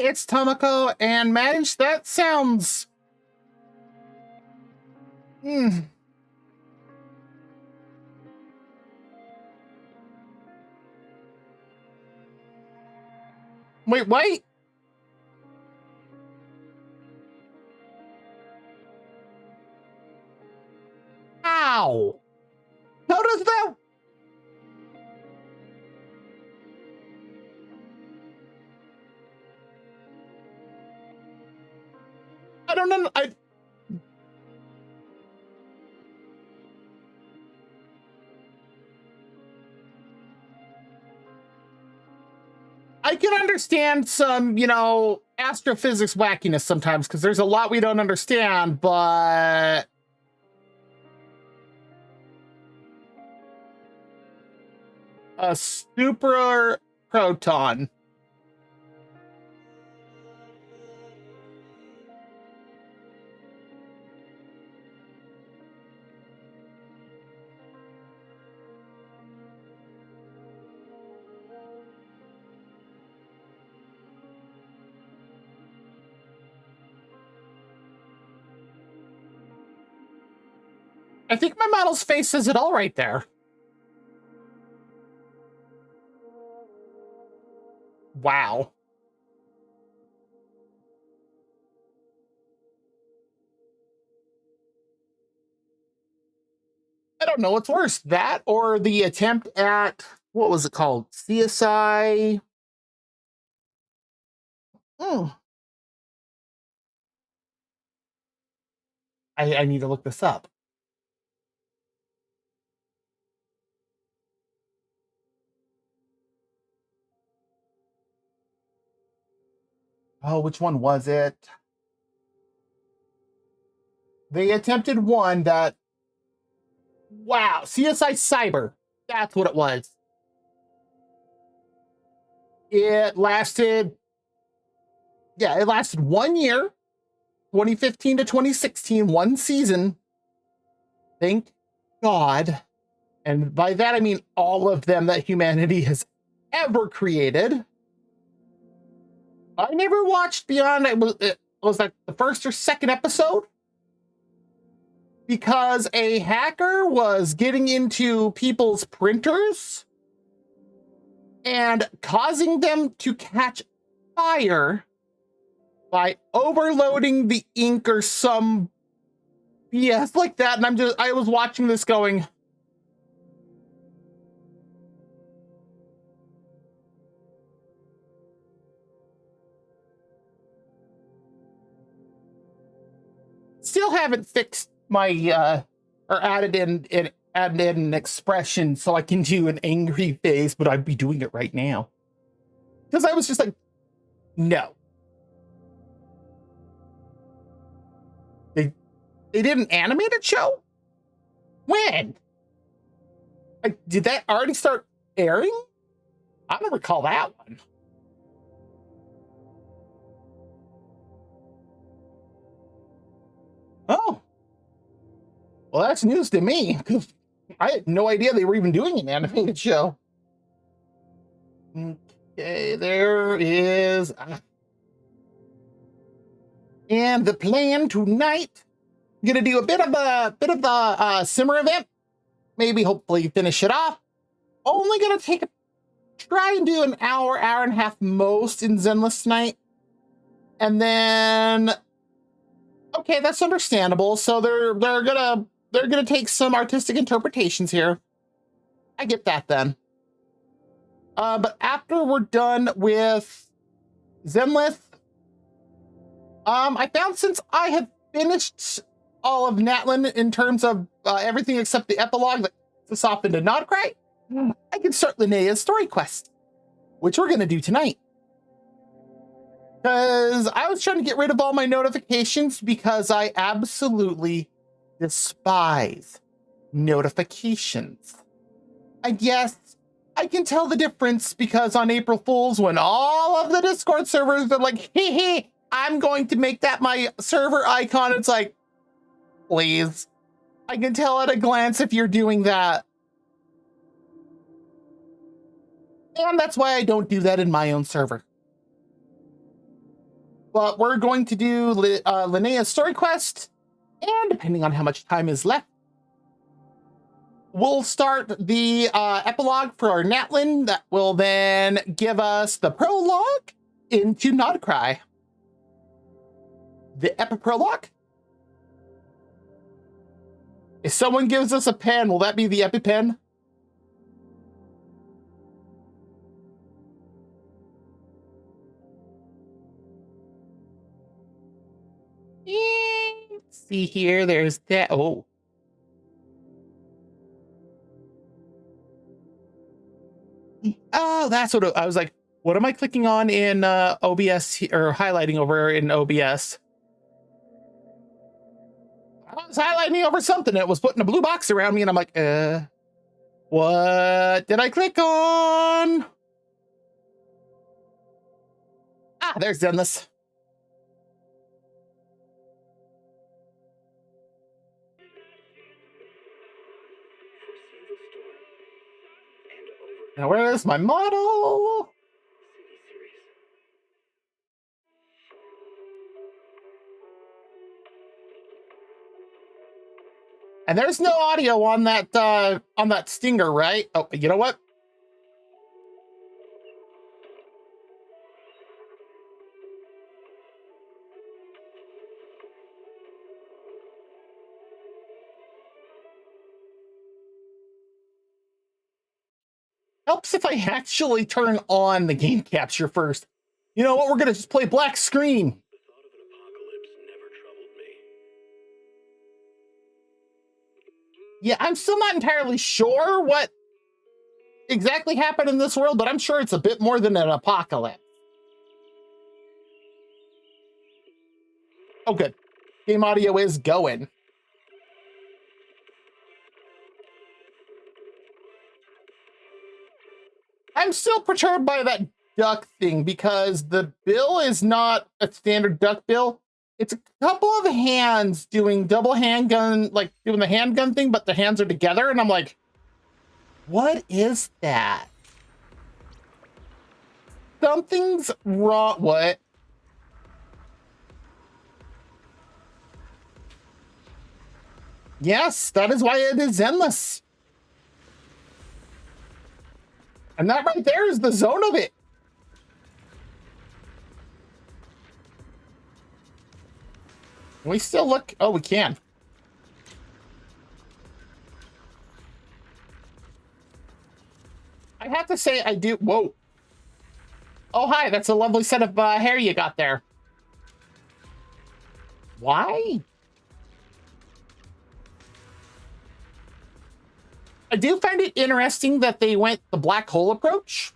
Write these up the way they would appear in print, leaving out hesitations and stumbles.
it's Tamako, and Madge, that sounds... Wait, wait! How? How does that... I don't know. I can understand some, astrophysics wackiness sometimes, because there's a lot we don't understand, but... A super proton. I think my model's face says it all right there. Wow. I don't know what's worse, that or the attempt at, what was it called? CSI? I need to look this up. Oh, which one was it? They attempted one that... Wow, CSI Cyber. That's what it was. It lasted... Yeah, it lasted 1 year. 2015 to 2016, one season. Thank God. And by that, I mean all of them that humanity has ever created. I never watched beyond, it was like the first or second episode, because a hacker was getting into people's printers and causing them to catch fire by overloading the ink or some BS like that. And I was watching this going, still haven't fixed my or added in an expression so I can do an angry face, but I'd be doing it right now. Because I was just like, no. They did an animated show? When? Like, did that already start airing? I don't recall that one. Oh. Well, that's news to me, because I had no idea they were even doing an animated show. Okay, there is... And the plan tonight, I'm gonna do a bit of a simmer event. Maybe hopefully finish it off. Only gonna try and do an hour and a half most in Zenless tonight. And then, okay, that's understandable. So they're gonna take some artistic interpretations here. I get that then. But after we're done with Zenless, I found since I have finished all of Natlin in terms of everything except the epilogue that this off into Nodcry, I can start Linnea's story quest, which we're going to do tonight. Because I was trying to get rid of all my notifications because I absolutely despise notifications. And yes, I can tell the difference because on April Fools, when all of the Discord servers are like, hey, I'm going to make that my server icon. It's like, please. I can tell at a glance if you're doing that. And that's why I don't do that in my own server. But we're going to do Linnea's story quest, and depending on how much time is left, we'll start the epilogue for our Natlin that will then give us the prologue into Not Cry. The epiprologue? If someone gives us a pen, will that be the EpiPen? Let's see here. There's that. Oh. Oh, that's what I was like. What am I clicking on in OBS or highlighting over in OBS? I was highlighting over something. It was putting a blue box around me, and I'm like, what did I click on? Ah, there's Zenless. Now, where's my model? And there's no audio on that stinger, right? Oh, you know what? Helps if I actually turn on the game capture first. You know what? We're gonna just play black screen. The thought of an apocalypse never troubled me. Yeah, I'm still not entirely sure what exactly happened in this world, but I'm sure it's a bit more than an apocalypse. Oh, good. Game audio is going. I'm still perturbed by that duck thing because the bill is not a standard duck bill. It's a couple of hands doing double handgun, like doing the handgun thing, but the hands are together. And I'm like, what is that? Something's wrong. What? Yes, that is why it is endless. And that right there is the zone of it. Can we still look? Oh, we can. I have to say, I do. Whoa. Oh, hi. That's a lovely set of hair you got there. Why? I do find it interesting that they went the black hole approach.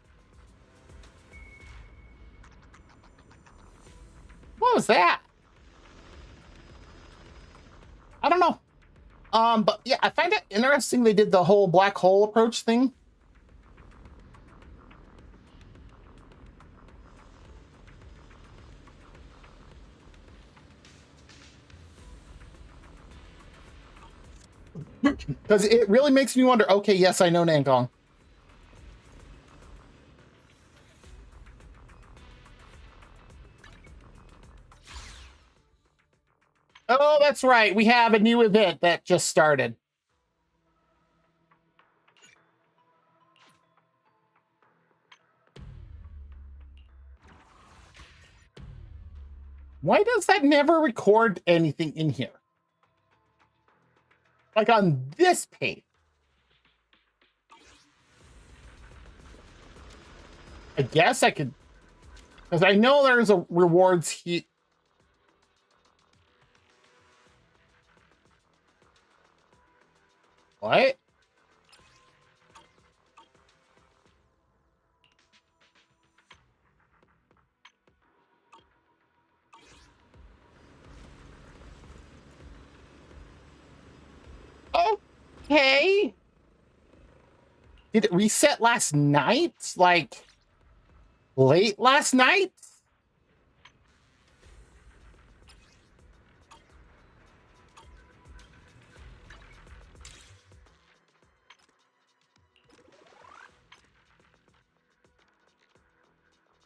What was that? I don't know. But yeah, I find it interesting they did the whole black hole approach thing. Because it really makes me wonder, okay, yes, I know Nangong. Oh, that's right. We have a new event that just started. Why does that never record anything in here? Like on this page. I guess I could, because I know there's a rewards here. What? Okay. Did it reset last night? Like late last night?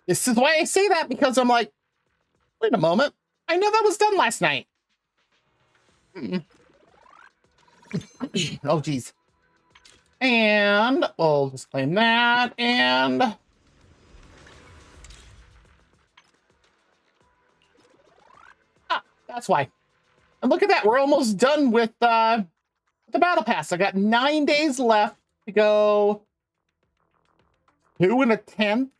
This is why I say that, because I'm like, Wait a moment. I know that was done last night. Oh, geez. And we'll just claim that. And that's why. And look at that. We're almost done with the battle pass. I got 9 days left to go 2 1/10.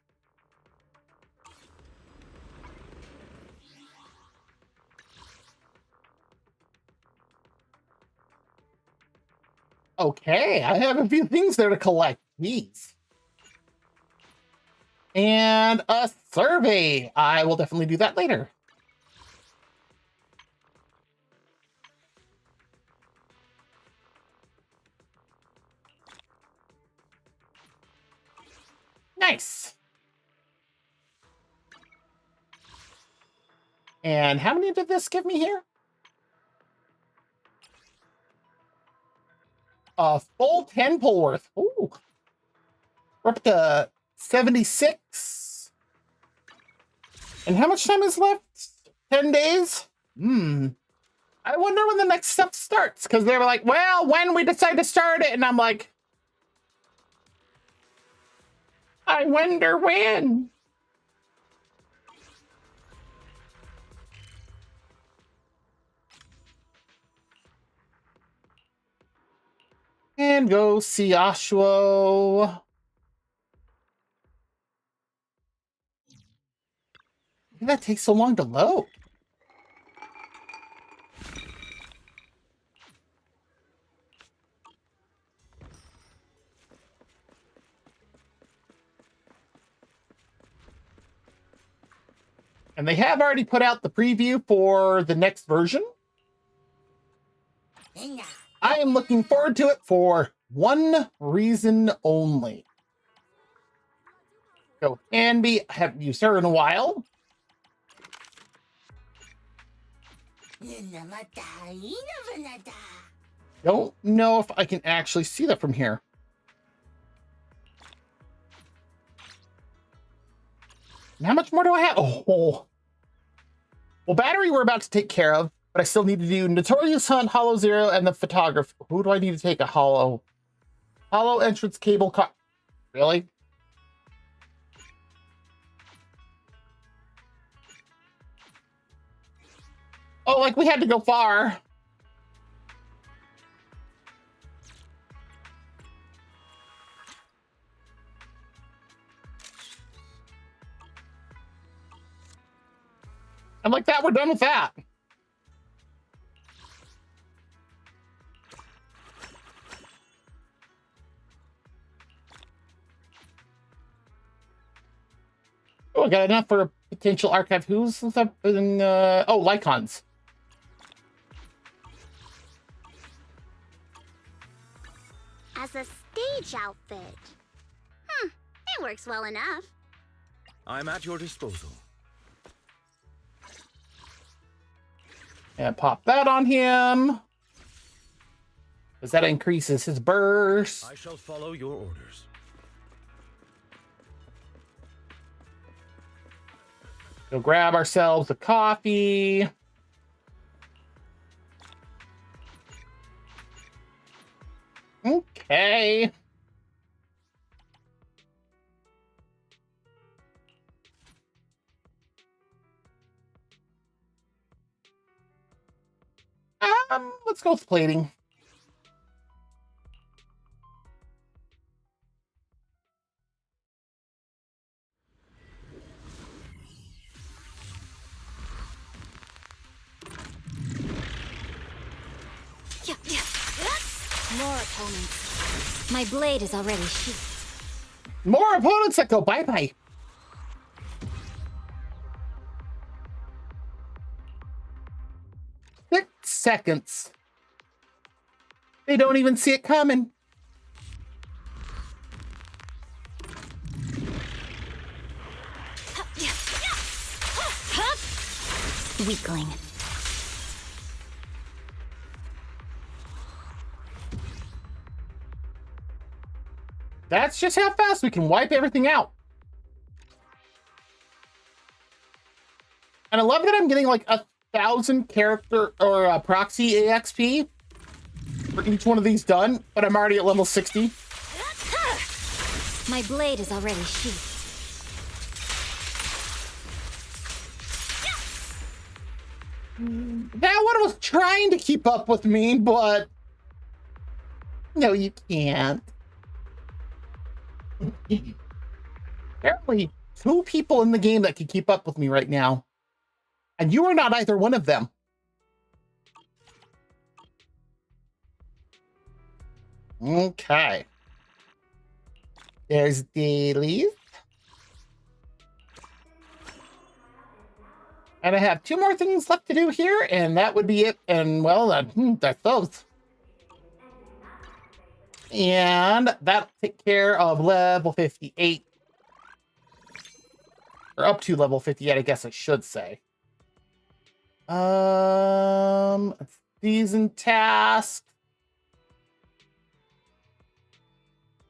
Okay, I have a few things there to collect. These. And a survey. I will definitely do that later. Nice. And how many did this give me here? A full 10 pull worth. Ooh. We're up to 76. And how much time is left? 10 days? I wonder when the next stuff starts. Because they were like, well, when we decide to start it. And I'm like, I wonder when. And go see Oshuo. Why did that take so long to load? And they have already put out the preview for the next version. I am looking forward to it for one reason only. So, Anby, I haven't used her in a while. Don't know if I can actually see that from here. And how much more do I have? Oh. Well, battery we're about to take care of, but I still need to do Notorious Hunt, Hollow Zero, and the photographer. Who do I need to take a hollow entrance cable car? Really? Oh, like we had to go far. And like that, we're done with that. Oh, I got enough for a potential archive. Who's up in, oh, Lycons. As a stage outfit. It works well enough. I'm at your disposal. And pop that on him. Because that increases his burst. I shall follow your orders. Go grab ourselves a coffee. Okay. Let's go with plating. More opponents. My blade is already sheathed. More opponents that go bye-bye. Seconds. They don't even see it coming. Weakling. That's just how fast we can wipe everything out. And I love that I'm getting like 1,000 character or proxy AXP for each one of these done, but I'm already at level 60. My blade is already sheathed. That one was trying to keep up with me, but no, you can't. Apparently, 2 people in the game that can keep up with me right now. And you are not either one of them. Okay. There's dailies. And I have 2 more things left to do here, and that would be it. And, well, that's those. And that'll take care of level 58. Or up to level 58, I guess I should say. Season task.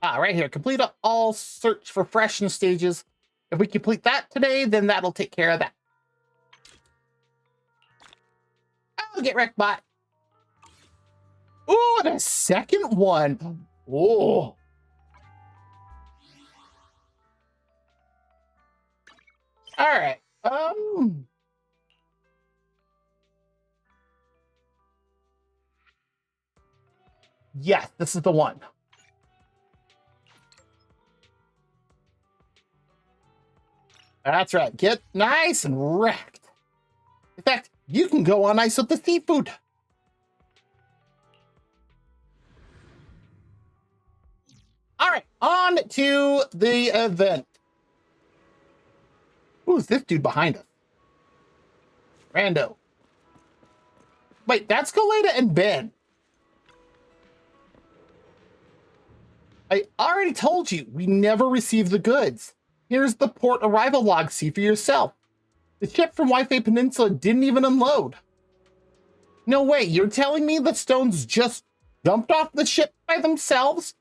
Right here. Complete all search for freshness stages. If we complete that today, then that'll take care of that. I'll get wrecked bot. Oh, and a second one. Oh. All right. Yes, this is the one. That's right. Get nice and wrecked. In fact, you can go on ice with the seafood. All right, on to the event. Who's this dude behind us? Rando. Wait, that's Galeta and Ben. I already told you, we never received the goods. Here's the port arrival log, see for yourself. The ship from Wi-Fi Peninsula didn't even unload. No way, you're telling me the stones just dumped off the ship by themselves?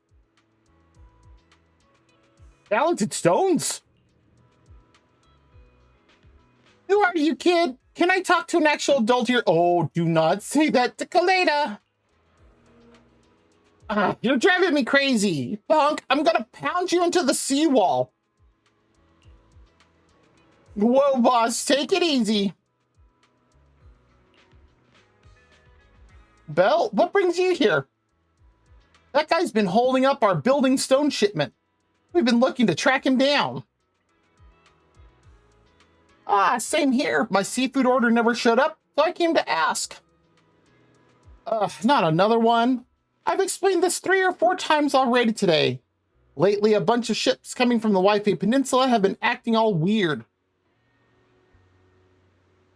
Talented stones? Who are you, kid? Can I talk to an actual adult here? Oh, do not say that to Galeta. You're driving me crazy. Punk, I'm gonna pound you into the seawall. Whoa, boss, take it easy. Belle, what brings you here? That guy's been holding up our building stone shipment. We've been looking to track him down. Same here. My seafood order never showed up, so I came to ask. Not another one. I've explained this 3 or 4 times already today. Lately, a bunch of ships coming from the Wi-Fi Peninsula have been acting all weird.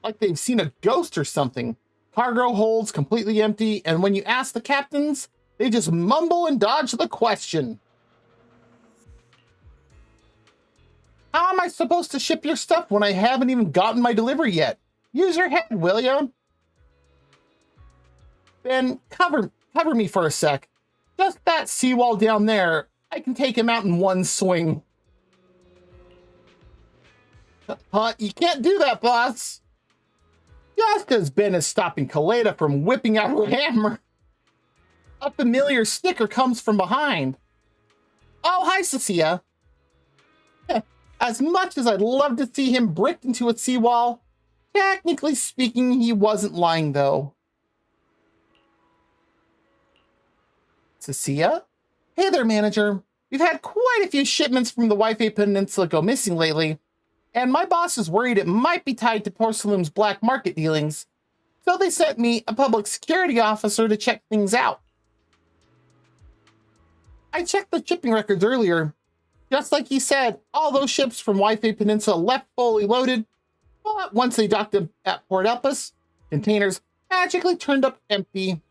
Like they've seen a ghost or something. Cargo holds completely empty, and when you ask the captains, they just mumble and dodge the question. How am I supposed to ship your stuff when I haven't even gotten my delivery yet? Use your head, will ya? Ben, cover me for a sec. Just that seawall down there, I can take him out in one swing. You can't do that, boss. Just as Ben is stopping Galeta from whipping out her hammer, a familiar snicker comes from behind. Oh, hi, Cecilia. As much as I'd love to see him bricked into a seawall, technically speaking, he wasn't lying, though. Cecilia? Hey there, manager. We've had quite a few shipments from the Wi-Fi Peninsula go missing lately, and my boss is worried it might be tied to Porcelain's black market dealings, so they sent me a public security officer to check things out. I checked the shipping records earlier. Just like he said, all those ships from Wi-Fi Peninsula left fully loaded, but once they docked at Port Elpis, containers magically turned up empty.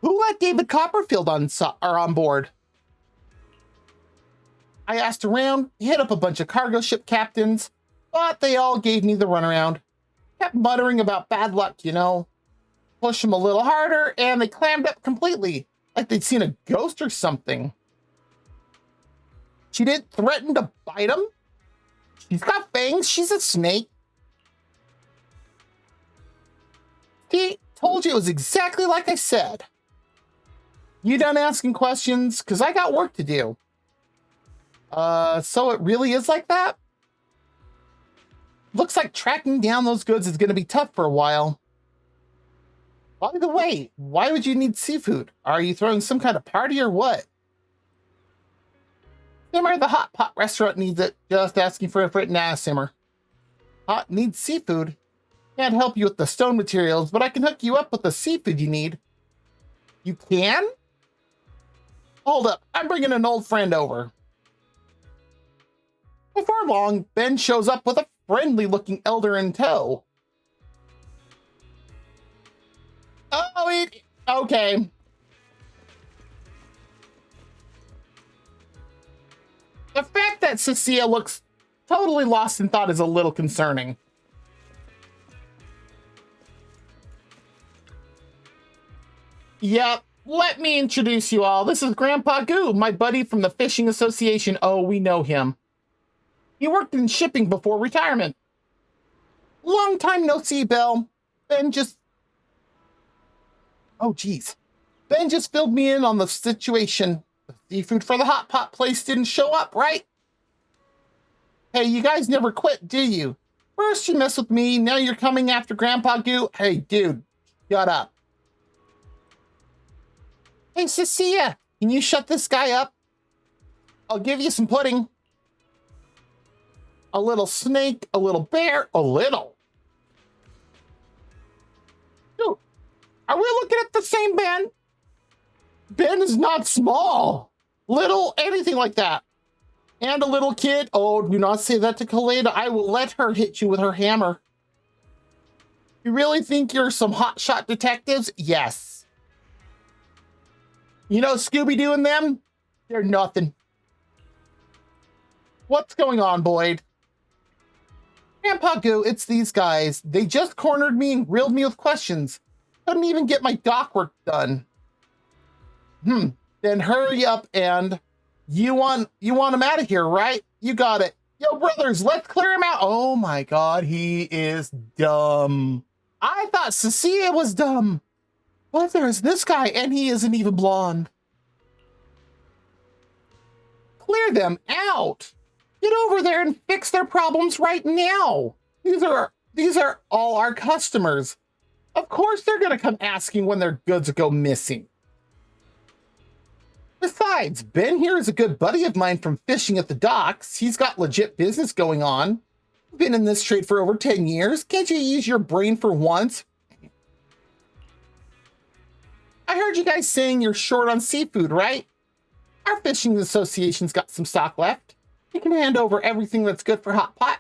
Who let David Copperfield on board? I asked around, hit up a bunch of cargo ship captains, but they all gave me the runaround. Kept muttering about bad luck, you know. Pushed them a little harder, and they clammed up completely, like they'd seen a ghost or something. She didn't threaten to bite him? She's got fangs, she's a snake. See, told you it was exactly like I said. You done asking questions? Because I got work to do. So it really is like that? Looks like tracking down those goods is going to be tough for a while. By the way, why would you need seafood? Are you throwing some kind of party or what? Simmer, the hot pot restaurant needs it. Just asking for it. Nah, Simmer. Hot needs seafood. Can't help you with the stone materials, but I can hook you up with the seafood you need. You can? Hold up, I'm bringing an old friend over. Before long, Ben shows up with a friendly-looking elder in tow. Oh, okay. The fact that Cecilia looks totally lost in thought is a little concerning. Yep, let me introduce you all. This is Grandpa Goo, my buddy from the Fishing Association. Oh, we know him. He worked in shipping before retirement. Long time no see, Bill. Ben just... Oh, geez. Ben just filled me in on the situation. The seafood for the hot pot place didn't show up, right? Hey, you guys never quit, do you? First you mess with me, now you're coming after Grandpa Goo. Hey, dude, shut up. Hey, Cecilia, can you shut this guy up? I'll give you some pudding. A little snake, a little bear, a little. Dude, are we looking at the same Ben? Ben is not small, little, anything like that. And a little kid. Oh, do not say that to Kaleda. I will let her hit you with her hammer. You really think you're some hotshot detectives? Yes. You know Scooby-Doo and them? They're nothing. What's going on, Boyd? Grandpa Goo, it's these guys. They just cornered me and grilled me with questions. Couldn't even get my dock work done. Then hurry up and... You want him out of here, right? You got it. Yo, brothers, let's clear him out. Oh my God, he is dumb. I thought Cecilia was dumb. But there's this guy, and he isn't even blonde. Clear them out. Get over there and fix their problems right now. These are all our customers. Of course they're gonna come asking when their goods go missing. Besides, Ben here is a good buddy of mine from fishing at the docks. He's got legit business going on. Been in this trade for over 10 years. Can't you use your brain for once? I heard you guys saying you're short on seafood, right? Our fishing association's got some stock left. You can hand over everything that's good for hot pot.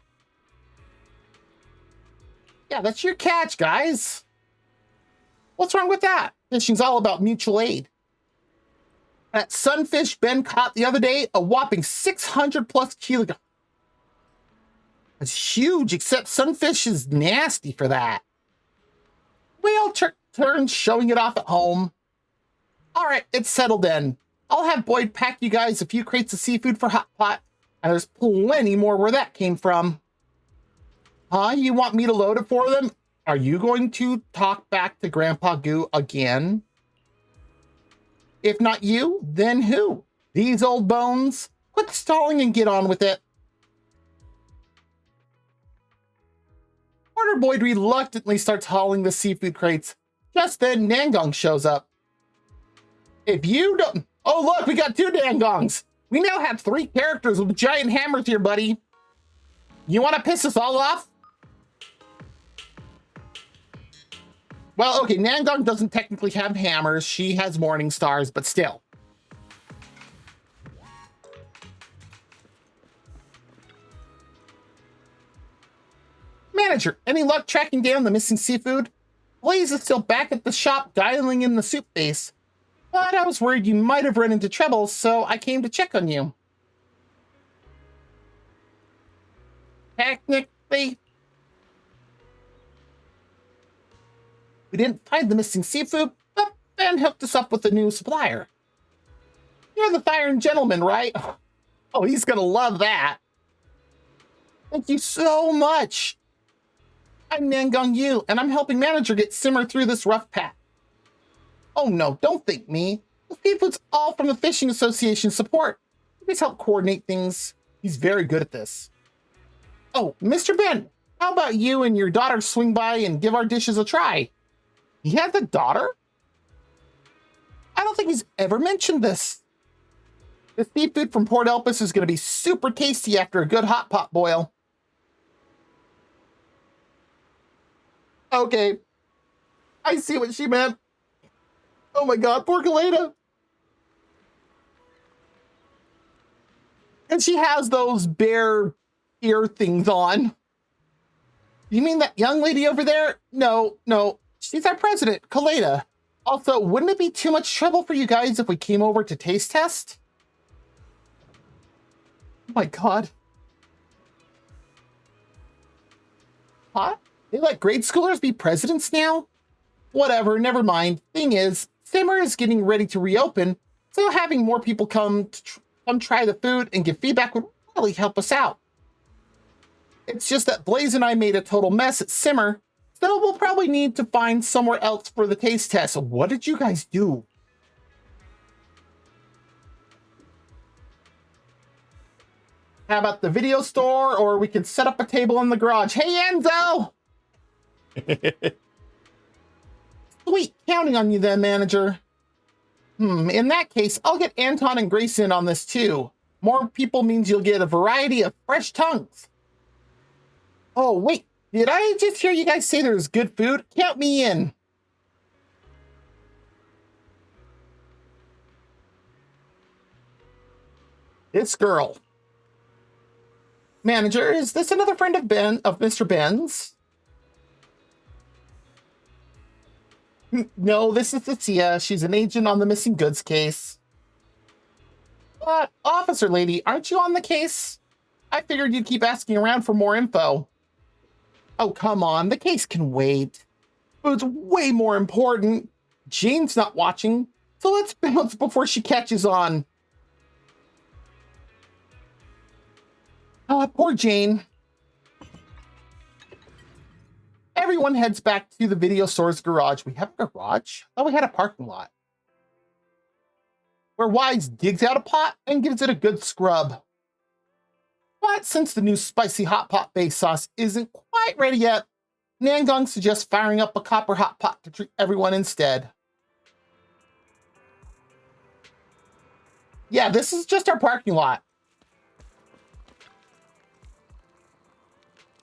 Yeah, that's your catch, guys. What's wrong with that? Fishing's all about mutual aid. That sunfish Ben caught the other day, a whopping 600 plus kilograms. It's huge, except sunfish is nasty for that. We all took turns showing it off at home. All right, it's settled then. I'll have Boyd pack you guys a few crates of seafood for hot pot, and there's plenty more where that came from. Huh? You want me to load it for them? Are you going to talk back to Grandpa Goo again? If not you, then who? These old bones? Quit stalling and get on with it. Porter Boyd reluctantly starts hauling the seafood crates. Just then, Nangong shows up. If you don't... Oh, look, we got 2 Nangongs. We now have 3 characters with giant hammers here, buddy. You want to piss us all off? Well, okay, Nangong doesn't technically have hammers. She has morning stars, but still. Manager, any luck tracking down the missing seafood? Blaze is still back at the shop dialing in the soup base. But I was worried you might have run into trouble, so I came to check on you. Technically... We didn't find the missing seafood, but Ben hooked us up with a new supplier. You're the Iron Gentleman, right? Oh, he's gonna love that. Thank you so much. I'm Nangang Yu, and I'm helping manager get Simmer through this rough patch. Oh no, don't thank me. The seafood's all from the Fishing Association support. Please help coordinate things. He's very good at this. Oh, Mr. Ben, how about you and your daughter swing by and give our dishes a try? He has a daughter? I don't think he's ever mentioned this. The seafood from Port Elpis is going to be super tasty after a good hot pot boil. Okay. I see what she meant. Oh my god, poor Kaleda. And she has those bear ear things on. You mean that young lady over there? No. She's our president, Kaleda. Also, wouldn't it be too much trouble for you guys if we came over to taste test? Oh my god. Huh? They let grade schoolers be presidents now? Whatever, never mind. Thing is, Simmer is getting ready to reopen, so having more people come try the food and give feedback would really help us out. It's just that Blaze and I made a total mess at Simmer, so we'll probably need to find somewhere else for the taste test. What did you guys do? How about the video store, or we could set up a table in the garage? Hey, Enzo! Sweet, counting on you then, manager. In that case, I'll get Anton and Grace in on this too. More people means you'll get a variety of fresh tongues. Oh, wait, did I just hear you guys say there's good food? Count me in. This girl. Manager, is this another friend of Mr. Ben's? No, this is Cecilia. She's an agent on the missing goods case. But, officer lady, aren't you on the case? I figured you'd keep asking around for more info. Oh, come on. The case can wait. Food's way more important. Jane's not watching, so let's bounce before she catches on. Poor Jane. Everyone heads back to the video store's garage. We have a garage? Oh, we had a parking lot. Where Wise digs out a pot and gives it a good scrub. But since the new spicy hot pot base sauce isn't quite ready yet, Nangang suggests firing up a copper hot pot to treat everyone instead. Yeah, this is just our parking lot.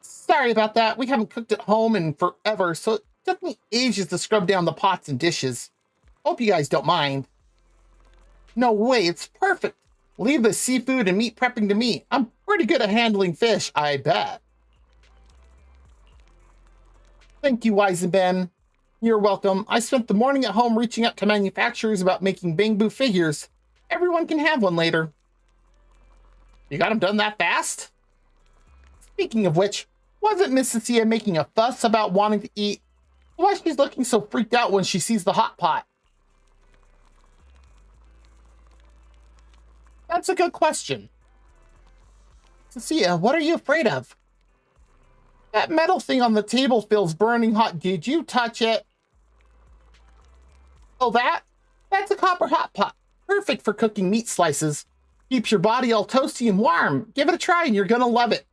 Sorry about that. We haven't cooked at home in forever, so it took me ages to scrub down the pots and dishes. Hope you guys don't mind. No way, it's perfect. Leave the seafood and meat prepping to me. I'm pretty good at handling fish, I bet. Thank you, Wise and Ben. You're welcome. I spent the morning at home reaching out to manufacturers about making bamboo figures. Everyone can have one later. You got them done that fast? Speaking of which, wasn't Miss Cecilia making a fuss about wanting to eat? Why she's looking so freaked out when she sees the hot pot? That's a good question. Cecilia, what are you afraid of? That metal thing on the table feels burning hot. Did you touch it? Oh, that's a copper hot pot. Perfect for cooking meat slices. Keeps your body all toasty and warm. Give it a try and you're gonna love it.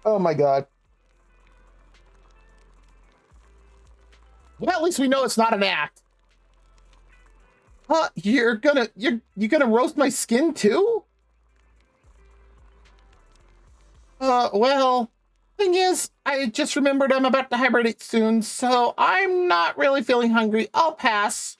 Oh my god. Well, at least we know it's not an act. Huh, you're gonna roast my skin too? Well, thing is, I just remembered I'm about to hibernate soon, so I'm not really feeling hungry. I'll pass.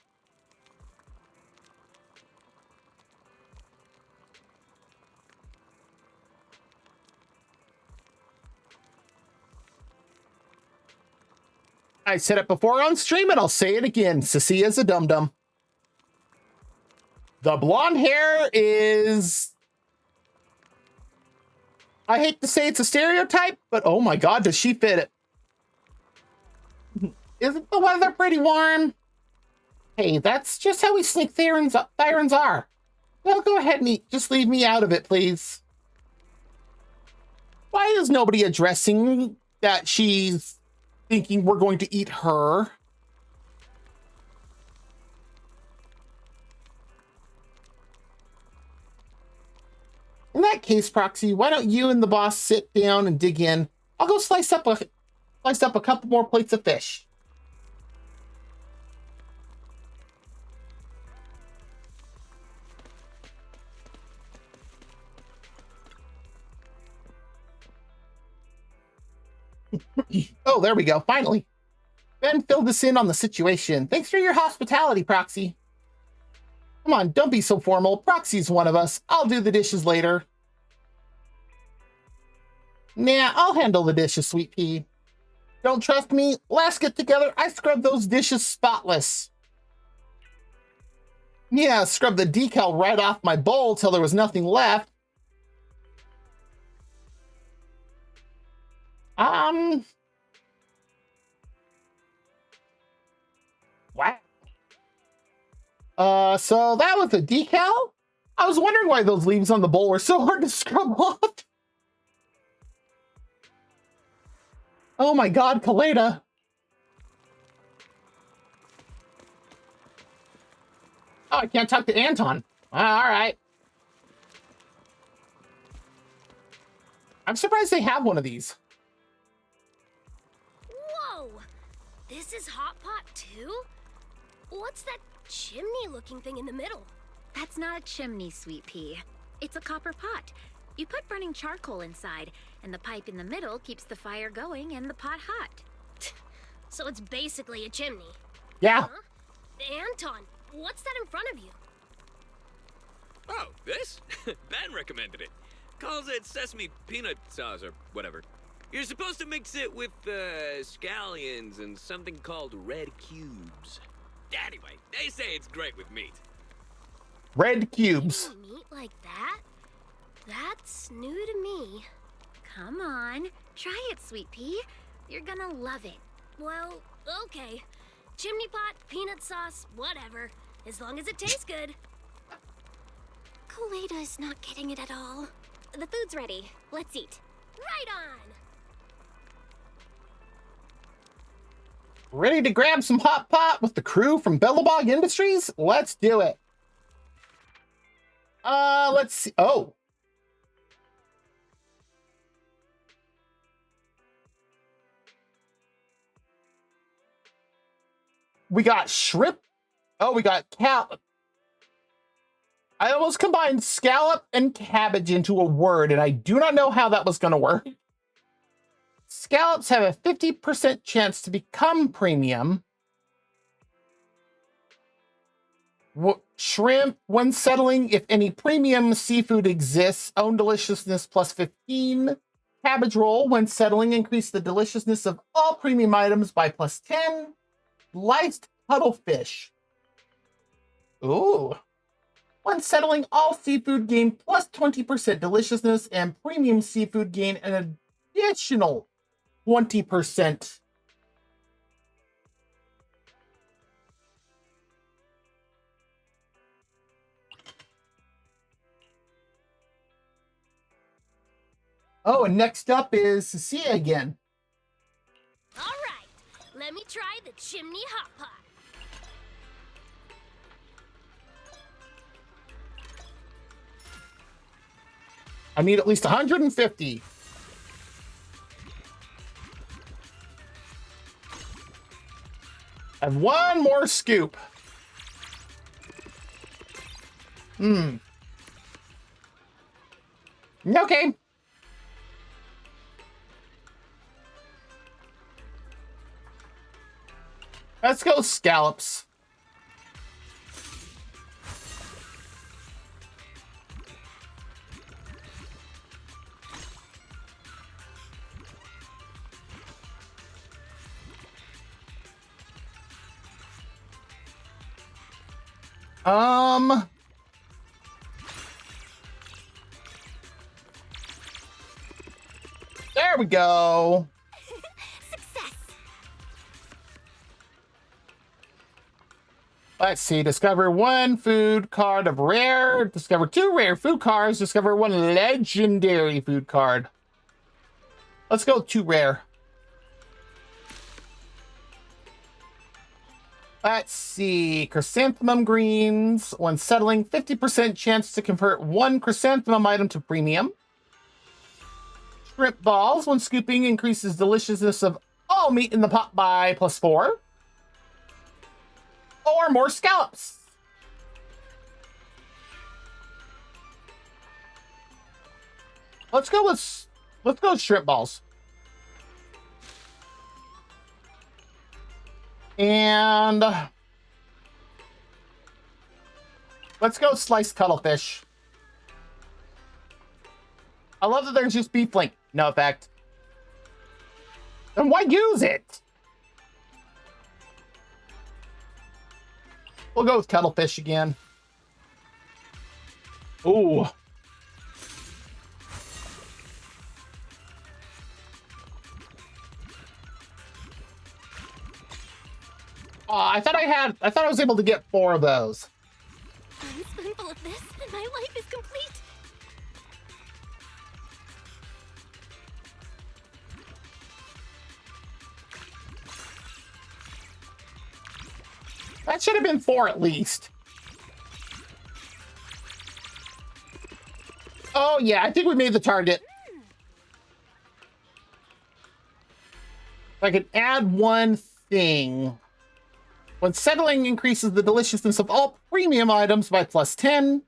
I said it before on stream and I'll say it again. Cecilia's a dum-dum. The blonde hair is... I hate to say it's a stereotype, but oh my god, does she fit it. Isn't the weather pretty warm? Hey, that's just how we sneak sirens are. Well, go ahead and eat. Just leave me out of it, please. Why is nobody addressing that she's thinking we're going to eat her? In that case, Proxy, why don't you and the boss sit down and dig in? I'll go slice up a couple more plates of fish. Oh, there we go. Finally. Ben filled us in on the situation. Thanks for your hospitality, Proxy. Come on, don't be so formal. Proxy's one of us. I'll do the dishes later. Nah, I'll handle the dishes, Sweet Pea. Don't trust me? Last get together, I scrubbed those dishes spotless. Yeah, scrubbed the decal right off my bowl till there was nothing left. Wow. So that was a decal? I was wondering why those leaves on the bowl were so hard to scrub off. Oh my god, Kaleda. Oh, I can't talk to Anton. All right. I'm surprised they have one of these. Whoa! This is Hotpot too? What's that chimney-looking thing in the middle? That's not a chimney, Sweet Pea. It's a copper pot. You put burning charcoal inside, and the pipe in the middle keeps the fire going and the pot hot. So it's basically a chimney. Yeah. Huh? Anton, what's that in front of you? Oh, this? Ben recommended it. Calls it sesame peanut sauce or whatever. You're supposed to mix it with scallions and something called red cubes. Anyway, they say it's great with meat. Red cubes. Eating meat like that? That's new to me. Come on, try it, Sweet Pea. You're gonna love it. Well, okay. Chimney pot, peanut sauce, whatever. As long as it tastes good. Kaleda is not getting it at all. The food's ready. Let's eat. Right on! Ready to grab some hot pot with the crew from Bellabog Industries? Let's do it. Let's see. Oh. We got shrimp. Oh, we got cow. I almost combined scallop and cabbage into a word, and I do not know how that was going to work. Scallops have a 50% chance to become premium. Shrimp, when settling, if any premium seafood exists, own deliciousness plus 15. Cabbage roll, when settling, increase the deliciousness of all premium items by plus 10. Sliced cuttlefish. Ooh. When settling, all seafood gain plus 20% deliciousness, and premium seafood gain an additional 20%. Oh, and next up is Cecilia again. All right, let me try the chimney hot pot. I need at least 150. And one more scoop. Okay. Let's go scallops. There we go. Success! Let's see. Discover one food card of rare. Discover two rare food cards. Discover one legendary food card. Let's go 2 rare. Let's see. Chrysanthemum greens. When settling, 50% chance to convert 1 chrysanthemum item to premium. Shrimp balls. When scooping, increases deliciousness of all meat in the pot by +4. Or more scallops. Let's go with shrimp balls. And let's go sliced cuttlefish. I love that there's just beef link. No effect. Then why use it? We'll go with cuttlefish again. Ooh. I thought I was able to get 4 of those. One spoonful of this, and my life is complete. That should have been 4 at least. Oh yeah, I think we made the target. If I could add one thing. When settling, increases the deliciousness of all premium items by +10.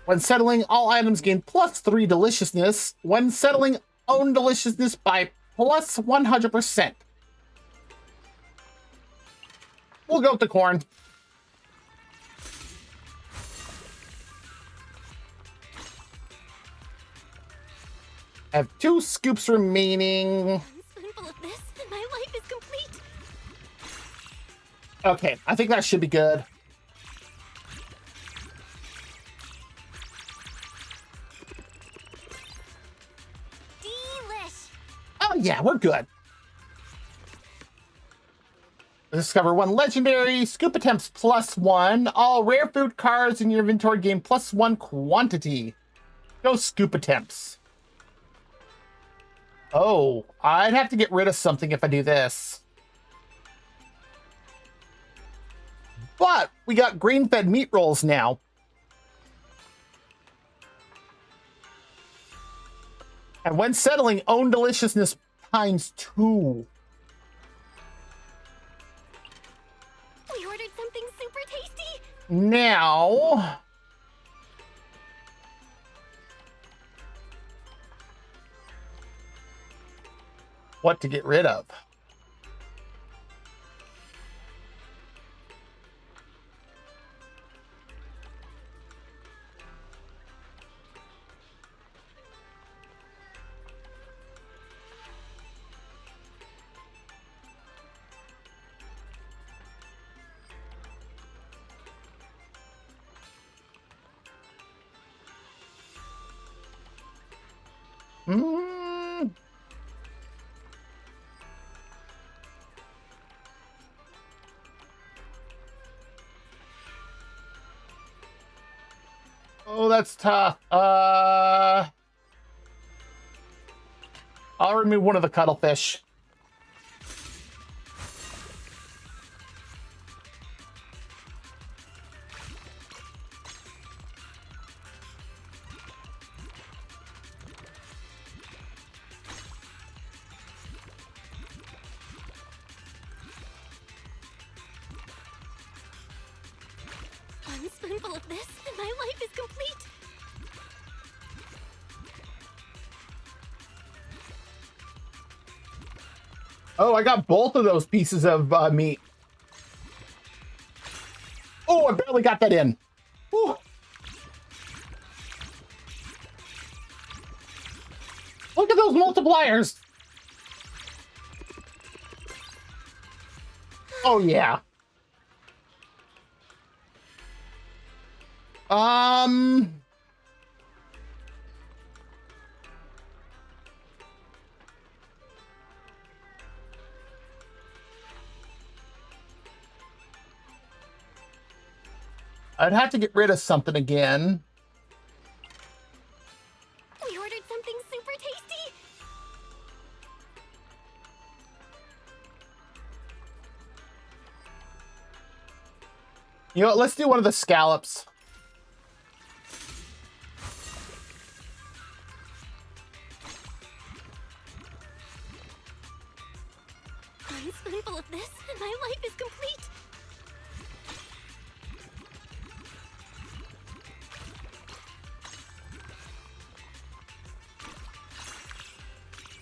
When settling, all items gain +3 deliciousness. When settling, own deliciousness by +100%. We'll go with the corn. I have 2 scoops remaining. One spoonful of this, and my life is complete. Okay, I think that should be good. Delish. Oh yeah, we're good. Discover 1 legendary, scoop attempts +1. All rare food cards in your inventory gain +1 quantity. Go scoop attempts. Oh, I'd have to get rid of something if I do this. But we got grain-fed meat rolls now. And when settling, own deliciousness ×2. We ordered something super tasty. Now, what to get rid of? Hmm. Oh, that's tough. I'll remove one of the cuttlefish. One spoonful of this, and my life is complete. Oh, I got both of those pieces of meat. Oh, I barely got that in. Whew. Look at those multipliers. Oh, yeah. I'd have to get rid of something again. We ordered something super tasty. You know what? Let's do one of the scallops. One spoonful of this, and my life is complete.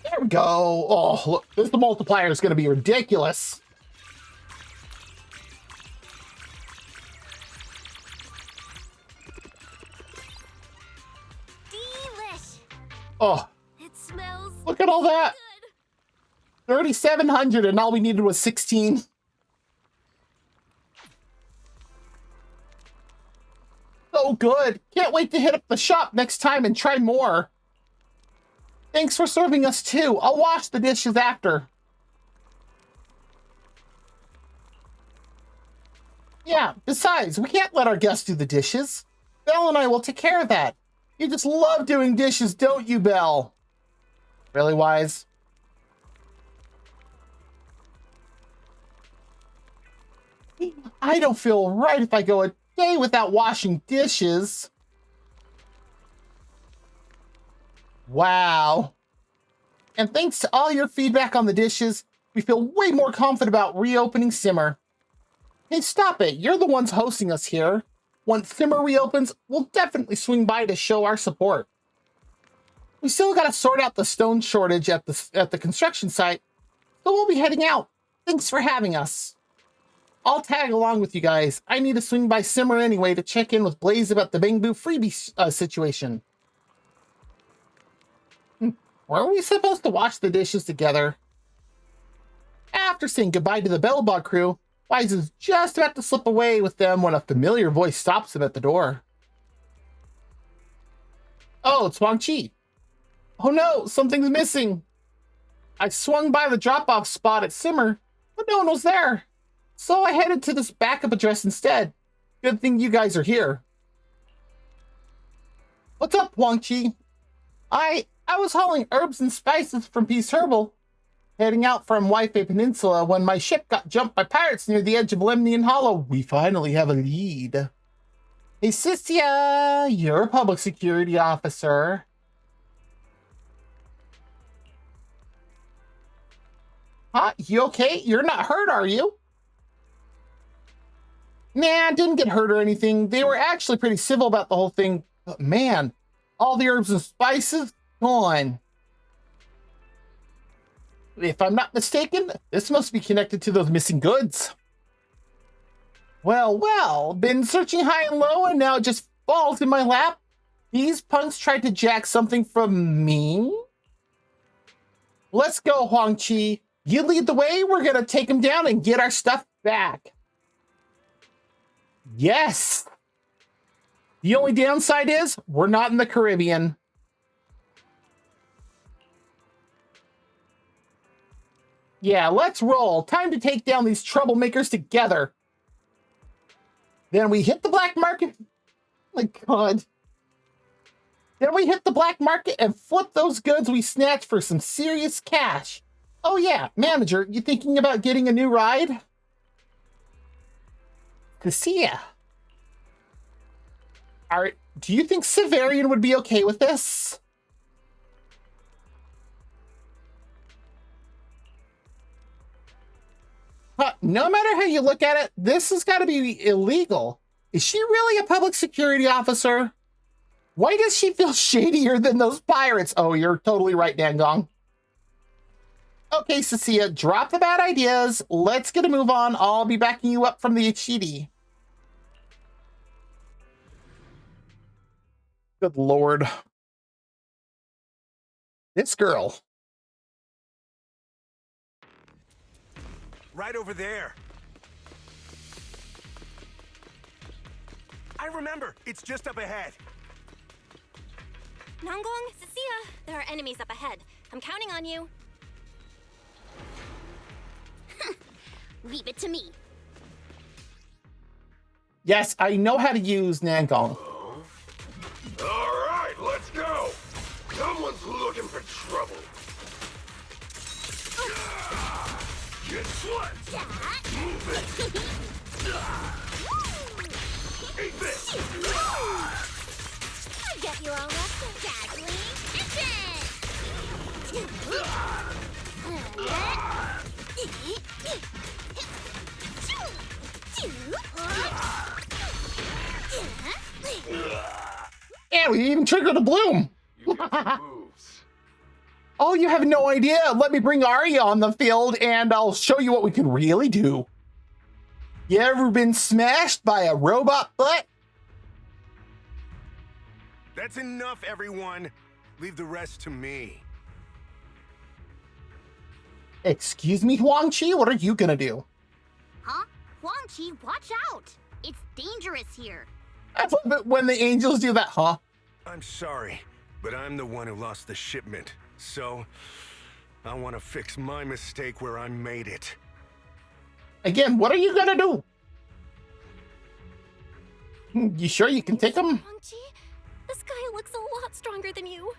There we go. Oh, look, this multiplier is going to be ridiculous. Delish. Oh, It smells look at all that. good. 3,700 and all we needed was 16. So good. Can't wait to hit up the shop next time and try more. Thanks for serving us too. I'll wash the dishes after. Yeah, besides, we can't let our guests do the dishes. Belle and I will take care of that. You just love doing dishes, don't you, Belle? Really, Wise? I don't feel right if I go a day without washing dishes. Wow. And thanks to all your feedback on the dishes, we feel way more confident about reopening Simmer. Hey, stop it. You're the ones hosting us here. Once Simmer reopens, we'll definitely swing by to show our support. We still gotta sort out the stone shortage at the construction site, so we'll be heading out. Thanks for having us. I'll tag along with you guys. I need to swing by Simmer anyway to check in with Blaze about the Bamboo freebie situation. Weren't we supposed to wash the dishes together? After saying goodbye to the Bellbog crew, Wise is just about to slip away with them when a familiar voice stops him at the door. Oh, it's Wang Chi. Oh no, something's missing. I swung by the drop-off spot at Simmer, but no one was there. So I headed to this backup address instead. Good thing you guys are here. What's up, Wang Chi? I was hauling herbs and spices from Peace Herbal, heading out from Waifei Peninsula when my ship got jumped by pirates near the edge of Lemnian Hollow. We finally have a lead. Hey, Cynthia, you're a public security officer. Huh? You okay? You're not hurt, are you? Nah, I didn't get hurt or anything. They were actually pretty civil about the whole thing. But man, all the herbs and spices gone. If I'm not mistaken, this must be connected to those missing goods. Well, been searching high and low and now it just falls in my lap. These punks tried to jack something from me. Let's go, Huang Chi. You lead the way, we're gonna take them down and get our stuff back. Yes! The only downside is, we're not in the Caribbean. Yeah, let's roll. Time to take down these troublemakers together. Then we hit the black market. Oh my God. Then we hit the black market and flip those goods we snatched for some serious cash. Oh yeah, manager, you thinking about getting a new ride? To see ya. Alright, do you think Severian would be okay with this? No matter how you look at it, this has got to be illegal. Is she really a public security officer? Why does she feel shadier than those pirates? Oh, you're totally right, Dangong. Okay, Cecilia, drop the bad ideas. Let's get a move on. I'll be backing you up from the HCD. Good Lord. This girl. Right over there. I remember. It's just up ahead. Nangong, Cecilia, there are enemies up ahead. I'm counting on you. Leave it to me. Yes, I know how to use Nangong. All right, let's go. Someone's looking for trouble. Get swept. Move it. Eat this! I get you all up to dazzling And we even triggered a bloom. You got some moves. Oh, you have no idea. Let me bring Arya on the field and I'll show you what we can really do. You ever been smashed by a robot butt? That's enough, everyone. Leave the rest to me. Excuse me, Huang Chi, what are you gonna do? Huh? Huang Chi, watch out! It's dangerous here. I love it when the angels do that, huh? I'm sorry, but I'm the one who lost the shipment. So, I want to fix my mistake where I made it. Again, what are you gonna do? You sure you can take him? Huang Chi, this guy looks a lot stronger than you.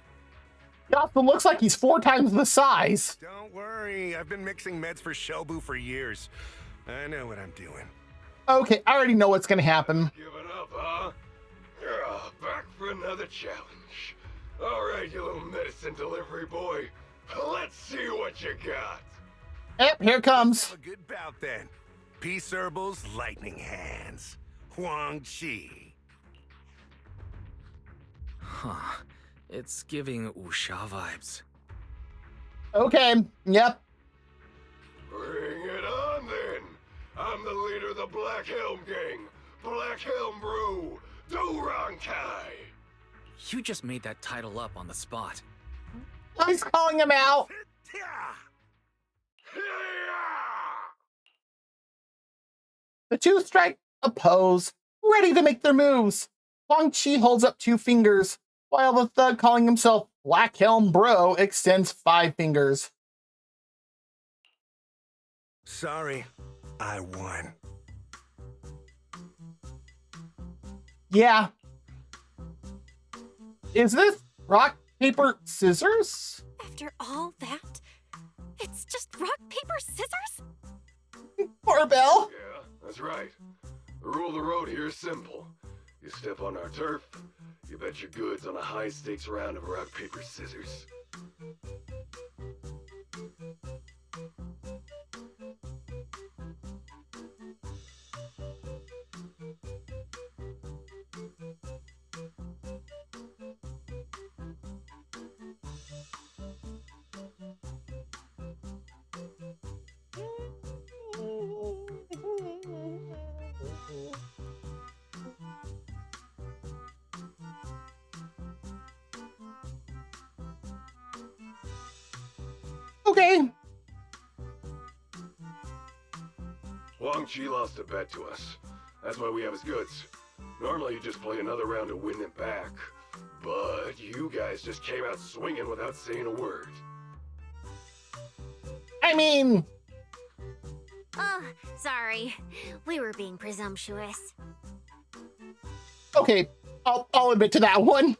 He also looks like he's 4 times the size. Don't worry, I've been mixing meds for Shobu for years. I know what I'm doing. Okay, I already know what's gonna happen. Giving up, huh? Yeah, back for another challenge. All right, you little medicine delivery boy. Let's see what you got. Yep, here it comes. Have a good bout then. Peace Herbal's lightning hands. Huang Chi. Huh. It's giving Wuxia vibes. Okay, yep. Bring it on then. I'm the leader of the Black Helm Gang. Black Helm Brew. Do wrong Kai. You just made that title up on the spot. He's calling him out. The two strike a pose, ready to make their moves. Huang Chi holds up 2 fingers, while the thug calling himself Black Helm Bro extends 5 fingers. Sorry, I won. Yeah. Is this rock, paper, scissors? After all that, it's just rock, paper, scissors? Poor Belle. Yeah, that's right. The rule of the road here is simple. You step on our turf, you bet your goods on a high-stakes round of rock, paper, scissors. Okay. Huang Chi lost a bet to us. That's why we have his goods. Normally you just play another round to win it back. But you guys just came out swinging without saying a word. I mean, Oh, sorry. We were being presumptuous. okay, I'll admit to that one.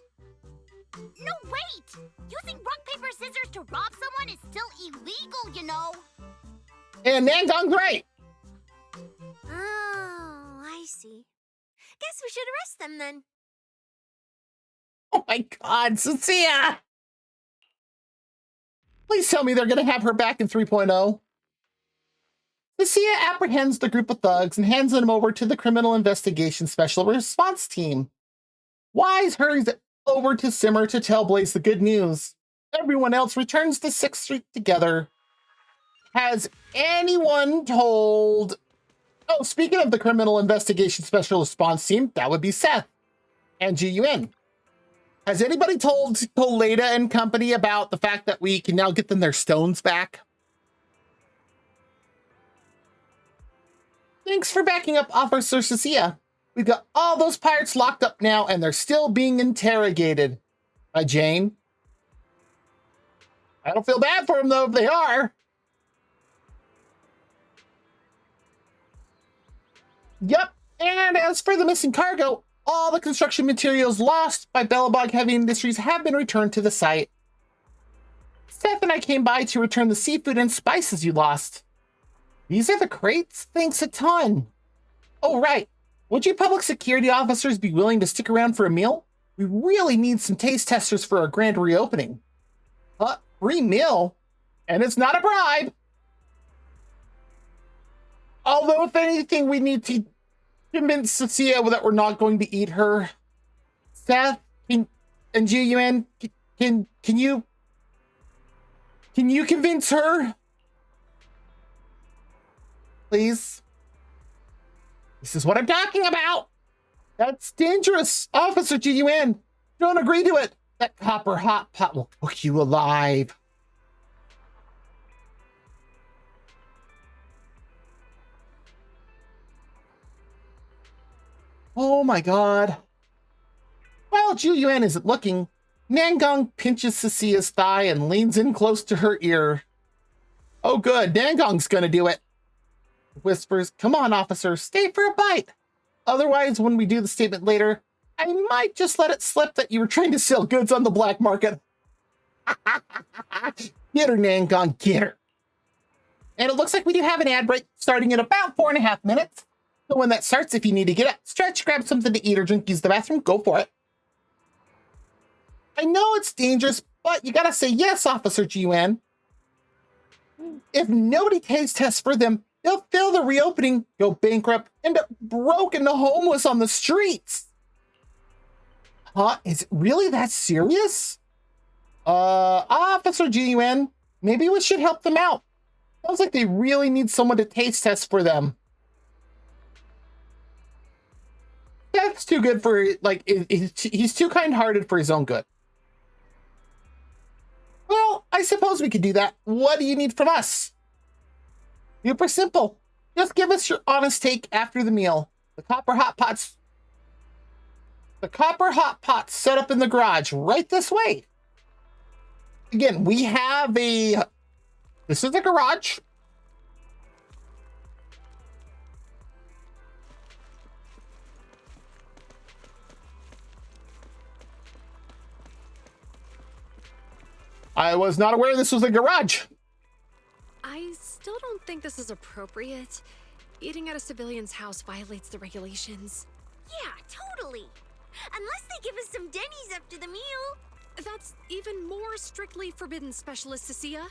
No, wait! Using rock, paper, scissors to rob someone is still illegal, you know. And Nandong's right. Oh, I see. Guess we should arrest them then. Oh my God, Cecilia! Please tell me they're gonna have her back in 3.0. Cecilia apprehends the group of thugs and hands them over to the Criminal Investigation Special Response Team. Wise hurries over to Simmer to tell Blaze the good news. Everyone else returns to 6th Street together. Has anyone told... Oh, speaking of the Criminal Investigation Special Response Team, that would be Seth and GUN. Has anybody told Colada and company about the fact that we can now get them their stones back? Thanks for backing up Officer Cecilia. We've got all those pirates locked up now, and they're still being interrogated by Jane. I don't feel bad for them, though, if they are. Yep, and as for the missing cargo, all the construction materials lost by Bellabog Heavy Industries have been returned to the site. Seth and I came by to return the seafood and spices you lost. These are the crates? Thanks a ton. Oh, right. Would you public security officers be willing to stick around for a meal? We really need some taste testers for our grand reopening. Free meal? And it's not a bribe. Although, if anything, we need to convince Cecilia that we're not going to eat her. Seth and Jiyuan, can you convince her? Please. This is what I'm talking about. That's dangerous, Officer Jiyuan. Don't agree to it. That copper hot pot will cook you alive. Oh my god. While Jiyuan isn't looking, Nangong pinches Cecilia's thigh and leans in close to her ear. Oh good, Nangong's gonna do it. Whispers, come on, officer, stay for a bite. Otherwise, when we do the statement later, I might just let it slip that you were trying to sell goods on the black market. Get her, Nangong, get her. And it looks like we do have an ad break starting in about 4.5 minutes. So when that starts, if you need to get up, stretch, grab something to eat or drink, use the bathroom, go for it. I know it's dangerous, but you gotta say yes, Officer Jiyuan. If nobody taste tests for them, they'll fail the reopening, go bankrupt, end up broke and homeless on the streets. Huh? Is it really that serious? Officer Jiyuan, maybe we should help them out. Sounds like they really need someone to taste test for them. That's too good for, like, he's too kind-hearted for his own good. Well, I suppose we could do that. What do you need from us? Super simple. Just give us your honest take after the meal. The copper hot pots set up in the garage right this way. Again, we have this is the garage. I was not aware this was a garage. I still don't think this is appropriate. Eating at a civilian's house violates the regulations. Yeah, totally. Unless they give us some Denny's after the meal. That's even more strictly forbidden, Specialist Cecilia.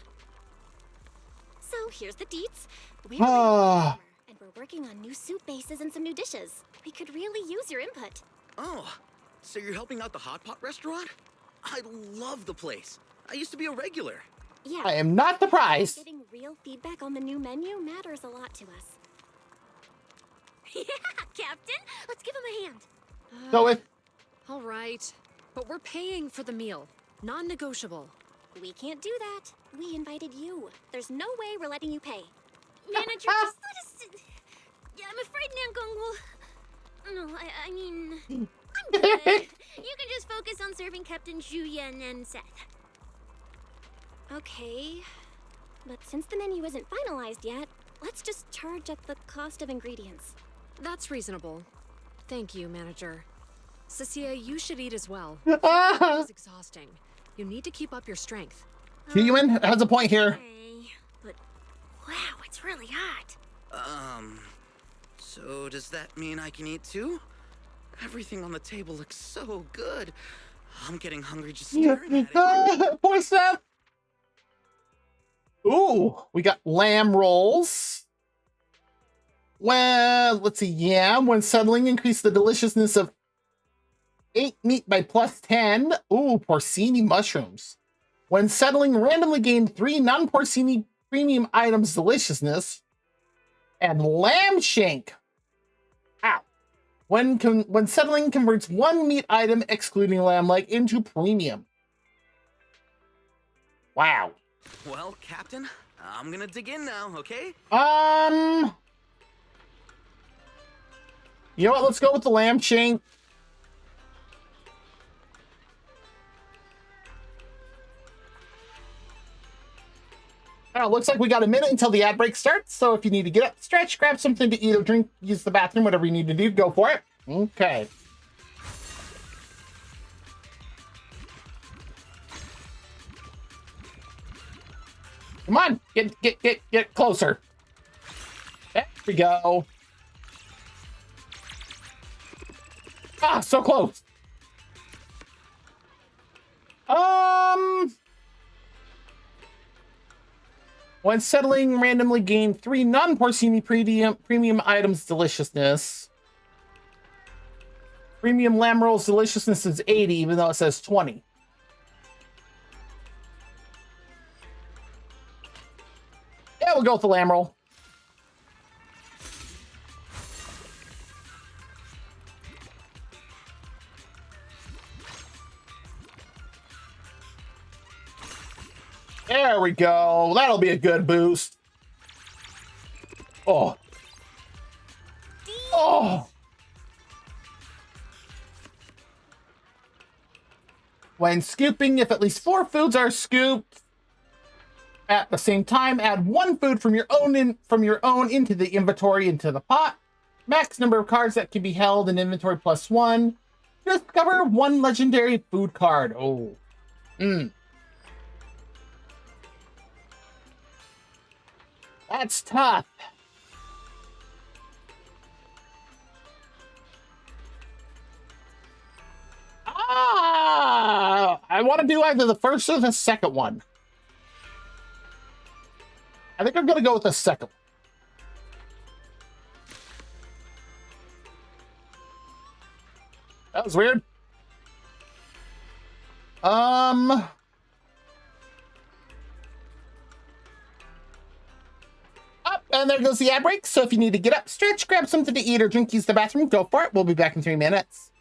So here's the deets. We're And we're working on new soup bases and some new dishes. We could really use your input. Oh, so you're helping out the Hotpot restaurant? I love the place. I used to be a regular. Yeah. I am not surprised. Getting real feedback on the new menu matters a lot to us. Yeah, Captain. Let's give him a hand. So if All right, but we're paying for the meal. Non-negotiable. We can't do that. We invited you. There's no way we're letting you pay. Manager, just let us... Yeah, I'm afraid Nangong will... No, I mean... I'm good. You can just focus on serving Captain Julian and Seth. Okay, but since the menu isn't finalized yet, let's just charge at the cost of ingredients. That's reasonable. Thank you, Manager. Cecilia, you should eat as well. It's exhausting. You need to keep up your strength. Jiyuan has a point here. Okay, but wow, it's really hot. So does that mean I can eat too? Everything on the table looks so good. I'm getting hungry just staring at it. Poor Seth. Ooh, we got lamb rolls. Well, let's see. Yeah, when settling, increase the deliciousness of 8 meat by +10. Ooh, porcini mushrooms. When settling, randomly gain 3 non-porcini premium items deliciousness. And lamb shank. Ow. When settling, converts 1 meat item, excluding lamb leg, into premium. Wow. Well, Captain, I'm gonna dig in now, okay? You know what? Let's go with the lamb shank. Looks like we got a minute until the ad break starts. So if you need to get up, stretch, grab something to eat or drink, use the bathroom, whatever you need to do, go for it. Okay. Come on, get closer. There we go. Ah, so close. When settling, randomly gain 3 non-porcini premium items deliciousness. Premium lamb rolls deliciousness is 80, even though it says 20. Yeah, we'll go with the lamb roll. There we go. That'll be a good boost. Oh. Oh. When scooping, if at least 4 foods are scooped at the same time, add 1 food from your own into the inventory into the pot. Max number of cards that can be held in inventory +1. Discover 1 legendary food card. Oh. That's tough. I want to do either the first or the second one. I think I'm going to go with the second one. That was weird. And there goes the ad break. So if you need to get up, stretch, grab something to eat or drink, use the bathroom, go for it. We'll be back in 3 minutes.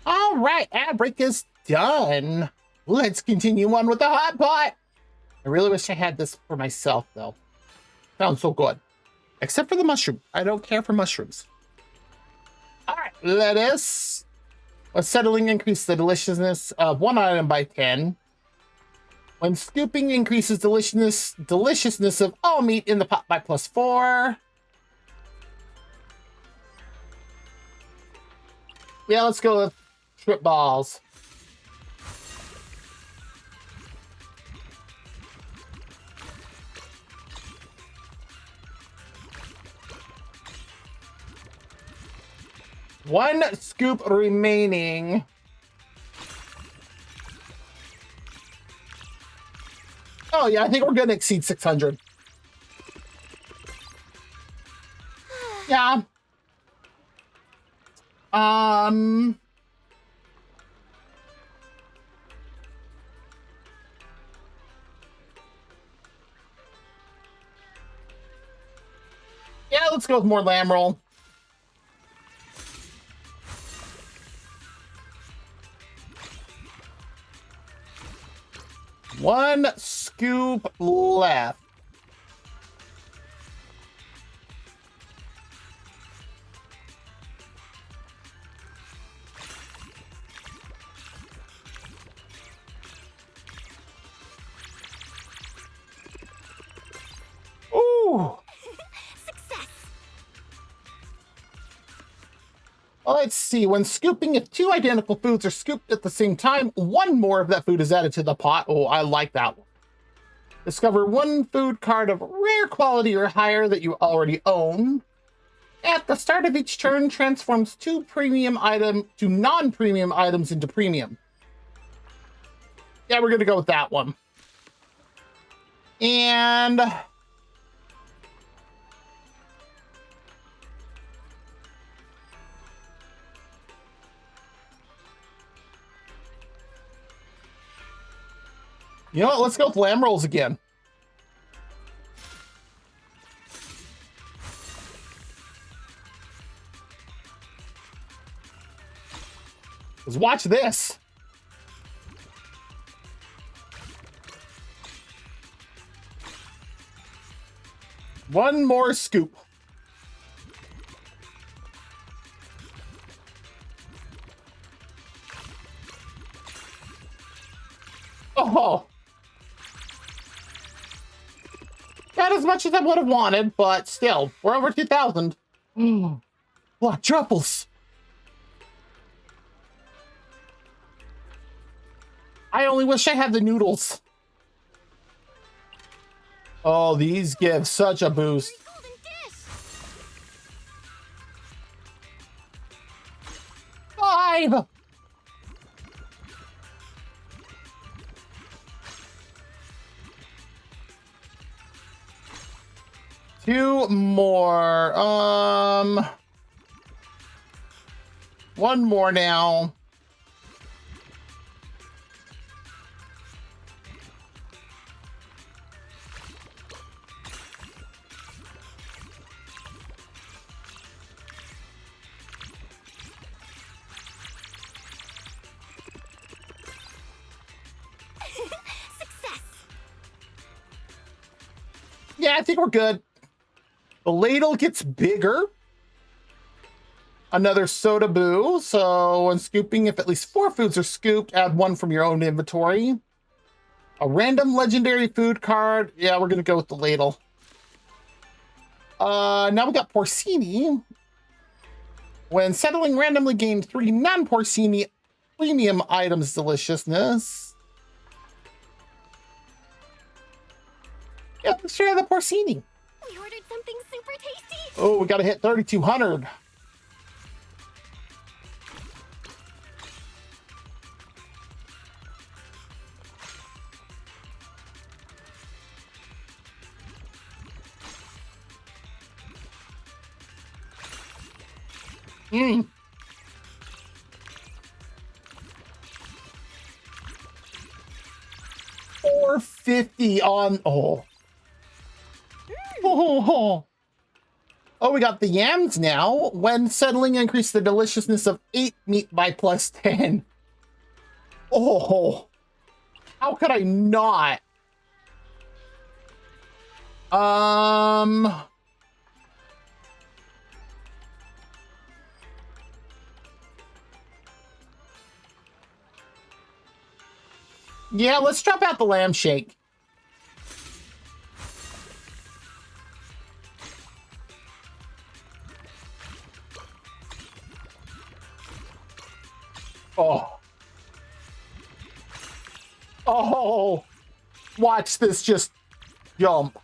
All right, ad break is done. Let's continue on with the hot pot. I really wish I had this for myself, though. Sounds so good. Except for the mushroom. I don't care for mushrooms. All right, lettuce. Let's settling increase the deliciousness of 1 item by 10. When scooping increases deliciousness of all meat in the pot by +4. Yeah, let's go with strip balls. One scoop remaining. Oh yeah, I think we're gonna exceed 600. Yeah. Yeah, let's go with more lamb roll. One scoop left. Ooh. Success. Let's see. When scooping, if two identical foods are scooped at the same time, one more of that food is added to the pot. Oh, I like that one. Discover one food card of rare quality or higher that you already own. At the start of each turn, transforms two non-premium items into premium. Yeah, we're gonna go with that one. And you know what? Let's go with lamb rolls again. Let's watch this. One more scoop. Oh. Not as much as I would have wanted, but still, we're over 2,000. Quadruples. I only wish I had the noodles. Oh, these give such a boost. Five. Two more. One more now. Success. Yeah, I think we're good. The ladle gets bigger. Another soda boo. So when scooping, if at least 4 foods are scooped, add 1 from your own inventory. A random legendary food card. Yeah, we're gonna go with the ladle. Now we got porcini. When settling, randomly gain 3 non-porcini premium items deliciousness. Yeah, let's try the porcini. We ordered something super tasty. Oh, we gotta hit 3,200. Mm. $450 on Oh, we got the yams now. When settling, increase the deliciousness of 8 meat by +10. Oh, how could I not? Yeah, let's drop out the lamb shake. Oh. Oh. Watch this just jump.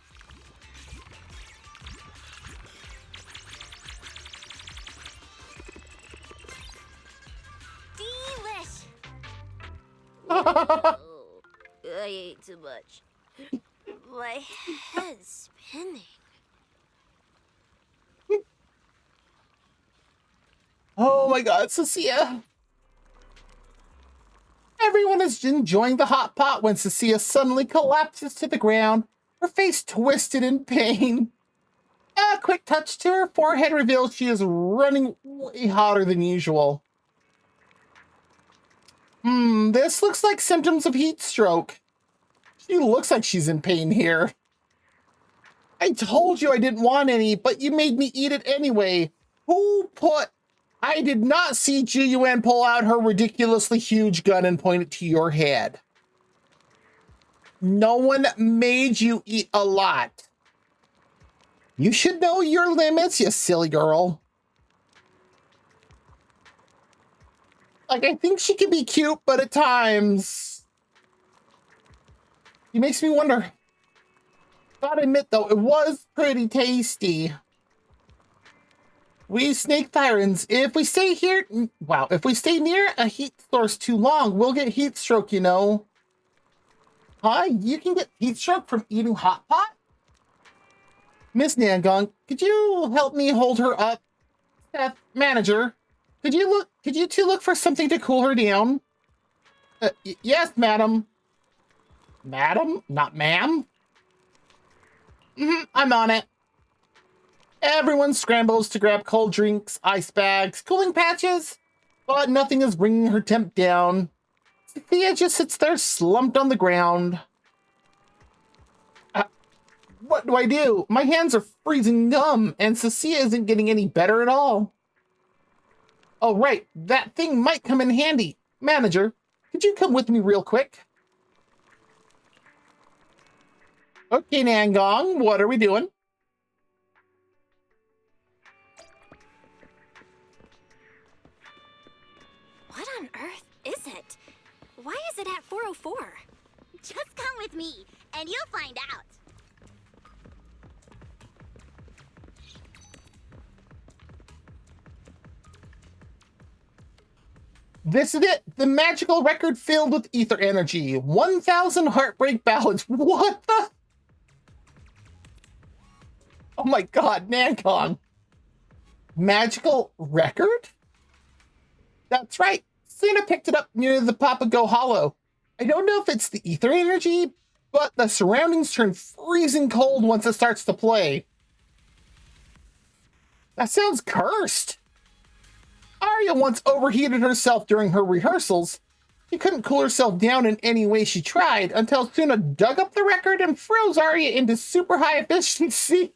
Delish. Oh, I ate too much. My head's spinning. Oh my god, Cecilia. Everyone is enjoying the hot pot when Cecilia suddenly collapses to the ground, her face twisted in pain. A quick touch to her forehead reveals she is running way hotter than usual. This looks like symptoms of heat stroke. She looks like she's in pain here. I told you I didn't want any, but you made me eat it anyway. Who put... I did not see Ji-Yuan pull out her ridiculously huge gun and point it to your head. No one made you eat a lot. You should know your limits, you silly girl. Like, I think she can be cute, but at times... It makes me wonder. Gotta admit, though, it was pretty tasty. We snake tyrants, if we stay here... Wow, if we stay near a heat source too long, we'll get heat stroke, you know. Huh? You can get heat stroke from eating hot pot? Miss Nangong, could you help me hold her up? Seth, manager, could you two look for something to cool her down? Yes, madam. Madam? Not ma'am? I'm on it. Everyone scrambles to grab cold drinks, ice bags, cooling patches, but nothing is bringing her temp down. Sophia just sits there slumped on the ground. What do I do? My hands are freezing numb, and Cecilia isn't getting any better at all. Oh, right. That thing might come in handy. Manager, could you come with me real quick? Okay, Nangong, what are we doing? What on earth is it? Why is it at 404? Just come with me, and you'll find out. This is it! The magical record filled with ether energy. 1,000 heartbreak ballads. What the? Oh my god, Nancon. Magical record? That's right. Santa picked it up near the Papago Hollow. I don't know if it's the ether energy, but the surroundings turn freezing cold once it starts to play. That sounds cursed. Arya once overheated herself during her rehearsals. She couldn't cool herself down in any way she tried until Suna dug up the record and froze Arya into super high efficiency.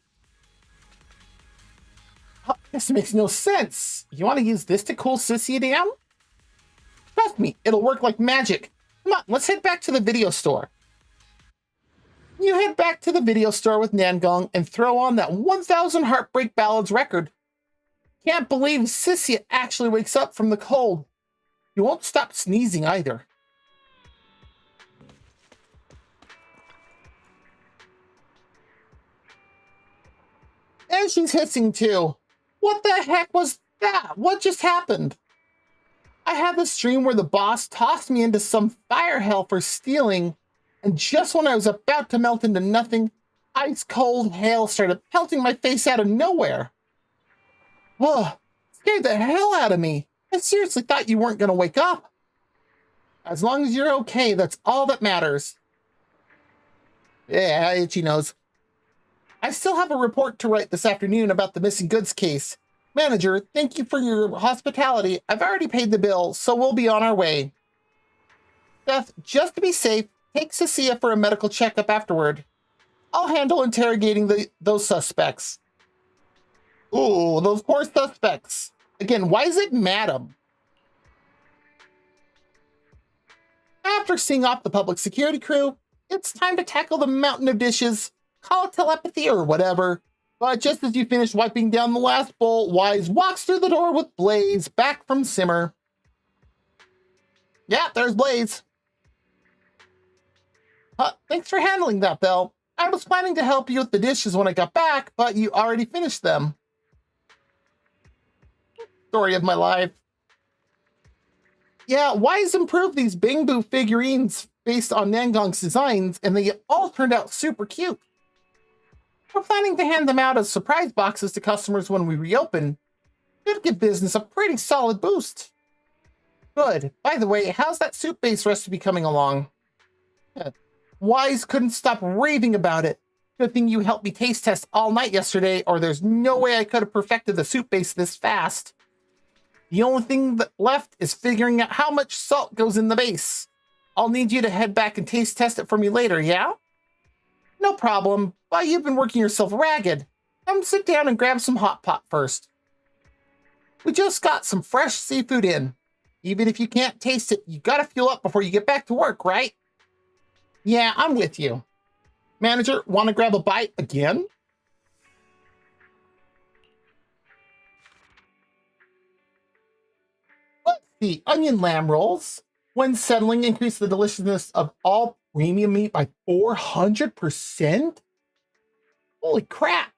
This makes no sense. You want to use this to cool Sissy down? Trust me, it'll work like magic. Come on, let's head back to the video store. You head back to the video store with Nangong and throw on that 1,000 Heartbreak Ballads record. Can't believe Sissy actually wakes up from the cold. You won't stop sneezing either. And she's hissing too. What the heck was that? What just happened? I had this dream where the boss tossed me into some fire hell for stealing, and just when I was about to melt into nothing, ice cold hail started pelting my face out of nowhere. Ugh, scared the hell out of me. I seriously thought you weren't going to wake up. As long as you're okay, that's all that matters. Yeah, itchy nose. I still have a report to write this afternoon about the missing goods case. Manager, thank you for your hospitality. I've already paid the bill, so we'll be on our way. Seth, just to be safe, take Cecilia for a medical checkup afterward. I'll handle interrogating those suspects. Ooh, those poor suspects. Again, why is it madam? After seeing off the public security crew, it's time to tackle the mountain of dishes, call it telepathy or whatever. But just as you finish wiping down the last bowl, Wise walks through the door with Blaze back from Simmer. Yeah, there's Blaze. Thanks for handling that, Belle. I was planning to help you with the dishes when I got back, but you already finished them. Story of my life. Yeah, Wise improved these Bing Boo figurines based on Nangong's designs, and they all turned out super cute. We're planning to hand them out as surprise boxes to customers when we reopen. Should give business a pretty solid boost. Good. By the way, how's that soup-based recipe coming along? Wise couldn't stop raving about it. Good thing you helped me taste test all night yesterday, or there's no way I could have perfected the soup base this fast. The only thing that left is figuring out how much salt goes in the base. I'll need you to head back and taste test it for me later, yeah? No problem, but you've been working yourself ragged. Come sit down and grab some hot pot first. We just got some fresh seafood in. Even if you can't taste it, you gotta fuel up before you get back to work, right? Yeah, I'm with you. Manager, want to grab a bite again? Let's see. Onion lamb rolls. When settling, increase the deliciousness of all premium meat by 400%? Holy crap.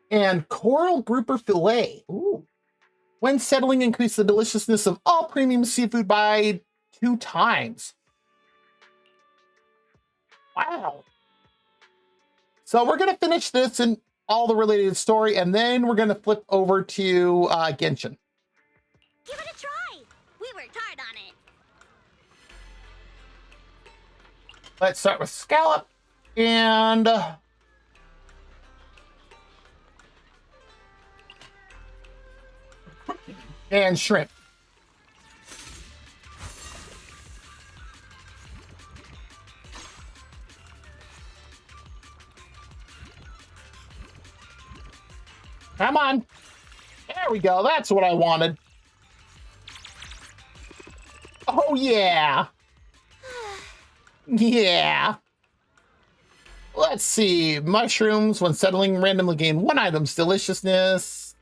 And coral grouper fillet. Ooh. When settling, increase the deliciousness of all premium seafood by 2 times. Wow. So we're going to finish this and all the related story, and then we're going to flip over to Genshin. Give it a try. We worked hard on it. Let's start with scallop and shrimp. Come on. There we go. That's what I wanted. Oh, yeah. Yeah. Let's see. Mushrooms, when settling, randomly gain 1 item's deliciousness.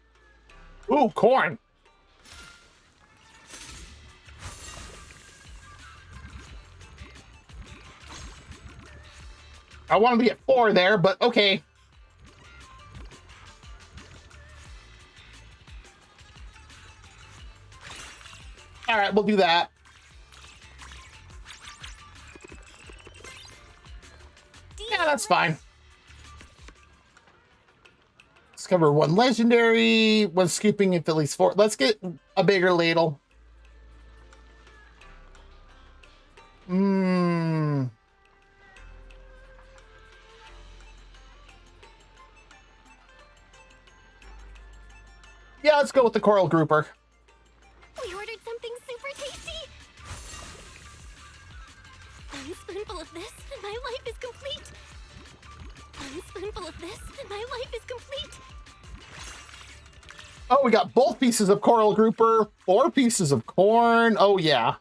Ooh, corn. I wanted to get 4 there, but okay. All right, we'll do that. Yeah, that's fine. Discover 1 legendary. When scooping, if at least 4. Let's get a bigger ladle. Yeah, let's go with the coral grouper. We ordered something super tasty. 1 spoonful of this, and my life is complete. 1 spoonful of this, and my life is complete. Oh, we got both pieces of coral grouper, 4 pieces of corn. Oh, yeah.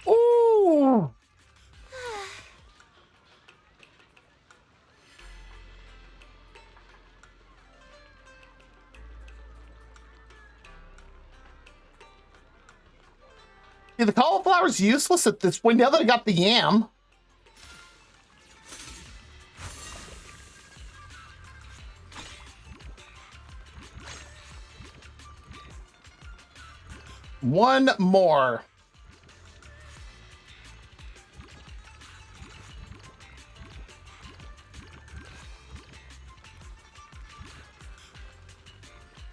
Ooh. Yeah, the cauliflower's useless at this point now that I got the yam. One more.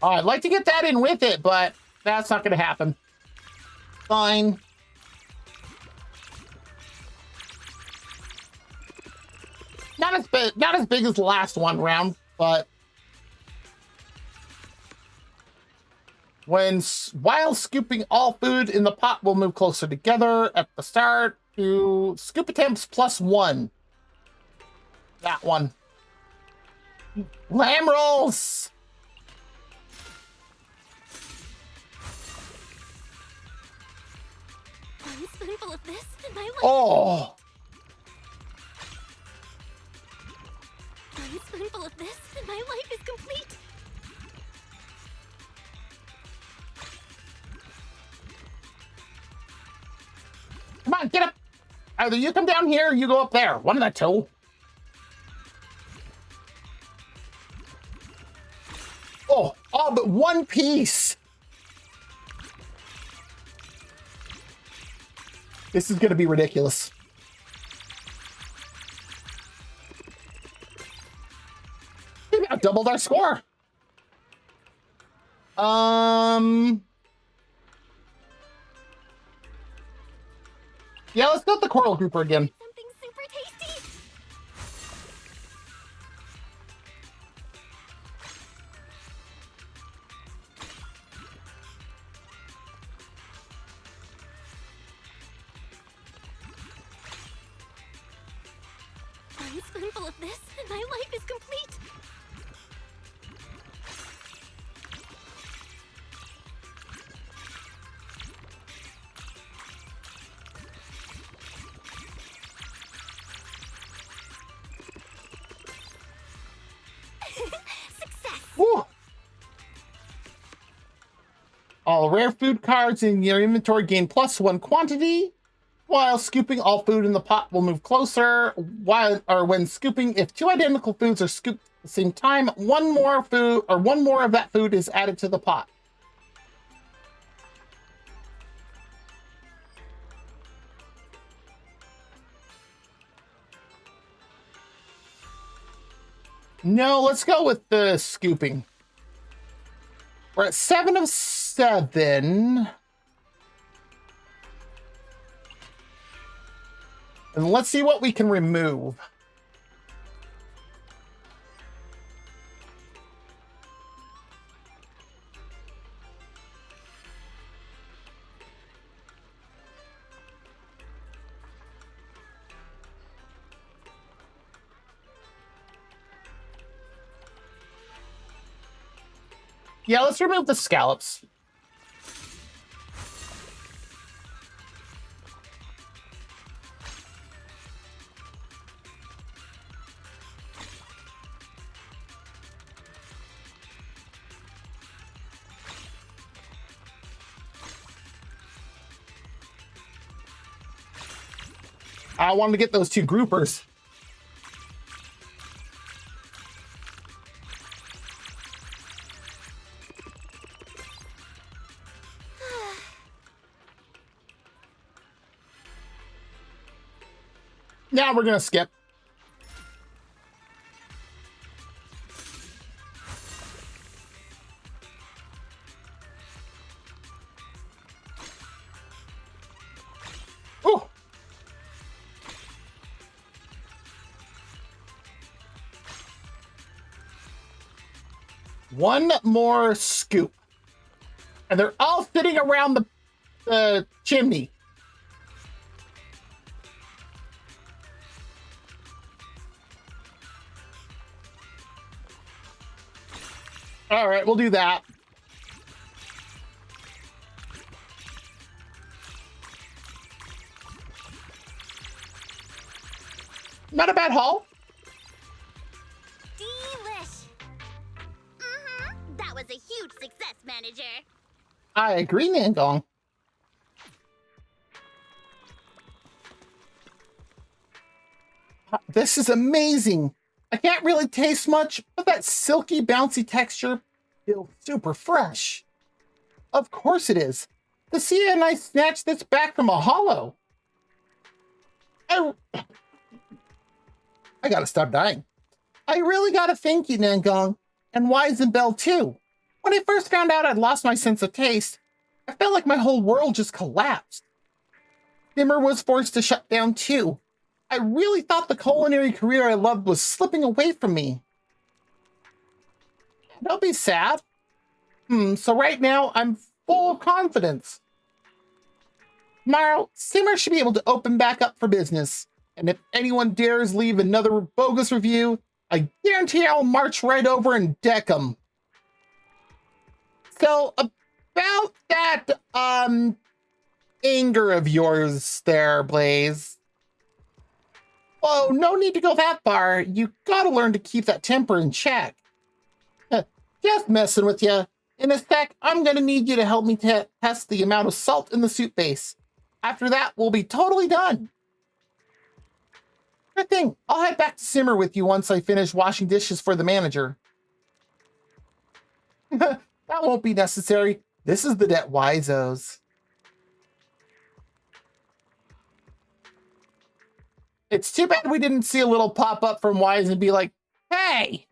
Oh, I'd like to get that in with it, but that's not going to happen. Fine. Not as big as the last one round, but while scooping all food in the pot, we'll move closer together at the start to scoop attempts +1. That one. Lamb rolls. One spoonful of this, and my life. Oh, One spoonful of this, and my life is complete. come on, get up. Either you come down here or you go up there. One of the two. Oh, all but one piece. This is going to be ridiculous. We about doubled our score. Yeah, let's go with the coral grouper again. Something super tasty. One spoonful of this, and my life is complete. Success. Woo. All rare food cards in your inventory gain +1 quantity. While scooping, all food in the pot will move closer. When scooping, if two identical foods are scooped at the same time, one more of that food is added to the pot. No, let's go with the scooping. We're at 7 of 7. And let's see what we can remove. Yeah, let's remove the scallops. I wanted to get those 2 groupers. Now we're gonna skip. Ooh. One more scoop. And they're all sitting around the chimney. All right, we'll do that. Not a bad haul. Delish. That was a huge success, manager. I agree, Nangong. This is amazing. I can't really taste much, but that silky, bouncy texture feels super fresh. Of course it is. The sea and I snatched this back from a hollow. I gotta stop dying. I really gotta thank you, Nangong, and Wise and Bell too. When I first found out I'd lost my sense of taste, I felt like my whole world just collapsed. Dimmer was forced to shut down too. I really thought the culinary career I loved was slipping away from me. Don't be sad. So right now, I'm full of confidence. Tomorrow, Simmer should be able to open back up for business. And if anyone dares leave another bogus review, I guarantee I'll march right over and deck them. So, about that, anger of yours there, Blaze. Oh, no need to go that far. You gotta learn to keep that temper in check. Just messing with you. In a sec, I'm gonna need you to help me test the amount of salt in the soup base. After that, we'll be totally done. Good thing. I'll head back to Simmer with you once I finish washing dishes for the manager. That won't be necessary. This is the Det Wisos. It's too bad we didn't see a little pop-up from Wise and be like, hey!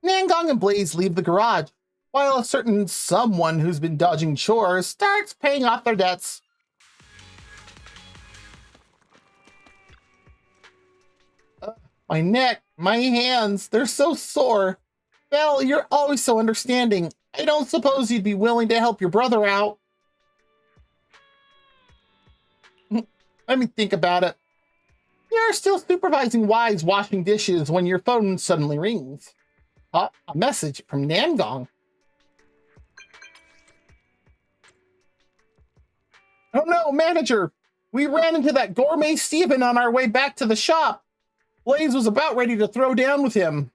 Nangong and Blaze leave the garage, while a certain someone who's been dodging chores starts paying off their debts. My neck, my hands, they're so sore. Belle, you're always so understanding. I don't suppose you'd be willing to help your brother out. Let me think about it. You're still supervising Wise washing dishes when your phone suddenly rings. A message from Nangong. Oh no, manager! We ran into that gourmet Steven on our way back to the shop. Blaze was about ready to throw down with him.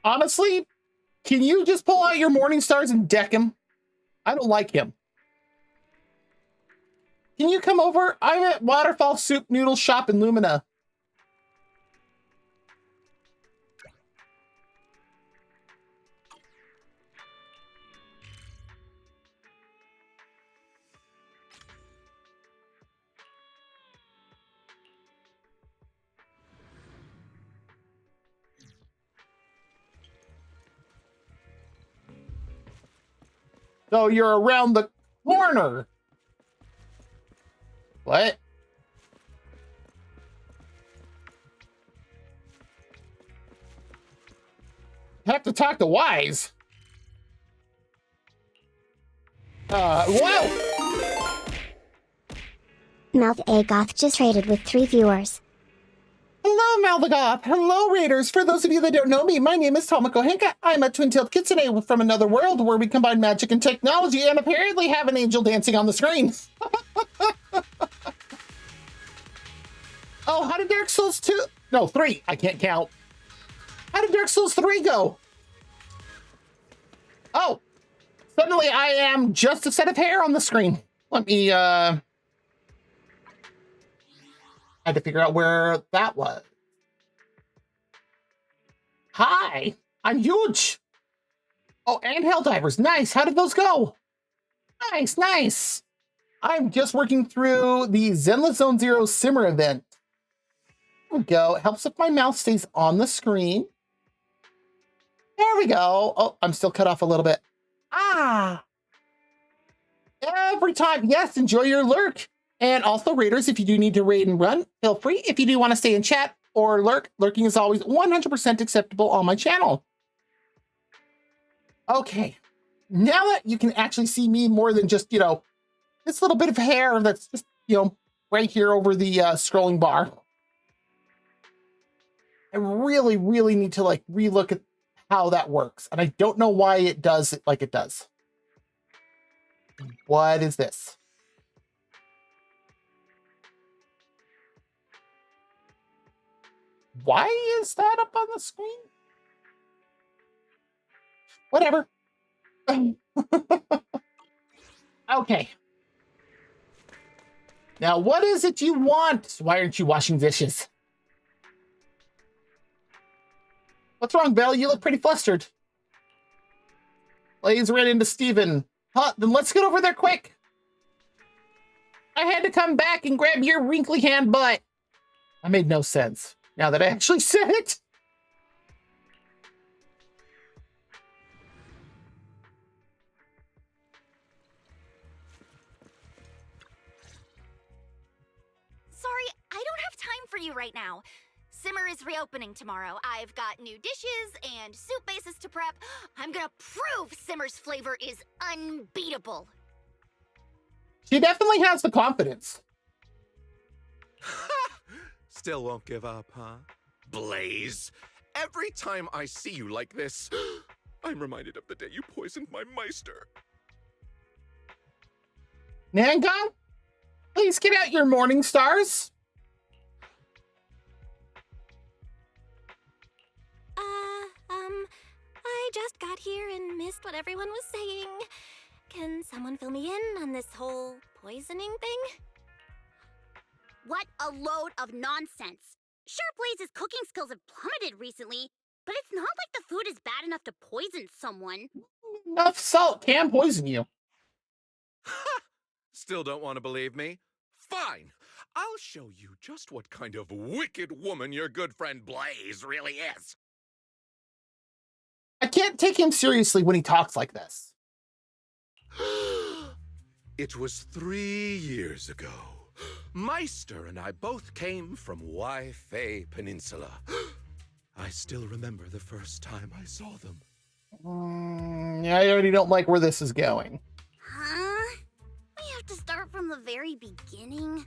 Honestly, can you just pull out your morning stars and deck him? I don't like him. Can you come over? I'm at Waterfall Soup Noodle Shop in Lumina. So you're around the corner. What? Have to talk to Wise. Whoa! Mouth Agoth just traded with 3 viewers. Hello, Malvagoth. Hello, Raiders. For those of you that don't know me, my name is Tama-chan. I'm a twin-tailed kitsune from another world where we combine magic and technology and apparently have an angel dancing on the screen. Oh, how did Dark Souls 2? No, 3. I can't count. How did Dark Souls 3 go? Oh, suddenly I am just a set of hair on the screen. Let me, I had to figure out where that was. Hi, I'm huge. Oh, and Helldivers. Nice. How did those go? Nice, nice. I'm just working through the Zenless Zone Zero Simmer event. There we go. It helps if my mouse stays on the screen. There we go. Oh, I'm still cut off a little bit. Ah. Every time. Yes, enjoy your lurk. And also, Raiders, if you do need to raid and run, feel free. If you do want to stay in chat or lurk, lurking is always 100% acceptable on my channel. Okay. Now that you can actually see me more than just, you know, this little bit of hair that's just, you know, right here over the scrolling bar. I really, really need to, like, relook at how that works. And I don't know why it does it like it does. What is this? Why is that up on the screen? Whatever. Okay. Now, what is it you want? Why aren't you washing dishes? What's wrong, Belle? You look pretty flustered. Blaze ran into Steven. Huh, then let's get over there quick. I had to come back and grab your wrinkly hand butt. I made no sense. Now that I actually said it. Sorry, I don't have time for you right now. Simmer is reopening tomorrow. I've got new dishes and soup bases to prep. I'm gonna prove Simmer's flavor is unbeatable. She definitely has the confidence. Still won't give up, huh? Blaze, every time I see you like this, I'm reminded of the day you poisoned my Meister. Nangong, please get out your morning stars. I just got here and missed what everyone was saying. Can someone fill me in on this whole poisoning thing? What a load of nonsense. Sure, Blaze's cooking skills have plummeted recently, but it's not like the food is bad enough to poison someone. Enough salt can poison you. Still don't want to believe me? Fine. I'll show you just what kind of wicked woman your good friend Blaze really is. I can't take him seriously when he talks like this. It was 3 years ago. Meister and I both came from Wi-Fi Peninsula. I still remember the first time I saw them. I already don't like where this is going. Huh? We have to start from the very beginning?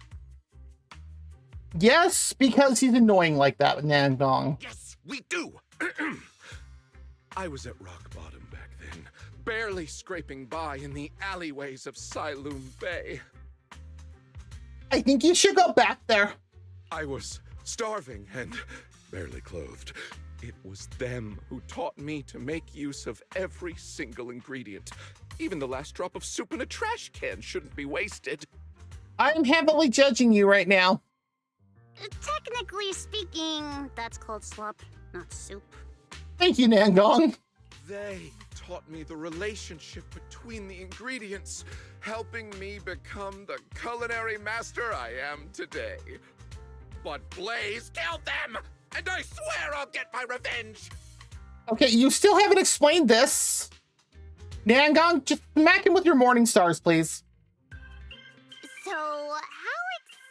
Yes, because he's annoying like that with Nangong. Yes, we do. I was at rock bottom back then, barely scraping by in the alleyways of Siloom Bay. I think you should go back there. I was starving and barely clothed. It was them who taught me to make use of every single ingredient. Even the last drop of soup in a trash can shouldn't be wasted. I'm heavily judging you right now. Technically speaking, that's called slop, not soup. Thank you, Nangong. They taught me the relationship between the ingredients, helping me become the culinary master I am today. But Blaze killed them, and I swear I'll get my revenge! Okay, you still haven't explained this. Nangong, just smack him with your morning stars, please. So, how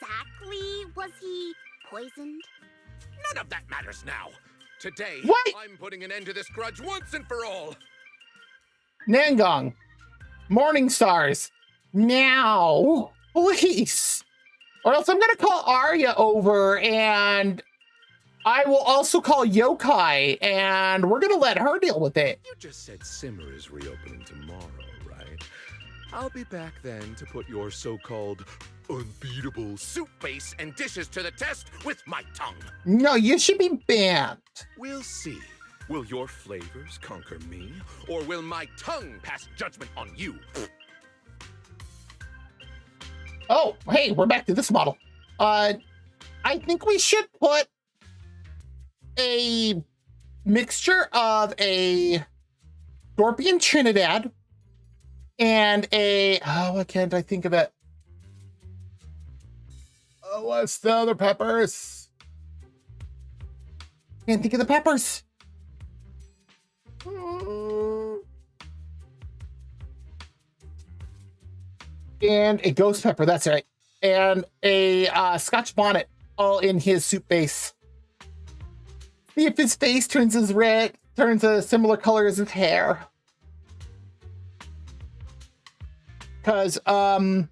exactly was he poisoned? None of that matters now. Today, What? I'm putting an end to this grudge once and for all. Nangong, morning stars, now, please. Or else I'm gonna call Arya over and I will also call Yokai and we're gonna let her deal with it. You just said Simmer is reopening tomorrow, right? I'll be back then to put your so-called unbeatable soup base and dishes to the test with my tongue. No, you should be banned. We'll see. Will your flavors conquer me, or will my tongue pass judgment on you? Oh, hey, we're back to this model. I think we should put a mixture of a Scorpion Trinidad and a, oh, why can't I think of it? Oh, what's the other peppers? Can't think of the peppers. And a ghost pepper, that's right. And a Scotch bonnet, all in his soup base. See if his face turns a similar color as his hair. Because, ugh.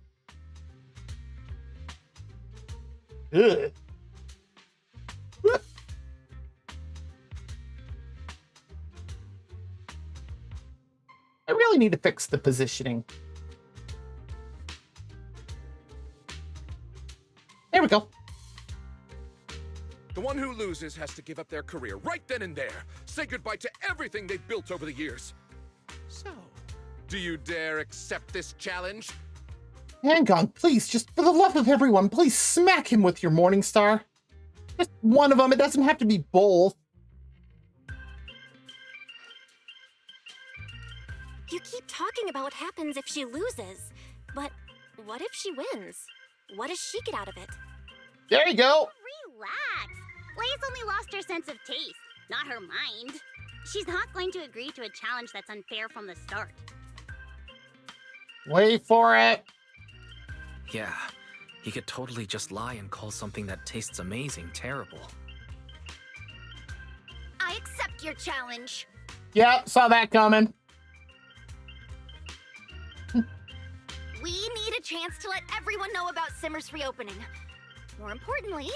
I really need to fix the positioning. There we go. The one who loses has to give up their career right then and there. Say goodbye to everything they've built over the years. So, do you dare accept this challenge? Hang on, please, just for the love of everyone, please smack him with your Morning Star. Just one of them, it doesn't have to be both. You keep talking about what happens if she loses. But what if she wins? What does she get out of it? There you go. Relax. Blaze only lost her sense of taste, not her mind. She's not going to agree to a challenge that's unfair from the start. Wait for it. Yeah, he could totally just lie and call something that tastes amazing terrible. I accept your challenge. Yep, saw that coming. We need a chance to let everyone know about Simmer's reopening. More importantly,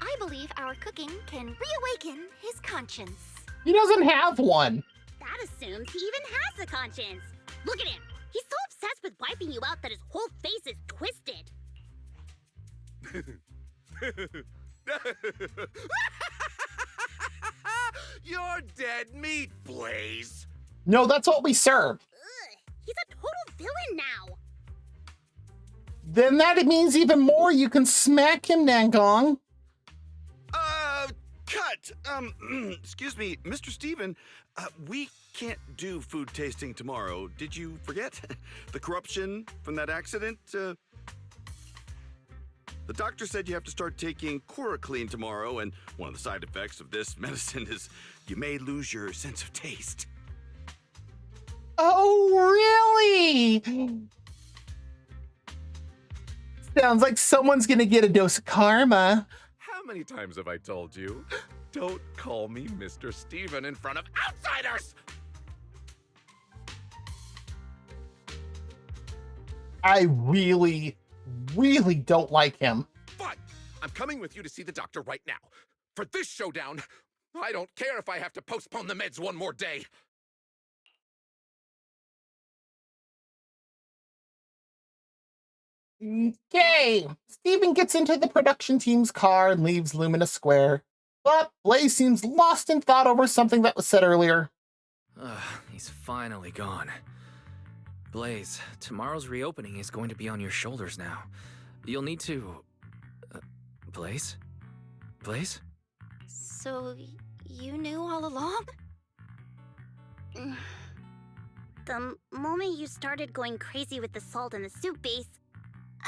I believe our cooking can reawaken his conscience. He doesn't have one. That assumes he even has a conscience. Look at him. He's so obsessed with wiping you out that his whole face is twisted. You're dead meat, Blaze. No, that's what we serve. Ugh, he's a total villain now. Then that means even more. You can smack him, Nangong. Cut! Excuse me, Mr. Steven, we can't do food tasting tomorrow. Did you forget? The corruption from that accident? The doctor said you have to start taking Chloroclean tomorrow, and one of the side effects of this medicine is you may lose your sense of taste. Oh, really? Sounds like someone's gonna get a dose of karma. How many times have I told you? Don't call me Mr. Steven in front of outsiders! I really don't like him. Fine. I'm coming with you to see the doctor right now. For this showdown, I don't care if I have to postpone the meds one more day. Okay, Steven gets into the production team's car and leaves Lumina Square. But Blaze seems lost in thought over something that was said earlier. He's finally gone. Blaze, tomorrow's reopening is going to be on your shoulders now. You'll need to... Blaze? Blaze? So, you knew all along? The moment you started going crazy with the salt and the soup base,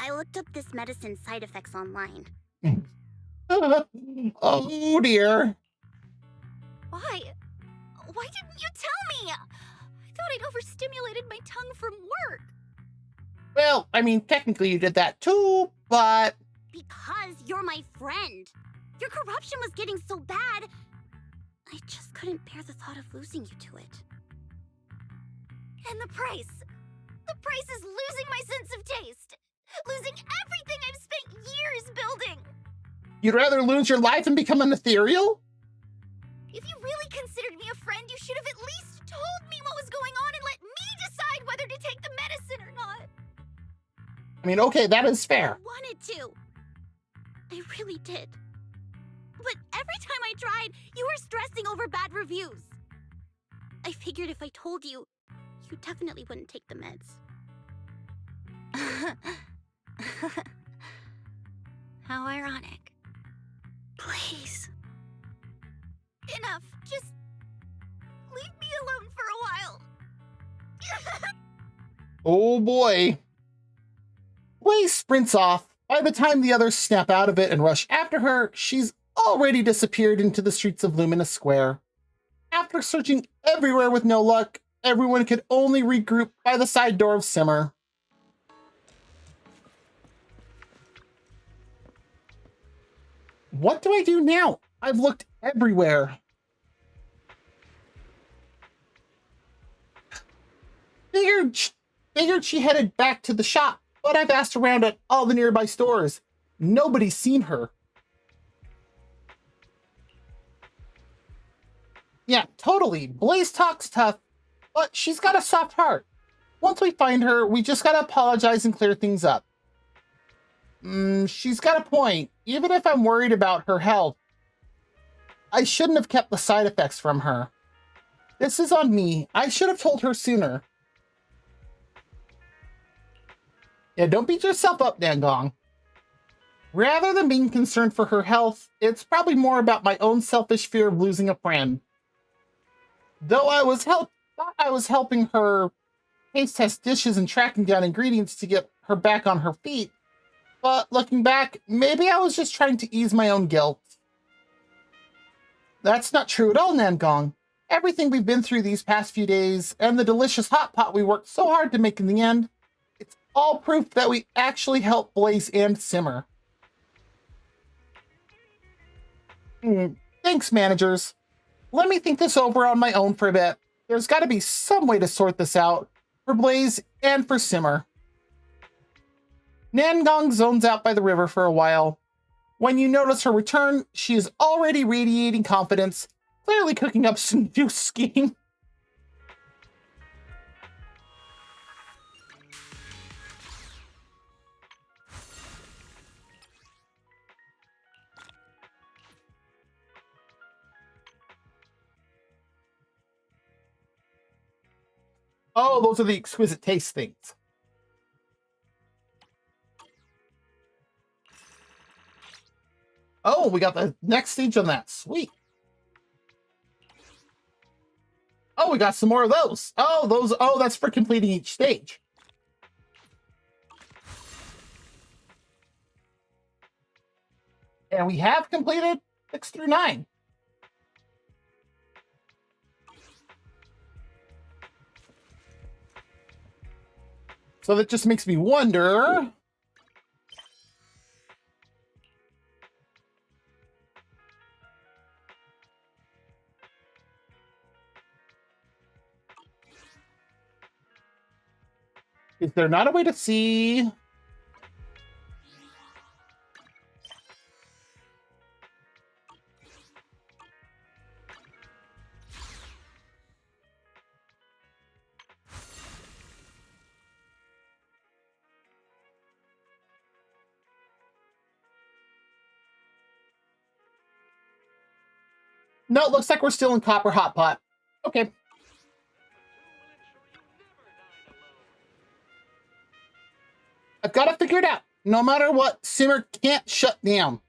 I looked up this medicine's side effects online. Oh dear. Why? Why didn't you tell me? I thought I'd overstimulated my tongue from work. Well, I mean, technically you did that too, but... Because you're my friend. Your corruption was getting so bad, I just couldn't bear the thought of losing you to it. And the price? The price is losing my sense of taste. Losing everything I've spent years building. You'd rather lose your life and become an ethereal? If you really considered me a friend, you should have at least told me what was going on and let me decide whether to take the medicine or not. I mean, okay, that is fair. I wanted to. I really did. But every time I tried, you were stressing over bad reviews. I figured if I told you, you definitely wouldn't take the meds. How ironic. Please. Enough. Just leave me alone for a while. Oh boy. Blaze sprints off. By the time the others snap out of it and rush after her, she's already disappeared into the streets of Lumina Square. After searching everywhere with no luck, everyone could only regroup by the side door of Simmer. What do I do now? I've looked everywhere. Figured she headed back to the shop, but I've asked around at all the nearby stores. Nobody's seen her. Yeah, totally. Blaze talks tough, but she's got a soft heart. Once we find her, we just gotta apologize and clear things up. She's got a point. Even if I'm worried about her health, I shouldn't have kept the side effects from her. This is on me. I should have told her sooner. Yeah, don't beat yourself up, Nangong. Rather than being concerned for her health, it's probably more about my own selfish fear of losing a friend. Though I thought I was helping her taste test dishes and tracking down ingredients to get her back on her feet, but looking back, maybe I was just trying to ease my own guilt. That's not true at all, Nangong. Everything we've been through these past few days, and the delicious hot pot we worked so hard to make in the end, it's all proof that we actually helped Blaze and Simmer. Thanks, managers. Let me think this over on my own for a bit. There's got to be some way to sort this out, for Blaze and for Simmer. Nangong zones out by the river for a while. When you notice her return, she is already radiating confidence, clearly cooking up some new scheme. Oh, those are the exquisite taste things. Oh, we got the next stage on that. Sweet. Oh, we got some more of those. Oh, those. Oh, that's for completing each stage. And we have completed 6 through 9. So that just makes me wonder. Is there not a way to see? No, it looks like we're still in Copper Hotpot. Okay. I've got to figure it out. No matter what, Simmer can't shut down.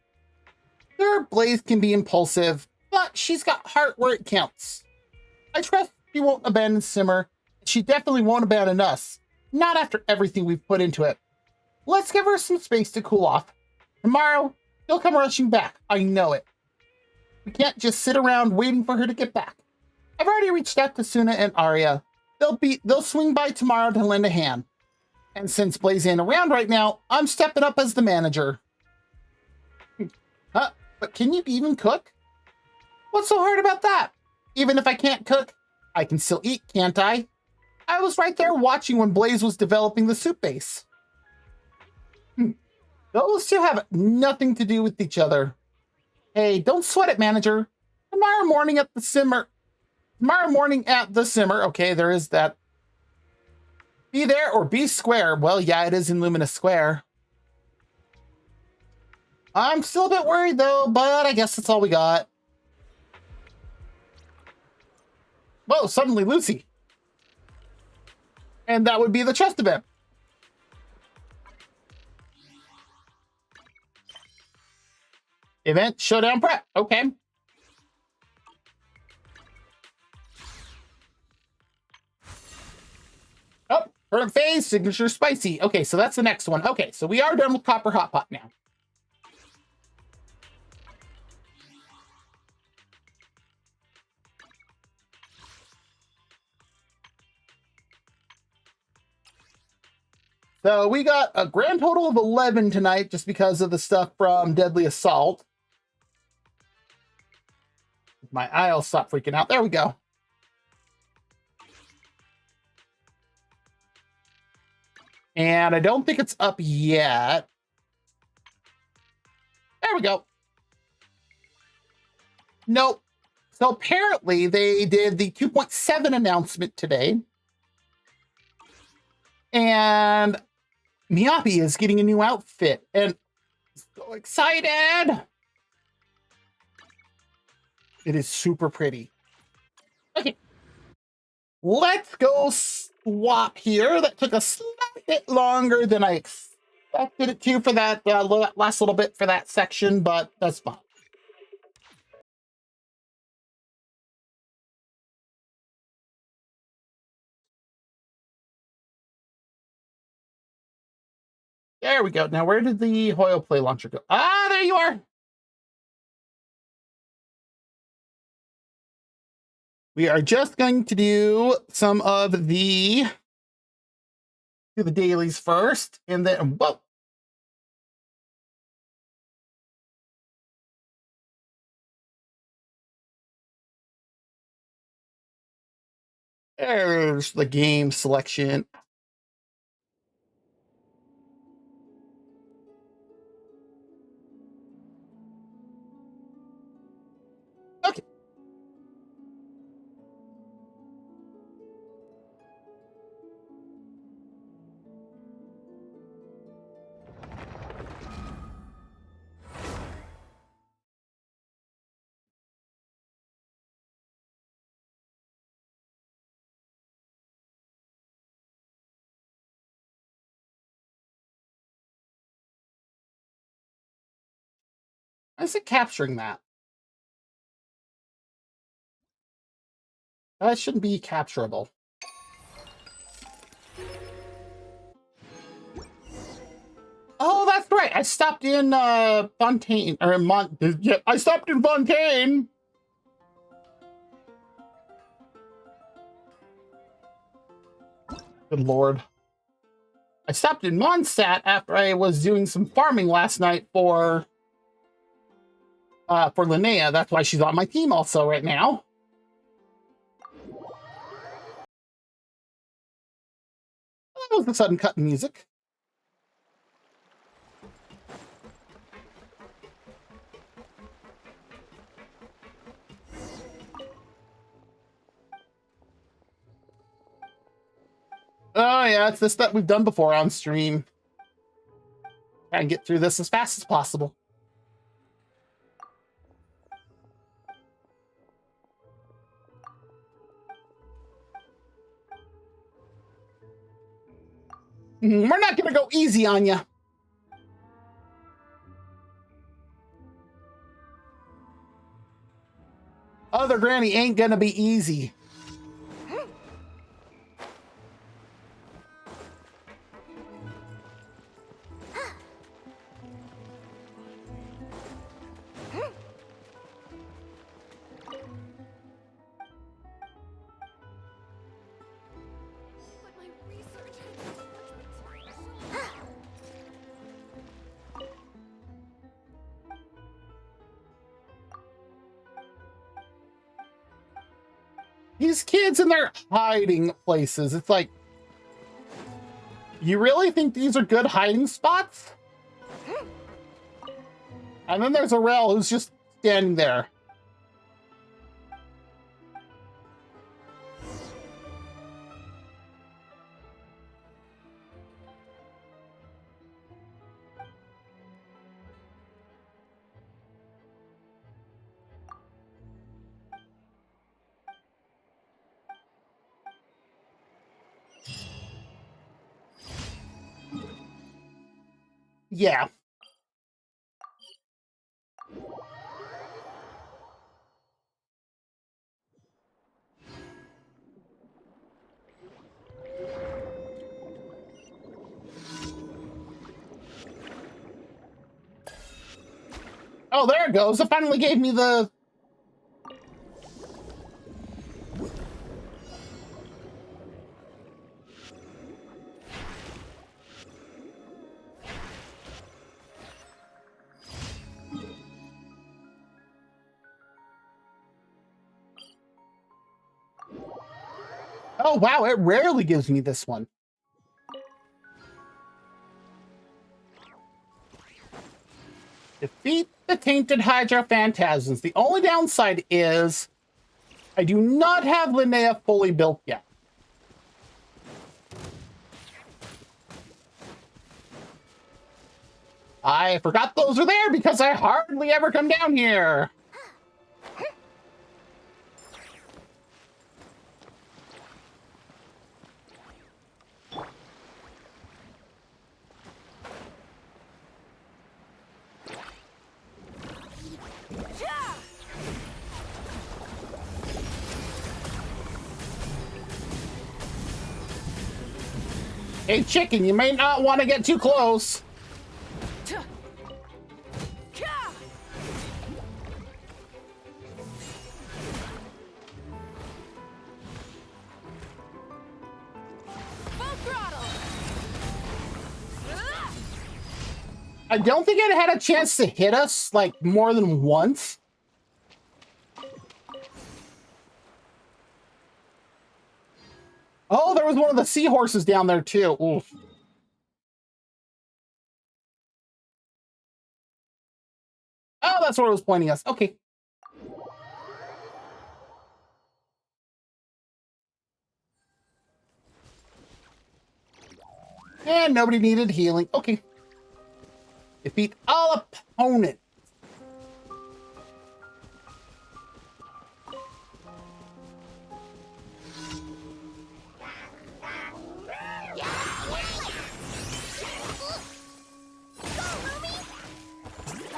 Sure, Blaze can be impulsive, but she's got heart where it counts. I trust she won't abandon Simmer. She definitely won't abandon us. Not after everything we've put into it. Let's give her some space to cool off. Tomorrow, she'll come rushing back. I know it. We can't just sit around waiting for her to get back. I've already reached out to Suna and Arya. They'll swing by tomorrow to lend a hand. And since Blaze ain't around right now, I'm stepping up as the manager. Huh? But can you even cook? What's so hard about that? Even if I can't cook, I can still eat, can't I? I was right there watching when Blaze was developing the soup base. Those two have nothing to do with each other. Hey, don't sweat it, manager. Tomorrow morning at the Simmer. Okay, there is that. Be there or be square. Well, yeah, it is in Luminous Square. I'm still a bit worried, though, but I guess that's all we got. Whoa, suddenly Lucy. And that would be the chest event. Event Showdown Prep. Okay. Oh, current phase, signature spicy. Okay, so that's the next one. Okay, so we are done with Copper Hotpot now. So we got a grand total of 11 tonight just because of the stuff from Deadly Assault. My eye will stop freaking out. There we go. And I don't think it's up yet. There we go. Nope. So apparently they did the 2.7 announcement today. And Miyabi is getting a new outfit. And so excited. It is super pretty. Okay. Let's go swap here. That took a slight bit longer than I expected it to for that last little bit for that section, but that's fine. There we go. Now, where did the Hoyo Play Launcher go? Ah, there you are. We are just going to do some of the dailies first, and then, whoa. There's the game selection. Okay. Why is it capturing that? That shouldn't be capturable. Oh, that's right. I stopped in Fontaine or yeah, I stopped in Fontaine. Good lord. I stopped in Mondstadt after I was doing some farming last night for Linnea. That's why she's on my team also right now. That was the sudden cut in music. Oh yeah, it's this that we've done before on stream. Try and get through this as fast as possible. We're not gonna go easy on you. Other Granny ain't gonna be easy. These kids and their hiding places. It's like, you really think these are good hiding spots? And then there's Aurel who's just standing there. Yeah. Oh, there it goes. It finally gave me the... Oh, wow, it rarely gives me this one. Defeat the tainted Hydra Phantasms. The only downside is I do not have Linnea fully built yet. I forgot those are there because I hardly ever come down here. Hey, chicken, you may not want to get too close. I don't think it had a chance to hit us, like, more than once. Oh, there was one of the seahorses down there, too. Oof. Oh, that's where it was pointing us. Okay. And nobody needed healing. Okay. Defeat all opponents.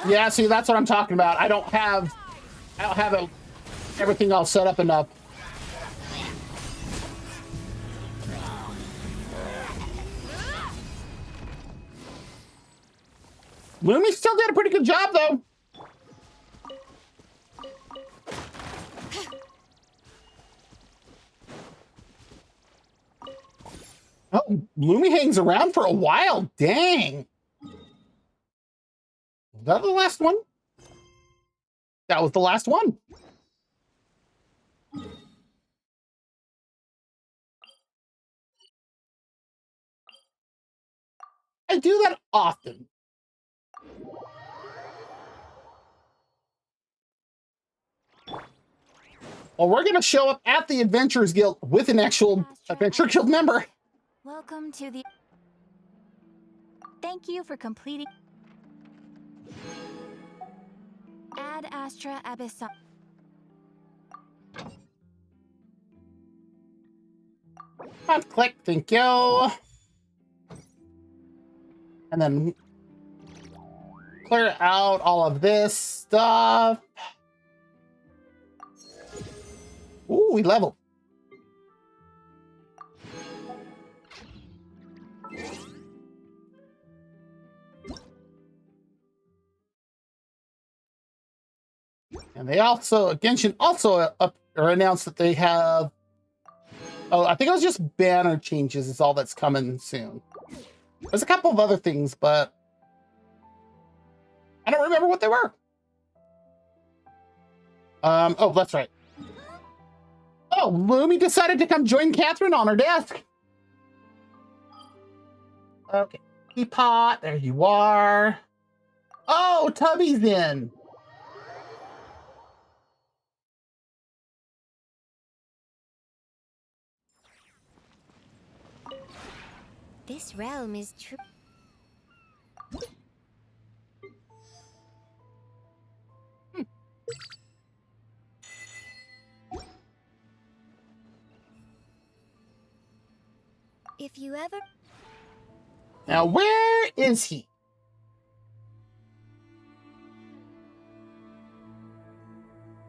Yeah, see, that's what I'm talking about. I don't have everything all set up enough. Lumi still did a pretty good job, though. Oh, Lumi hangs around for a while. Dang. Was that the last one? That was the last one. I do that often. Well, we're going to show up at the Adventurers Guild with an actual Adventure Guild member. Welcome to the... Thank you for completing... Ad Astra Abyssal... Click, thank you. And then clear out all of this stuff. Ooh, we leveled. And they also, Genshin also announced that they have, oh, I think it was just banner changes is all that's coming soon. There's a couple of other things, but I don't remember what they were. Oh, that's right. Oh, Lumi decided to come join Catherine on her desk. Okay. Teapot, there you are. Oh, Tubby's in. This realm is true. If you ever... Now, where is he?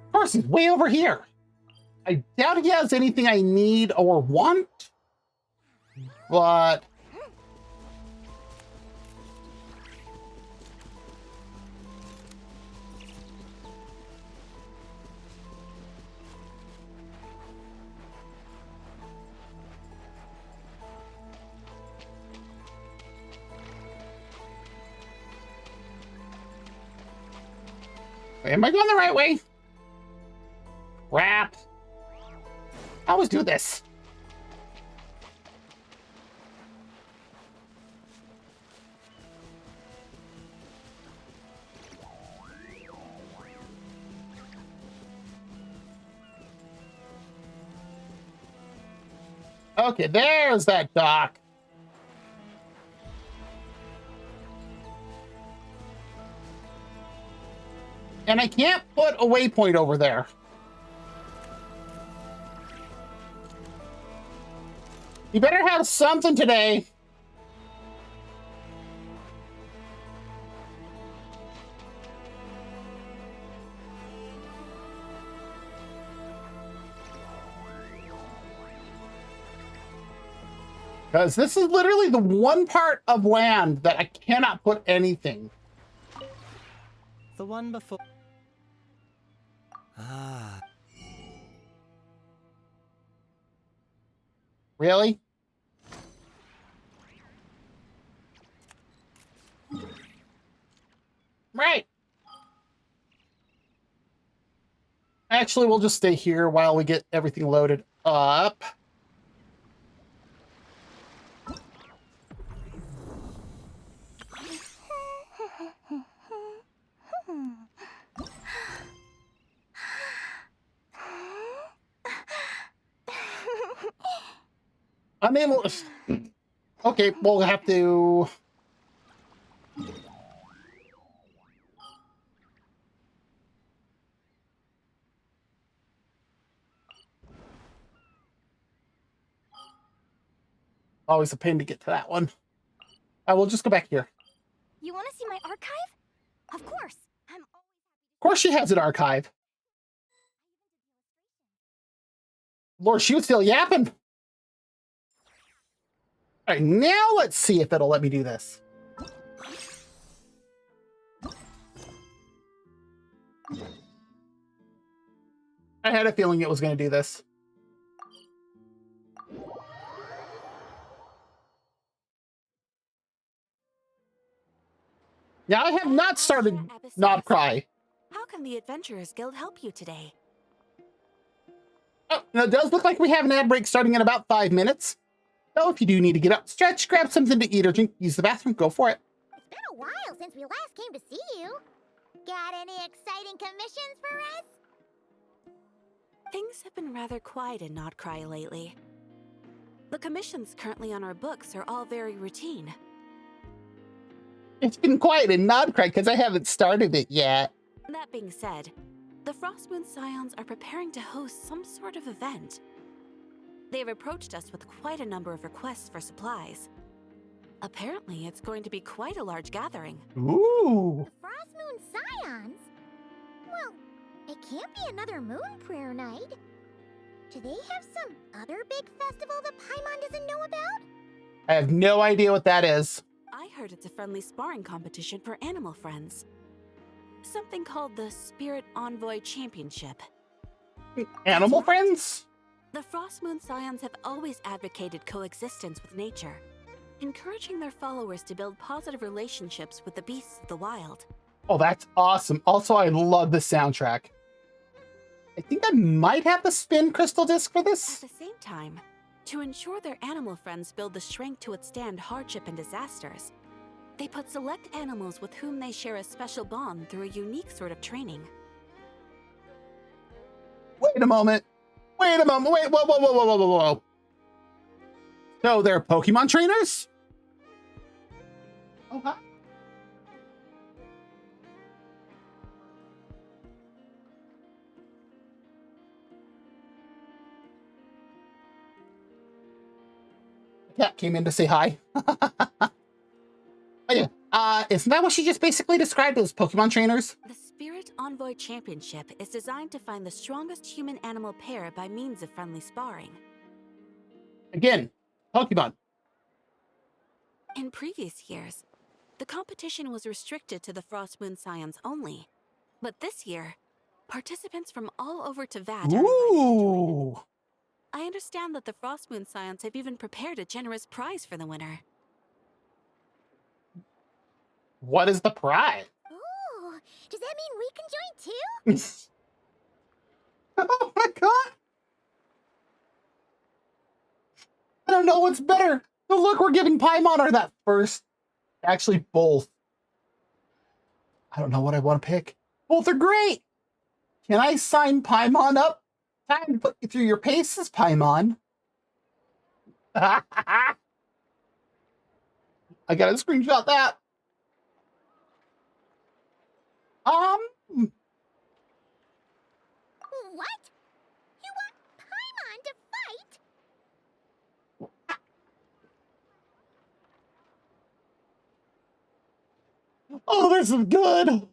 Of course, he's way over here. I doubt he has anything I need or want, but... Am I going the right way? Crap. I always do this. Okay, there's that dock. And I can't put a waypoint over there. You better have something today. Because this is literally the one part of land that I cannot put anything. The one before. Ah. Really? Right. Actually, we'll just stay here while we get everything loaded up. Unable. Okay, we'll have to. Always a pain to get to that one. I will just go back here. You want to see my archive? Of course. Of course she has an archive. Lord, she was still yapping. All right, now let's see if it'll let me do this. I had a feeling it was going to do this. Now, I have not started Not Cry. How can the Adventurers Guild help you today? Oh, now it does look like we have an ad break starting in about 5 minutes. So if you do need to get up, stretch, grab something to eat or drink, use the bathroom, go for it. It's been a while since we last came to see you. Got any exciting commissions for us? Things have been rather quiet in Not Cry lately. The commissions currently on our books are all very routine. It's been quiet in Not Cry because I haven't started it yet. That being said, the Frostmoon Scions are preparing to host some sort of event. They have approached us with quite a number of requests for supplies. Apparently, it's going to be quite a large gathering. Ooh. The Frostmoon Scions? Well, it can't be another Moon Prayer Night. Do they have some other big festival that Paimon doesn't know about? I have no idea what that is. I heard it's a friendly sparring competition for animal friends. Something called the Spirit Envoy Championship. Animal friends? The Frostmoon Scions have always advocated coexistence with nature, encouraging their followers to build positive relationships with the beasts of the wild. Oh, that's awesome. Also, I love the soundtrack. I think I might have the spin crystal disc for this. At the same time, to ensure their animal friends build the strength to withstand hardship and disasters, they put select animals with whom they share a special bond through a unique sort of training. Wait a moment. Wait a moment. Wait, whoa, whoa, whoa, whoa, whoa, whoa, whoa. So they're Pokemon trainers? Oh, hi. Cat came in to say hi. Oh, yeah. Isn't that what she just basically described as Pokemon trainers? The Spirit Envoy Championship is designed to find the strongest human-animal pair by means of friendly sparring. Again, Pokemon. In previous years, the competition was restricted to the Frostmoon Scions only. But this year, participants from all over Tavad are invited to join. I understand that the Frostmoon Scions have even prepared a generous prize for the winner. What is the prize? Ooh, does that mean we can join too? Oh my god! I don't know what's better. The look we're giving Paimon or that first. Actually, both. I don't know what I want to pick. Both are great. Can I sign Paimon up? Time to put you through your paces, Paimon. I gotta screenshot that. What? You want Paimon to fight? Oh, this is good.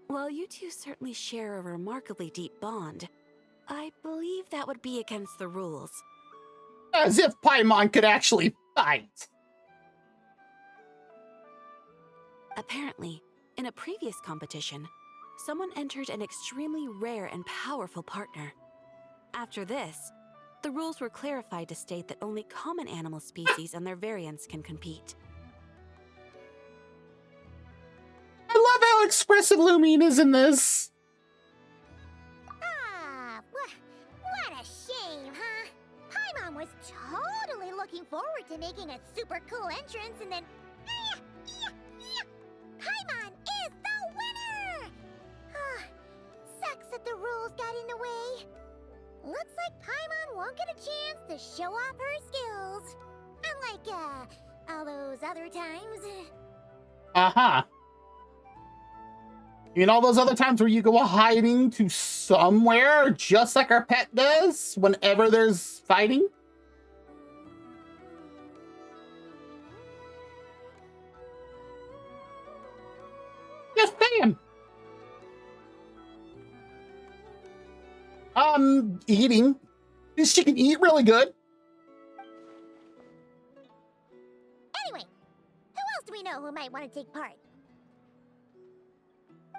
While you two certainly share a remarkably deep bond, I believe that would be against the rules. As if Paimon could actually fight. Apparently, in a previous competition, someone entered an extremely rare and powerful partner. After this, the rules were clarified to state that only common animal species and their variants can compete. I love how expressive Lumine is in this. Ah, what a shame, huh? Paimon was totally looking forward to making a super cool entrance and then... Paimon is the winner! Sucks that the rules got in the way. Looks like Paimon won't get a chance to show off her skills. Unlike, all those other times. Uh-huh. You know all those other times where you go hiding to somewhere just like our pet does whenever there's fighting? Eating. She can eat really good. Anyway, who else do we know who might want to take part?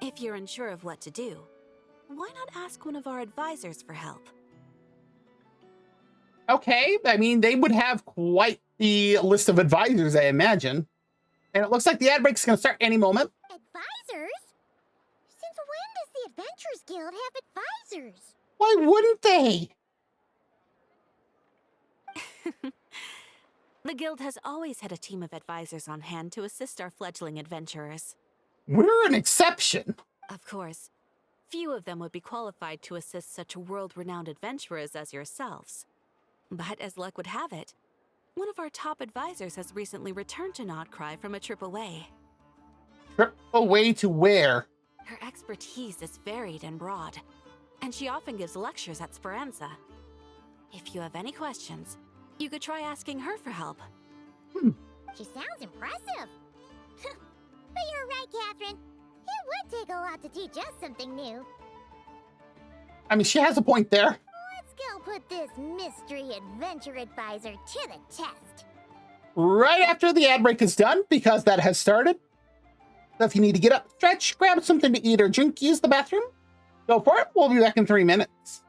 If you're unsure of what to do, why not ask one of our advisors for help? Okay, I mean, they would have quite the list of advisors, I imagine. And it looks like the ad break's going to start any moment. Advisors? Since when does the Adventurers Guild have advisors? Why wouldn't they? The guild has always had a team of advisors on hand to assist our fledgling adventurers. We're an exception. Of course, few of them would be qualified to assist such world-renowned adventurers as yourselves. But as luck would have it, one of our top advisors has recently returned to Nodcry from a trip away. Trip away to where? Her expertise is varied and broad, and she often gives lectures at Speranza. If you have any questions, you could try asking her for help. She sounds impressive. But you're right, Catherine. It would take a lot to teach us something new. I mean, she has a point there. Let's go put this mystery adventure advisor to the test. Right after the ad break is done, because that has started. So if you need to get up, stretch, grab something to eat or drink, use the bathroom, go for it. We'll be back in 3 minutes.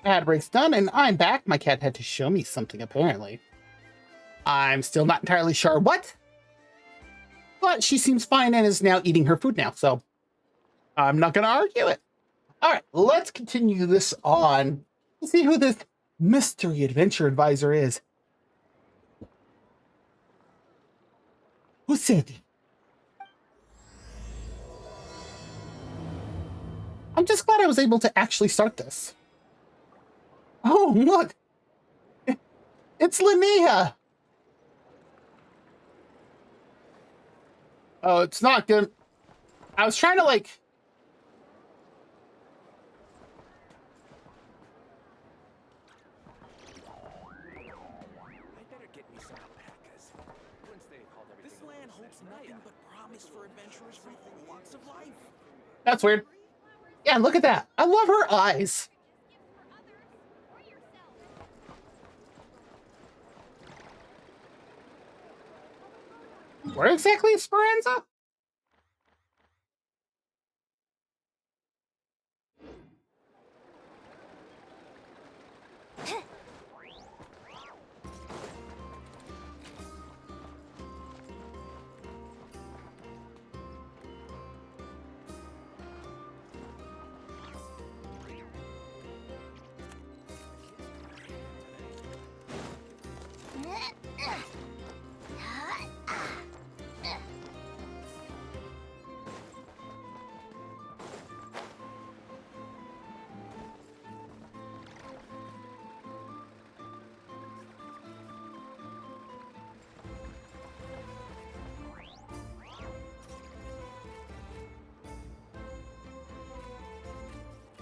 Ad break's done, and I'm back. My cat had to show me something, apparently. I'm still not entirely sure what, but she seems fine and is now eating her food now, so I'm not going to argue it. All right, let's continue this on. Let's see who this mystery adventure advisor is. Who said it? I'm just glad I was able to actually start this. Oh, look! It's Linnea! Oh, it's not good. I was trying to, like... This land holds nothing but promise for adventurers from all walks of life. That's weird. Yeah, look at that. I love her eyes. Where exactly is Speranza?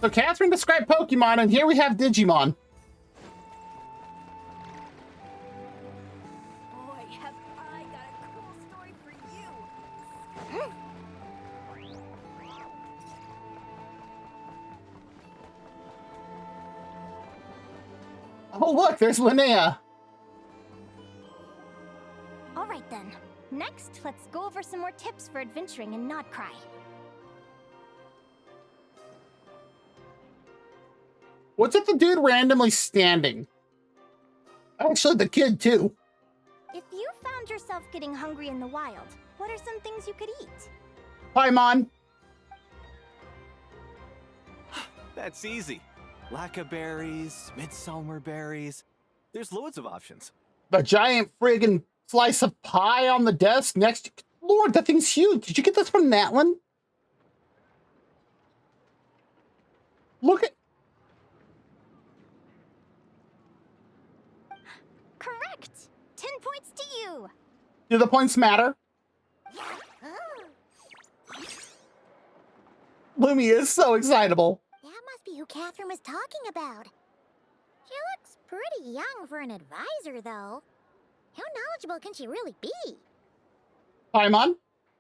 So Catherine described Pokemon, and here we have Digimon. Boy, have I got a cool story for you. Oh, look, there's Linnea. All right then. Next, let's go over some more tips for adventuring in Nodcry. What's with the dude randomly standing? Actually, the kid, too. If you found yourself getting hungry in the wild, what are some things you could eat? Paimon. That's easy. Lacca berries, midsummer berries. There's loads of options. The giant friggin' slice of pie on the desk next to... Lord, that thing's huge. Did you get this from Natlin? Look at... Correct! 10 points to you! Do the points matter? Lumi is so excitable. That must be who Catherine was talking about. She looks pretty young for an advisor, though. How knowledgeable can she really be? Paimon,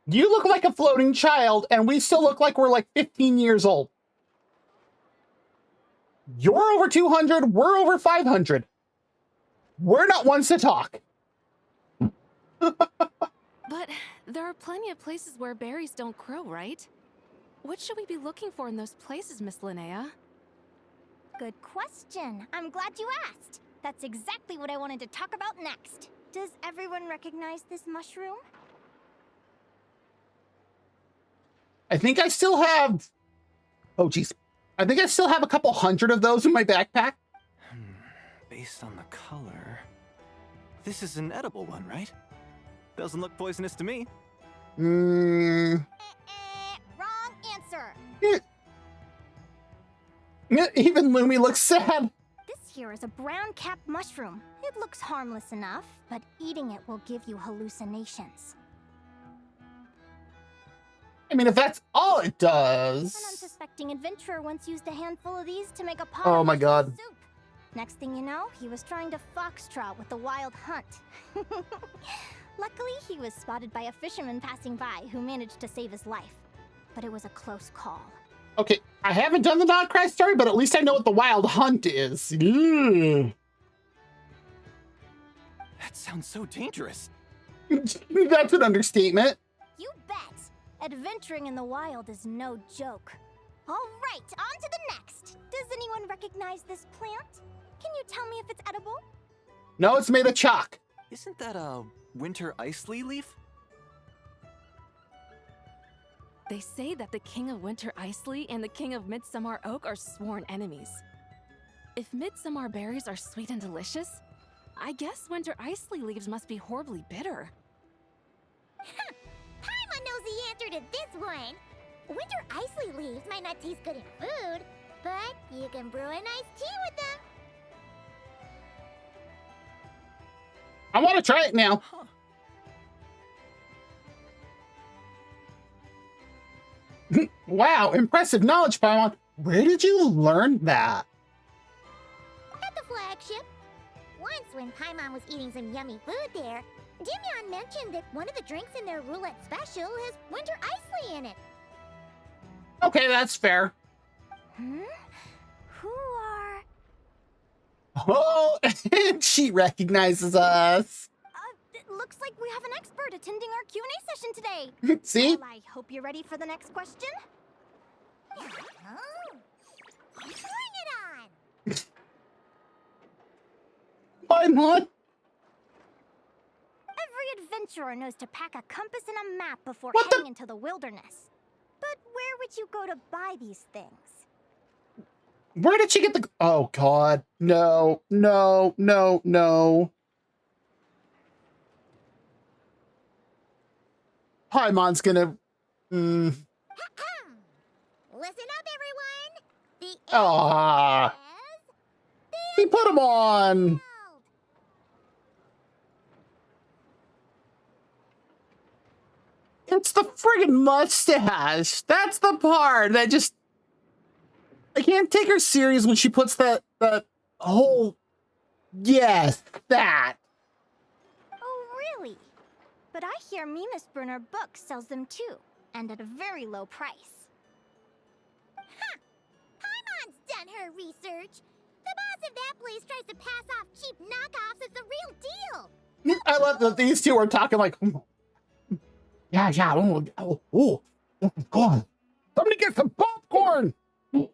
you look like a floating child, and we still look like we're like 15 years old. You're over 200, we're over 500. We're not ones to talk. But there are plenty of places where berries don't grow, right? What should we be looking for in those places, Miss Linnea? Good question. I'm glad you asked. That's exactly what I wanted to talk about next. Does everyone recognize this mushroom? I think I still have... Oh, geez. I think I still have a couple hundred of those in my backpack. Based on the color... This is an edible one, right? Doesn't look poisonous to me. Wrong answer. Even Lumi looks sad. This here is a brown-capped mushroom. It looks harmless enough, but eating it will give you hallucinations. I mean, if that's all it An does... unsuspecting adventurer once used a handful of these to make a pot Oh of my mushroom god. soup. Next thing you know, he was trying to foxtrot with the wild hunt. Luckily, he was spotted by a fisherman passing by who managed to save his life. But it was a close call. Okay, I haven't done the Nodcry story, but at least I know what the wild hunt is. Ugh. That sounds so dangerous. That's an understatement. You bet! Adventuring in the wild is no joke. All right, on to the next. Does anyone recognize recognize this plant? Can you tell me if it's edible? No, it's made of chalk. Isn't that a winter ice leaf? They say that the King of Winter Isley and the King of Midsummer Oak are sworn enemies. If Midsummer berries are sweet and delicious, I guess Winter Isley leaves must be horribly bitter. Paimon knows the answer to this one. Winter Isley leaves might not taste good in food, but you can brew a nice tea with them. I want to try it now. Wow, impressive knowledge, Paimon. Where did you learn that? At the flagship. Once when Paimon was eating some yummy food there, Dimyon mentioned that one of the drinks in their roulette special has Winter Isley in it. Okay, that's fair. Hmm? Who are... Oh, she recognizes us. It looks like we have an expert attending our Q&A session today. See? Well, I hope you're ready for the next question. Oh, bring it on! Paimon. Every adventurer knows to pack a compass and a map before What heading into the wilderness. But where would you go to buy these things? Where did she get the... Oh, God. No, no, no, no. Paimon's gonna... Listen up, everyone! The Ah. He put him on. It's the friggin' mustache. That's the part that just... I can't take her serious when she puts that whole... Yes, that. Oh, really? But I hear Mimas Brunner Books sells them too, and at a very low price. Paimon's done her research. The boss of that place tries to pass off cheap knockoffs as the real deal. I love that these two are talking like... Yeah, oh, God. Somebody get some popcorn. Well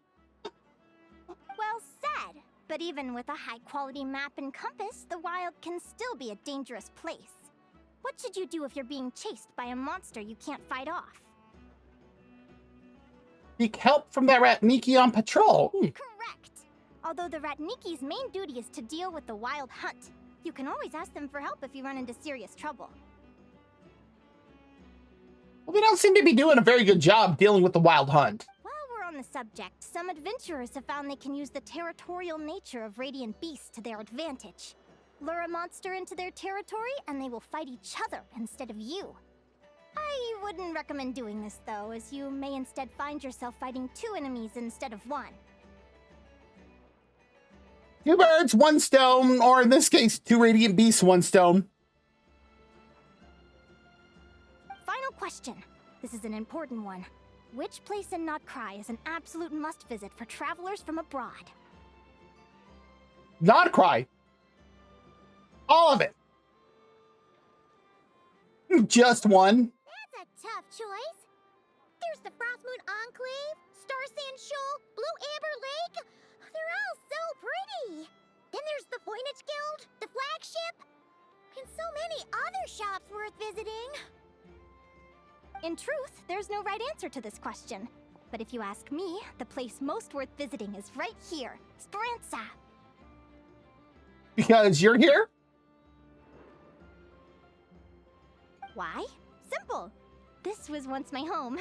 said. But even with a high-quality map and compass, the wild can still be a dangerous place. What should you do if you're being chased by a monster you can't fight off? Seek help from that Ratniki on patrol. Correct. Although the Ratniki's main duty is to deal with the wild hunt, you can always ask them for help if you run into serious trouble. Well, they don't seem to be doing a very good job dealing with the wild hunt. While we're on the subject, some adventurers have found they can use the territorial nature of radiant beasts to their advantage. Lure a monster into their territory, and they will fight each other instead of you. I wouldn't recommend doing this, though, as you may instead find yourself fighting two enemies instead of one. Two birds, one stone, or in this case, two radiant beasts, one stone. Final question. This is an important one. Which place in Notcry is an absolute must-visit for travelers from abroad? Notcry. All of it. Just one. That's a tough choice. There's the Frostmoon Enclave, Star Sand Shoal, Blue Amber Lake. They're all so pretty. Then there's the Voynich Guild, the flagship, and so many other shops worth visiting. In truth, there's no right answer to this question. But if you ask me, the place most worth visiting is right here, Speranza. Because you're here? Why? Simple. This was once my home.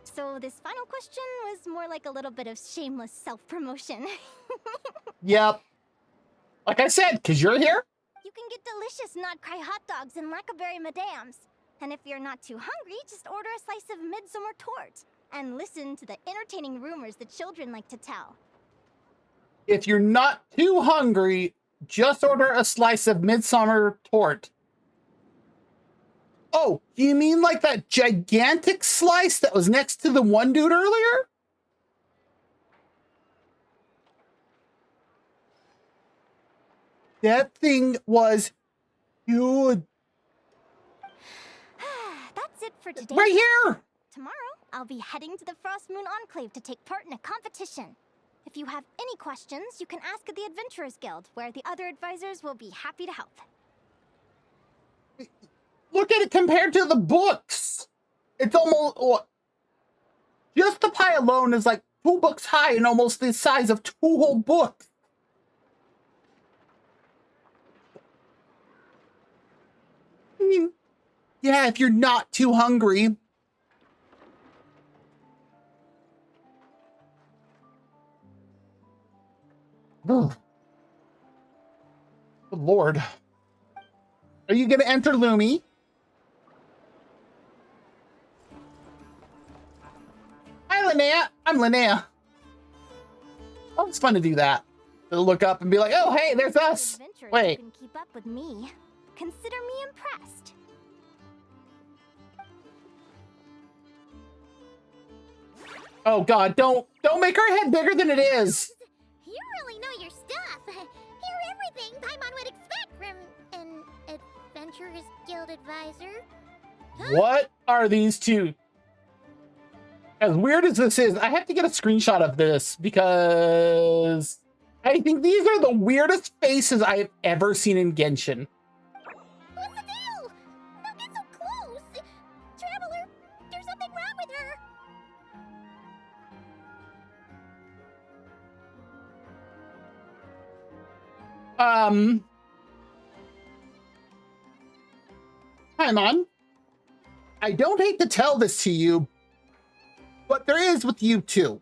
So this final question was more like a little bit of shameless self-promotion. Yep. Like I said, because you're here? You can get delicious Notcry hot dogs and Lackaberry Madams. And if you're not too hungry, just order a slice of Midsummer Tort. And listen to the entertaining rumors the children like to tell. If you're not too hungry, just order a slice of Midsummer Tort. Oh, you mean like that gigantic slice that was next to the one dude earlier? That thing was huge. That's it for today. Right here! Tomorrow, I'll be heading to the Frostmoon Enclave to take part in a competition. If you have any questions, you can ask at the Adventurers Guild, where the other advisors will be happy to help. Look at it compared to the books. It's almost... Just the pie alone is like 2 books high and almost the size of 2 whole books. I mean, yeah, if you're not too hungry. Ugh. Good Lord. Are you gonna enter Lumi? Hi, Linnea. I'm Linnea. Oh, it's fun to do that. To look up and be like, oh, hey, there's us. Wait. You can keep up with me. Consider me impressed. Oh God, don't make our head bigger than it is. You really know your stuff. You're everything Paimon would expect from an Adventurers Guild advisor. What are these two? As weird as this is, I have to get a screenshot of this because I think these are the weirdest faces I've ever seen in Genshin. What's the deal? Don't get so close. Traveler, there's something wrong with her. Paimon, I don't hate to tell this to you, but there is with you too.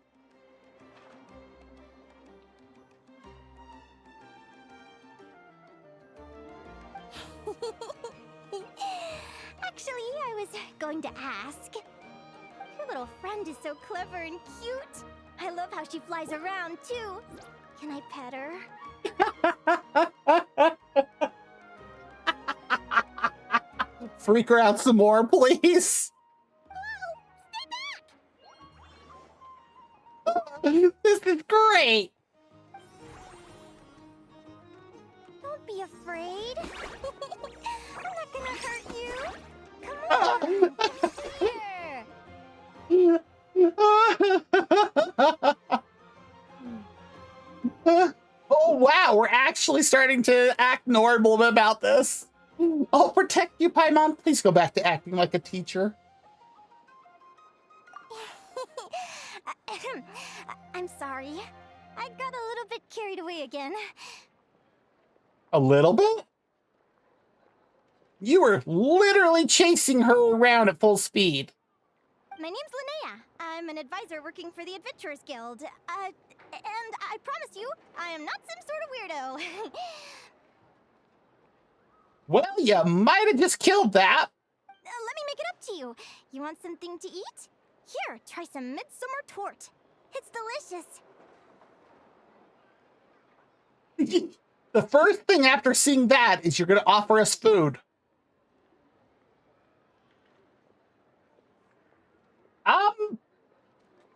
Actually, I was going to ask. Your little friend is so clever and cute. I love how she flies around, too. Can I pet her? Freak her out some more, please. This is great. Don't be afraid. I'm not gonna hurt you. Come on. Oh, wow. We're actually starting to act normal about this. I'll protect you, Paimon. Please go back to acting like a teacher. I'm sorry. I got a little bit carried away again. A little bit? You were literally chasing her around at full speed. My name's Linnea. I'm an advisor working for the Adventurers Guild. And I promise you, I am not some sort of weirdo. Well, you might have just killed that. Let me make it up to you. You want something to eat? Here, try some midsummer tort. It's delicious. The first thing after seeing that is you're going to offer us food.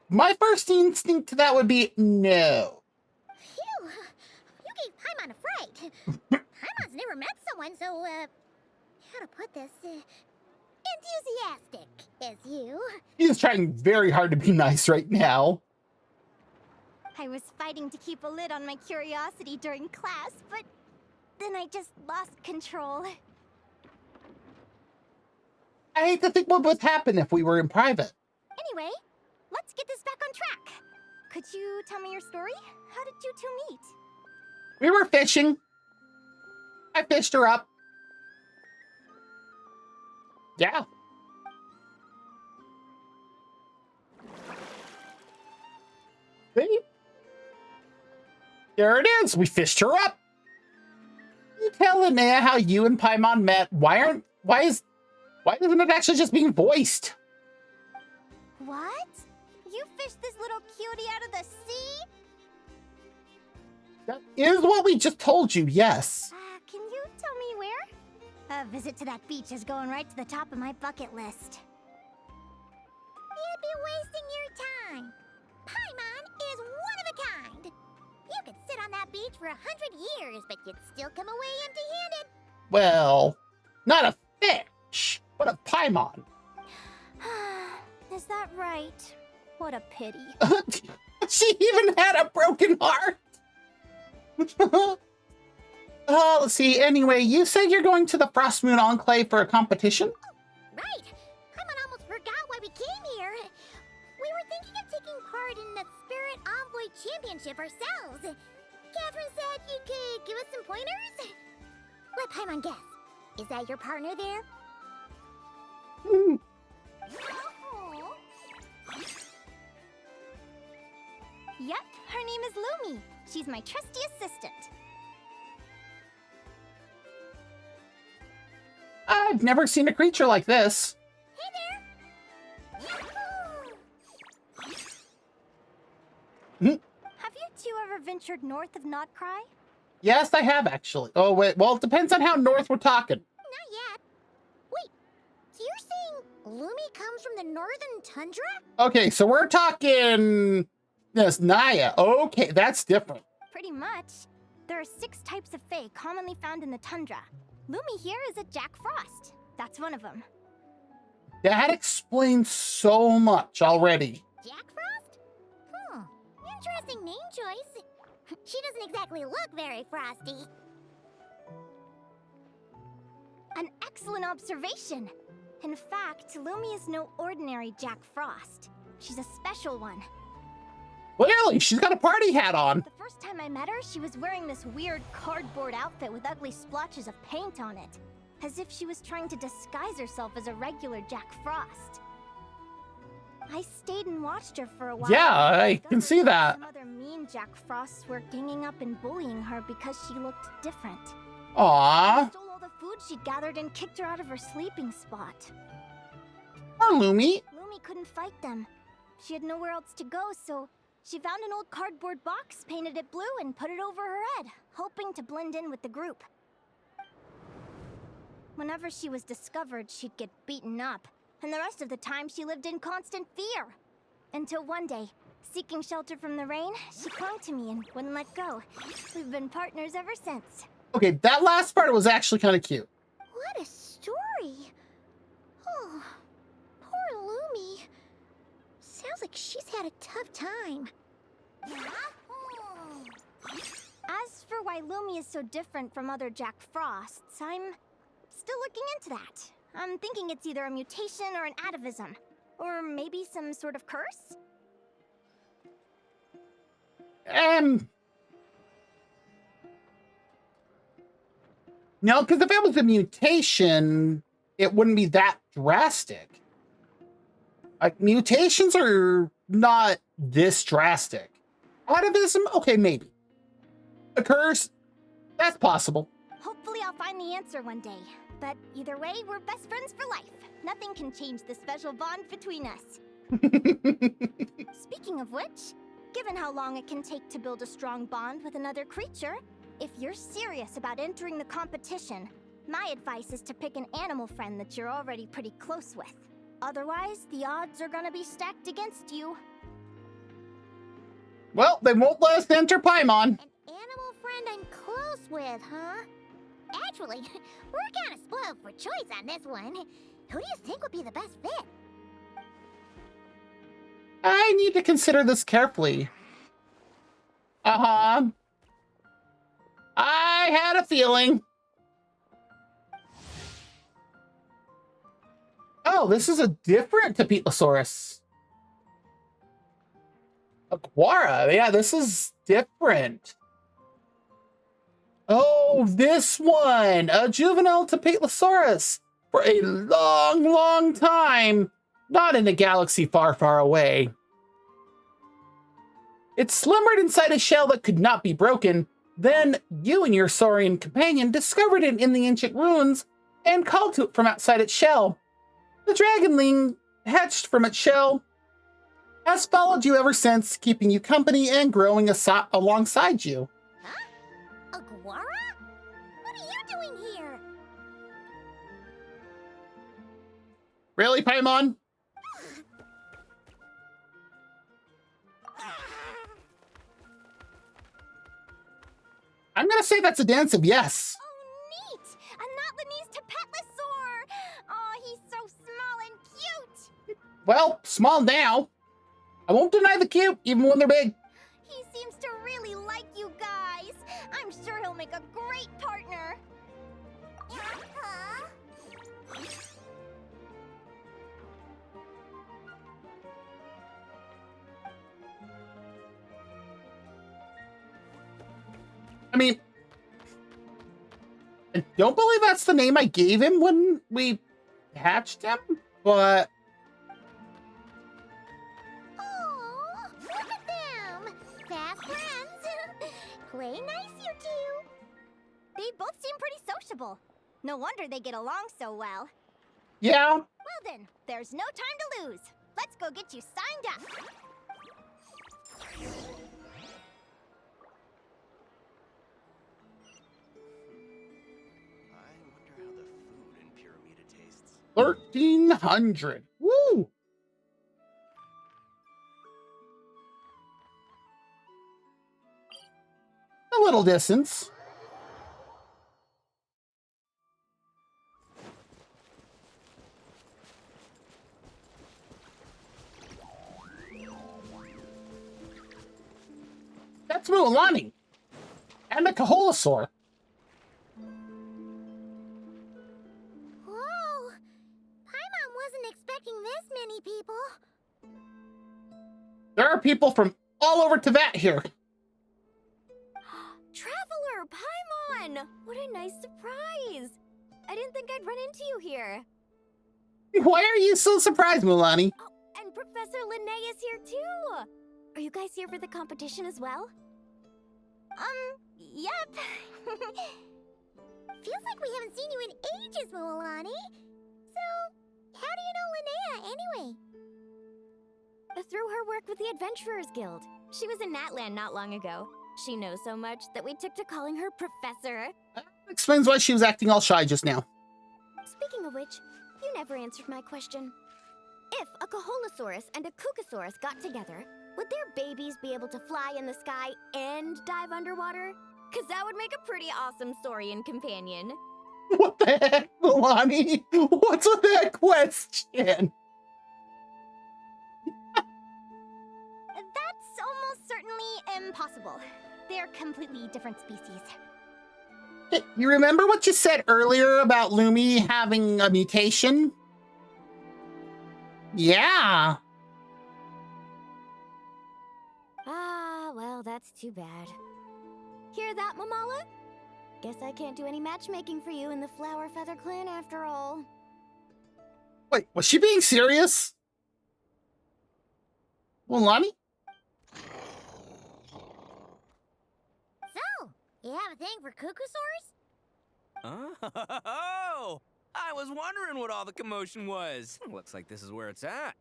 My first instinct to that would be no. Phew! You gave Paimon a fright. Paimon's never met someone so, how to put this, enthusiastic as you. He's trying very hard to be nice right now. I was fighting to keep a lid on my curiosity during class, but then I just lost control. I hate to think what would happen if we were in private. Anyway, let's get this back on track. Could you tell me your story? How did you two meet? We were fishing. I fished her up. Yeah. See? There it is. We fished her up. You tell Linnea how you and Paimon met. Why isn't it actually just being voiced? What? You fished this little cutie out of the sea? That is what we just told you, yes. Can you tell me where? A visit to that beach is going right to the top of my bucket list. You'd be wasting your time. Paimon is one of a kind. You could sit on that beach for 100 years, but you'd still come away empty-handed. Well, not a fish, but a Paimon. Is that right? What a pity. She even had a broken heart. Let's see. Anyway, you said you're going to the Frost Moon Enclave for a competition? Right. Paimon almost forgot why we came here. We were thinking of taking part in the Spirit Envoy Championship ourselves. Catherine said you could give us some pointers. Let Paimon guess. Is that your partner there? Yep, her name is Lumi. She's my trusty assistant. I've never seen a creature like this. Have you two ever ventured north of Notcry? Yes, I have actually. Oh, wait. Well, it depends on how north we're talking. Not yet. Wait, so you're saying Lumi comes from the northern tundra? Okay, so we're talking... Yes, Naya. Okay, that's different. Pretty much. There are 6 types of Fae commonly found in the tundra. Lumi here is a Jack Frost. That's one of them. That explains so much already. Jack Frost? Interesting name choice. She doesn't exactly look very frosty. An excellent observation. In fact, Lumi is no ordinary Jack Frost. She's a special one. Clearly, she's got a party hat on. The first time I met her, she was wearing this weird cardboard outfit with ugly splotches of paint on it. As if she was trying to disguise herself as a regular Jack Frost. I stayed and watched her for a while. Yeah, I can see that. Some other mean Jack Frosts were ganging up and bullying her because she looked different. Aww. They stole all the food she'd gathered and kicked her out of her sleeping spot. Poor Lumi. Lumi couldn't fight them. She had nowhere else to go, so she found an old cardboard box, painted it blue, and put it over her head, hoping to blend in with the group. Whenever she was discovered, she'd get beaten up, and the rest of the time she lived in constant fear. Until one day, seeking shelter from the rain, she clung to me and wouldn't let go. We've been partners ever since. Okay, that last part was actually kind of cute. What a story! Oh, poor Lumi. Sounds like she's had a tough time. As for why Lumi is so different from other Jack Frosts, I'm still looking into that. I'm thinking it's either a mutation or an atavism. Or maybe some sort of curse? No, because if it was a mutation, it wouldn't be that drastic. Like, mutations are not this drastic. Atavism? Okay, maybe. A curse? That's possible. Hopefully I'll find the answer one day. But either way, we're best friends for life. Nothing can change the special bond between us. Speaking of which, given how long it can take to build a strong bond with another creature, if you're serious about entering the competition, my advice is to pick an animal friend that you're already pretty close with. Otherwise, the odds are gonna be stacked against you. Well, they won't let us enter Paimon. Animal friend I'm close with, huh? Actually, we're kind of spoiled for choice on this one. Who do you think would be the best fit? I need to consider this carefully. I had a feeling. Oh, this is a different Tapetlosaurus. Aquara. Yeah, this is different. Oh, this one. A juvenile Tapetlosaurus. For a long, long time. Not in a galaxy far, far away. It slimmered inside a shell that could not be broken. Then you and your saurian companion discovered it in the ancient ruins and called to it from outside its shell. The dragonling, hatched from its shell, has followed you ever since, keeping you company and growing alongside you. Huh? Aguara? What are you doing here? Really, Paimon? I'm gonna say that's a dance of yes. Oh, neat! A not Tapetlosaur! Oh, he's so small and cute! Well, small now. I won't deny the cute, even when they're big. He seems to really like you guys. I'm sure he'll make a great partner. Huh? I mean, I don't believe that's the name I gave him when we hatched him, but... Oh, look at them! Fast friends! Play nice, you two! They both seem pretty sociable. No wonder they get along so well. Yeah. Well then, there's no time to lose. Let's go get you signed up. I wonder how the food in Pyramida tastes. 1,300. Woo! A little distance. That's Mualani. And the Kaholasaur. Whoa! Paimon wasn't expecting this many people. There are people from all over Teyvat here. Traveler, Paimon! What a nice surprise! I didn't think I'd run into you here. Why are you so surprised, Mualani? Oh, and Professor Linnea is here too! Are you guys here for the competition as well? Yep. Feels like we haven't seen you in ages, Mualani. So, how do you know Linnea anyway? Through her work with the Adventurers Guild. She was in Natland not long ago. She knows so much that we took to calling her Professor. Explains why she was acting all shy just now. Speaking of which, you never answered my question. If a Kaholosaurus and a Kukasaurus got together, would their babies be able to fly in the sky and dive underwater? Because that would make a pretty awesome Saurian companion. What the heck, Mualani? What's with that question? That's almost certainly impossible. They're completely different species. Hey, you remember what you said earlier about Lumi having a mutation? Yeah. Ah, well, that's too bad. Hear that, Mamala? Guess I can't do any matchmaking for you in the Flower Feather Clan after all. Wait, was she being serious? Mualani? So, you have a thing for Kukasaurs? Oh, I was wondering what all the commotion was. Looks like this is where it's at.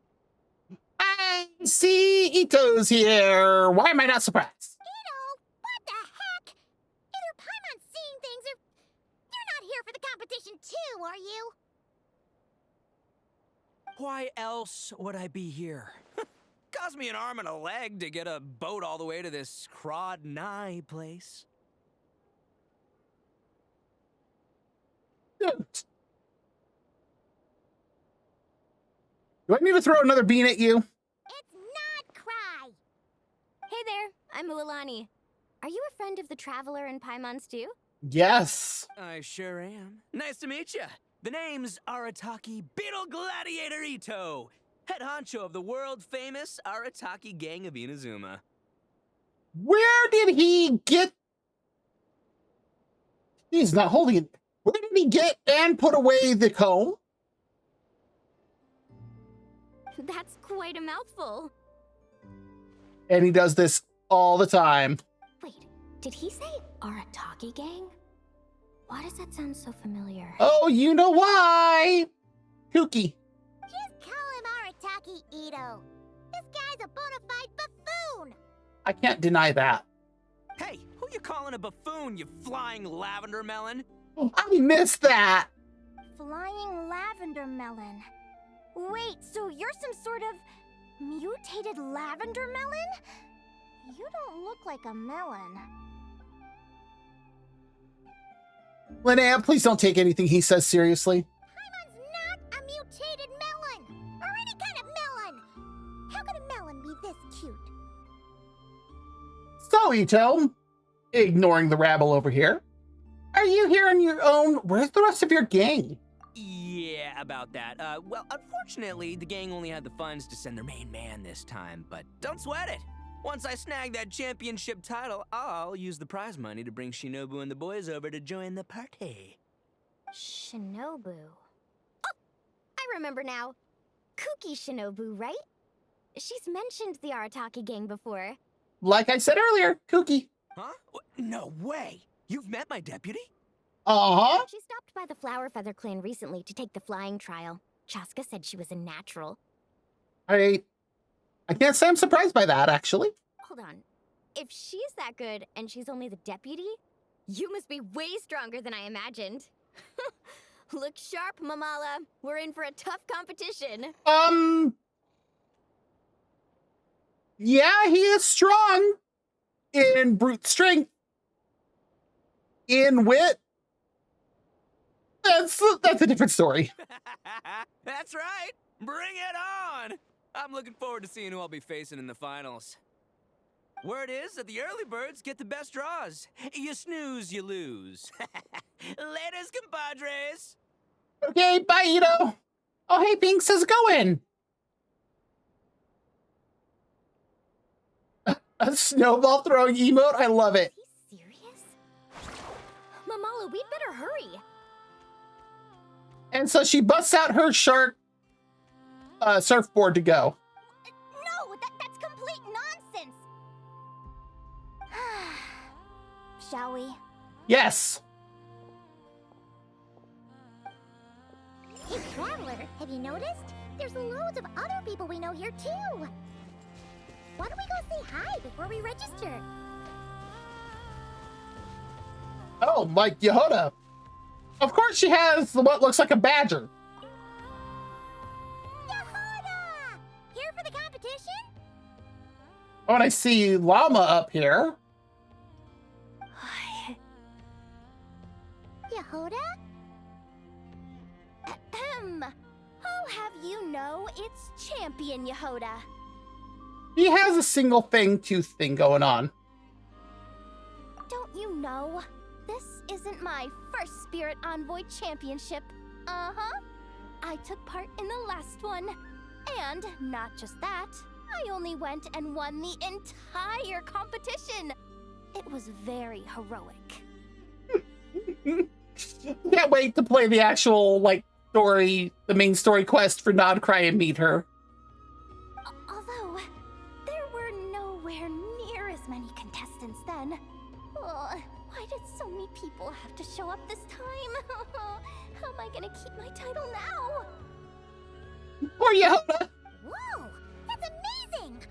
I see Ito's here. Why am I not surprised? Ito, what the heck? Either Paimon's seeing things or you're not here for the competition too, are you? Why else would I be here? Cost me an arm and a leg to get a boat all the way to this Crod Nye place. Do I need to throw another bean at you? It's not Cry. Hey there, I'm Mualani. Are you a friend of the Traveler and Paimon's too? Yes. I sure am. Nice to meet you. The name's Arataki Beetle Gladiator Ito, head honcho of the world-famous Arataki Gang of Inazuma. Where did he get... He's not holding it. Where did he get and put away the comb? That's quite a mouthful. And he does this all the time. Wait, did he say Arataki Gang? Why does that sound so familiar? Oh, you know why. Kooky. Just call him Arataki Ito. This guy's a bona fide buffoon. I can't deny that. Hey, who you calling a buffoon, you flying lavender melon? I missed that. Flying lavender melon. Wait, so you're some sort of mutated lavender melon? You don't look like a melon. Linnea, please don't take anything he says seriously. Paimon's not a mutated melon, or any kind of melon. How could a melon be this Ito. Ignoring the rabble over here. Are you here on your own? Where's the rest of your gang? Yeah, about that. Well, unfortunately, the gang only had the funds to send their main man this time, but don't sweat it. Once I snag that championship title, I'll use the prize money to bring Shinobu and the boys over to join the party. Shinobu. Oh, I remember now. Kuki Shinobu, right? She's mentioned the Arataki gang before. Like I said earlier, Kooky. Huh? No way! You've met my deputy? Uh-huh. She stopped by the Flower Feather clan recently to take the flying trial. Chaska said she was a natural. I can't say I'm surprised by that, actually. Hold on. If she's that good and she's only the deputy, you must be way stronger than I imagined. Look sharp, Mamala. We're in for a tough competition. Yeah, he is strong in brute strength, in wit. That's a different story. That's right. Bring it on. I'm looking forward to seeing who I'll be facing in the finals. Word is that the early birds get the best draws. You snooze, you lose. Laters, compadres. Okay, bye, Ito. Oh, hey, Pinks, how's it going? A snowball throwing emote? I love it. Are you serious? Mamala, we'd better hurry. And so she busts out her shark surfboard to go. No, that's complete nonsense. Shall we? Yes. Hey, Traveler, have you noticed? There's loads of other people we know here, too. Why don't we go say hi before we register? Oh, like Yehoda. Of course she has what looks like a badger. Yehoda! Here for the competition? Oh, and I see Llama up here. Yehoda? Ahem. I'll have you know it's Champion Yehoda. He has a single fang tooth thing going on. Don't you know? This isn't my first Spirit Envoy Championship. Uh-huh. I took part in the last one. And not just that, I only went and won the entire competition. It was very heroic. Can't wait to play the actual, like, story, the main story quest for Nod Cry and meet her. Although, there were nowhere near as many contestants then. Why did so many people have to show up this time? How am I gonna keep my title now? Poor Yehoda! Whoa, that's amazing!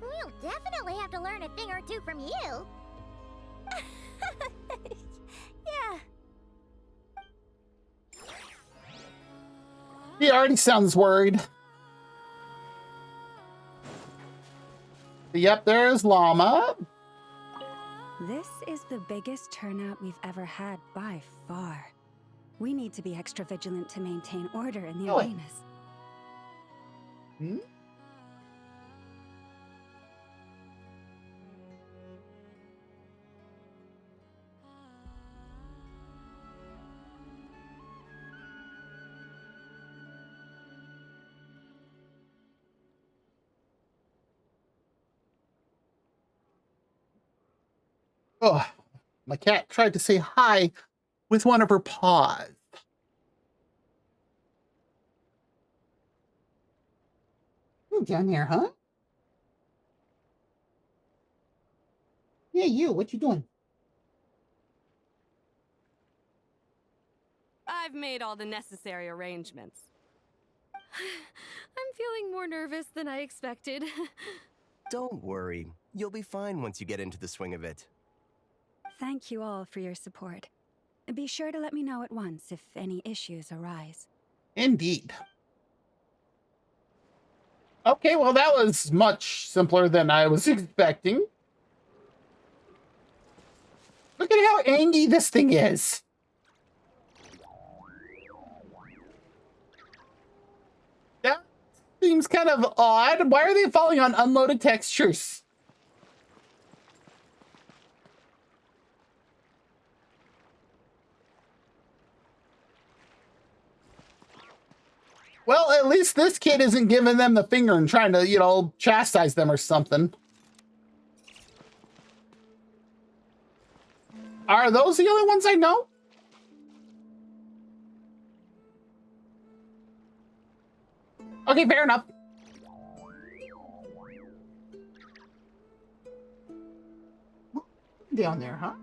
We'll definitely have to learn a thing or two from you. Yeah. He already sounds worried. Yep, there's Llama. This is the biggest turnout we've ever had by far. We need to be extra vigilant to maintain order in the arenas. Hmm? Oh, my cat tried to say hi with one of her paws. You down here, huh? Yeah, you. What you doing? I've made all the necessary arrangements. I'm feeling more nervous than I expected. Don't worry. You'll be fine once you get into the swing of it. Thank you all for your support. Be sure to let me know at once if any issues arise. Indeed. Okay, well, that was much simpler than I was expecting. Look at how angry this thing is. That seems kind of odd. Why are they falling on unloaded textures? Well, at least this kid isn't giving them the finger and trying to, you know, chastise them or something. Are those the only ones I know? Okay, fair enough. Down there, huh?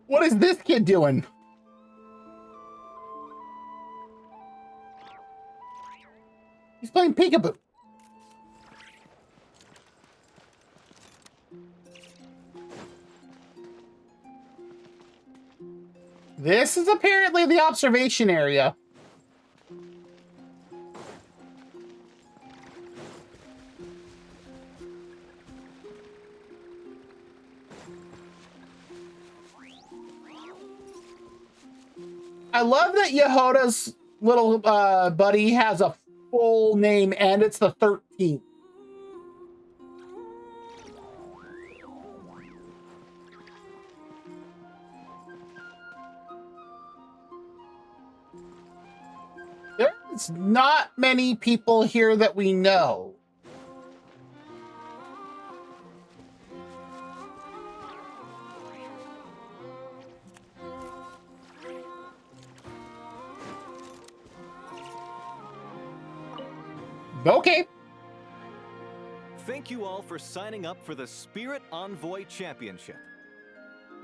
What is this kid doing? He's playing peekaboo. This is apparently the observation area. I love that Yehoda's little buddy has a full name and it's the 13th. There's not many people here that we know. Okay. Thank you all for signing up for the Spirit Envoy Championship.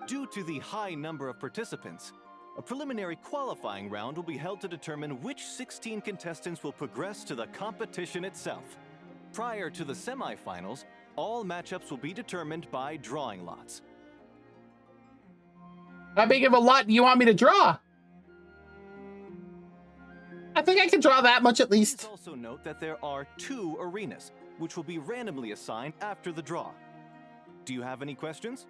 Due to the high number of participants, a preliminary qualifying round will be held to determine which 16 contestants will progress to the competition itself. Prior to the semifinals, all matchups will be determined by drawing lots. How big of a lot do you want me to draw? I think I can draw that much at least. Please also note that there are 2 arenas, which will be randomly assigned after the draw. Do you have any questions?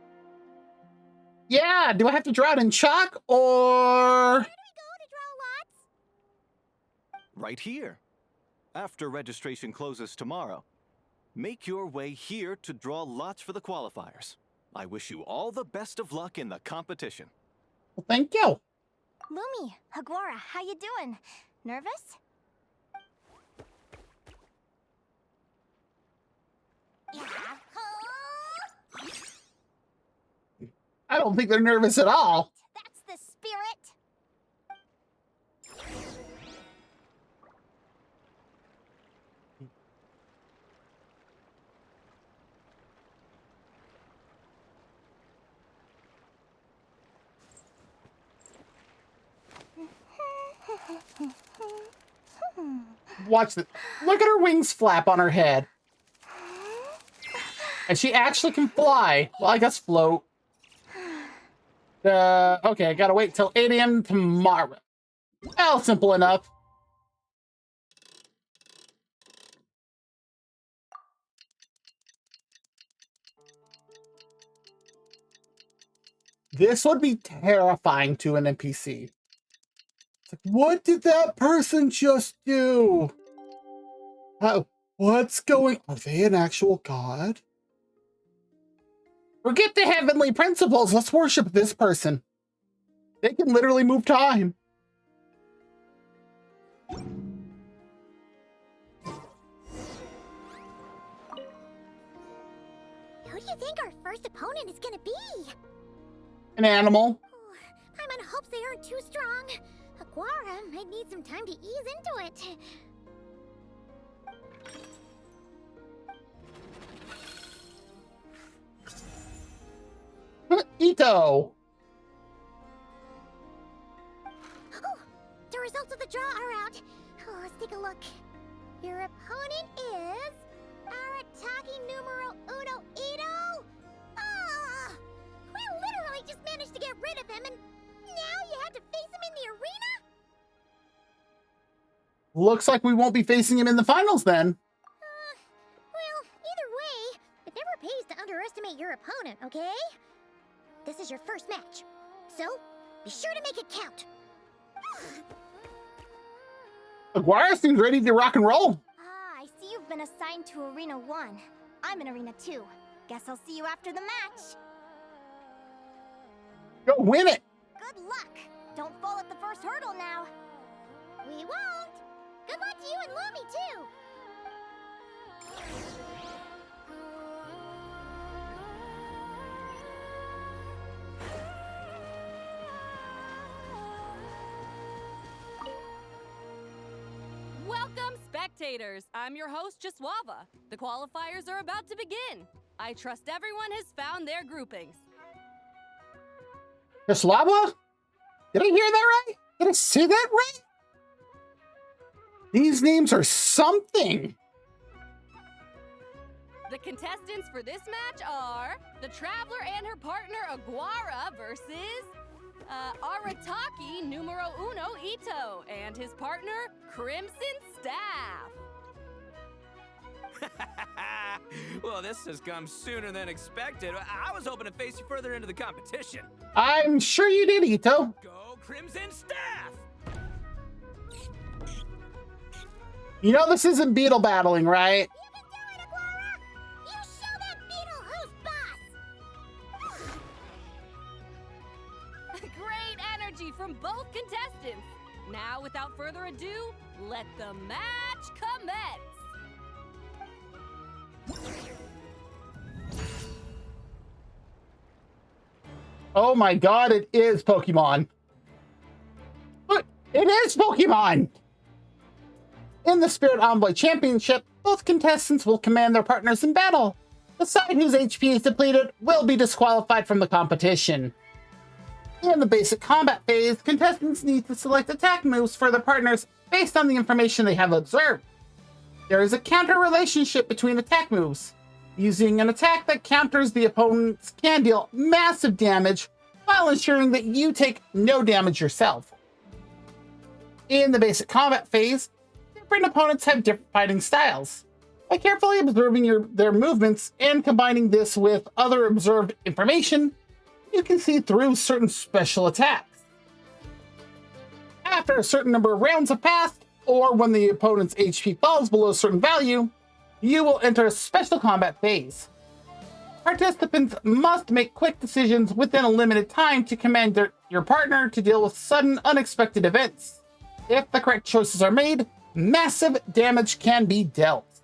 Yeah, do I have to draw it in chalk or... Right here. After registration closes tomorrow, make your way here to draw lots for the qualifiers. I wish you all the best of luck in the competition. Well, thank you. Lumi, Hagwara, how you doing? Nervous? I don't think they're nervous at all. That's the spirit. Watch this. Look at her wings flap on her head. And she actually can fly. Well, I guess float. Okay, I gotta wait till 8 a.m. tomorrow. Well, simple enough. This would be terrifying to an NPC. It's like, what did that person just do? What's going... Are they an actual god? Forget the heavenly principles. Let's worship this person. They can literally move time. Who do you think our first opponent is gonna be? An animal. Paimon hopes they aren't too strong. Hagwara might need some time to ease into it. Ito. Oh, the results of the draw are out. Oh, let's take a look. Your opponent is Arataki numero uno Ito. Ah, we literally just managed to get rid of him, and now you have to face him in the arena? Looks like we won't be facing him in the finals then. Well, either way, it never pays to underestimate your opponent, okay? this is your first match. So, be sure to make it count. Aguara seems ready to rock and roll. Ah, I see you've been assigned to Arena 1. I'm in Arena 2. Guess I'll see you after the match. Go win it. Good luck. Don't fall at the first hurdle now. We won't. Good luck to you and Lumi, too. Welcome, spectators. I'm your host, Jaswava. The qualifiers are about to begin. I trust everyone has found their groupings. Yaslava? Did I hear that right? Did I say that right? These names are something. The contestants for this match are the Traveler and her partner Aguara versus Arataki numero uno Ito and his partner Crimson Staff. Well, this has come sooner than expected. I was hoping to face you further into the competition. I'm sure you did, Ito. Go Crimson Staff! You know this isn't beetle battling, right? You show that beetle who's boss! Great energy from both contestants. Now, without further ado, let the match commence. Oh my god, it is Pokemon. Look, it is Pokemon! In the Spirit Envoy Championship, both contestants will command their partners in battle. The side whose HP is depleted will be disqualified from the competition. In the basic combat phase, contestants need to select attack moves for their partners based on the information they have observed. There is a counter relationship between attack moves. Using an attack that counters the opponent's can deal massive damage while ensuring that you take no damage yourself. In the basic combat phase, different opponents have different fighting styles. By carefully observing their movements and combining this with other observed information, you can see through certain special attacks. After a certain number of rounds have passed, or when the opponent's HP falls below a certain value, you will enter a special combat phase. Participants must make quick decisions within a limited time to command your partner to deal with sudden, unexpected events. If the correct choices are made, massive damage can be dealt.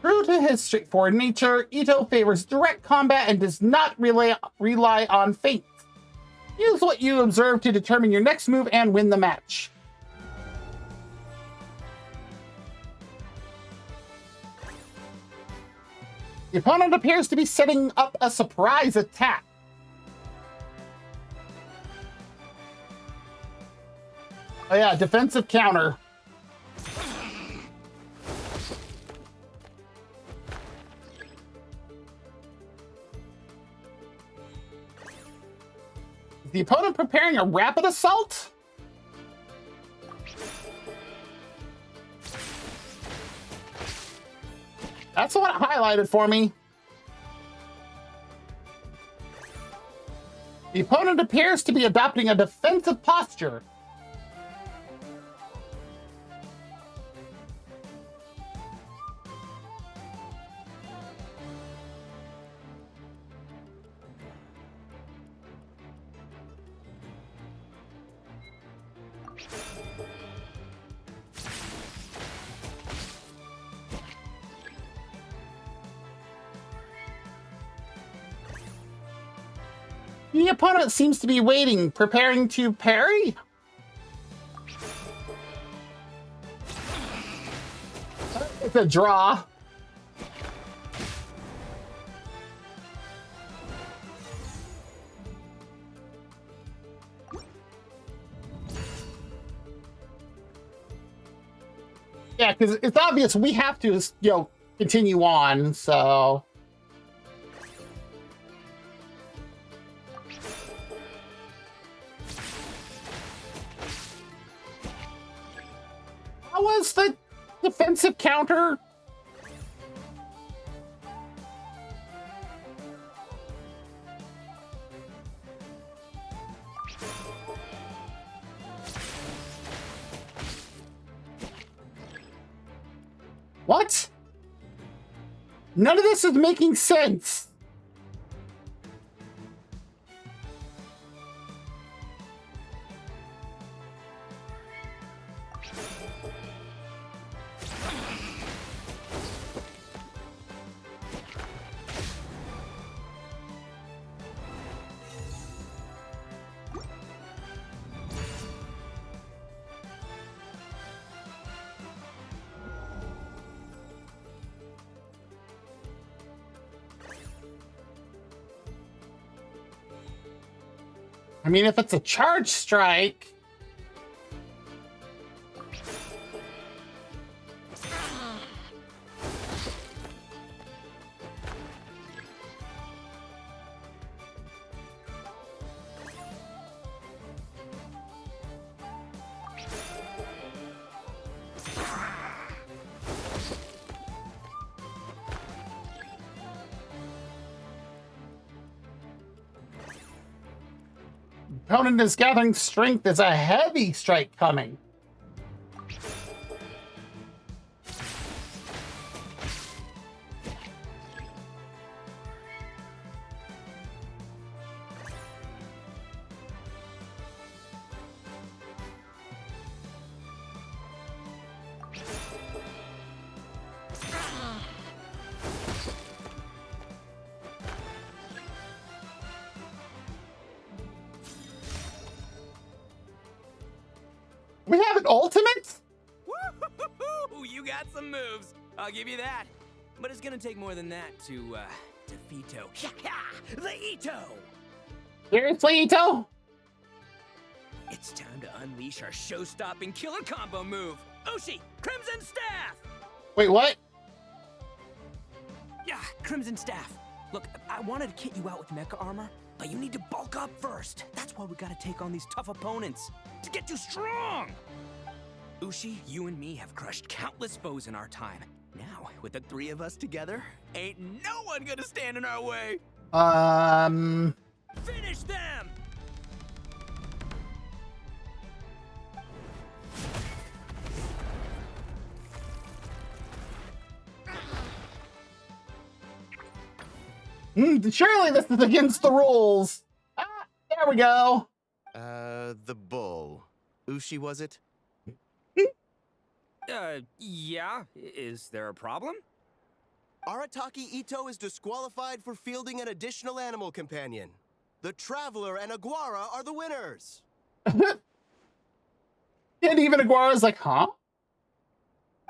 True to his straightforward nature, Ito favors direct combat and does not rely on feints. Use what you observe to determine your next move and win the match. The opponent appears to be setting up a surprise attack. Oh yeah, defensive counter. Is the opponent preparing a rapid assault? That's what it highlighted for me. The opponent appears to be adopting a defensive posture. The opponent seems to be waiting, preparing to parry. It's a draw. Yeah, because it's obvious we have to, continue on, so... How was the defensive counter? What? None of this is making sense. I mean, if it's a charge strike... Opponent is gathering strength. There's a heavy strike coming. We have an ultimate? Woo-hoo-hoo-hoo! You got some moves. I'll give you that. But it's gonna take more than that to defeat Ito. The Ito! Seriously, Ito? It's time to unleash our show-stopping killer combo move. Ushi, Crimson Staff! Wait, what? Yeah, Crimson Staff. Look, I wanted to kit you out with mecha armor, but you need to bulk up first. That's why we gotta take on these tough opponents. To get you strong! Ushi, you and me have crushed countless foes in our time. Now, with the three of us together, ain't no one gonna stand in our way! Finish them! Surely this is against the rules. Ah, there we go. The bull. Ushi, was it? Yeah? Is there a problem? Arataki Ito is disqualified for fielding an additional animal companion. The Traveler and Aguara are the winners. And even Aguara's like, huh?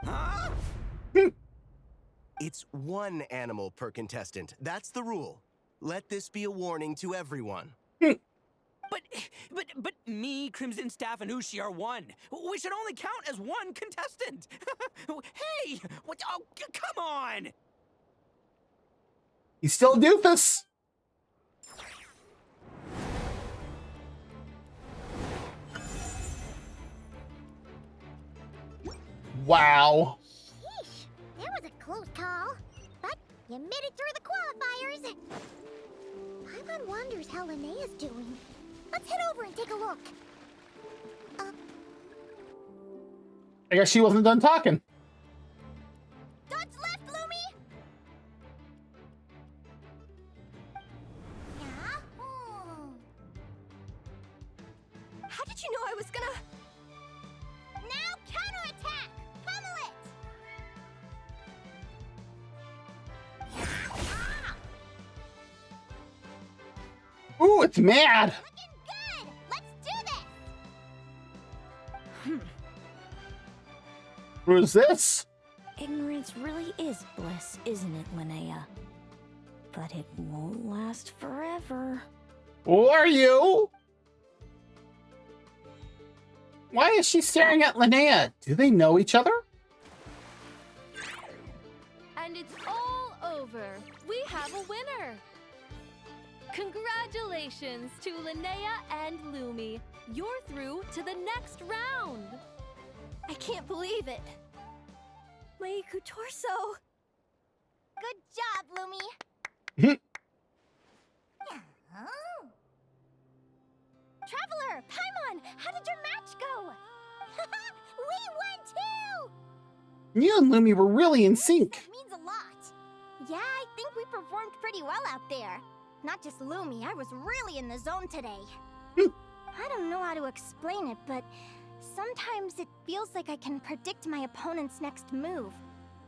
Huh? It's one animal per contestant. That's the rule. Let this be a warning to everyone. But me, Crimson Staff, and Ushi are one. We should only count as one contestant. Hey, what? Oh, come on! He's still a doofus. Wow. Sheesh, that was a close call. But you made it through the qualifiers. Paimon wonders how Linnea's doing. Let's head over and take a look. I guess she wasn't done talking. Dodge left, Lumi! Yeah? How did you know I was gonna... Now counterattack! Pummel it! Ooh, it's mad. Looking good! Let's do this! Who's this? Ignorance really is bliss, isn't it, Linnea? But it won't last forever. Who are you? Why is she staring at Linnea? Do they know each other? And it's all over. We have a winner. Congratulations to Linnea and Lumi. You're through to the next round. I can't believe it. Meiku Torso. Good job, Lumi! Traveler, Paimon, how did your match go? We won too! You and Lumi were really in sync. That means a lot. Yeah, I think we performed pretty well out there. Not just Lumi, I was really in the zone today. I don't know how to explain it, but sometimes it feels like I can predict my opponent's next move.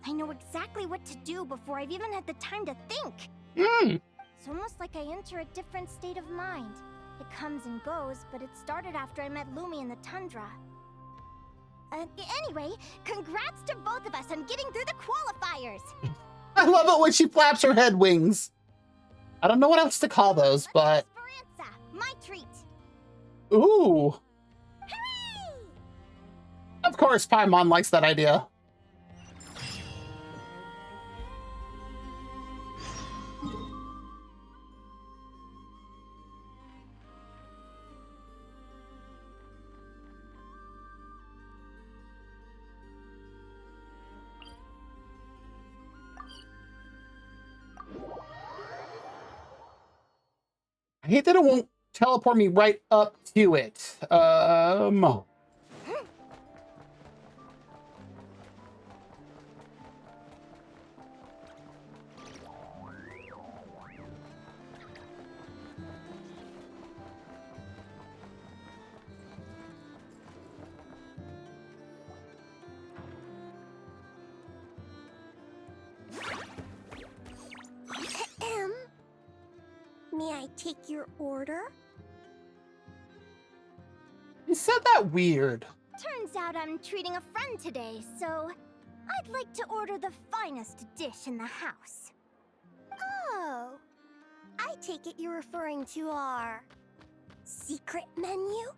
I know exactly what to do before I've even had the time to think. It's almost like I enter a different state of mind. It comes and goes, but it started after I met Lumi in the tundra. Anyway, congrats to both of us on getting through the qualifiers! I love it when she flaps her head wings. I don't know what else to call those, but... Esperanza, my treat! Ooh! Hooray! Of course, Paimon likes that idea. I hate that it won't teleport me right up to it. May I take your order? You said that weird. Turns out I'm treating a friend today, so I'd like to order the finest dish in the house. Oh, I take it you're referring to our secret menu?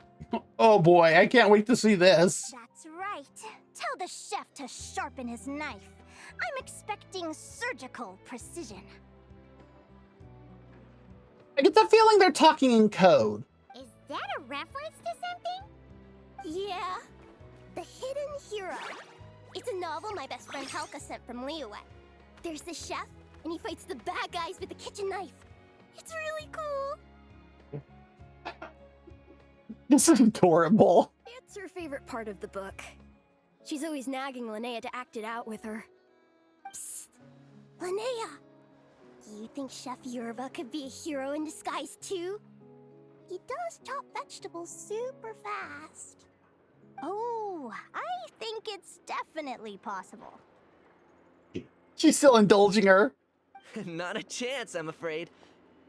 Oh boy, I can't wait to see this. That's right. Tell the chef to sharpen his knife. I'm expecting surgical precision. I get the feeling they're talking in code. Is that a reference to something? Yeah. The Hidden Hero. It's a novel my best friend Halka sent from Liyue. There's the chef, and he fights the bad guys with a kitchen knife. It's really cool. This is adorable. It's her favorite part of the book. She's always nagging Linnea to act it out with her. Psst. Linnea! Do you think Chef Yerba could be a hero in disguise too? He does chop vegetables super fast. Oh, I think it's definitely possible. She's still indulging her. Not a chance, I'm afraid.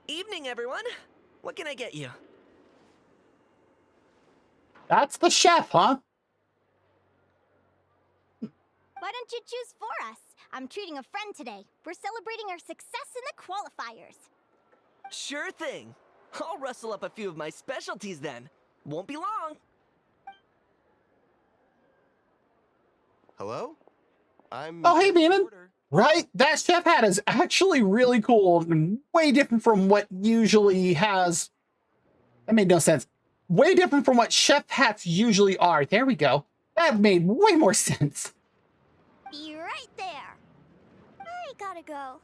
Evening, everyone. What can I get you? That's the chef, huh? Why don't you choose for us? I'm treating a friend today. We're celebrating our success in the qualifiers. Sure thing. I'll rustle up a few of my specialties then. Won't be long. Hello? Oh, hey, Beanin. Right? That chef hat is actually really cool and way different from what usually has... That made no sense. Way different from what chef hats usually are. There we go. That made way more sense. Be right there. I gotta go.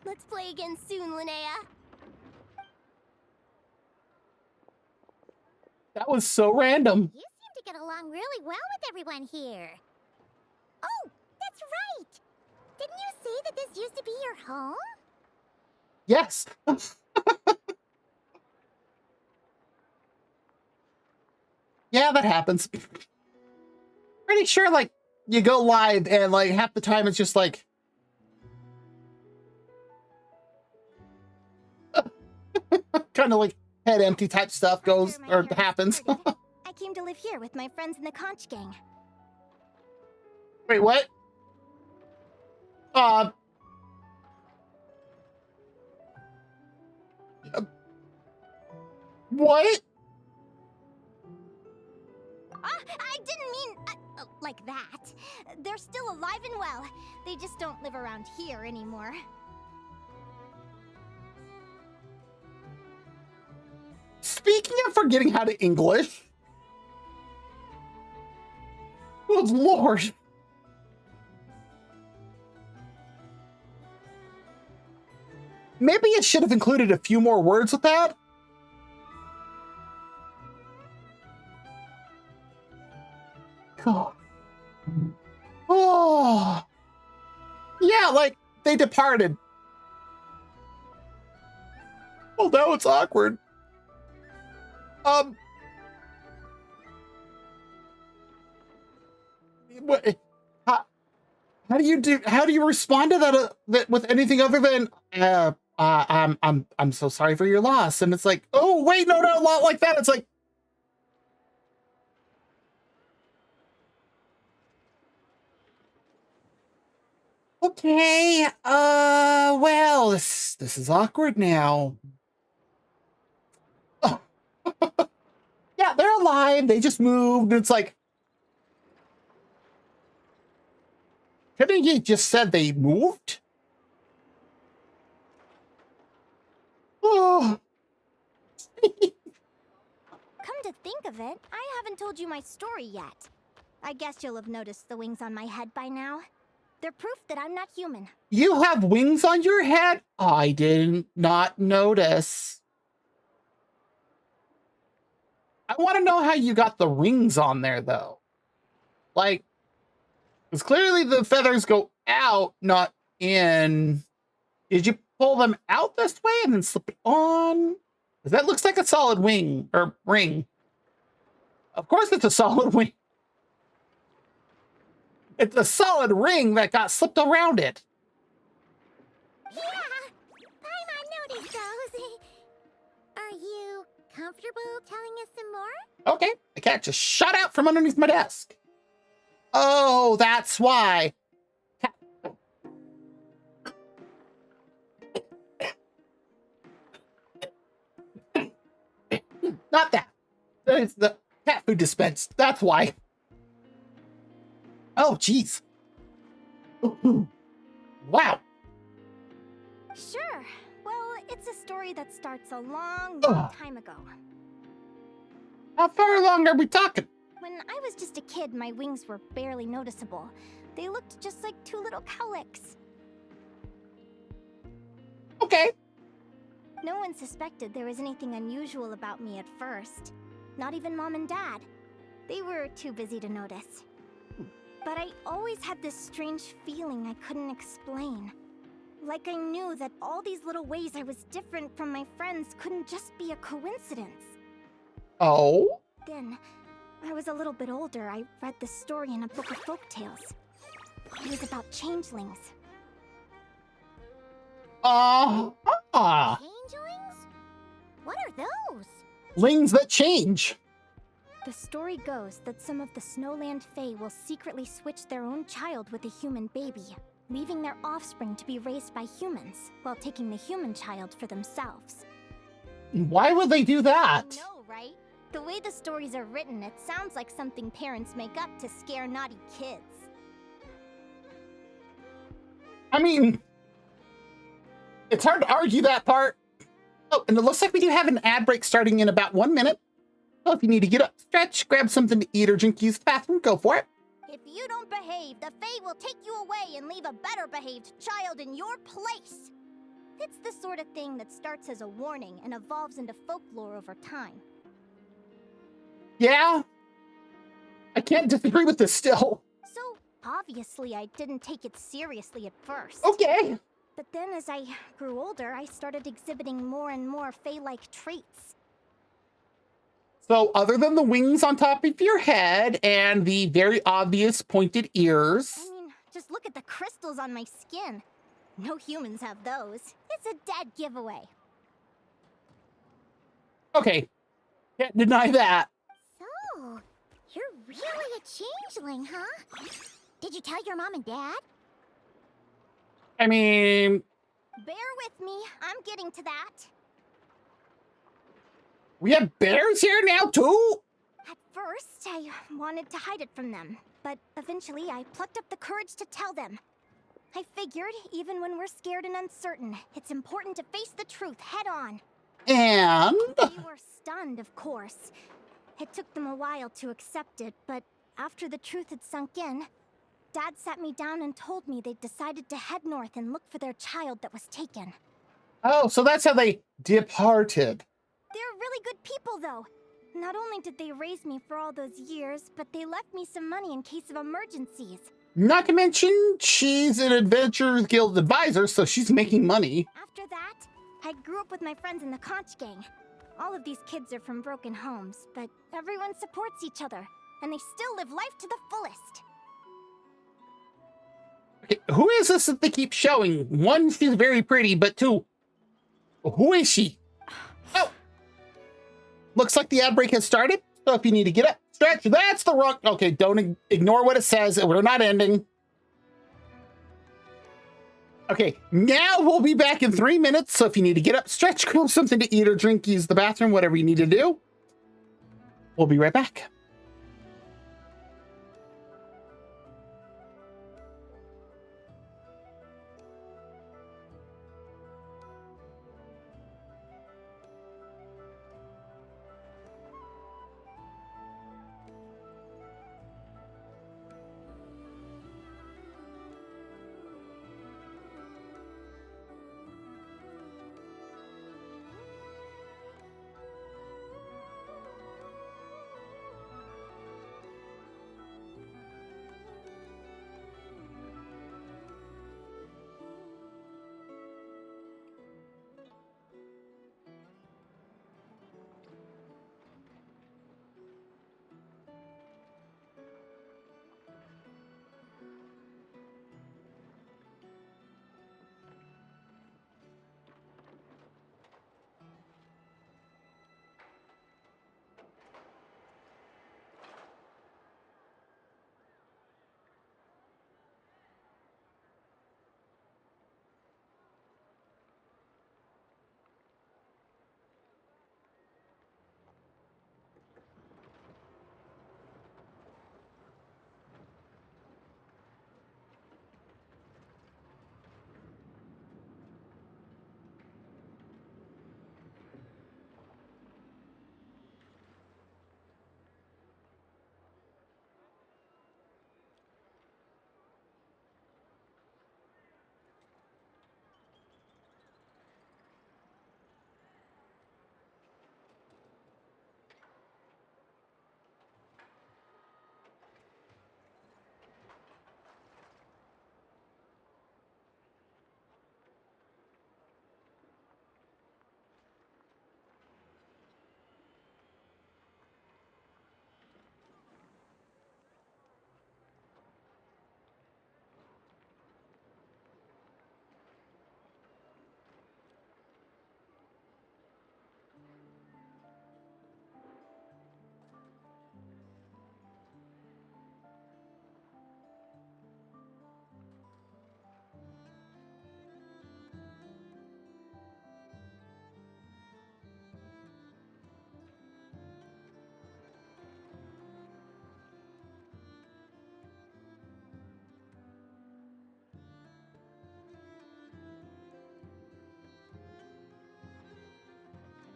Let's play again soon, Linnea. That was so random. You seem to get along really well with everyone here. Oh, that's right! Didn't you say that this used to be your home? Yes. Yeah, that happens. Pretty sure, like, you go live and, like, half the time it's just, like... kind of, like, head empty type stuff goes, or happens. I came to live here with my friends in the conch gang. Wait, what? What? I didn't mean like that. They're still alive and well. They just don't live around here anymore. Speaking of forgetting how to English. Good Lord. Maybe it should have included a few more words with that. God. Oh, yeah, like they departed. Well, now it's awkward. What? How do you respond to that with anything other than I'm so sorry for your loss? And it's like, oh wait, no, a lot like that. It's like, okay, well, this is awkward now. Oh. Yeah, they're alive. They just moved. It's like, couldn't you just said they moved? Oh. Come to think of it, I haven't told you my story yet. I guess you'll have noticed the wings on my head by now. They're proof that I'm not human. You have wings on your head? I did not notice. I want to know how you got the rings on there, though. Like, because clearly the feathers go out, not in. Did you pull them out this way and then slip it on? Because that looks like a solid wing or ring. Of course it's a solid wing. It's a solid ring that got slipped around it. Yeah, I noticed those. Are you comfortable telling us some more? Okay, the cat just shot out from underneath my desk. Oh, that's why. Not that. It's the cat food dispense. That's why. Oh, jeez. Wow. Sure. Well, it's a story that starts a long time ago. How far along are we talking? When I was just a kid, my wings were barely noticeable. They looked just like two little cowlicks. Okay. No one suspected there was anything unusual about me at first. Not even Mom and Dad. They were too busy to notice. But I always had this strange feeling I couldn't explain. Like I knew that all these little ways I was different from my friends couldn't just be a coincidence. Oh? Then, I was a little bit older, I read this story in a book of folktales. It was about changelings. Changelings? What are those? Lings that change. The story goes that some of the Snowland Fae will secretly switch their own child with a human baby, leaving their offspring to be raised by humans, while taking the human child for themselves. Why would they do that? I know, right? The way the stories are written, it sounds like something parents make up to scare naughty kids. I mean, it's hard to argue that part. Oh, and it looks like we do have an ad break starting in about 1 minute. So if you need to get up, stretch, grab something to eat, or drink, use the bathroom, go for it. If you don't behave, the Fae will take you away and leave a better behaved child in your place. It's the sort of thing that starts as a warning and evolves into folklore over time. Yeah. I can't disagree with this still. So, obviously I didn't take it seriously at first. Okay. But then as I grew older, I started exhibiting more and more Fae-like traits. So other than the wings on top of your head and the very obvious pointed ears. I mean, just look at the crystals on my skin. No humans have those. It's a dead giveaway. Okay. Can't deny that. So, you're really a changeling, huh? Did you tell your mom and dad? I mean... Bear with me. I'm getting to that. We have bears here now, too? At first, I wanted to hide it from them. But eventually, I plucked up the courage to tell them. I figured, even when we're scared and uncertain, it's important to face the truth head on. And? They were stunned, of course. It took them a while to accept it, but after the truth had sunk in, Dad sat me down and told me they'd decided to head north and look for their child that was taken. Oh, so that's how they departed. They're really good people, though. Not only did they raise me for all those years, but they left me some money in case of emergencies. Not to mention, she's an Adventurers Guild advisor, so she's making money. After that, I grew up with my friends in the Conch Gang. All of these kids are from broken homes, but everyone supports each other, and they still live life to the fullest. Okay, who is this that they keep showing? One, she's very pretty, but two, who is she? Oh! Looks like the ad break has started, so if you need to get up, stretch, that's the wrong... Okay, don't ignore what it says. We're not ending. Okay, now we'll be back in 3 minutes, so if you need to get up, stretch, grab something to eat or drink, use the bathroom, whatever you need to do. We'll be right back.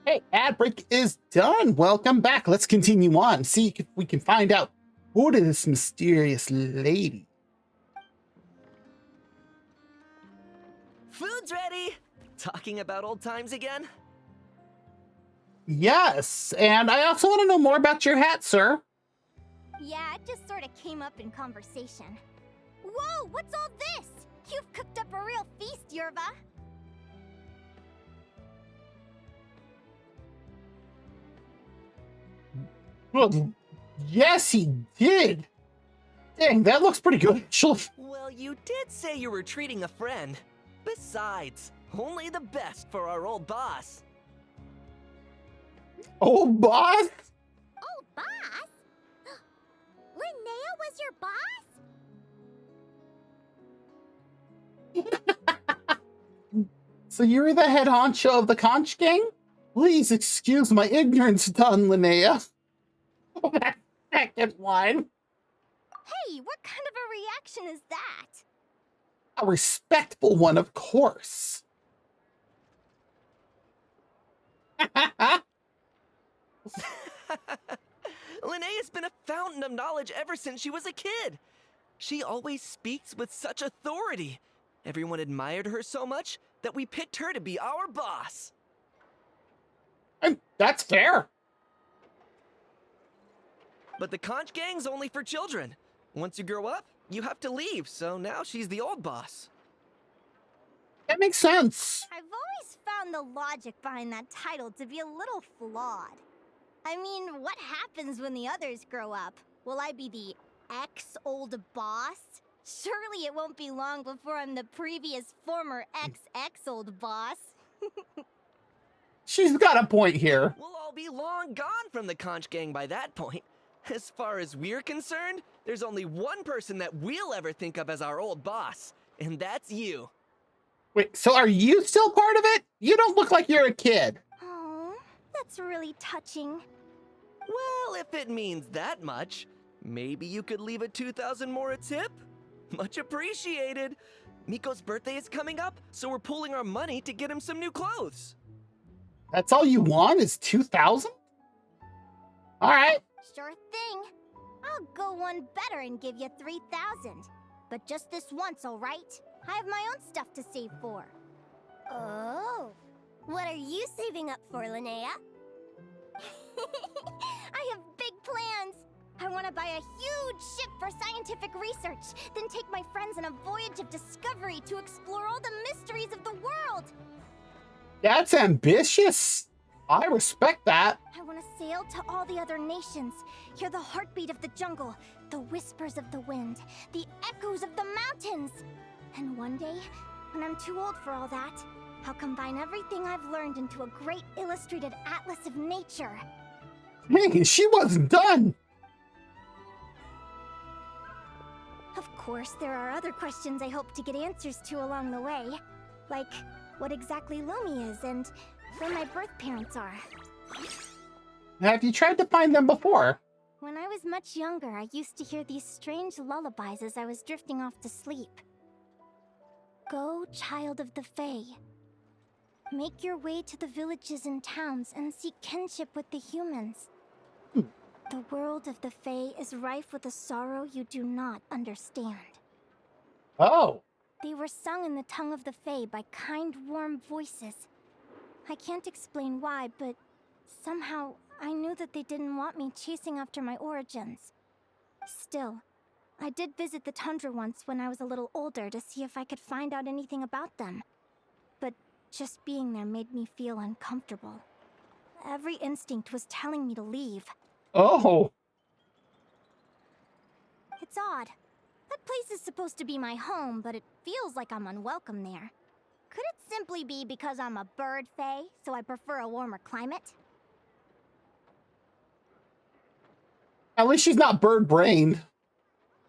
Hey, ad break is done. Welcome back. Let's continue on. See if we can find out who is this mysterious lady. Food's ready! Talking about old times again? Yes, and I also want to know more about your hat, sir. Yeah, it just sort of came up in conversation. Whoa, what's all this? You've cooked up a real feast, Yerva. Well, yes, he did. Dang, that looks pretty good. Well, you did say you were treating a friend. Besides, only the best for our old boss. Old boss? Old boss? Linnea was your boss? So you're the head honcho of the Conch Gang? Please excuse my ignorance, Don Linnea. Oh, that second one. Hey, what kind of a reaction is that? A respectful one, of course. Linnea's been a fountain of knowledge ever since she was a kid. She always speaks with such authority. Everyone admired her so much that we picked her to be our boss. And that's fair. But the conch gang's only for children. Once you grow up, you have to leave, so now she's the old boss. That makes sense. I've always found the logic behind that title to be a little flawed. I mean, what happens when the others grow up? Will I be the ex-old boss? Surely it won't be long before I'm the previous former ex-old boss. She's got a point here. We'll all be long gone from the conch gang by that point. As far as we're concerned, there's only one person that we'll ever think of as our old boss, and that's you. Wait, so are you still part of it? You don't look like you're a kid. Oh, that's really touching. Well, if it means that much, maybe you could leave a 2,000 more a tip? Much appreciated. Miko's birthday is coming up, so we're pooling our money to get him some new clothes. That's all you want is 2,000? All right. Sure thing. I'll go one better and give you 3,000. But just this once, all right? I have my own stuff to save for. Oh, what are you saving up for, Linnea? I have big plans. I want to buy a huge ship for scientific research, then take my friends on a voyage of discovery to explore all the mysteries of the world. That's ambitious. I respect that. I want to sail to all the other nations, hear the heartbeat of the jungle, the whispers of the wind, the echoes of the mountains. And one day, when I'm too old for all that, I'll combine everything I've learned into a great illustrated atlas of nature. Hey, she wasn't done. Of course, there are other questions I hope to get answers to along the way. Like, what exactly Lumi is and where my birth parents are. Have you tried to find them before? When I was much younger, I used to hear these strange lullabies as I was drifting off to sleep. Go, child of the Fae. Make your way to the villages and towns and seek kinship with the humans. The world of the Fae is rife with a sorrow you do not understand. Oh. They were sung in the tongue of the Fae by kind, warm voices. I can't explain why, but somehow I knew that they didn't want me chasing after my origins. Still, I did visit the tundra once when I was a little older to see if I could find out anything about them. But just being there made me feel uncomfortable. Every instinct was telling me to leave. Oh. It's odd. That place is supposed to be my home, but it feels like I'm unwelcome there. Could it simply be because I'm a bird fae, so I prefer a warmer climate? At least she's not bird-brained.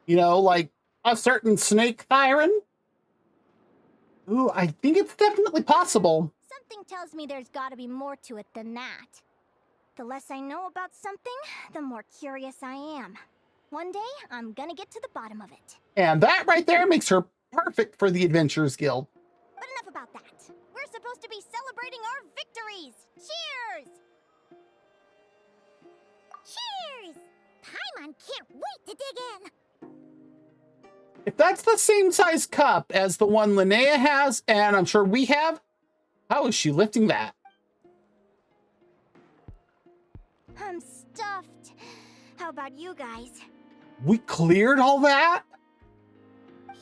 You know, like a certain snake Thyron. Ooh, I think it's definitely possible. Something tells me there's gotta be more to it than that. The less I know about something, the more curious I am. One day, I'm gonna get to the bottom of it. And that right there makes her perfect for the Adventurers Guild. But enough about that. We're supposed to be celebrating our victories! Cheers! Cheers! Paimon can't wait to dig in! If that's the same size cup as the one Linnea has, and I'm sure we have, how is she lifting that? I'm stuffed. How about you guys? We cleared all that?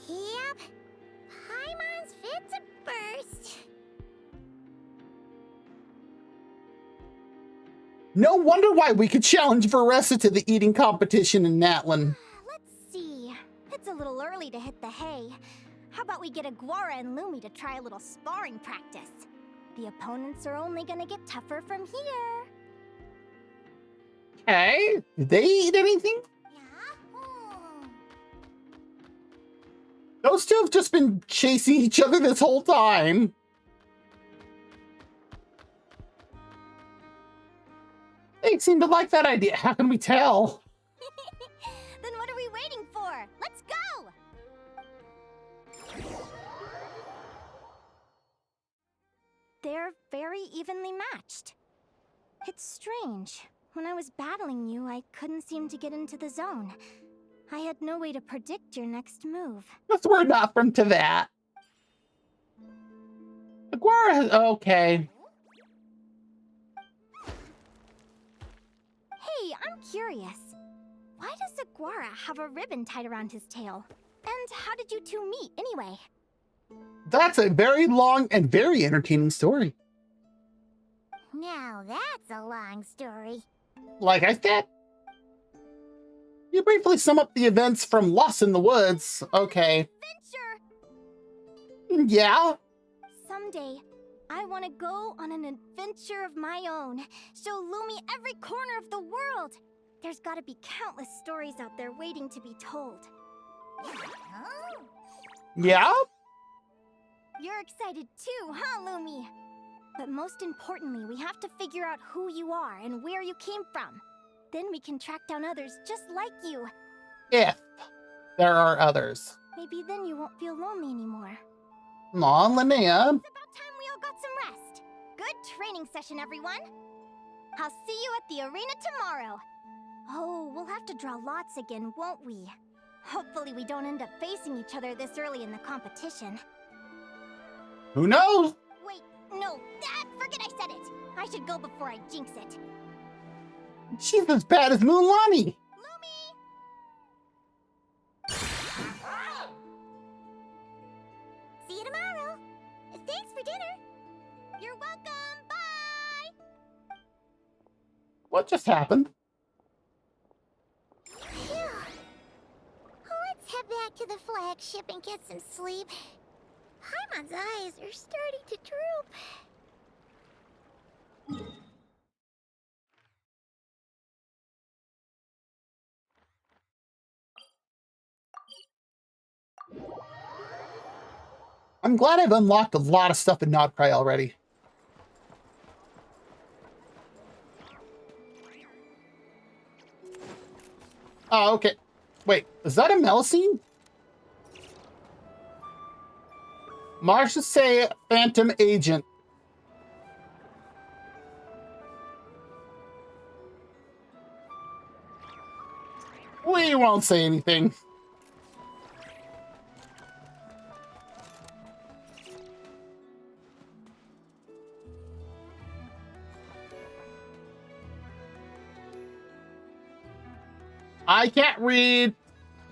Yep. Paimon's fit to burst. No wonder why we could challenge Veressa to the eating competition in Natlin. Let's see. It's a little early to hit the hay. How about we get Aguara and Lumi to try a little sparring practice? The opponents are only gonna get tougher from here. Okay, did they eat anything? Those two have just been chasing each other this whole time. They seem to like that idea. How can we tell? Then what are we waiting for? Let's go! They're very evenly matched. It's strange. When I was battling you, I couldn't seem to get into the zone. I had no way to predict your next move. Guess we're not from to that. Aguara has... Okay. Hey, I'm curious. Why does Aguara have a ribbon tied around his tail? And how did you two meet, anyway? That's a very long and very entertaining story. Now that's a long story. Like I said, you briefly sum up the events from Lost in the Woods. Okay. Adventure! Yeah? Someday, I want to go on an adventure of my own. Show Lumi every corner of the world. There's gotta be countless stories out there waiting to be told. Yeah? You're excited too, huh, Lumi? But most importantly, we have to figure out who you are and where you came from. Then we can track down others just like you. If there are others. Maybe then you won't feel lonely anymore. Aw, Linnea. It's about time we all got some rest. Good training session, everyone. I'll see you at the arena tomorrow. Oh, we'll have to draw lots again, won't we? Hopefully we don't end up facing each other this early in the competition. Who knows? Wait, no, forget I said it. I should go before I jinx it. She's as bad as Mulan. See you tomorrow. Thanks for dinner. You're welcome. Bye. What just happened? Phew. Let's head back to the flagship and get some sleep. Paimon's eyes are starting to droop. I'm glad I've unlocked a lot of stuff in Nodcry already. Oh, okay. Wait, is that a Melusine? Marsha say Phantom Agent. We won't say anything. I can't read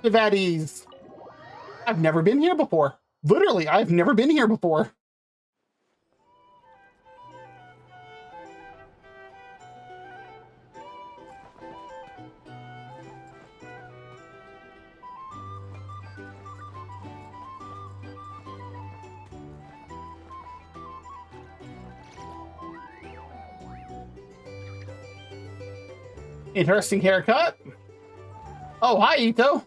Tibetes. I've never been here before. Literally, I've never been here before. Interesting haircut. Oh, hi, Ito.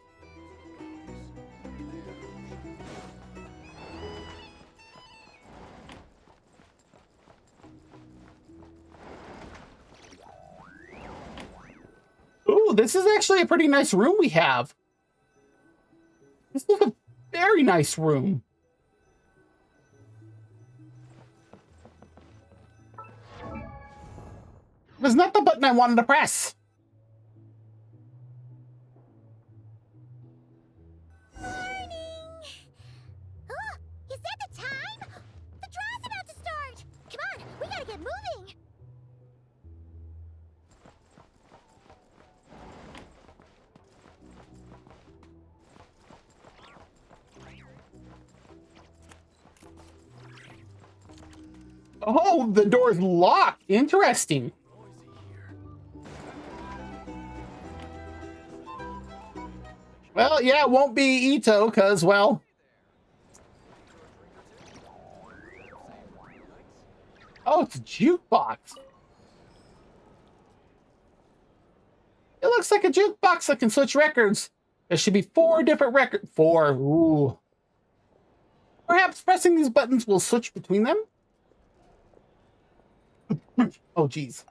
Ooh, this is actually a pretty nice room we have. This is a very nice room. It was not the button I wanted to press. Is that the time? The draw's about to start! Come on, we gotta get moving! Oh, the door's locked. Interesting. Well, yeah, it won't be Ito, because, well... Oh, it's a jukebox. It looks like a jukebox that can switch records. There should be 4 different records. 4, ooh. Perhaps pressing these buttons will switch between them? Oh, geez.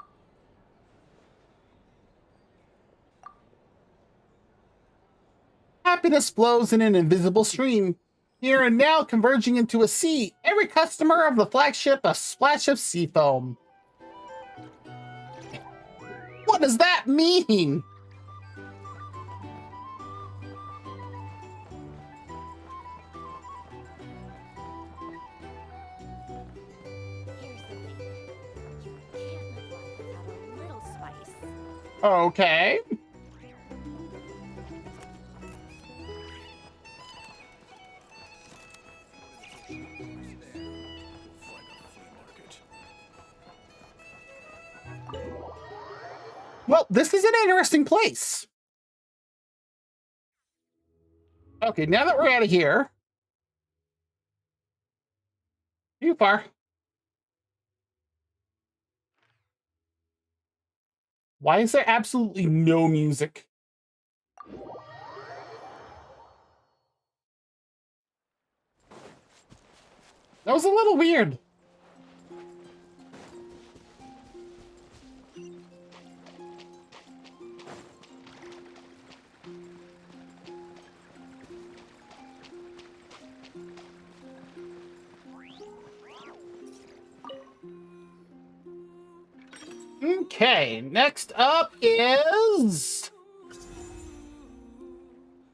Happiness flows in an invisible stream. Here and now converging into a sea. Every customer of the flagship a splash of sea foam. What does that mean? Okay. Well, this is an interesting place. Okay, now that we're out of here. Too far. Why is there absolutely no music? That was a little weird. Okay, next up is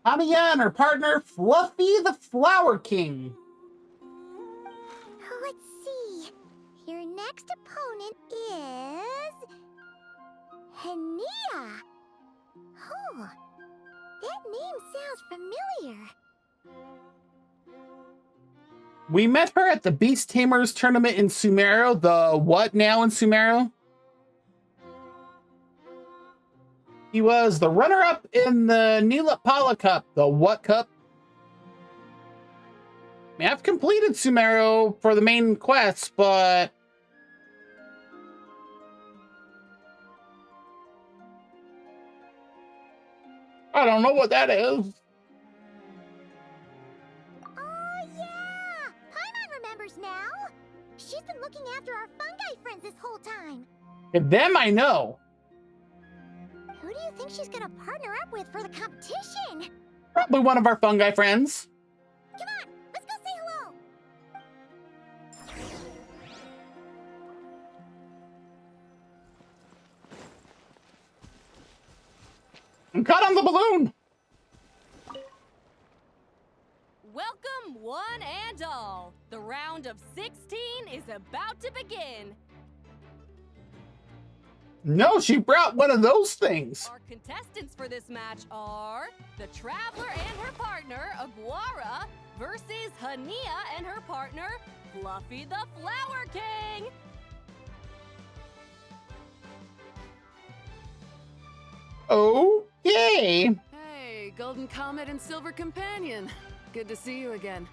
Tama-chan and her partner Fluffy the Flower King. Let's see. Your next opponent is... Linnea. Oh, that name sounds familiar. We met her at the Beast Tamers tournament in Sumeru. The what now in Sumeru? He was the runner-up in the Neelapala Cup. The what cup? I mean, I've completed Sumeru for the main quest, but... I don't know what that is. Oh, yeah! Paimon remembers now. She's been looking after our fungi friends this whole time. And them I know. Who do you think she's gonna partner up with for the competition? Probably one of our fungi friends. Come on, let's go say hello. I'm caught on the balloon. Welcome, one and all. The round of 16 is about to begin. No, she brought one of those things. Our contestants for this match are the Traveler and her partner, Aguara, versus Linnea and her partner, Fluffy the Flower King. Okay. Hey, Golden Comet and Silver Companion. Good to see you again.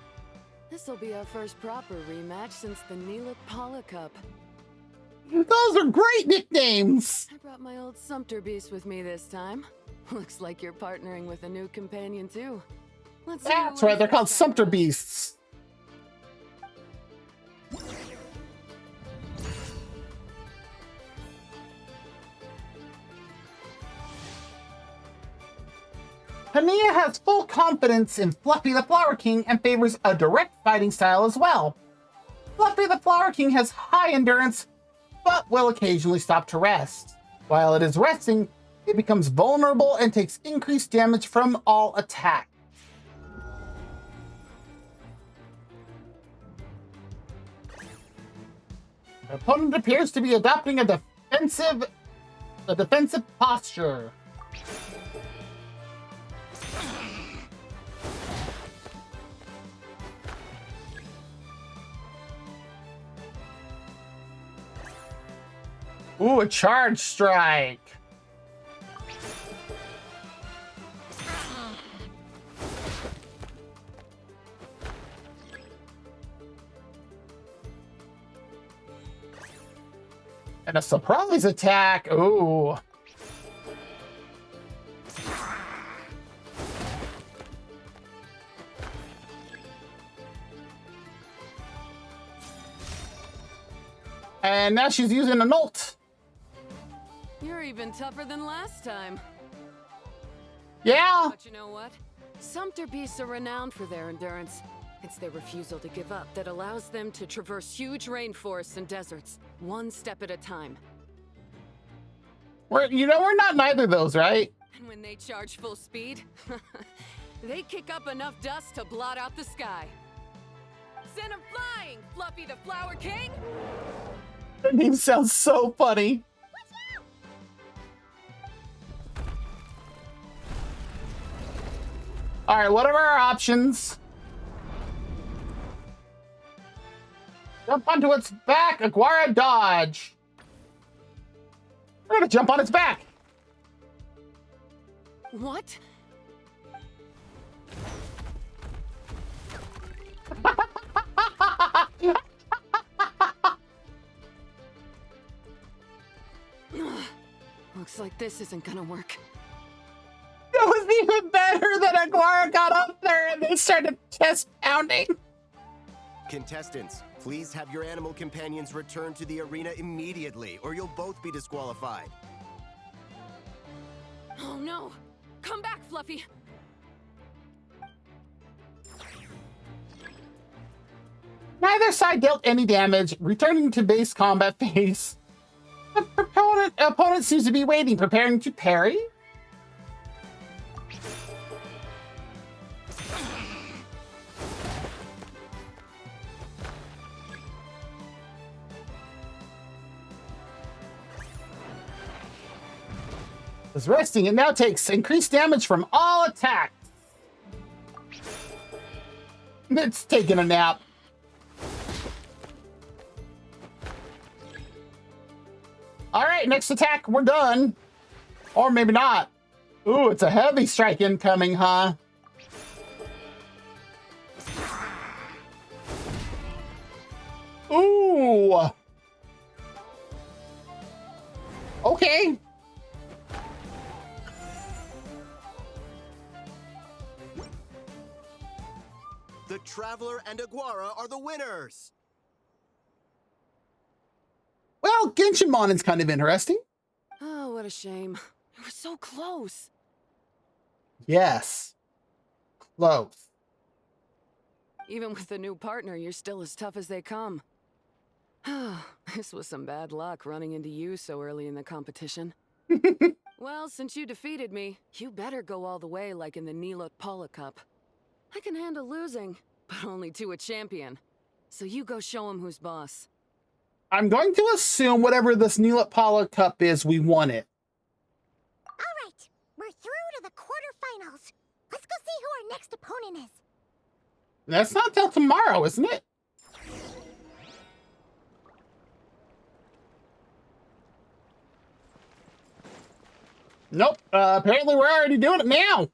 This'll be our first proper rematch since the Neelapala Cup. Those are great nicknames. I brought my old Sumpter Beast with me this time. Looks like you're partnering with a new companion too. Let's see. That's right, they're called Sumpter Beasts. Linnea has full confidence in Fluffy the Flower King and favors a direct fighting style as well. Fluffy the Flower King has high endurance, but will occasionally stop to rest. While it is resting, it becomes vulnerable and takes increased damage from all attacks. Her opponent appears to be adopting a defensive posture. Ooh, a charge strike. And a surprise attack. Ooh. And now she's using an ult. You're even tougher than last time. Yeah. But you know what? Sumpter Beasts are renowned for their endurance. It's their refusal to give up that allows them to traverse huge rainforests and deserts, one step at a time. We're not neither of those, right? And when they charge full speed, they kick up enough dust to blot out the sky. Send 'em flying, Fluffy the Flower King! That name sounds so funny. All right, what are our options? Jump onto its back, Aguara dodge. We're gonna jump on its back. What? Looks like this isn't gonna work. It was even better that Aguara got up there and they started chest pounding. Contestants, please have your animal companions return to the arena immediately, or you'll both be disqualified. Oh no! Come back, Fluffy! Neither side dealt any damage, returning to base combat phase. The opponent seems to be waiting, preparing to parry. Is resting. It now takes increased damage from all attacks. It's taking a nap. All right, next attack, we're done. Or maybe not. Ooh, it's a heavy strike incoming, huh? Ooh. Okay. The Traveler and Aguara are the winners! Well, Genshinmonen's kind of interesting. Oh, what a shame. It was so close. Yes. Close. Even with the new partner, you're still as tough as they come. This was some bad luck running into you so early in the competition. Well, since you defeated me, you better go all the way like in the Nilot Paula Cup. I can handle losing, but only to a champion. So you go show him who's boss. I'm going to assume whatever this Nilot Paula Cup is, we won it. All right, we're through to the quarterfinals. Let's go see who our next opponent is. That's not till tomorrow, isn't it? Nope. Apparently we're already doing it now.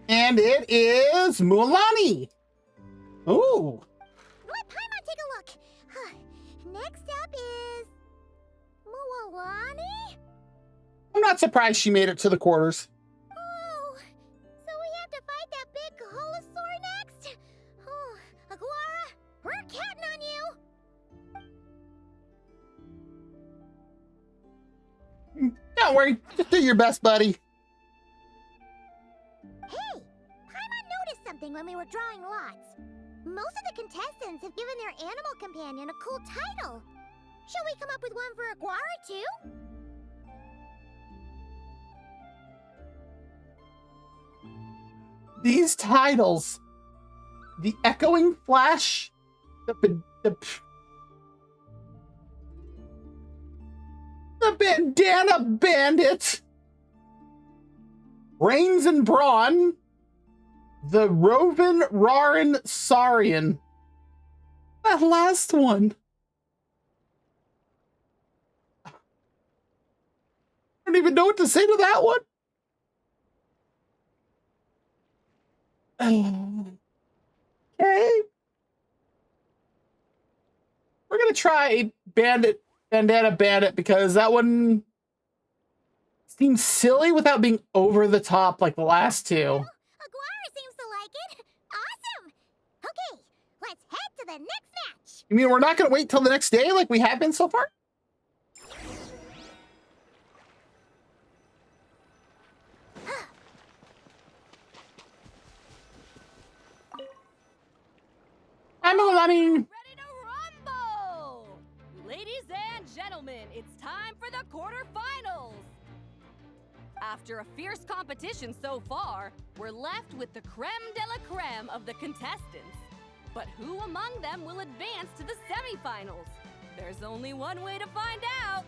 And it is Mualani. Ooh. Let Paimon take a look. Next up is Mualani? I'm not surprised she made it to the quarters. Oh, so we have to fight that big Holosaur next? Oh, Aguara, we're counting on you. Don't worry, just do your best, buddy. Hey, Paimon noticed something when we were drawing lots. Most of the contestants have given their animal companion a cool title. Shall we come up with one for Aguara, too? These titles, the Echoing Flash, the Bandana Bandit, Brains and Brawn, the Roven Rarin Saurian. That last one. I don't even know what to say to that one. Okay. We're gonna try Bandana Bandit because that one seems silly without being over the top like the last two. Aguara seems to like it. Awesome. Okay, let's head to the next match. You mean we're not gonna wait till the next day like we have been so far? I'm Mualani. Ready to rumble! Ladies and gentlemen, it's time for the quarterfinals. After a fierce competition so far, we're left with the creme de la creme of the contestants. But who among them will advance to the semifinals? There's only one way to find out.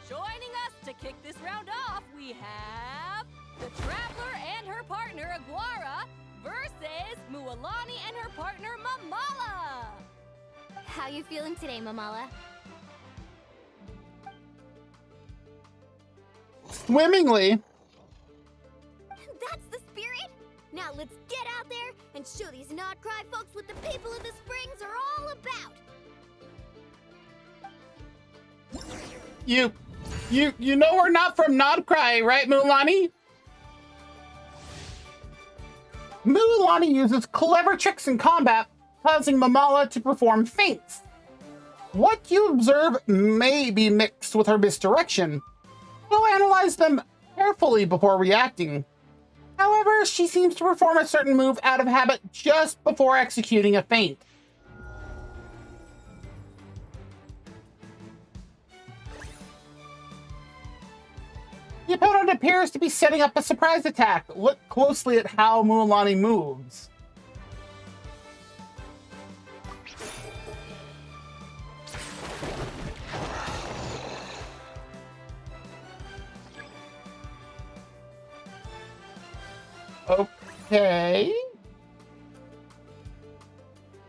Joining us to kick this round off, we have the Traveler and her partner Aguara versus Mualani and her partner Mamala. How you feeling today, Mamala? Swimmingly. That's the spirit! Now let's get out there and show these Nodcry folks what the people of the Springs are all about! You know we're not from Nodcry, right, Mualani? Mualani uses clever tricks in combat, causing Mamala to perform feints. What you observe may be mixed with her misdirection. So analyze them carefully before reacting. However, she seems to perform a certain move out of habit just before executing a feint. The opponent appears to be setting up a surprise attack. Look closely at how Mualani moves. Okay.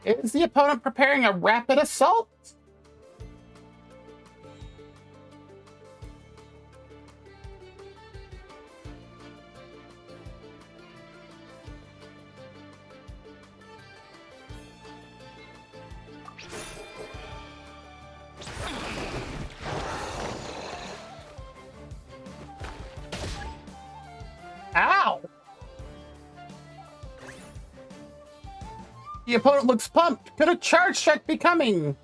Is the opponent preparing a rapid assault? Ow! The opponent looks pumped. Could a charge strike be coming?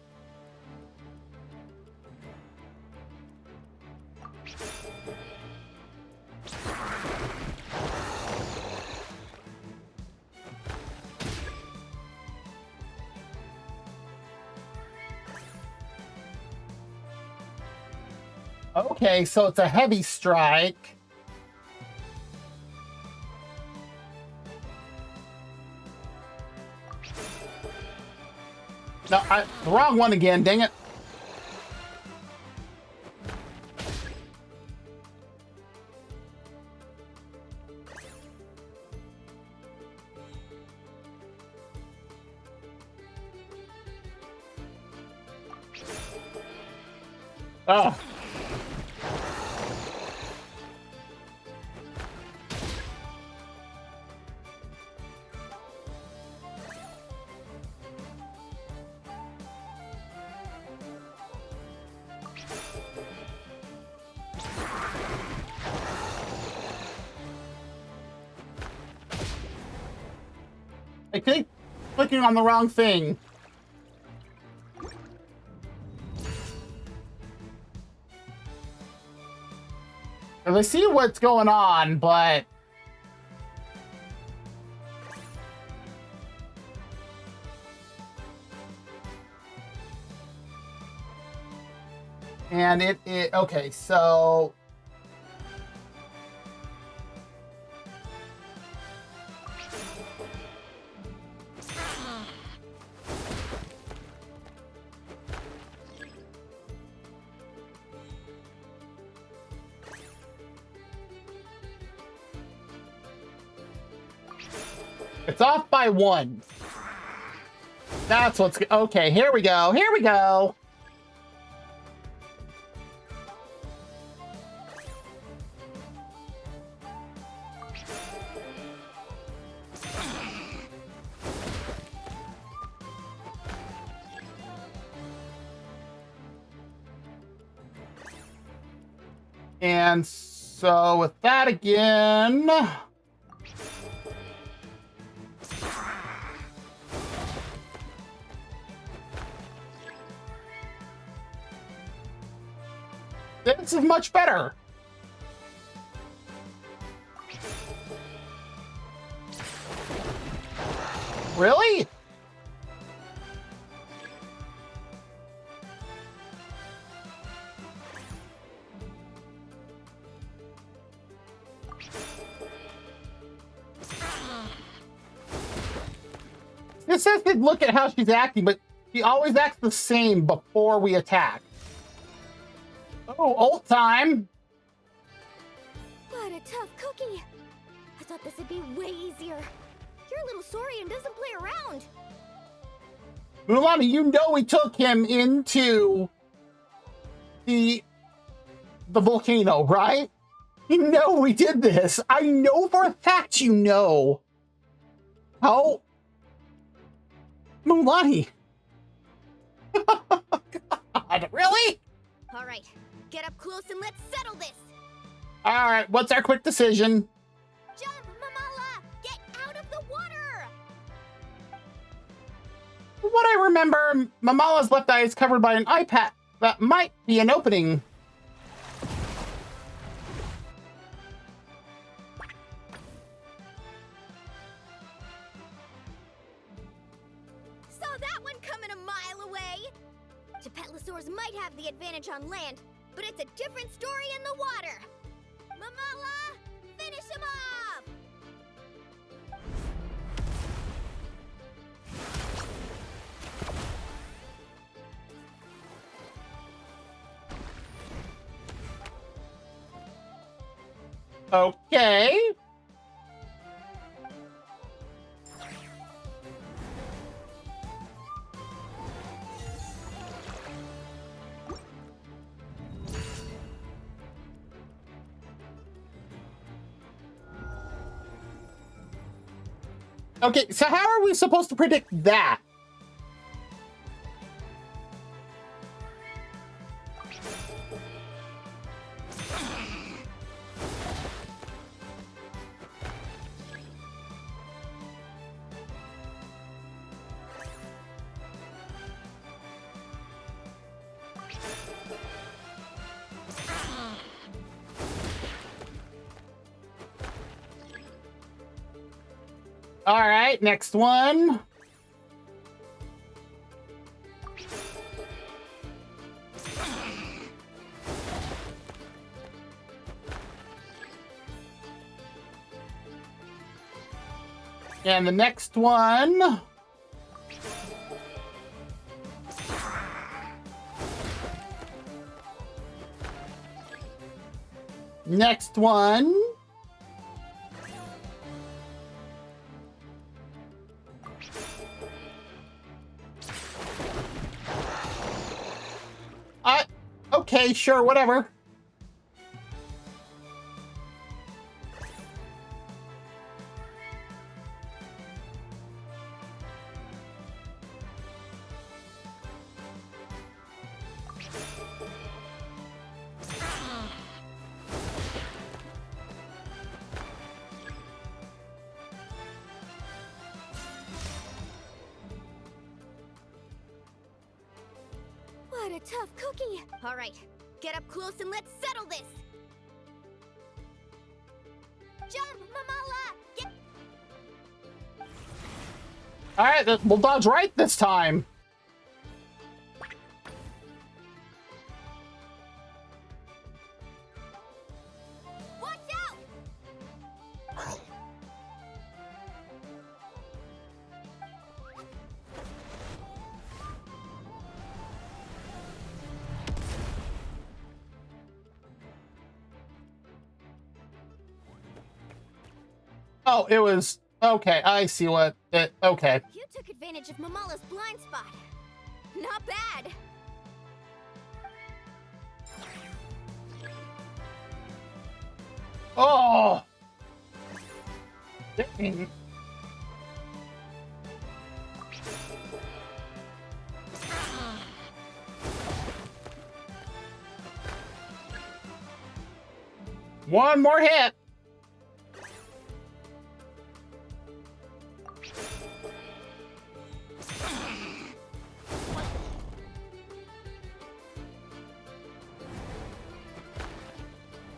Okay, so it's a heavy strike. No, the wrong one again, dang it. Oh. I keep clicking on the wrong thing. I see what's going on, but... And okay, so... It's off by 1. That's what's... Okay, here we go. Here we go. And so with that again... This is much better. Really? It says to look at how she's acting, but she always acts the same before we attack. Oh, ult time! What a tough cookie! I thought this would be way easier. You're a little sorry and doesn't play around. Mulan, you know we took him into the volcano, right? You know we did this. I know for a fact you know. How? Mulani. God, really? All right, get up close and let's settle this. All right, what's our quick decision? Jump, Mamala! Get out of the water! From what I remember, Mamala's left eye is covered by an eye patch. That might be an opening. Saw that one coming a mile away. Gepetlosaurs might have the advantage on land, but it's a different story in the water. Mamala, finish him off! Okay. Okay, so how are we supposed to predict that? All right, next one. And the next one. Next one. Okay, sure, whatever. What a tough cookie. All right, get up close and let's settle this. Jump, Mamala! Get... All right, we'll dodge right this time. Watch out! Oh, it was... Okay, I see what... okay. You took advantage of Mamala's blind spot. Not bad. Oh! Dang. One more hit.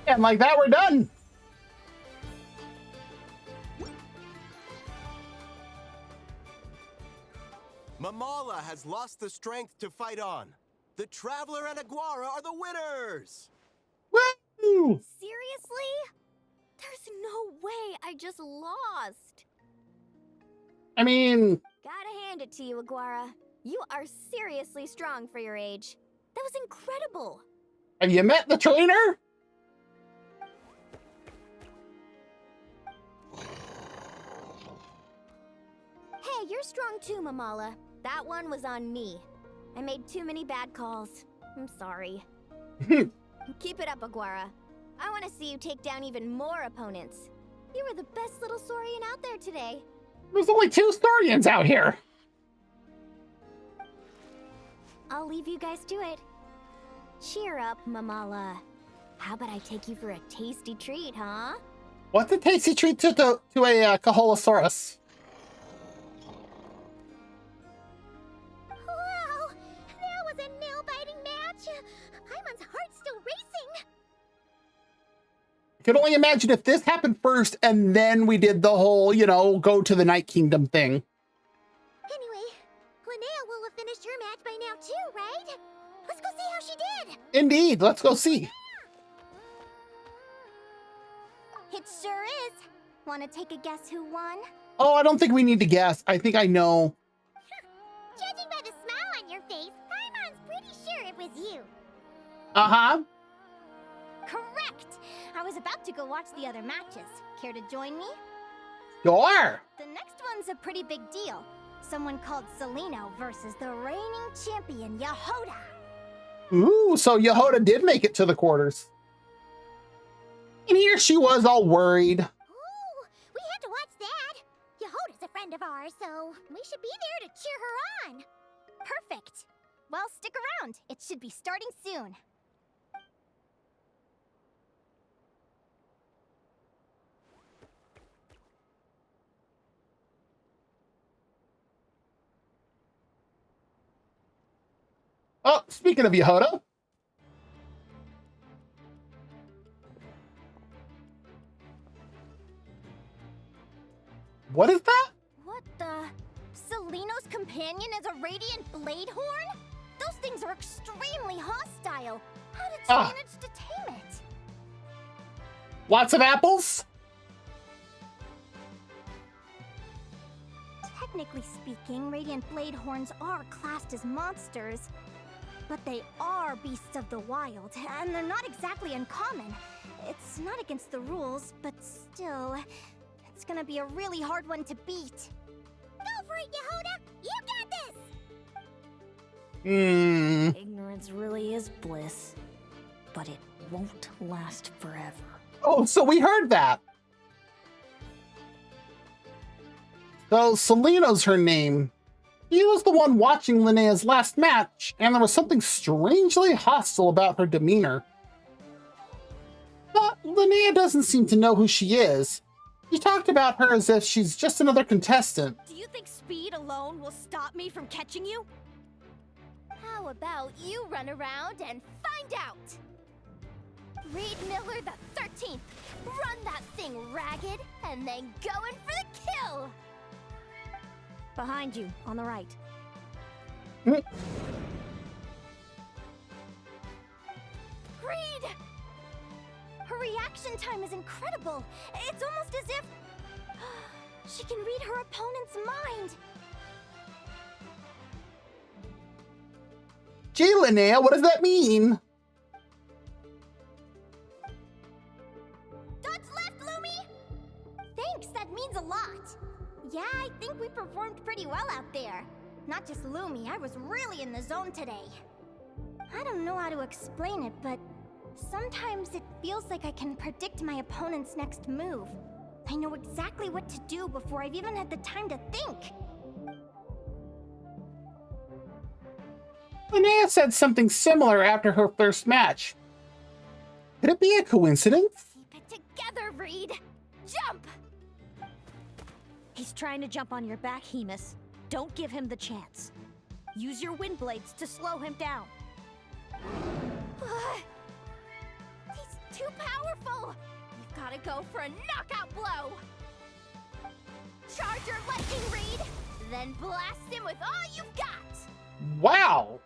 And like that, we're done. Mamala has lost the strength to fight on. The Traveler and Aguara are the winners! Woo! Seriously? There's no way I just lost. I mean... Gotta hand it to you, Aguara. You are seriously strong for your age. That was incredible. Have you met the trainer? Hey, you're strong too, Mamala. That one was on me. I made too many bad calls. I'm sorry. Keep it up, Aguara. I want to see you take down even more opponents. You were the best little Saurian out there today. There's only 2 Saurians out here. I'll leave you guys to it. Cheer up, Mamala. How about I take you for a tasty treat, huh? What's a tasty treat to a Caholosaurus? Wow! That was a nail-biting match! Paimon's heart's still racing! I can only imagine if this happened first and then we did the whole, you know, go to the Night Kingdom thing. Anyway, Linnea will have finished her match by now too, right? Let's go see how she did! Indeed, let's go see. It sure is. Want to take a guess who won? Oh, I don't think we need to guess. I think I know. Judging by the smile on your face, Paimon's pretty sure it was you. Uh-huh. Correct! I was about to go watch the other matches. Care to join me? Sure. The next one's a pretty big deal. Someone called Celino versus the reigning champion, Yehoda. Ooh, so Yehoda did make it to the quarters. And here she was all worried. Ooh, we had to watch that. Yehoda's a friend of ours, so we should be there to cheer her on. Perfect. Well, stick around. It should be starting soon. Oh, speaking of Yehoda. What is that? What the? Celino's companion is a radiant blade horn? Those things are extremely hostile. How did she manage to tame it? Lots of apples? Technically speaking, radiant blade horns are classed as monsters. But they are beasts of the wild, and they're not exactly uncommon. It's not against the rules, but still, it's gonna be a really hard one to beat. Go for it, Yehoda! You got this! Ignorance really is bliss, but it won't last forever. Oh, so we heard that. So Celino's her name. He was the one watching Linnea's last match, and there was something strangely hostile about her demeanor. But Linnea doesn't seem to know who she is. She talked about her as if she's just another contestant. Do you think speed alone will stop me from catching you? How about you run around and find out? Reed Miller the 13th. Run that thing ragged, and then go in for the kill! Behind you, on the right. Reed! Her reaction time is incredible. It's almost as if she can read her opponent's mind. Gee, Linnea, what does that mean? Dodge left, Lumi! Thanks, that means a lot. Yeah, I think we performed pretty well out there. Not just Lumi, I was really in the zone today. I don't know how to explain it, but sometimes it feels like I can predict my opponent's next move. I know exactly what to do before I've even had the time to think. Linnea said something similar after her first match. Could it be a coincidence? Keep it together, Reed! Jump! He's trying to jump on your back, Hemus. Don't give him the chance. Use your wind blades to slow him down. He's too powerful! You've gotta go for a knockout blow! Charge your lightning, Reed! Then blast him with all you've got! Wow!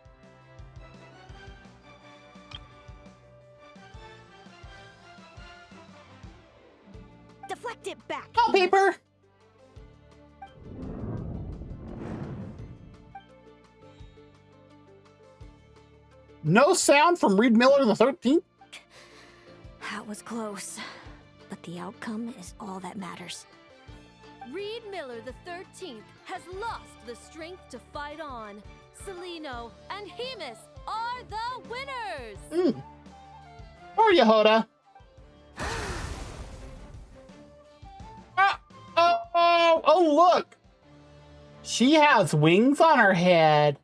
Deflect it back! Oh, paper! No sound from Reed Miller the 13th? That was close, but the outcome is all that matters. Reed Miller the 13th has lost the strength to fight on. Celino and Hemus are the winners! How are you, Hoda? Oh, look! She has wings on her head.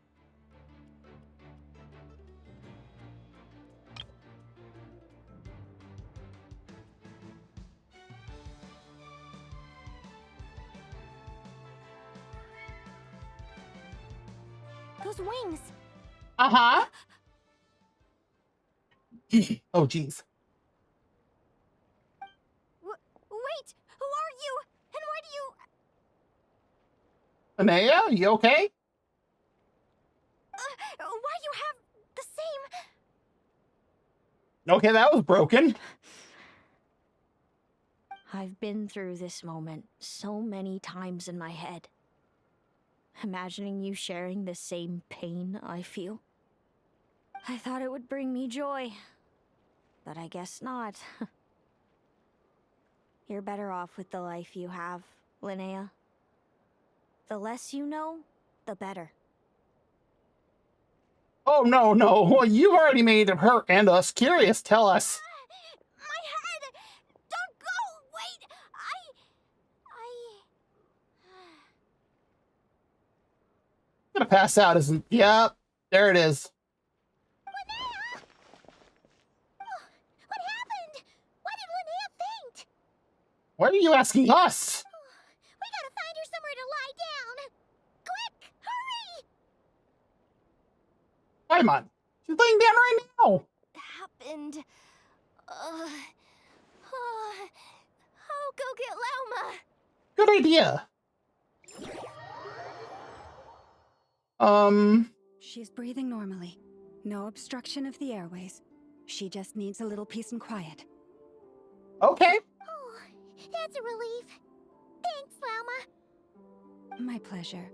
Those wings. Uh-huh. Oh, geez. Wait, who are you? And why do you... Linnea, you okay? Why you have the same... Okay, that was broken. I've been through this moment so many times in my head. Imagining you sharing the same pain I feel. I thought it would bring me joy, but I guess not. You're better off with the life you have, Linnea. The less you know, the better. Oh, no. Well, you've already made her and us curious. Tell us. My head! Don't go! Wait! I'm gonna pass out, isn't... Yep, there it is. Linnea! What happened? Why did Linnea faint? Why are you asking us? We gotta find her somewhere to lie down. Quick! Hurry! Come on. She's laying down right now. Happened. I'll go get Lauma. Good idea. She's breathing normally. No obstruction of the airways. She just needs a little peace and quiet. Okay. Oh, that's a relief. Thanks, Lauma. My pleasure.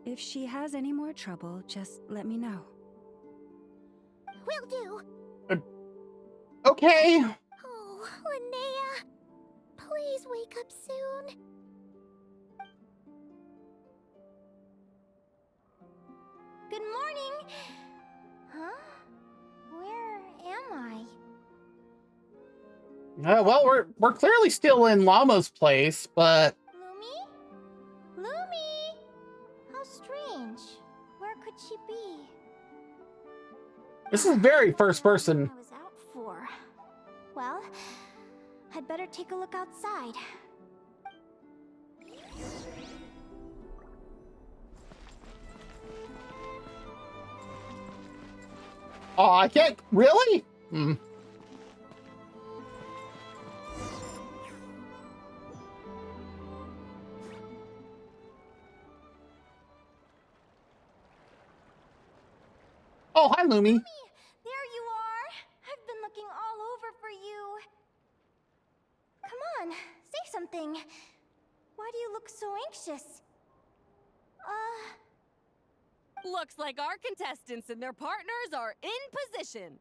If she has any more trouble, just let me know. Will do. Okay. Oh, Linnea. Please wake up soon. Good morning. Huh? Where am I? Well, we're clearly still in Llama's place, but... Lumi? Lumi! How strange. Where could she be? This is very first person. I was out for. Well, I'd better take a look outside. Oh, I can't... Really? Oh, hi, Lumi. There you are. I've been looking all over for you. Come on, say something. Why do you look so anxious? Looks like our contestants and their partners are in position.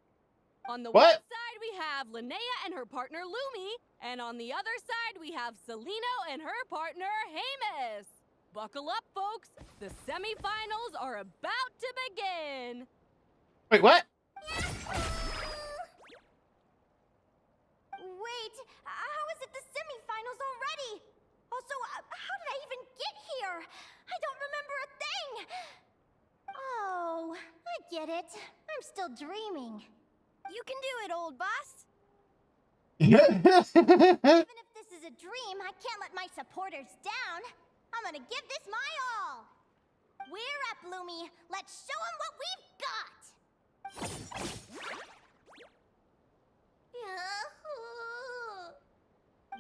On the What? one side, we have Linnea and her partner Lumi, and on the other side, we have Celino and her partner Hemus. Buckle up, folks. The semifinals are about to begin. Wait, what? Wait, how is it the semifinals already? Also, how did I even get here? I don't remember a thing. Oh, I get it. I'm still dreaming. You can do it, old boss. Even if this is a dream, I can't let my supporters down. I'm gonna give this my all. We're up, Lumi. Let's show them what we've got.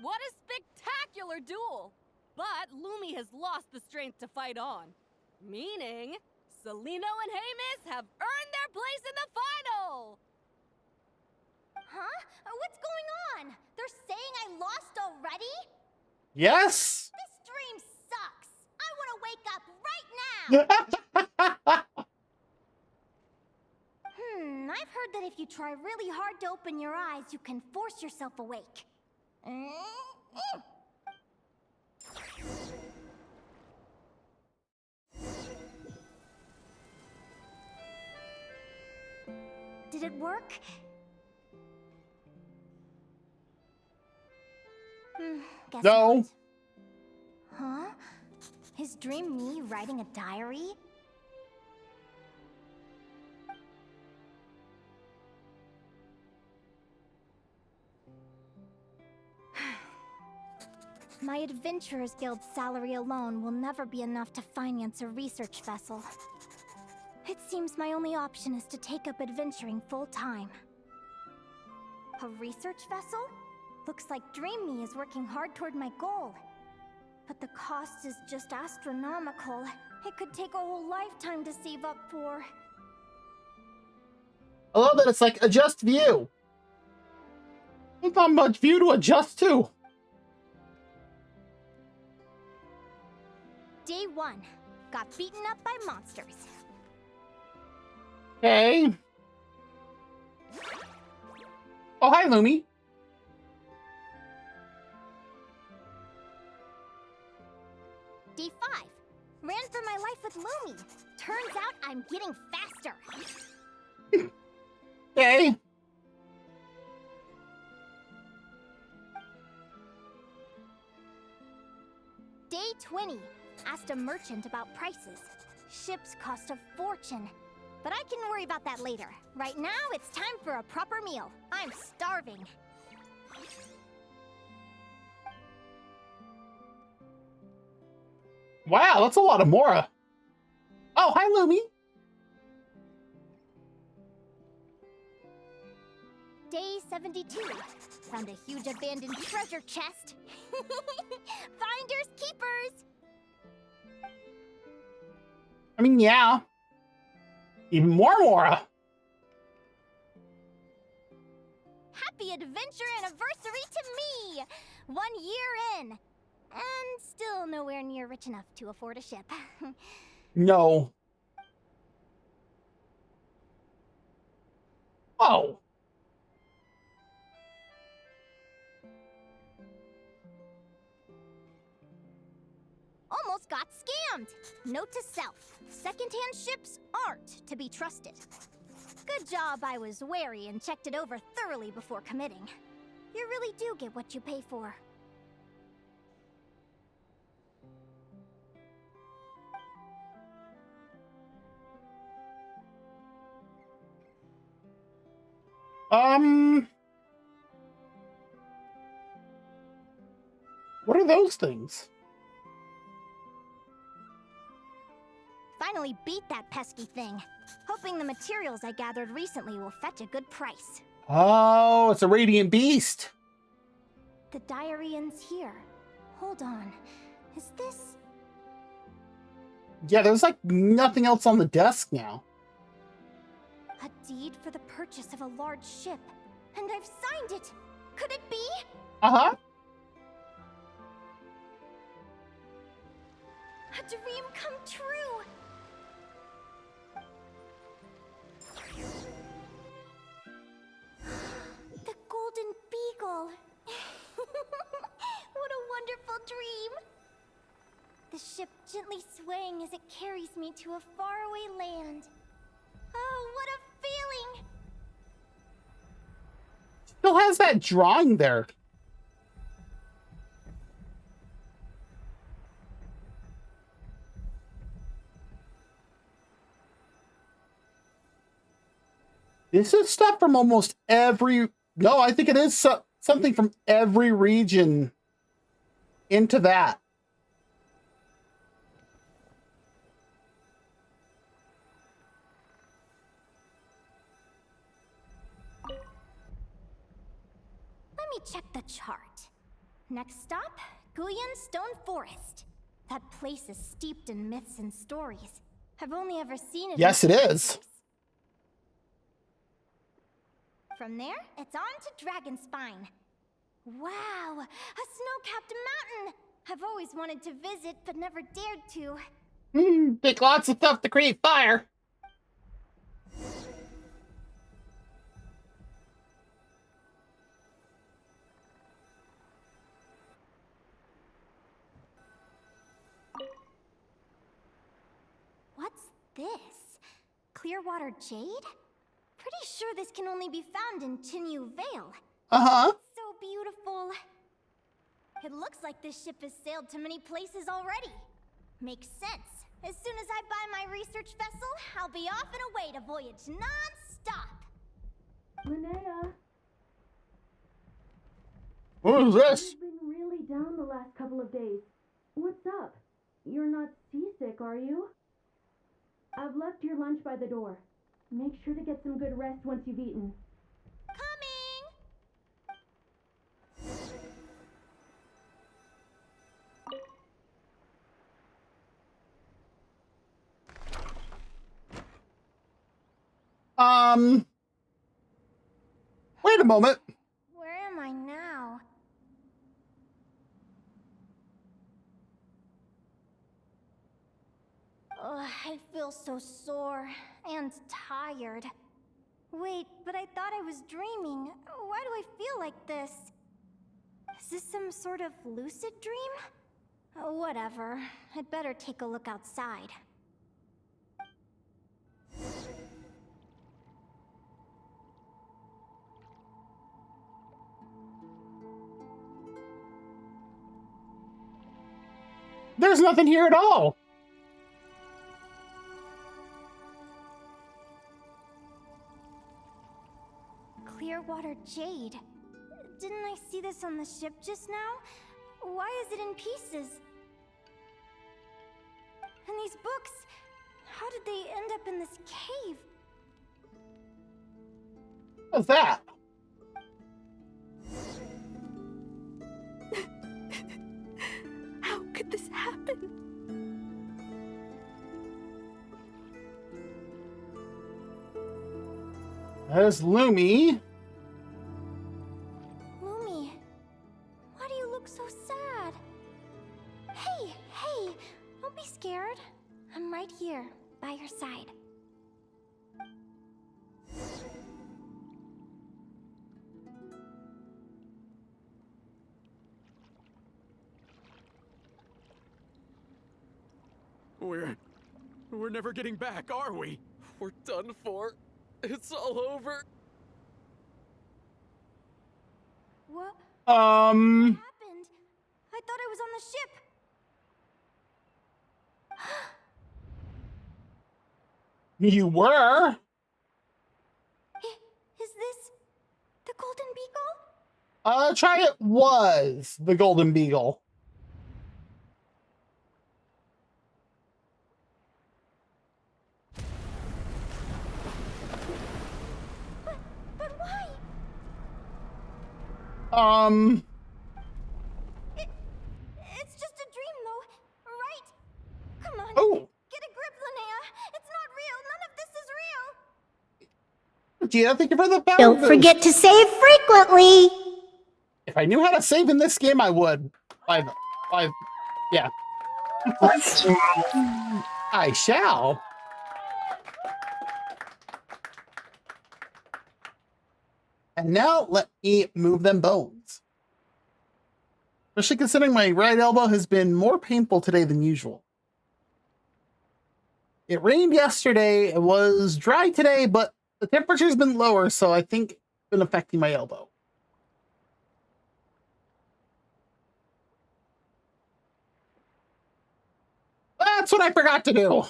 What a spectacular duel! But Lumi has lost the strength to fight on. Meaning, Celino and Hemus have earned their place in the final! Huh? What's going on? They're saying I lost already? Yes. This dream sucks. I want to wake up right now. I've heard that if you try really hard to open your eyes, you can force yourself awake. Did it work? Guess No. not. Huh? Is Dream me writing a diary? My Adventurers Guild salary alone will never be enough to finance a research vessel. It seems my only option is to take up adventuring full-time. A research vessel? Looks like Dream Me is working hard toward my goal. But the cost is just astronomical. It could take a whole lifetime to save up for. I love that it's like adjust view. There's not much view to adjust to. Day 1. Got beaten up by monsters. Okay. Oh, hi, Lumi. Day 5. Ran for my life with Lumi. Turns out I'm getting faster. Okay. Day 20. Asked a merchant about prices. Ships cost a fortune. But I can worry about that later. Right now, it's time for a proper meal. I'm starving. Wow, that's a lot of Mora. Oh, hi, Lumi. Day 72. Found a huge abandoned treasure chest. Finders keepers. I mean, yeah. Even more Mora. Happy adventure anniversary to me! 1 year in. And still nowhere near rich enough to afford a ship. No. Oh. Almost got scammed. Note to self. Secondhand ships aren't to be trusted. Good job I was wary and checked it over thoroughly before committing. You really do get what you pay for. What are those things? Finally beat that pesky thing. Hoping the materials I gathered recently will fetch a good price. Oh, it's a radiant beast. The diary ends here. Hold on. Is this... Yeah, there's like nothing else on the desk now. a deed for the purchase of a large ship? And I've signed it! Could it be? Uh-huh. A dream come true! The Golden Beagle! What a wonderful dream! The ship gently swaying as it carries me to a faraway land. Oh, what a feeling! Still has that drawing there. This is stuff from almost every... No, I think it is something from every region into that. Let me check the chart. Next stop, Guyan Stone Forest. That place is steeped in myths and stories. I've only ever seen it. Yes, it is. From there, it's on to Dragonspine. Wow, a snow-capped mountain! I've always wanted to visit, but never dared to. Take lots of stuff to create fire. What's this? Clearwater jade? Pretty pretty sure this can only be found in Chinyu Vale. Uh-huh. It's so beautiful. It looks like this ship has sailed to many places already. Makes sense. As soon as I buy my research vessel, I'll be off and away to voyage non-stop. Linnea, What is this? you've been really down the last couple of days. What's up? You're not seasick, are you? I've left your lunch by the door. Make sure to get some good rest once you've eaten. Wait a moment. Where am I now? Ugh, I feel so sore and tired. Wait, but I thought I was dreaming. Why do I feel like this? Is this some sort of lucid dream? Whatever. I'd better take a look outside. There's nothing here at all. Clearwater jade. Didn't I see this on the ship just now? Why is it in pieces? And these books, how did they end up in this cave? What's that? How could this happen? There's Lumi. Lumi, why do you look so sad? Hey, don't be scared. I'm right here, by your side. We're never getting back, are we? We're done for. It's all over. What? What happened? I thought I was on the ship. You were? Is this the Golden Beagle? Try it was the Golden Beagle. But why? It's just a dream, though, right? Come on. Oh. Get a grip, Linnea. It's not real. None of this is real. Gina, thank you for the power Don't forget to save frequently. If I knew how to save in this game, I would. Yeah. I shall. And now let me move them bones. Especially considering my right elbow has been more painful today than usual. It rained yesterday, it was dry today, but the temperature's been lower, so I think it's been affecting my elbow. That's what I forgot to do.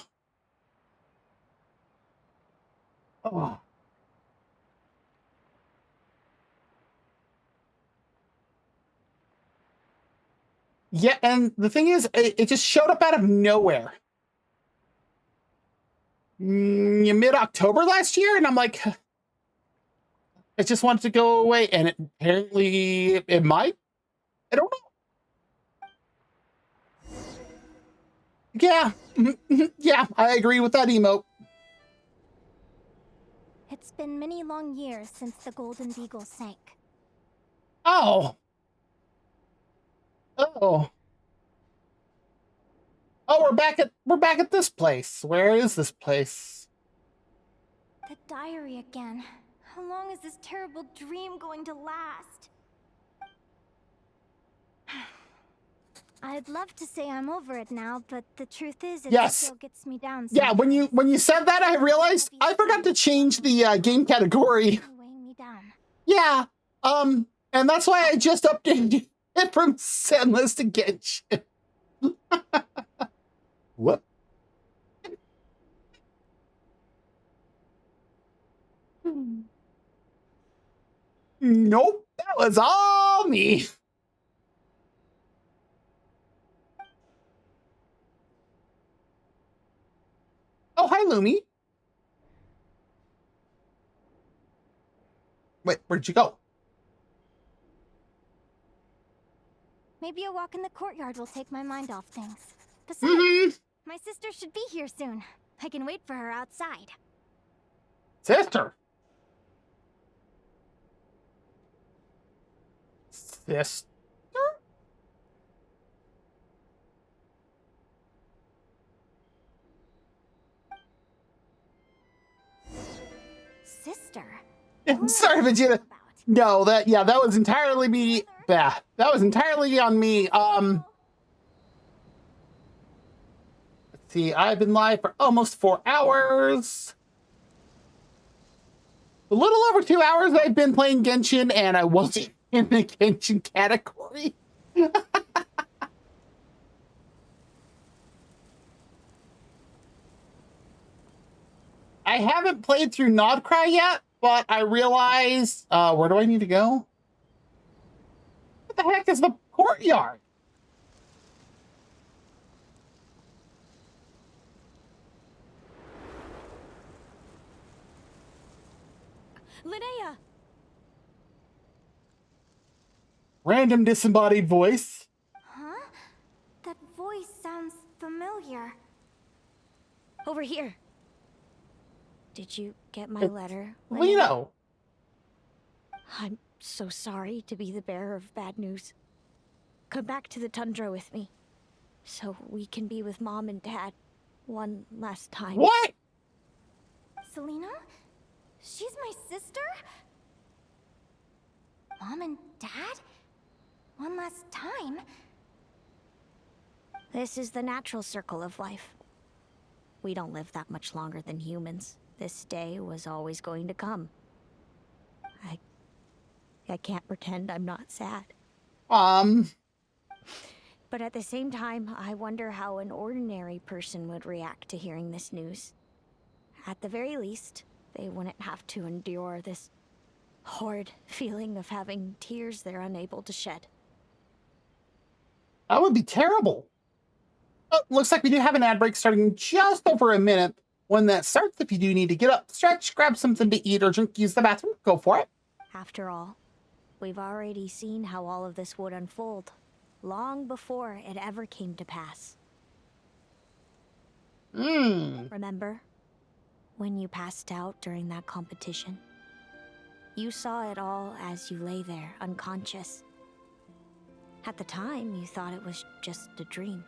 Oh. Yeah, and the thing is, it just showed up out of nowhere. Mid-October last year, and I'm like, it just wanted to go away, and apparently it might. I don't know. Yeah, yeah, I agree with that emote. It's been many long years since the Golden Beagle sank. Oh. Oh, we're back at this place. Where is this place? The diary again. How long is this terrible dream going to last? I'd love to say I'm over it now, but the truth is it Yes. still gets me down. Yeah, when you said that, I realized I forgot to change the game category. Weighing me down. Yeah, and that's why I just updated it from Sendless to Genshin. What? Nope, that was all me. Oh, hi, Lumi. Wait, where'd you go? Maybe a walk in the courtyard will take my mind off things. Besides, my sister should be here soon. I can wait for her outside. Sister. Sister? Sister? Sorry, Vegeta. No, that was entirely me. That was entirely on me. Let's see, I've been live for almost 4 hours. A little over 2 hours I've been playing Genshin, and I wasn't in the Genshin category. I haven't played through Nodcry yet, but I realized, where do I need to go? What the heck is the courtyard? Linnea! Random disembodied voice. Huh? That voice sounds familiar. Over here. Did you get my It's letter? Lino. I'm so sorry to be the bearer of bad news. Come back to the tundra with me, so we can be with Mom and Dad one last time. What? Selena? She's my sister? Mom and Dad? One last time? This is the natural circle of life. We don't live that much longer than humans. This day was always going to come. I can't pretend I'm not sad. But at the same time, I wonder how an ordinary person would react to hearing this news. At the very least, they wouldn't have to endure this horrid feeling of having tears they're unable to shed. That would be terrible. Oh, looks like we do have an ad break starting in just over a minute. When that starts, if you do need to get up, stretch, grab something to eat or drink, use the bathroom, go for it. After all, we've already seen how all of this would unfold, long before it ever came to pass. Remember, when you passed out during that competition? You saw it all as you lay there, unconscious. At the time, you thought it was just a dream.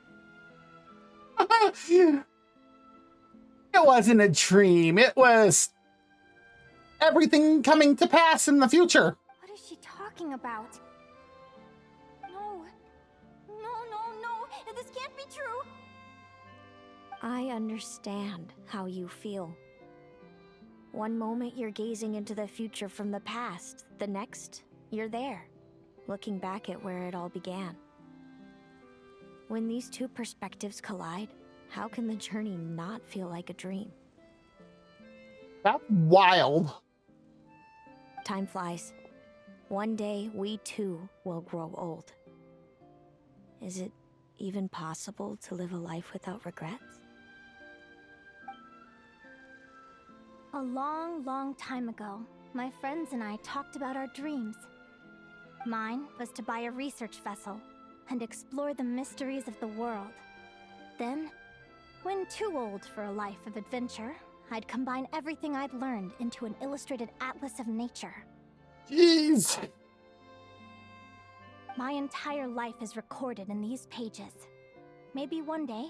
It wasn't a dream. It was everything coming to pass in the future. What is she talking about? No. This can't be true. I understand how you feel. One moment you're gazing into the future from the past, the next, you're there, looking back at where it all began. When these two perspectives collide, how can the journey not feel like a dream? That's wild. Time flies. One day, we too will grow old. Is it even possible to live a life without regrets? A long, long time ago, my friends and I talked about our dreams. Mine was to buy a research vessel and explore the mysteries of the world. Then, when too old for a life of adventure, I'd combine everything I'd learned into an illustrated atlas of nature. Jeez! My entire life is recorded in these pages. Maybe one day,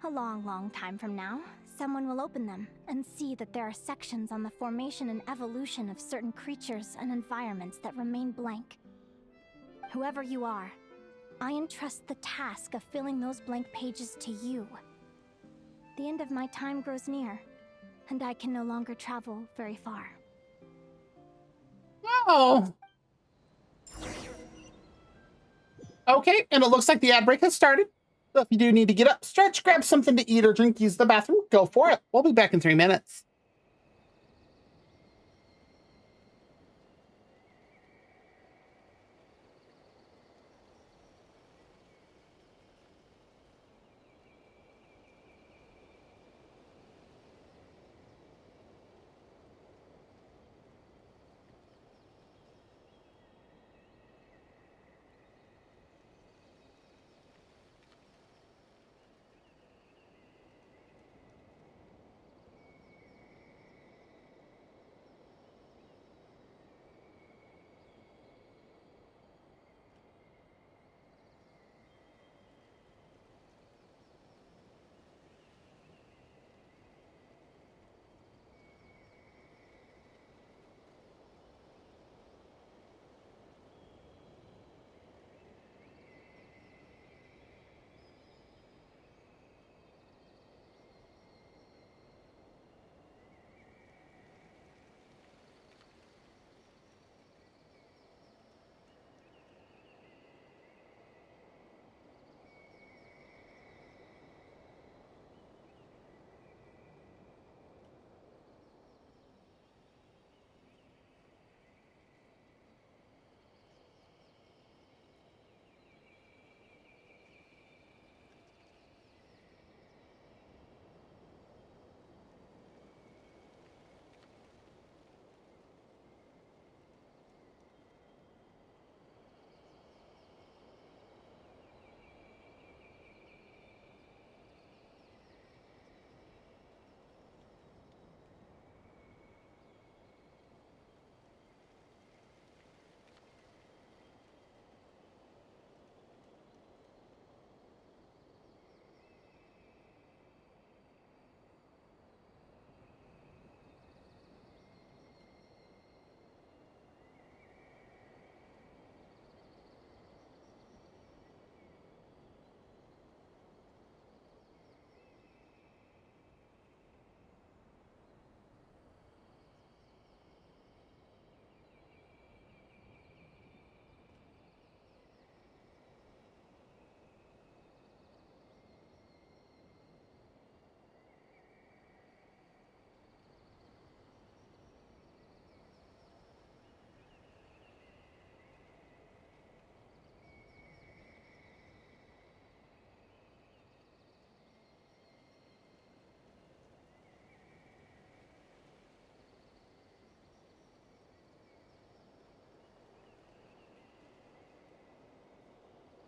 a long, long time from now, someone will open them and see that there are sections on the formation and evolution of certain creatures and environments that remain blank. Whoever you are, I entrust the task of filling those blank pages to you. The end of my time grows near, and I can no longer travel very far. Oh. Okay, and it looks like the ad break has started. So if you do need to get up, stretch, grab something to eat or drink, use the bathroom, go for it. We'll be back in 3 minutes.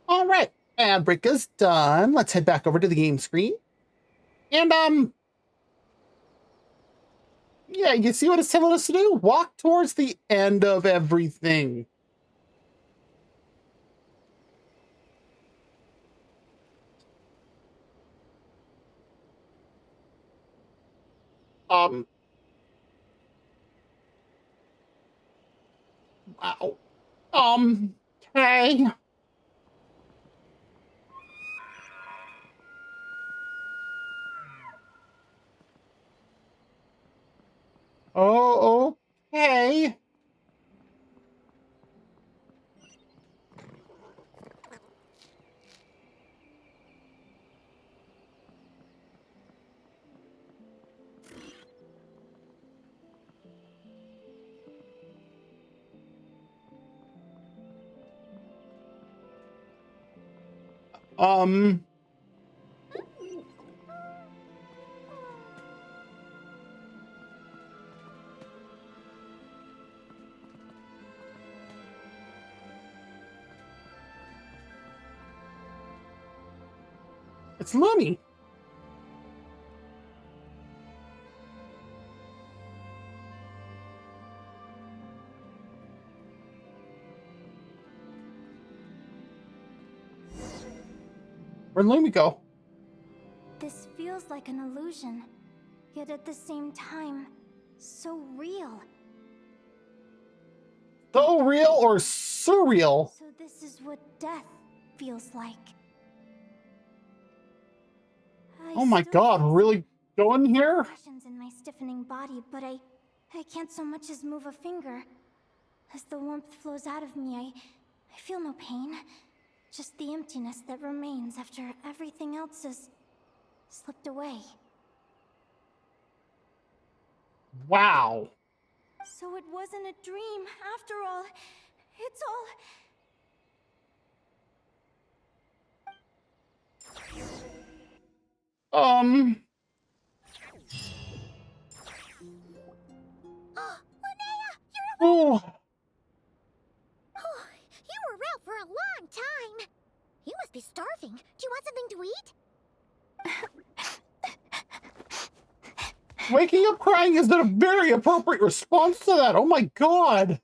All right, ad break is done. Let's head back over to the game screen. And, yeah, you see what it's telling us to do? Walk towards the end of everything. Wow. Okay. Oh, okay. Um, it's Lummy. Where'd Lummy go? This feels like an illusion, yet at the same time, so real. So real or surreal? So this is what death feels like. Oh my god, really going here? Pressures in my stiffening body, but I can't so much as move a finger. As the warmth flows out of me, I feel no pain. Just the emptiness that remains after everything else has slipped away. Wow. So it wasn't a dream, after all. It's all... Linnea, you're Oh. Oh, you were out for a long time. You must be starving. Do you want something to eat? Waking up crying is a very appropriate response to that. Oh my god.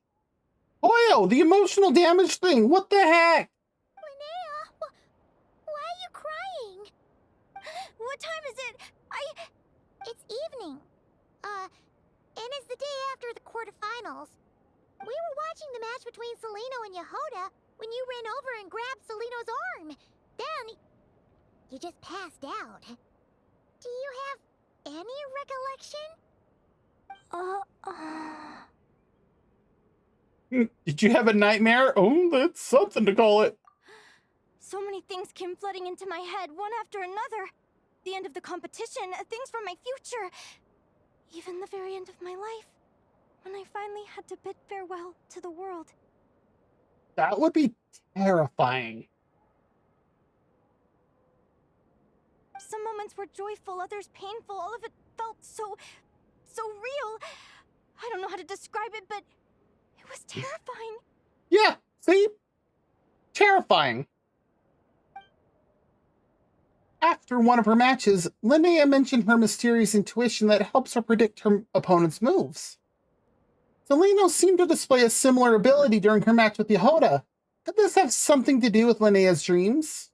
Oyo, the emotional damage thing. What the heck? Linnea, why are you crying? What time is it? It's evening. And it's the day after the quarterfinals. We were watching the match between Celino and Yehoda when you ran over and grabbed Celino's arm. Then, you just passed out. Do you have any recollection? Did you have a nightmare? Oh, that's something to call it. So many things came flooding into my head, one after another. The end of the competition, things from my future. Even the very end of my life. When I finally had to bid farewell to the world. That would be terrifying. Some moments were joyful, others painful. All of it felt so real. I don't know how to describe it, but it was terrifying. Yeah, see? Terrifying. After one of her matches, Linnea mentioned her mysterious intuition that helps her predict her opponent's moves. Celino seemed to display a similar ability during her match with Yehoda. Could this have something to do with Linnea's dreams?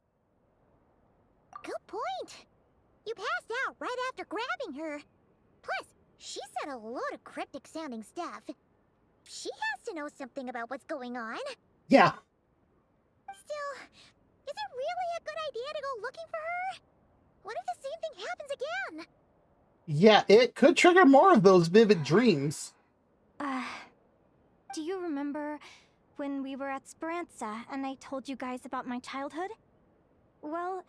Good point. You passed out right after grabbing her. Plus, she said a load of cryptic-sounding stuff. She has to know something about what's going on. Yeah. Still, is it really a good idea to go looking for her? What if the same thing happens again? Yeah, it could trigger more of those vivid dreams. Do you remember when we were at Speranza and I told you guys about my childhood? Well,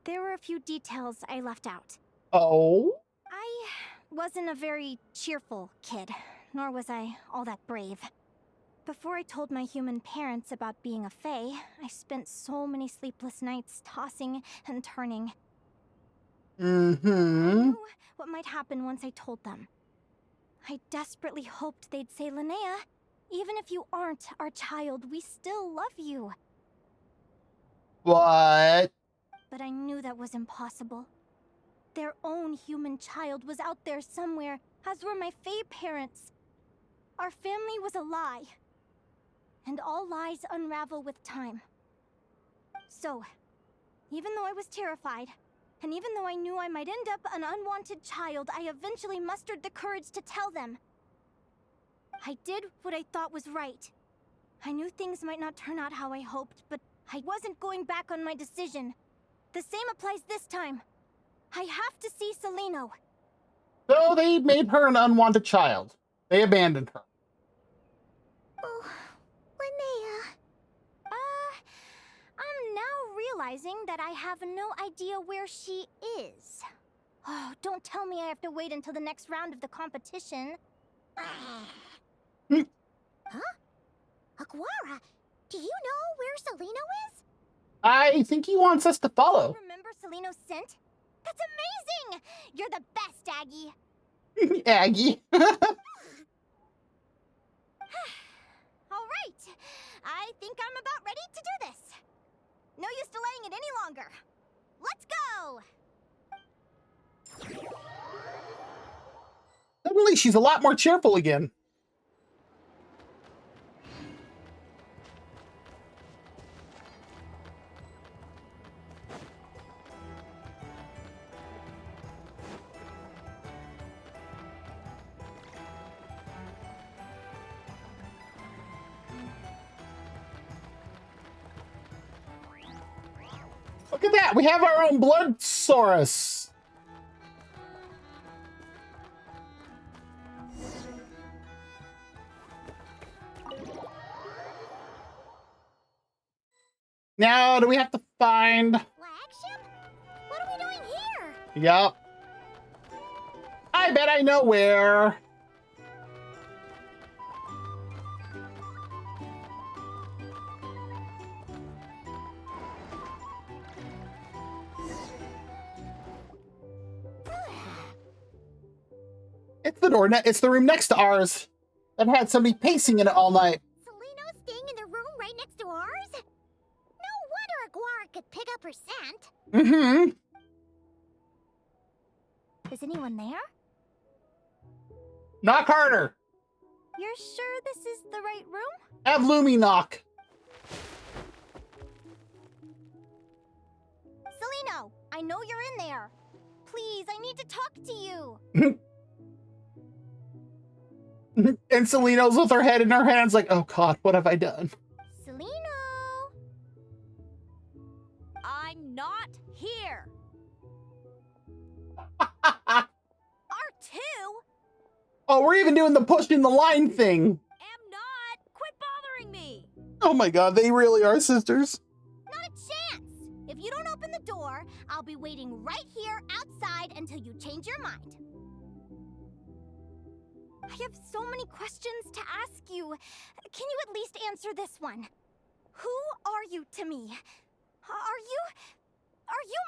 there were a few details I left out. Oh? I wasn't a very cheerful kid, nor was I all that brave. Before I told my human parents about being a fae, I spent so many sleepless nights tossing and turning. Mm-hmm. I knew what might happen once I told them. I desperately hoped they'd say, Linnea, even if you aren't our child, we still love you. What? But I knew that was impossible. Their own human child was out there somewhere, as were my fae parents. Our family was a lie. And all lies unravel with time. So, even though I was terrified, and even though I knew I might end up an unwanted child, I eventually mustered the courage to tell them. I did what I thought was right. I knew things might not turn out how I hoped, but I wasn't going back on my decision. The same applies this time. I have to see Celino. So they made her an unwanted child. They abandoned her. Oh, Linnea. I'm now realizing that I have no idea where she is. Oh, don't tell me I have to wait until the next round of the competition. Huh? Aguara, do you know where Celino is? I think he wants us to follow. Remember Celino's scent? That's amazing! You're the best, Aggie. Aggie. All right. I think I'm about ready to do this. No use delaying it any longer. Let's go! Suddenly, she's a lot more cheerful again. Look at that. We have our own Bloodsaurus. Now, do we have to find... Flagship? What are we doing here? Yup. I bet I know where. It's the door. It's the room next to ours. That had somebody pacing in it all night. Seleno's staying in the room right next to ours? No wonder Aguara could pick up her scent. Mm-hmm. Is anyone there? Knock harder. You're sure this is the right room? Have Lumi knock. Seleno, I know you're in there. Please, I need to talk to you. And Seleno's with her head in her hands like, oh God, what have I done? Seleno! I'm not here. R2? Oh, we're even doing the pushing the line thing. Am not. Quit bothering me. Oh my God, they really are sisters. Not a chance! If you don't open the door, I'll be waiting right here outside until you change your mind. I have so many questions to ask you. Can you at least answer this one? Who are you to me? Are you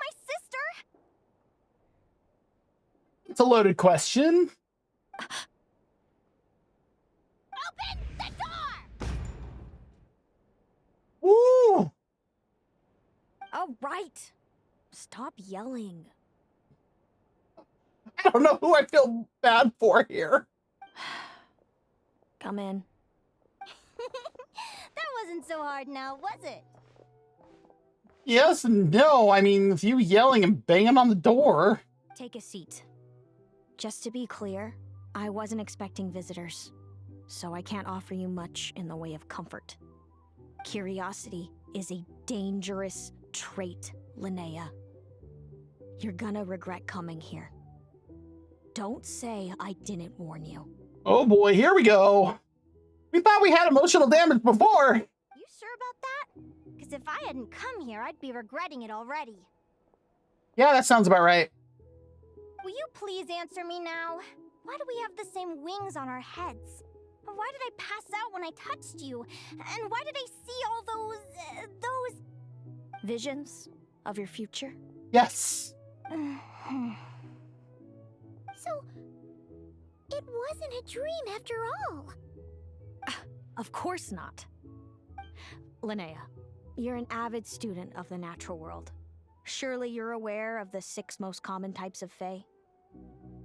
my sister? It's a loaded question. Open the door! Ooh! All right. Stop yelling. I don't know who I feel bad for here. Come in. That wasn't so hard now, was it? Yes and no. I mean, if you yelling and banging on the door. Take a seat. Just to be clear, I wasn't expecting visitors, so I can't offer you much in the way of comfort. Curiosity is a dangerous trait, Linnea. You're gonna regret coming here. Don't say I didn't warn you. Oh boy, here we go. We thought we had emotional damage before. You sure about that? Because if I hadn't come here, I'd be regretting it already. Yeah, that sounds about right. Will you please answer me now? Why do we have the same wings on our heads? Why did I pass out when I touched you? And why did I see all those... Visions of your future? Yes. So, it wasn't a dream after all. Of course not. Linnea, you're an avid student of the natural world. Surely you're aware of the 6 most common types of Fae?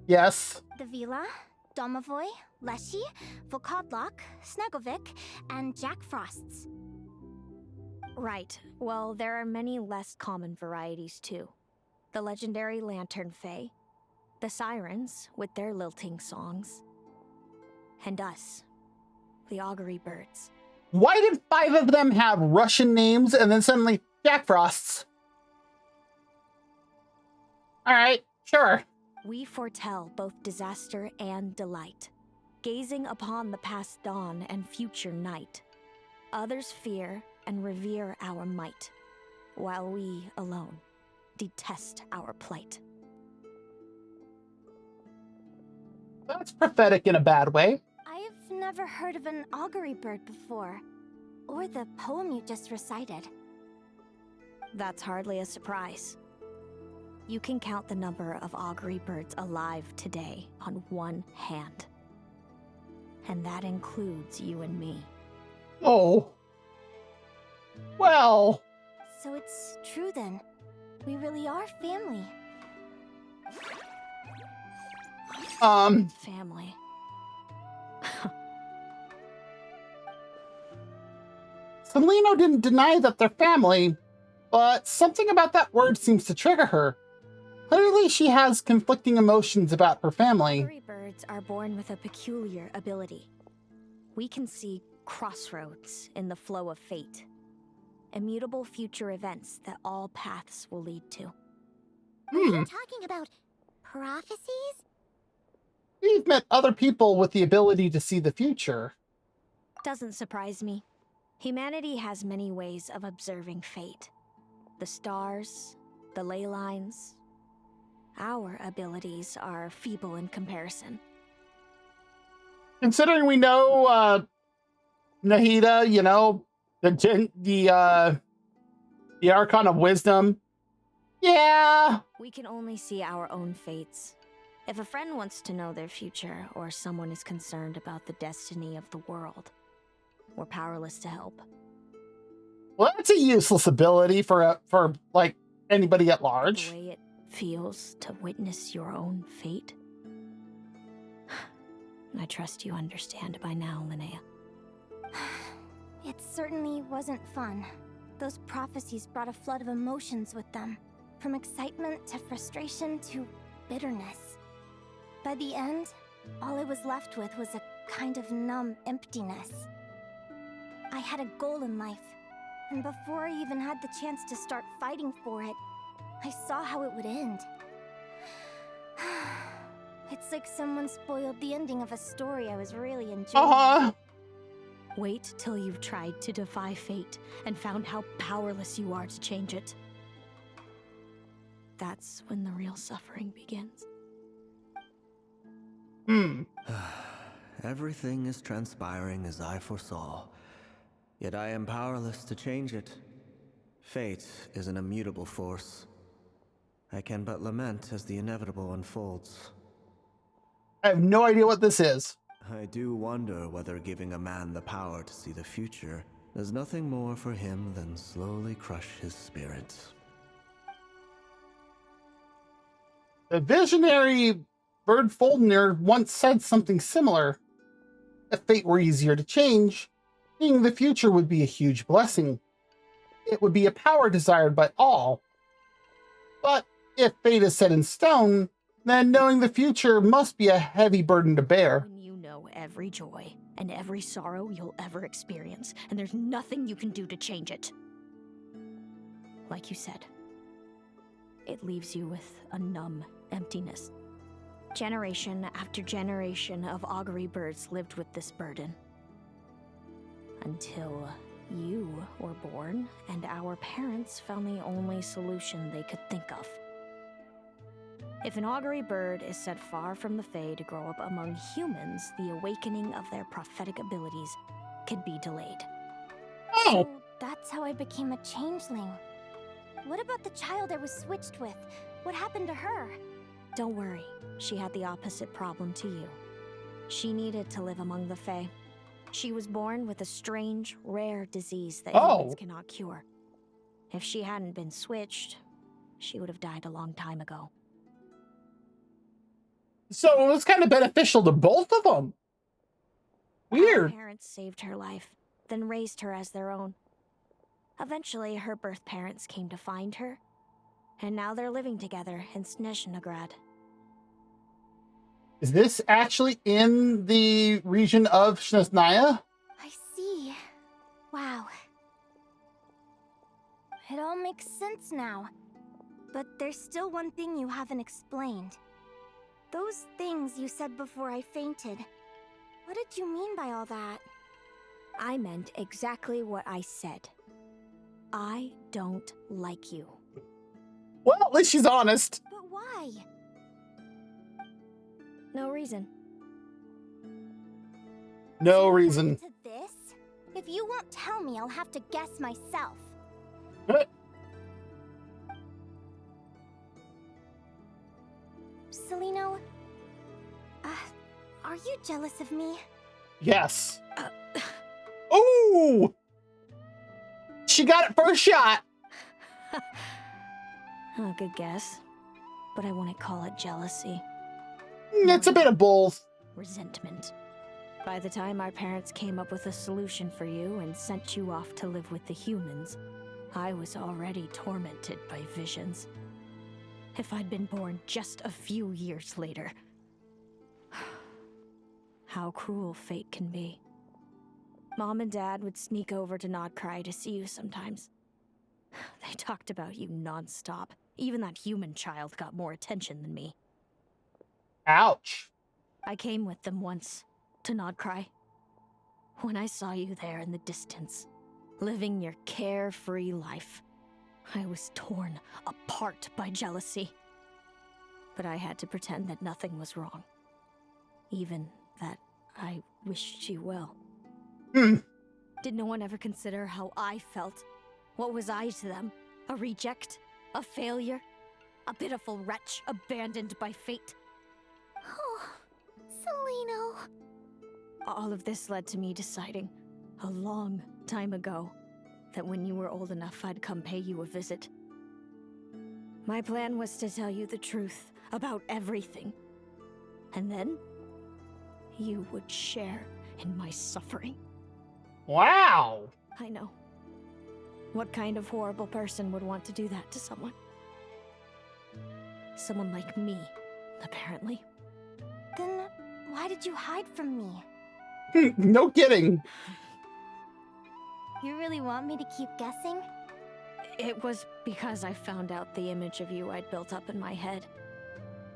Yes. The Vila, Domovoy, Leshy, Volkodlok, Snegovic, and Jack Frosts. Right. Well, there are many less common varieties too. The legendary Lantern Fae, the Sirens with their lilting songs, and us, the Augury Birds. Why did 5 of them have Russian names and then suddenly Jack Frosts? All right, sure. We foretell both disaster and delight, gazing upon the past dawn and future night. Others fear and revere our might, while we alone detest our plight. That's prophetic in a bad way. I've never heard of an augury bird before, or the poem you just recited. That's hardly a surprise. You can count the number of augury birds alive today on one hand. And that includes you and me. Oh. Well. So it's true then. We really are family. Family. Seleno didn't deny that they're family, but something about that word seems to trigger her. Clearly, she has conflicting emotions about her family. Augury birds are born with a peculiar ability. We can see crossroads in the flow of fate. immutable future events that all paths will lead to. Are you talking about prophecies? We've met other people with the ability to see the future. Doesn't surprise me. Humanity has many ways of observing fate. The stars, the ley lines. Our abilities are feeble in comparison. Considering we know Nahida, you know, the Archon of Wisdom. Yeah. We can only see our own fates. If a friend wants to know their future, or someone is concerned about the destiny of the world, we're powerless to help. Well, that's a useless ability for like anybody at large. The way it feels to witness your own fate. I trust you understand by now, Linnea. It certainly wasn't fun. Those prophecies brought a flood of emotions with them. From excitement to frustration to bitterness. By the end, all I was left with was a kind of numb emptiness. I had a goal in life, and before I even had the chance to start fighting for it, I saw how it would end. It's like someone spoiled the ending of a story I was really enjoying. Wait till you've tried to defy fate and found how powerless you are to change it. That's when the real suffering begins. Everything is transpiring as I foresaw, yet I am powerless to change it. Fate is an immutable force. I can but lament as the inevitable unfolds. I have no idea what this is. I do wonder whether giving a man the power to see the future does nothing more for him than slowly crush his spirit. The visionary Bird Foldner once said something similar. If fate were easier to change, seeing the future would be a huge blessing. It would be a power desired by all. But if fate is set in stone, then knowing the future must be a heavy burden to bear. When you know every joy and every sorrow you'll ever experience, and there's nothing you can do to change it. Like you said, it leaves you with a numb emptiness. Generation after generation of augury birds lived with this burden. Until you were born, and our parents found the only solution they could think of. If an augury bird is set far from the Fae to grow up among humans, the awakening of their prophetic abilities could be delayed. So that's how I became a changeling. What about the child I was switched with? What happened to her? Don't worry, she had the opposite problem to you. She needed to live among the Fae. She was born with a strange, rare disease that humans cannot cure. If she hadn't been switched, she would have died a long time ago. So it was kind of beneficial to both of them. Weird. Her parents saved her life, then raised her as their own. Eventually, her birth parents came to find her, and now they're living together in Snezhnegrad. Is this actually in the region of Snezhnaya? I see. Wow. It all makes sense now. But there's still one thing you haven't explained. Those things you said before I fainted. What did you mean by all that? I meant exactly what I said. I don't like you. Well, at least she's honest. But why? No reason. No reason. To this? If you won't tell me, I'll have to guess myself. Celino, are you jealous of me? Yes. Ooh! She got it first shot. Good guess. But I wouldn't call it jealousy. It's a bit of both. Resentment. By the time our parents came up with a solution for you and sent you off to live with the humans, I was already tormented by visions. If I'd been born just a few years later. How cruel fate can be. Mom and Dad would sneak over to Nodcry to see you sometimes, I talked about you nonstop. Even that human child got more attention than me. Ouch. I came with them once, to Nodcry. When I saw you there in the distance, living your carefree life, I was torn apart by jealousy. But I had to pretend that nothing was wrong. Even that I wished you well. Did no one ever consider how I felt? What was I to them? A reject? A failure? A pitiful wretch abandoned by fate? Oh, Celino. All of this led to me deciding, a long time ago, that when you were old enough, I'd come pay you a visit. My plan was to tell you the truth about everything. And then, you would share in my suffering. Wow! I know. What kind of horrible person would want to do that to someone? Someone like me, apparently. Then why did you hide from me? No kidding. You really want me to keep guessing? It was because I found out the image of you I'd built up in my head.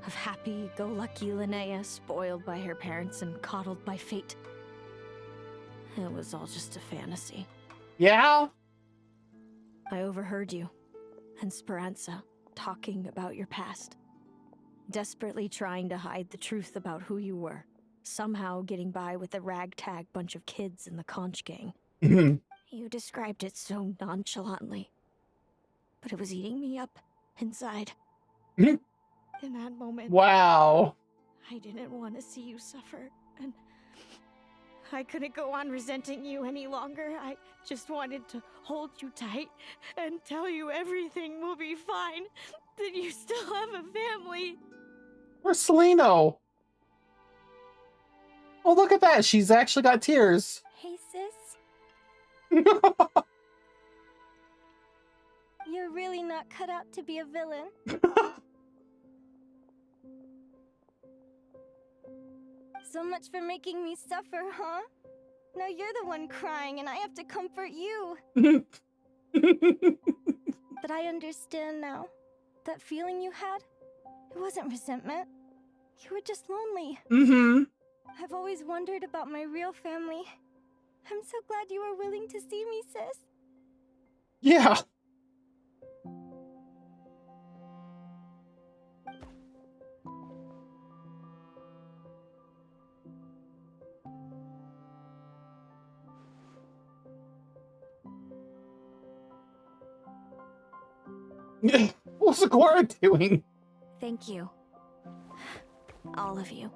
Of happy-go-lucky Linnea, spoiled by her parents and coddled by fate. It was all just a fantasy. Yeah? I overheard you and Speranza talking about your past. Desperately trying to hide the truth about who you were. Somehow getting by with a ragtag bunch of kids in the conch gang. You described it so nonchalantly. But it was eating me up inside. In that moment, Wow. I didn't want to see you suffer, and I couldn't go on resenting you any longer. I just wanted to hold you tight and tell you everything will be fine, that you still have a family. Where's Celino? Oh, look at that. She's actually got tears. Hey, sis. You're really not cut out to be a villain. So much for making me suffer, huh? Now you're the one crying and I have to comfort you. But I understand now. That feeling you had, it wasn't resentment. You were just lonely. I've always wondered about my real family. I'm so glad you were willing to see me, sis. Yeah. What's Agora doing? Thank you. All of you.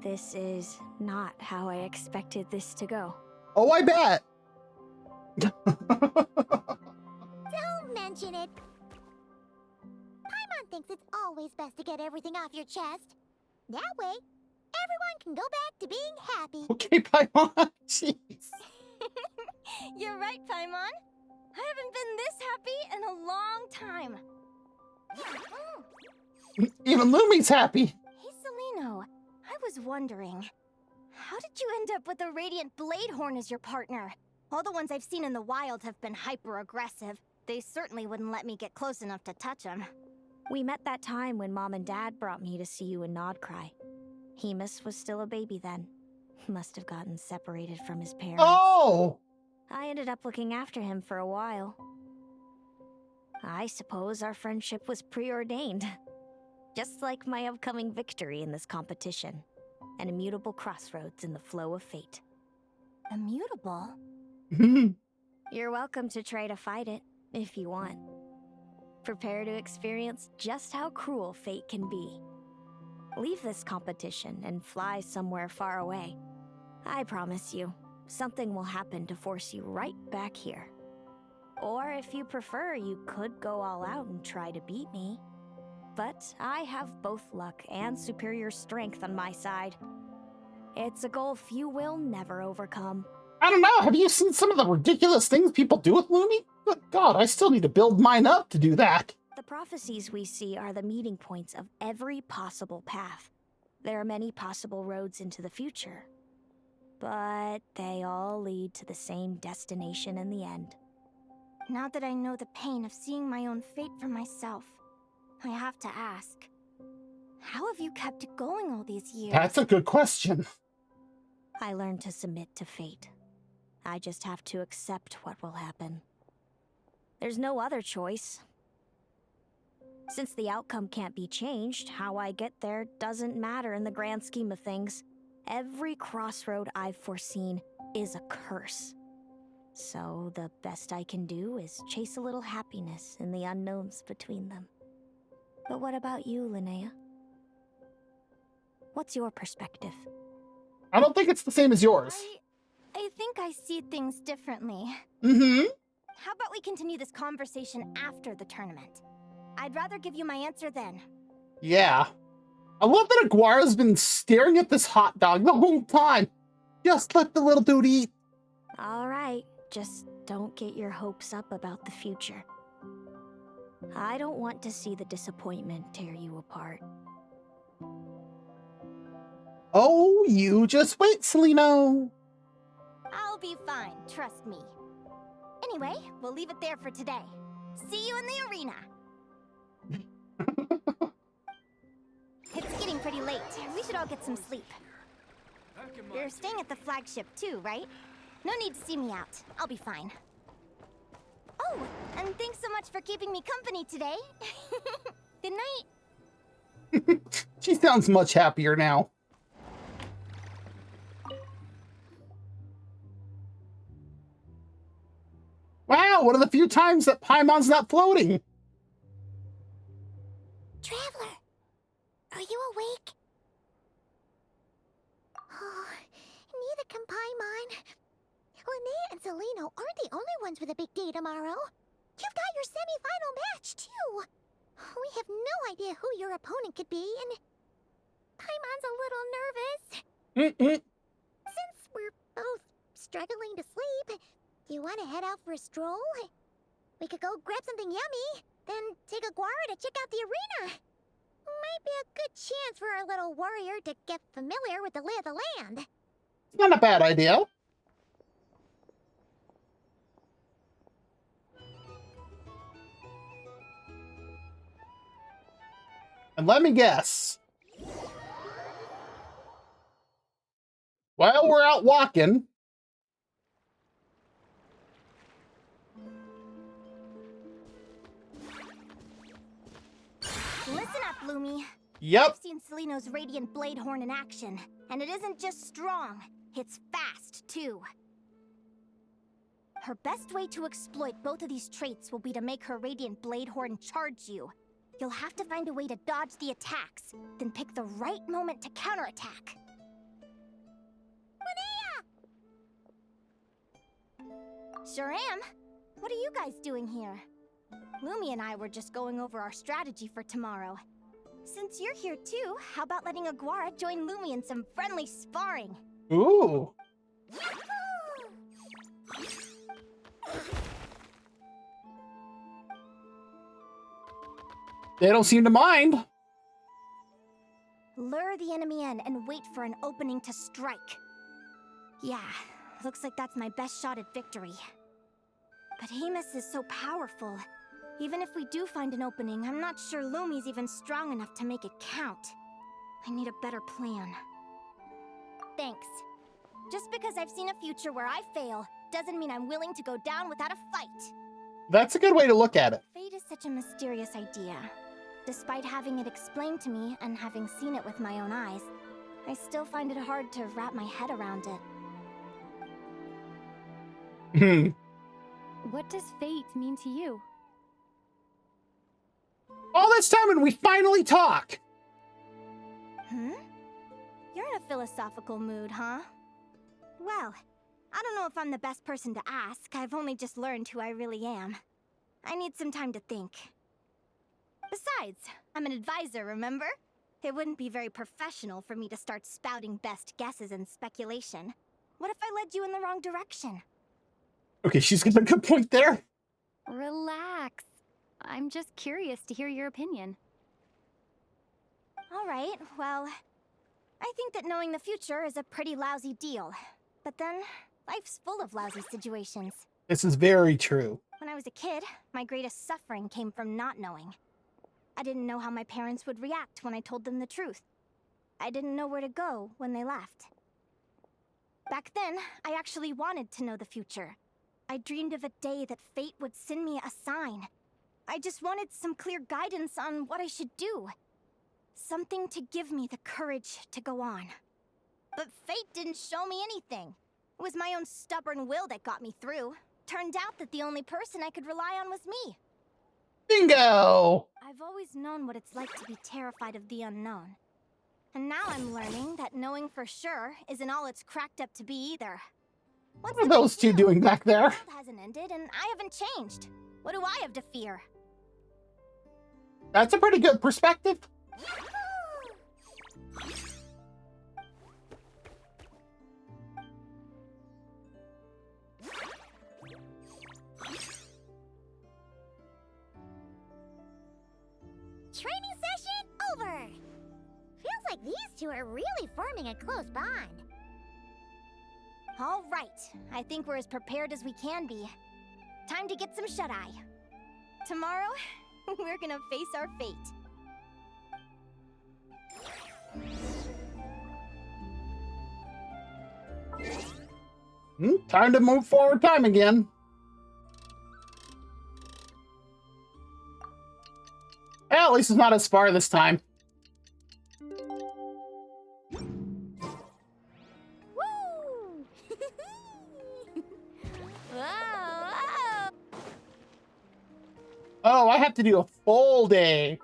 This is not how I expected this to go. Oh, I bet. Don't mention it. Paimon thinks it's always best to get everything off your chest. That way, everyone can go back to being happy. Okay, Paimon. Jeez. You're right, Paimon. I haven't been this happy in a long time. Even Lumi's happy. Hey, Celino. I was wondering, how did you end up with a Radiant Bladehorn as your partner? All the ones I've seen in the wild have been hyper-aggressive. They certainly wouldn't let me get close enough to touch them. We met that time when Mom and Dad brought me to see you in Nodcry. Hemus was still a baby then. Must have gotten separated from his parents. Oh! I ended up looking after him for a while. I suppose our friendship was preordained. Just like my upcoming victory in this competition. An immutable crossroads in the flow of fate. Immutable? You're welcome to try to fight it, if you want. Prepare to experience just how cruel fate can be. Leave this competition and fly somewhere far away. I promise you, something will happen to force you right back here. Or if you prefer, you could go all out and try to beat me. But I have both luck and superior strength on my side. It's a goal few will never overcome. I don't know. Have you seen some of the ridiculous things people do with Lumi? Good God, I still need to build mine up to do that. The prophecies we see are the meeting points of every possible path. There are many possible roads into the future. But they all lead to the same destination in the end. Now that I know the pain of seeing my own fate for myself, I have to ask, how have you kept it going all these years? That's a good question. I learned to submit to fate. I just have to accept what will happen. There's no other choice. Since the outcome can't be changed, how I get there doesn't matter in the grand scheme of things. Every crossroad I've foreseen is a curse. So the best I can do is chase a little happiness in the unknowns between them. But what about you, Linnea? What's your perspective? I don't think it's the same as yours. I think I see things differently. Mm-hmm. How about we continue this conversation after the tournament? I'd rather give you my answer then. Yeah. I love that Aguara's been staring at this hot dog the whole time. Just let the little dude eat. All right, just don't get your hopes up about the future. I don't want to see the disappointment tear you apart. Oh, you just wait, Celino. I'll be fine, trust me. Anyway, we'll leave it there for today. See you in the arena. It's getting pretty late. We should all get some sleep. You're staying at the flagship too, right? No need to see me out. I'll be fine. Oh, and thanks so much for keeping me company today. Good night. She sounds much happier now. Wow, one of the few times that Paimon's not floating. Traveler, are you awake? Oh, neither can Paimon. Linnea and Celino aren't the only ones with a big day tomorrow. You've got your semi-final match, too. We have no idea who your opponent could be, and Paimon's a little nervous. Since we're both struggling to sleep, do you want to head out for a stroll? We could go grab something yummy, then take Aguara to check out the arena. Might be a good chance for our little warrior to get familiar with the lay of the land. Not a bad idea. And let me guess. While we're out walking, Listen up, Lumi. Yep. I've seen Celino's Radiant Blade Horn in action, and it isn't just strong, it's fast, too. Her best way to exploit both of these traits will be to make her Radiant Blade Horn charge you. You'll have to find a way to dodge the attacks, then pick the right moment to counterattack. Linnea! Sure am. What are you guys doing here? Lumi and I were just going over our strategy for tomorrow. Since you're here too, how about letting Aguara join Lumi in some friendly sparring? Ooh. They don't seem to mind. Lure the enemy in and wait for an opening to strike. Yeah, looks like that's my best shot at victory. But Amos is so powerful. Even if we do find an opening, I'm not sure Lumi's even strong enough to make it count. I need a better plan. Thanks. Just because I've seen a future where I fail, doesn't mean I'm willing to go down without a fight. That's a good way to look at it. Fate is such a mysterious idea. Despite having it explained to me and having seen it with my own eyes, I still find it hard to wrap my head around it. What does fate mean to you? All this time and we finally talk. You're in a philosophical mood, huh? Well, I don't know if I'm the best person to ask. I've only just learned who I really am. I need some time to think. Besides, I'm an advisor, remember? It wouldn't be very professional for me to start spouting best guesses and speculation. What if I led you in the wrong direction? Okay, she's got a good point there. Relax. I'm just curious to hear your opinion. All right, well, I think that knowing the future is a pretty lousy deal. But then, life's full of lousy situations. This is very true. When I was a kid, my greatest suffering came from not knowing. I didn't know how my parents would react when I told them the truth. I didn't know where to go when they left. Back then, I actually wanted to know the future. I dreamed of a day that fate would send me a sign. I just wanted some clear guidance on what I should do. Something to give me the courage to go on. But fate didn't show me anything. It was my own stubborn will that got me through. Turned out that the only person I could rely on was me. Bingo! I've always known what it's like to be terrified of the unknown. And now I'm learning that knowing for sure isn't all it's cracked up to be either. What are those two doing back there? The world hasn't ended and I haven't changed. What do I have to fear? That's a pretty good perspective. Training session over! Feels like these two are really forming a close bond. All right, I think we're as prepared as we can be. Time to get some shut-eye. Tomorrow, we're gonna face our fate. Time to move forward time again. Well, at least it's not as far this time. Oh, I have to do a full day.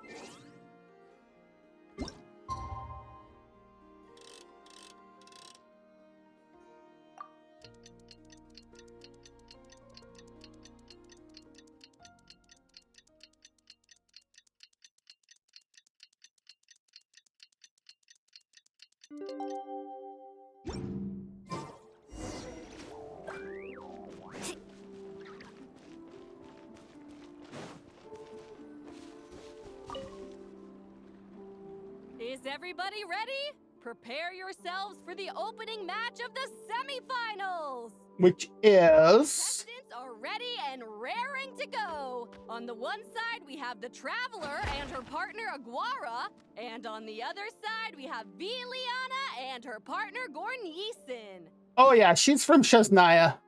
Is everybody ready? Prepare yourselves for the opening match of the semifinals! Which is... Contestants are ready and raring to go! On the one side, we have the Traveler and her partner Aguara, and on the other side, we have Viliana and her partner Gornyesin. Oh yeah, she's from Shaznaya.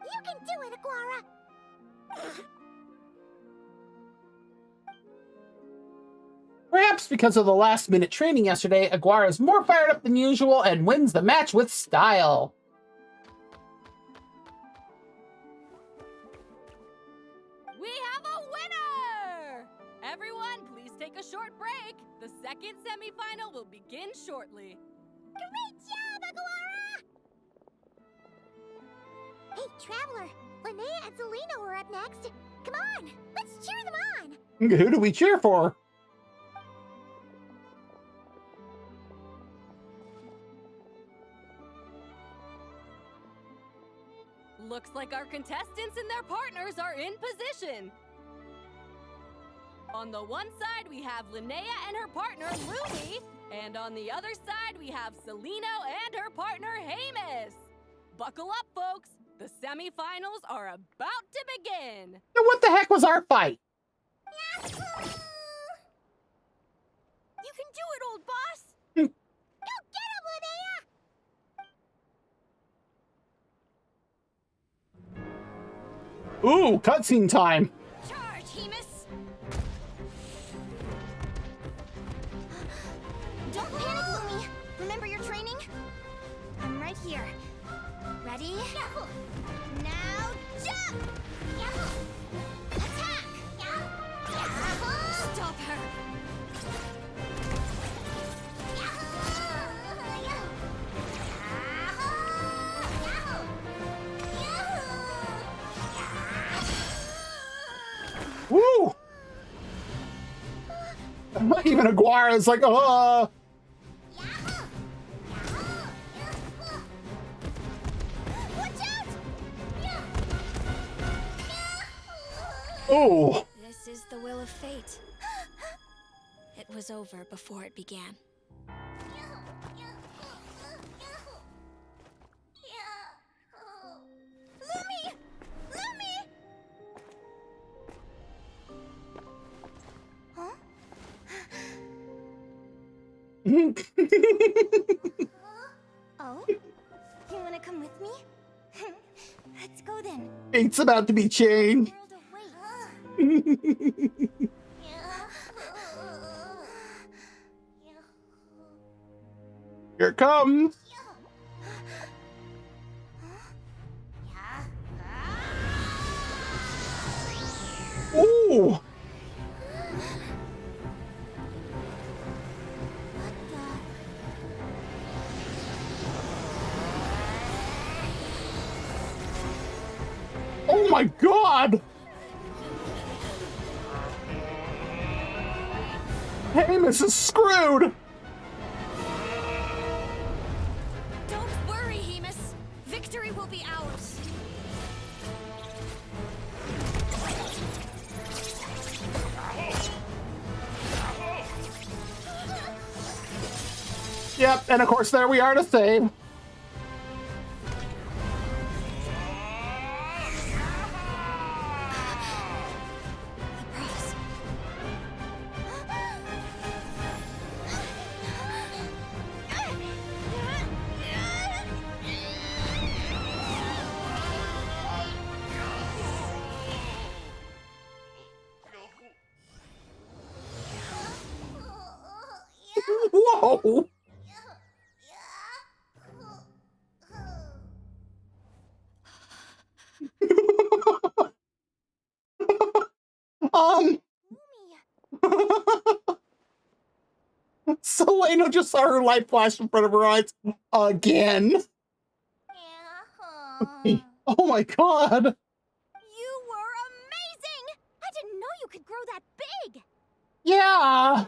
You can do it, Aguara! Perhaps because of the last-minute training yesterday, Aguara is more fired up than usual and wins the match with style. We have a winner! Everyone, please take a short break. The second semifinal will begin shortly. Great job, Aguara! Hey, Traveler, Linnea and Zelina are up next. Come on, let's cheer them on! Who do we cheer for? Looks like our contestants and their partners are in position. On the one side, we have Linnea and her partner, Lumi. And on the other side, we have Celino and her partner, Hamus. Buckle up, folks. The semifinals are about to begin. Then what the heck was our fight? You can do it, old boss! Hmm. Go get him, Linnea! Ooh, cutscene time. Charge, Hamus! Don't panic, Lumi. Remember your training? I'm right here. Ready? Now jump! Attack! Stop her! Woo! Even Aguara is like, oh. Oh. This is the will of fate. It was over before it began. Lumi! Lumi! Oh? You wanna come with me? Let's go then. Fate's about to be changed. Here it comes. Ooh. Oh my god! Amos is screwed! Don't worry, Hemus. Victory will be ours. Yep, and of course there we are to save. Whoa! Selena just saw her life flash in front of her eyes again. Oh my god! You were amazing! I didn't know you could grow that big! Yeah!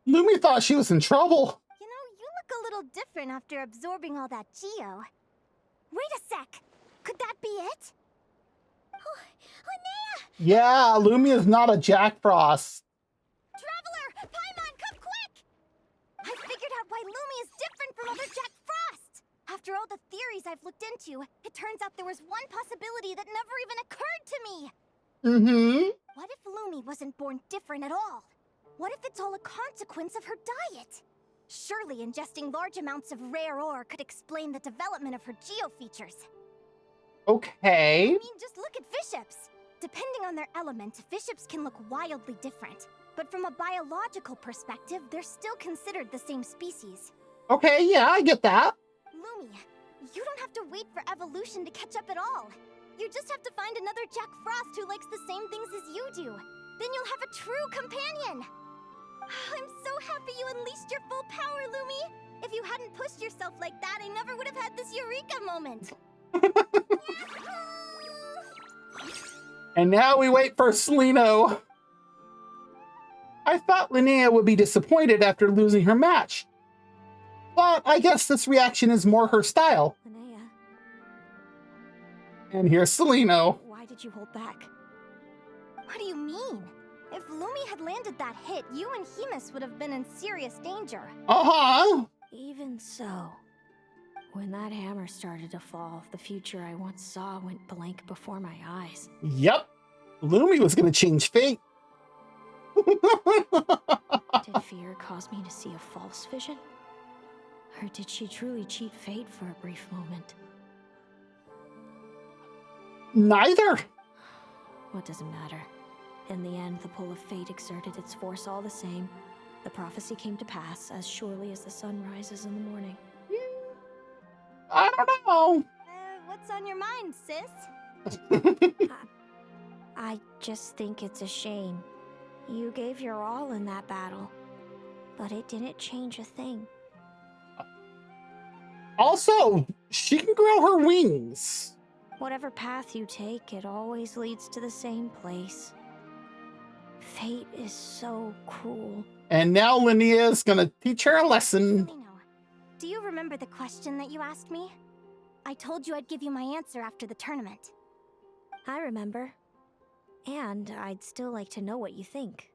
Lumi thought she was in trouble. You know, you look a little different after absorbing all that Geo. Wait a sec! Could that be it? Oh, Linnea! Yeah, Lumi is not a Jack Frost. Traveler! Paimon, come quick! I figured out why Lumi is different from other Jack Frosts! After all the theories I've looked into, it turns out there was one possibility that never even occurred to me! Mm-hmm. What if Lumi wasn't born different at all? What if it's all a consequence of her diet? Surely ingesting large amounts of rare ore could explain the development of her geo features. Okay. I mean, just look at fiships. Depending on their element, fiships can look wildly different. But from a biological perspective, they're still considered the same species. Okay, yeah, I get that. Lumi, you don't have to wait for evolution to catch up at all. You just have to find another Jack Frost who likes the same things as you do. Then you'll have a true companion. I'm so happy you unleashed your full power, Lumi! If you hadn't pushed yourself like that, I never would have had this eureka moment! And now we wait for Seleno. I thought Linnea would be disappointed after losing her match. But I guess this reaction is more her style. Linnea. And here's Seleno. Why did you hold back? What do you mean? If Lumi had landed that hit, you and Hemus would have been in serious danger. Uh-huh. Even so, when that hammer started to fall, the future I once saw went blank before my eyes. Yep. Lumi was going to change fate. Did fear cause me to see a false vision? Or did she truly cheat fate for a brief moment? Neither. What does it matter? In the end, the pull of fate exerted its force all the same. The prophecy came to pass as surely as the sun rises in the morning. I don't know. What's on your mind, sis? I just think it's a shame. You gave your all in that battle, but it didn't change a thing. Also, she can grow her wings. Whatever path you take, it always leads to the same place. Fate is so cruel. And now Linnea is gonna teach her a lesson. Do you remember the question that you asked me? I told you I'd give you my answer after the tournament. I remember. And I'd still like to know what you think.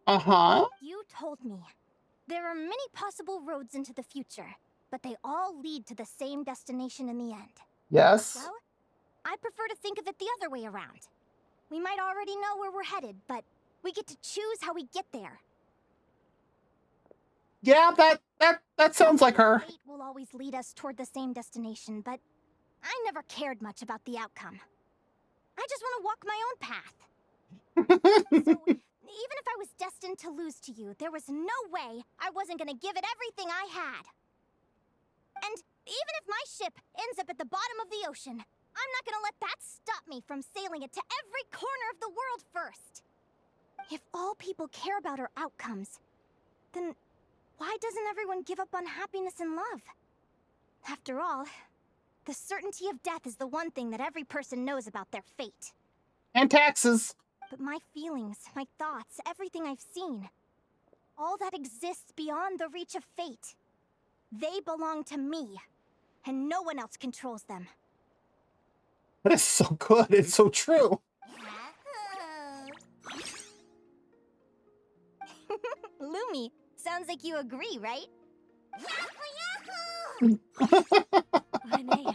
Uh-huh. You told me. There are many possible roads into the future, but they all lead to the same destination in the end. Yes. Well, I prefer to think of it the other way around. We might already know where we're headed, but We get to choose how we get there. Yeah, that sounds like her. Fate will always lead us toward the same destination, but I never cared much about the outcome. I just want to walk my own path. So, even if I was destined to lose to you, there was no way I wasn't gonna give it everything I had. And even if my ship ends up at the bottom of the ocean, I'm not gonna let that stop me from sailing it to every corner of the world first. If all people care about are outcomes, then why doesn't everyone give up on happiness and love? After all, the certainty of death is the one thing that every person knows about their fate. And taxes. But my feelings, my thoughts, everything I've seen, all that exists beyond the reach of fate, they belong to me, and no one else controls them. That is so good. It's so true. Lumi, sounds like you agree, right? Linnea.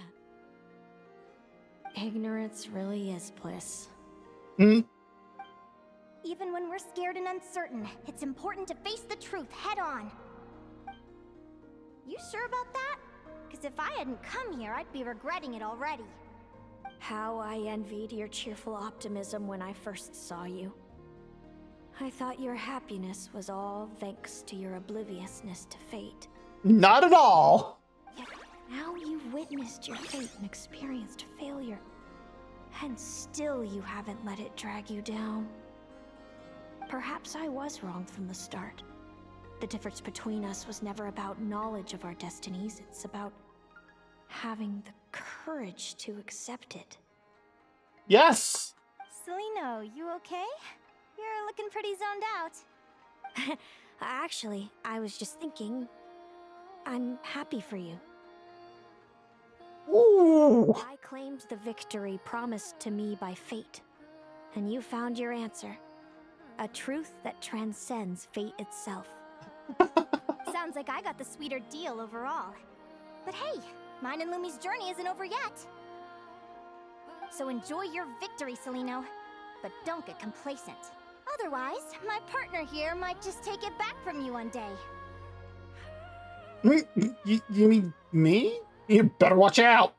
Ignorance really is bliss. Hmm? Even when we're scared and uncertain, it's important to face the truth head on. You sure about that? Because if I hadn't come here, I'd be regretting it already. How I envied your cheerful optimism when I first saw you. I thought your happiness was all thanks to your obliviousness to fate. Not at all. Yet now you've witnessed your fate and experienced failure. And still you haven't let it drag you down. Perhaps I was wrong from the start. The difference between us was never about knowledge of our destinies. It's about having the courage to accept it. Yes. Celino, you okay? You're looking pretty zoned out. Actually, I was just thinking, I'm happy for you. Ooh. I claimed the victory promised to me by fate, and you found your answer. A truth that transcends fate itself. Sounds like I got the sweeter deal overall. But hey, mine and Lumi's journey isn't over yet. So enjoy your victory, Celino. But don't get complacent. Otherwise, my partner here might just take it back from you one day. You mean me? You better watch out.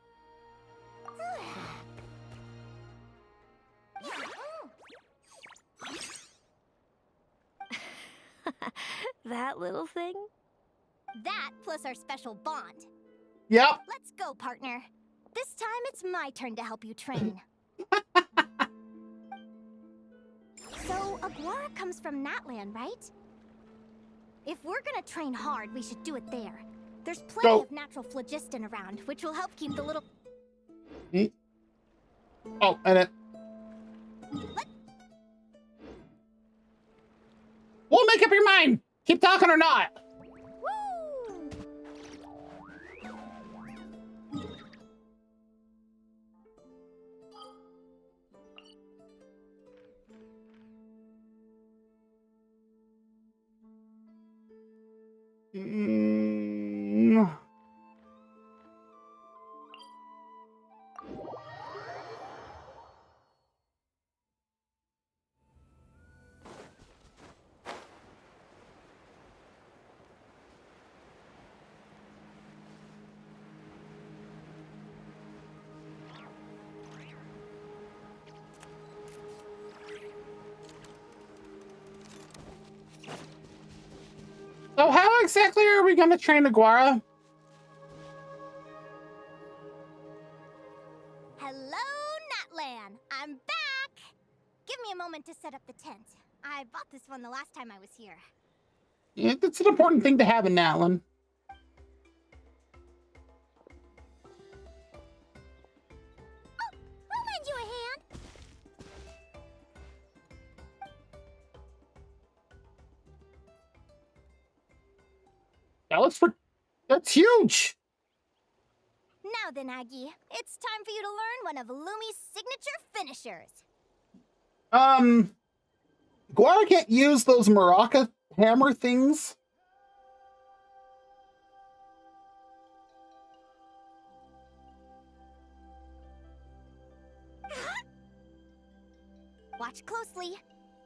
That little thing? That plus our special bond. Yep. Let's go, partner. This time it's my turn to help you train. So, Aguara comes from Natland, right? If we're gonna train hard, we should do it there. There's plenty of natural phlogiston around, which will help keep the little... Oh, and it... We'll make up your mind! Keep talking or not! So how exactly are we gonna train Aguara? Hello, Natlan! I'm back! Give me a moment to set up the tent. I bought this one the last time I was here. Yeah, that's an important thing to have in Natlan. I'll lend you a hand! That's huge! Now then, Aggie, it's time for you to learn one of Lumi's signature finishers. Aguara can't use those maraca hammer things? Watch closely.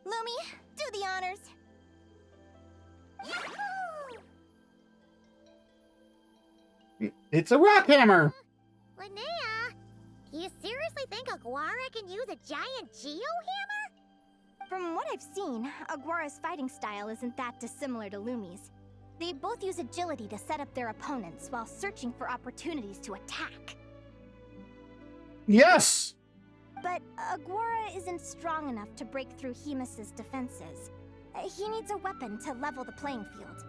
Lumi, do the honors. It's a rock hammer. Linnea, do you seriously think Aguara can use a giant geo-hammer? From what I've seen, Aguara's fighting style isn't that dissimilar to Lumi's. They both use agility to set up their opponents while searching for opportunities to attack. Yes! But Aguara isn't strong enough to break through Hemus's defenses. He needs a weapon to level the playing field.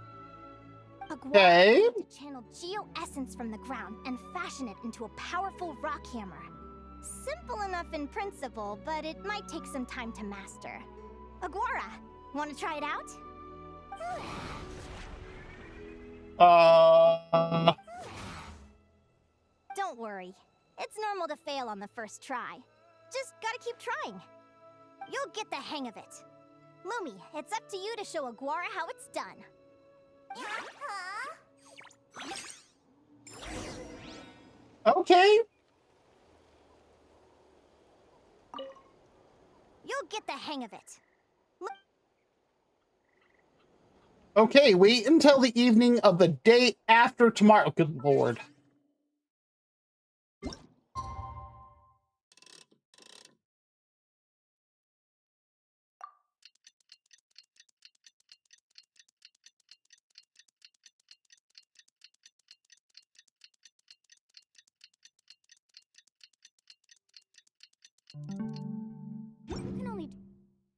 Aguara needs to channel geo-essence from the ground and fashion it into a powerful rock hammer. Simple enough in principle, but it might take some time to master. Aguara, want to try it out? Don't worry. It's normal to fail on the first try. Just gotta keep trying. You'll get the hang of it. Lumi, it's up to you to show Aguara how it's done. Okay. You'll get the hang of it. Okay, wait until the evening of the day after tomorrow. Good lord. You can only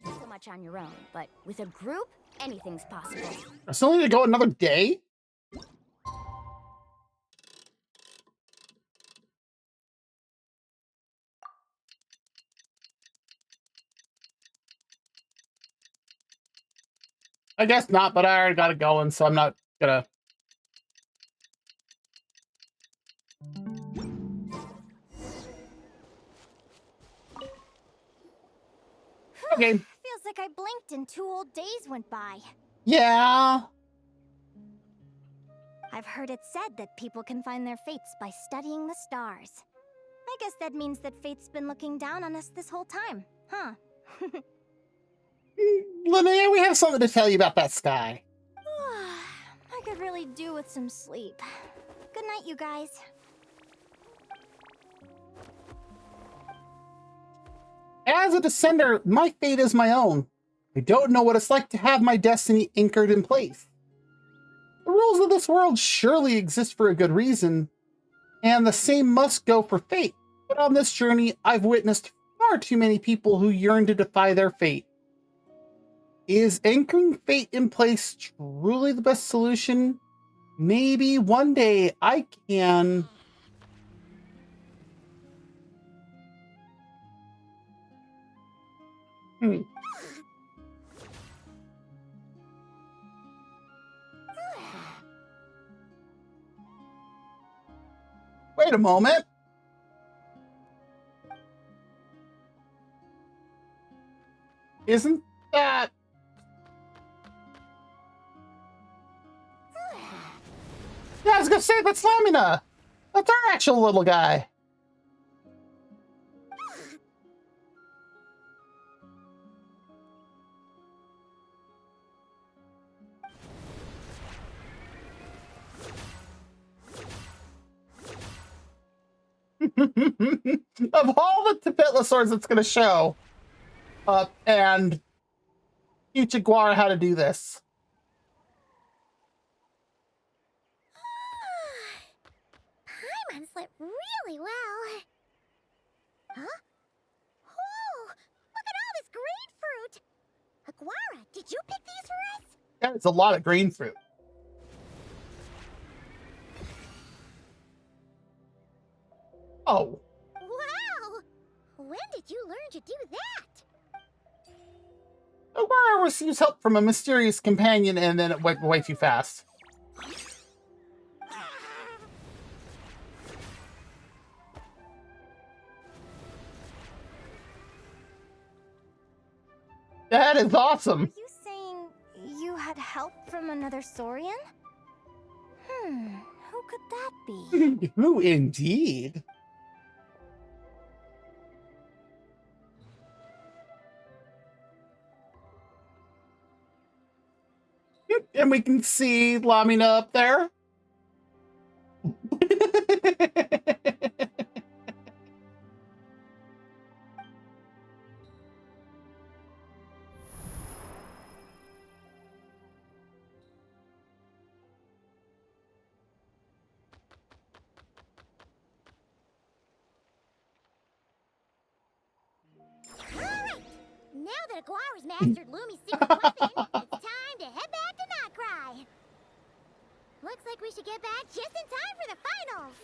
do so much on your own, but with a group, anything's possible. I still need to go another day? I guess not, but I already got it going, so I'm not gonna... Okay. Feels like I blinked and 2 whole days went by. Yeah. I've heard it said that people can find their fates by studying the stars. I guess that means that fate's been looking down on us this whole time, huh? Linnea, we have something to tell you about that sky. I could really do with some sleep. Good night, you guys. As a descender, my fate is my own. I don't know what it's like to have my destiny anchored in place. The rules of this world surely exist for a good reason, and the same must go for fate. But on this journey, I've witnessed far too many people who yearn to defy their fate. Is anchoring fate in place truly the best solution? Maybe one day I can... Wait a moment. Isn't that... Yeah, I was gonna say, that's Lamina. That's our actual little guy. Of all the Tabitlosaurs it's gonna show, and teach Aguara how to do this. Paimon slit really well. Huh? Whoa! Look at all this grapefruit! Aguara, did you pick these for us? Yeah, it's a lot of green fruit. Oh. Wow! When did you learn to do that? Aguara receives help from a mysterious companion, and then it went way too fast. That is awesome. Are you saying you had help from another Saurian? Who could that be? Who indeed? And we can see Lamina up there. Alright! Now that Aguara's mastered Lumi's secret weapon, it's time to head back to Notcry. Looks like we should get back just in time for the finals.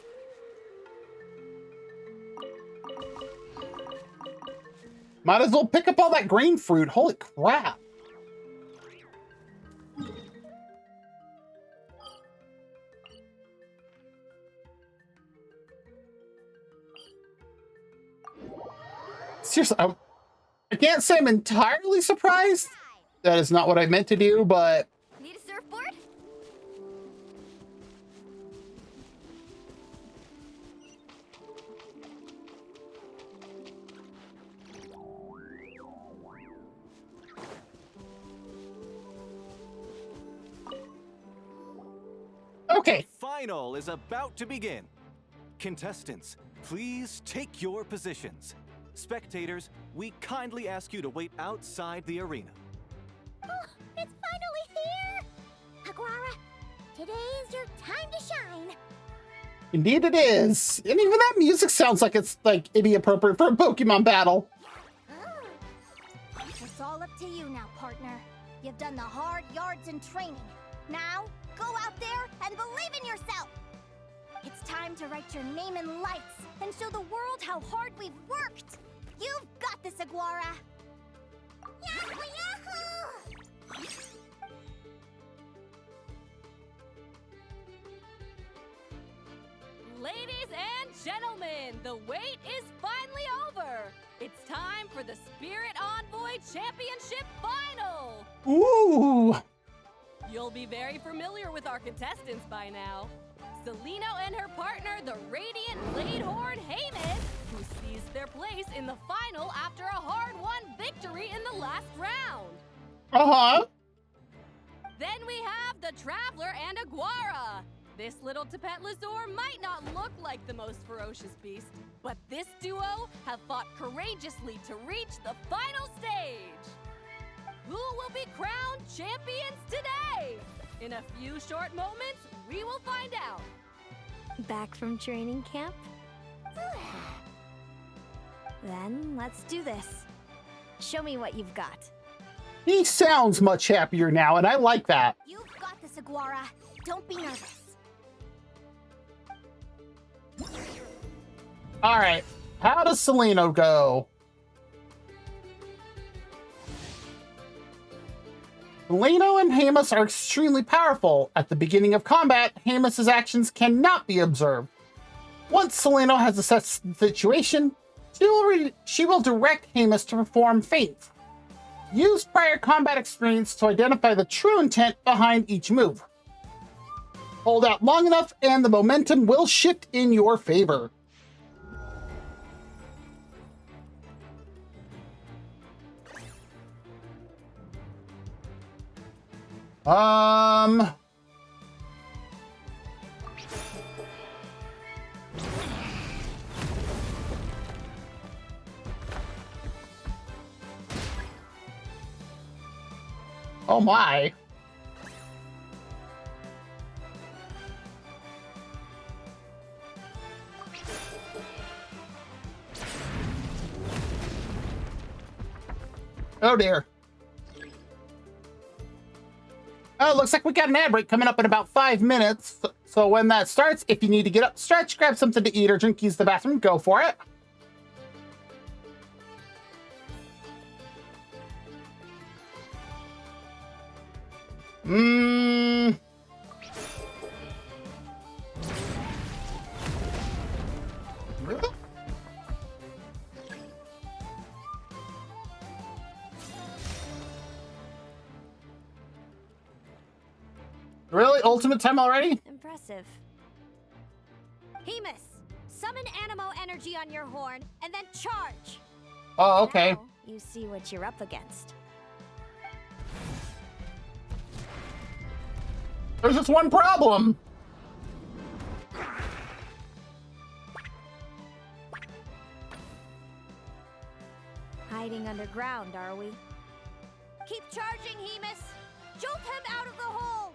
Might as well pick up all that green fruit. Holy crap. Seriously, I can't say I'm entirely surprised. That is not what I meant to do, but... Need a surfboard? Okay. The final is about to begin. Contestants, please take your positions. Spectators, we kindly ask you to wait outside the arena. Oh, it's finally here! Aguara, today is your time to shine. Indeed it is. And even that music sounds like it's like it'd appropriate for a Pokemon battle. It's all up to you now, partner. You've done the hard yards in training. Now, go out there and believe in yourself! It's time to write your name in lights and show the world how hard we've worked! You've got this, Aguara! Yahoo! Yahoo! Ladies and gentlemen, the wait is finally over. It's time for the Spirit Envoy Championship Final. Ooh! You'll be very familiar with our contestants by now. Celino and her partner, the Radiant Bladehorn Heyman, who seized their place in the final after a hard-won victory in the last round. Uh-huh. Then we have the Traveler and Aguara. This little Tapetlasaur might not look like the most ferocious beast, but this duo have fought courageously to reach the final stage. Who will be crowned champions today? In a few short moments, we will find out. Back from training camp? Then let's do this. Show me what you've got. He sounds much happier now, and I like that. You've got this, Aguara. Don't be nervous. All right. How does Celino go? Celino and Hamus are extremely powerful. At the beginning of combat, Hamus's actions cannot be observed. Once Celino has assessed the situation, she will direct Hamus to perform feints. Use prior combat experience to identify the true intent behind each move. Hold out long enough and the momentum will shift in your favor. Oh my. Oh dear. Oh, looks like we got an ad break coming up in about 5 minutes. So when that starts, if you need to get up, stretch, grab something to eat or drink, use the bathroom, go for it. Really? Really? Ultimate time already? Impressive. Hamus, summon Animo energy on your horn and then charge. Oh, okay. Now you see what you're up against. There's just one problem. Hiding underground, are we? Keep charging, Hemus! Jolt him out of the hole!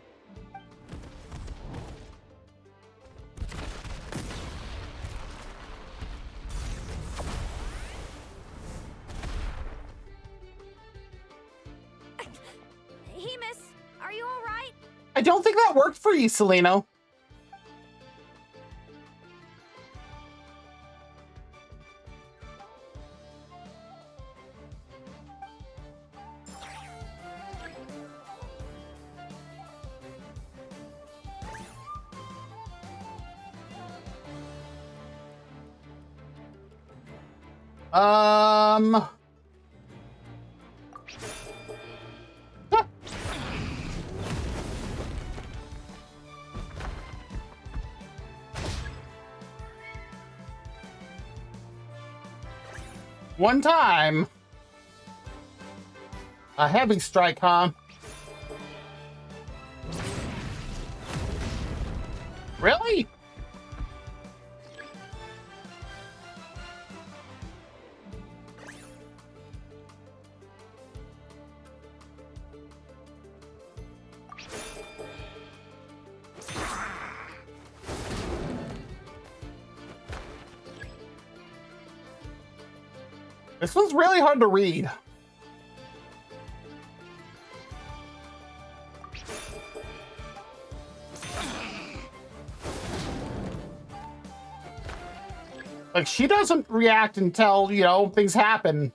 Hemus, are you alright? I don't think that worked for you, Seleno. One time. A heavy strike, huh? Really? This one's really hard to read. Like, she doesn't react until, you know, things happen.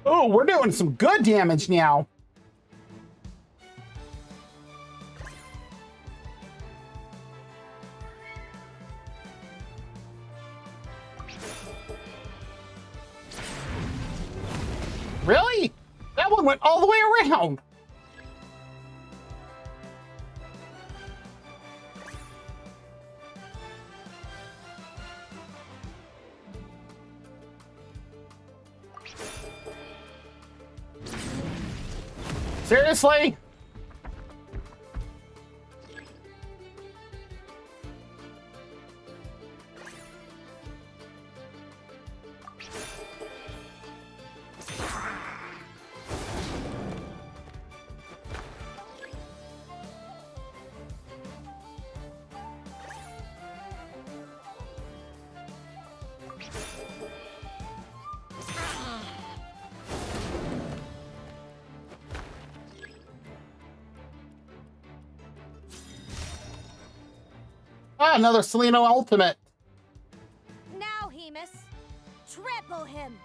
Oh, we're doing some good damage now. Really? That one went all the way around. Seriously? Ah, another Seleno ultimate. Now, Hemus, trample him!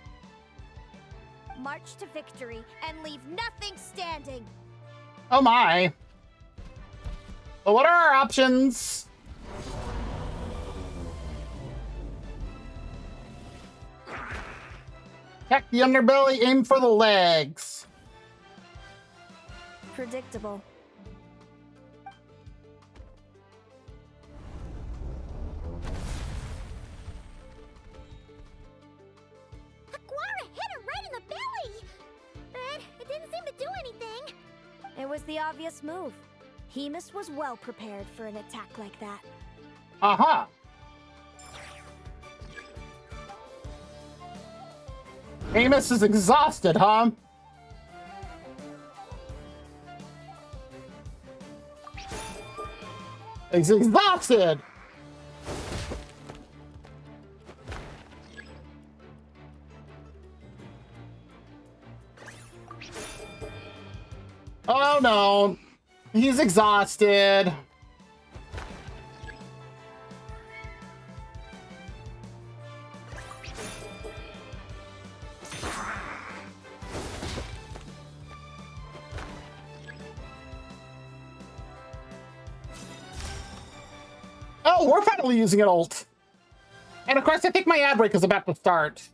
March to victory and leave nothing standing! Oh my. Well, what are our options? Attack the underbelly, aim for the legs. Predictable. Aguara hit her right in the belly! But it didn't seem to do anything. It was the obvious move. Hemus was well prepared for an attack like that. Uh-huh. Amos is exhausted, huh? He's exhausted! Oh no! He's exhausted. Oh, we're finally using an ult. And of course, I think my ad break is about to start.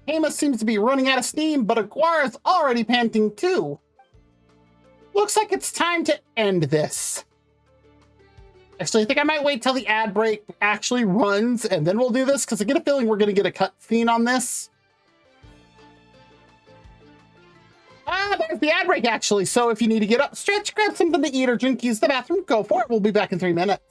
Amos seems to be running out of steam, but Aguara's already panting too. Looks like it's time to end this. Actually, I think I might wait till the ad break actually runs and then we'll do this because I get a feeling we're going to get a cutscene on this. Ah, there's the ad break actually. So if you need to get up, stretch, grab something to eat or drink, use the bathroom, go for it. We'll be back in 3 minutes.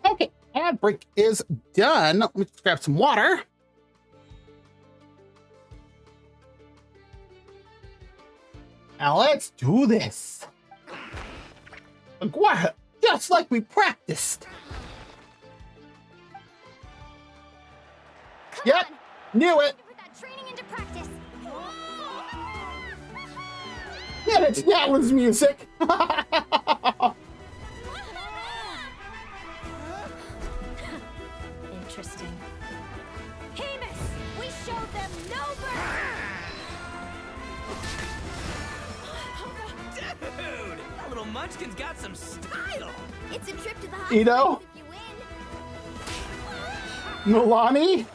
Okay, ad break is done. Let me just grab some water. Now let's do this. Aguara, just like we practiced. Yep, knew it. Put that training into practice. Yeah, it's Natlan's music. Interesting. Hemus, we showed them no mercy. Dude, that little munchkin's got some style. It's a trip to the high Ito? if you win. Milani?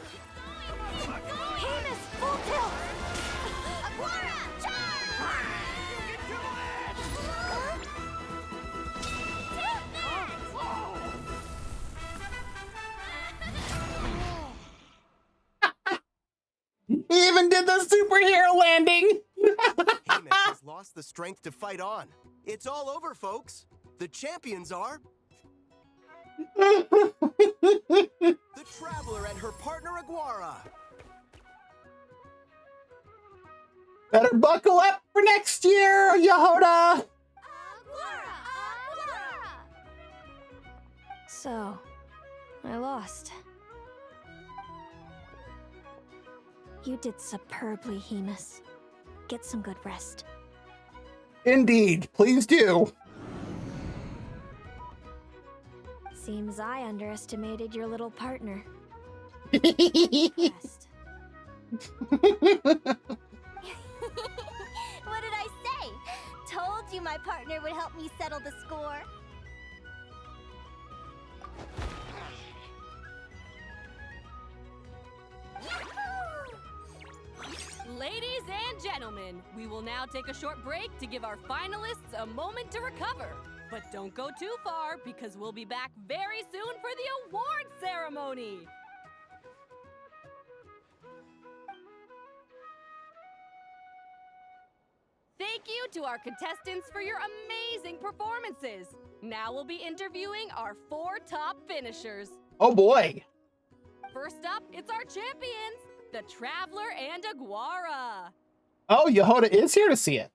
Hemus, full tilt. Aguara, charge! He even did the superhero landing. Hemus has lost the strength to fight on. It's all over, folks. The champions are... the Traveler and her partner Aguara. Better buckle up for next year, Yehoda. So, I lost. You did superbly, Hemus. Get some good rest. Indeed, please do. Seems I underestimated your little partner. What did I say? Told you my partner would help me settle the score. Ladies and gentlemen, we will now take a short break to give our finalists a moment to recover. But don't go too far, because we'll be back very soon for the award ceremony! Thank you to our contestants for your amazing performances. Now we'll be interviewing our 4 top finishers. Oh boy. First up, it's our champions, the Traveler and Aguara. Oh, Yehoda is here to see it.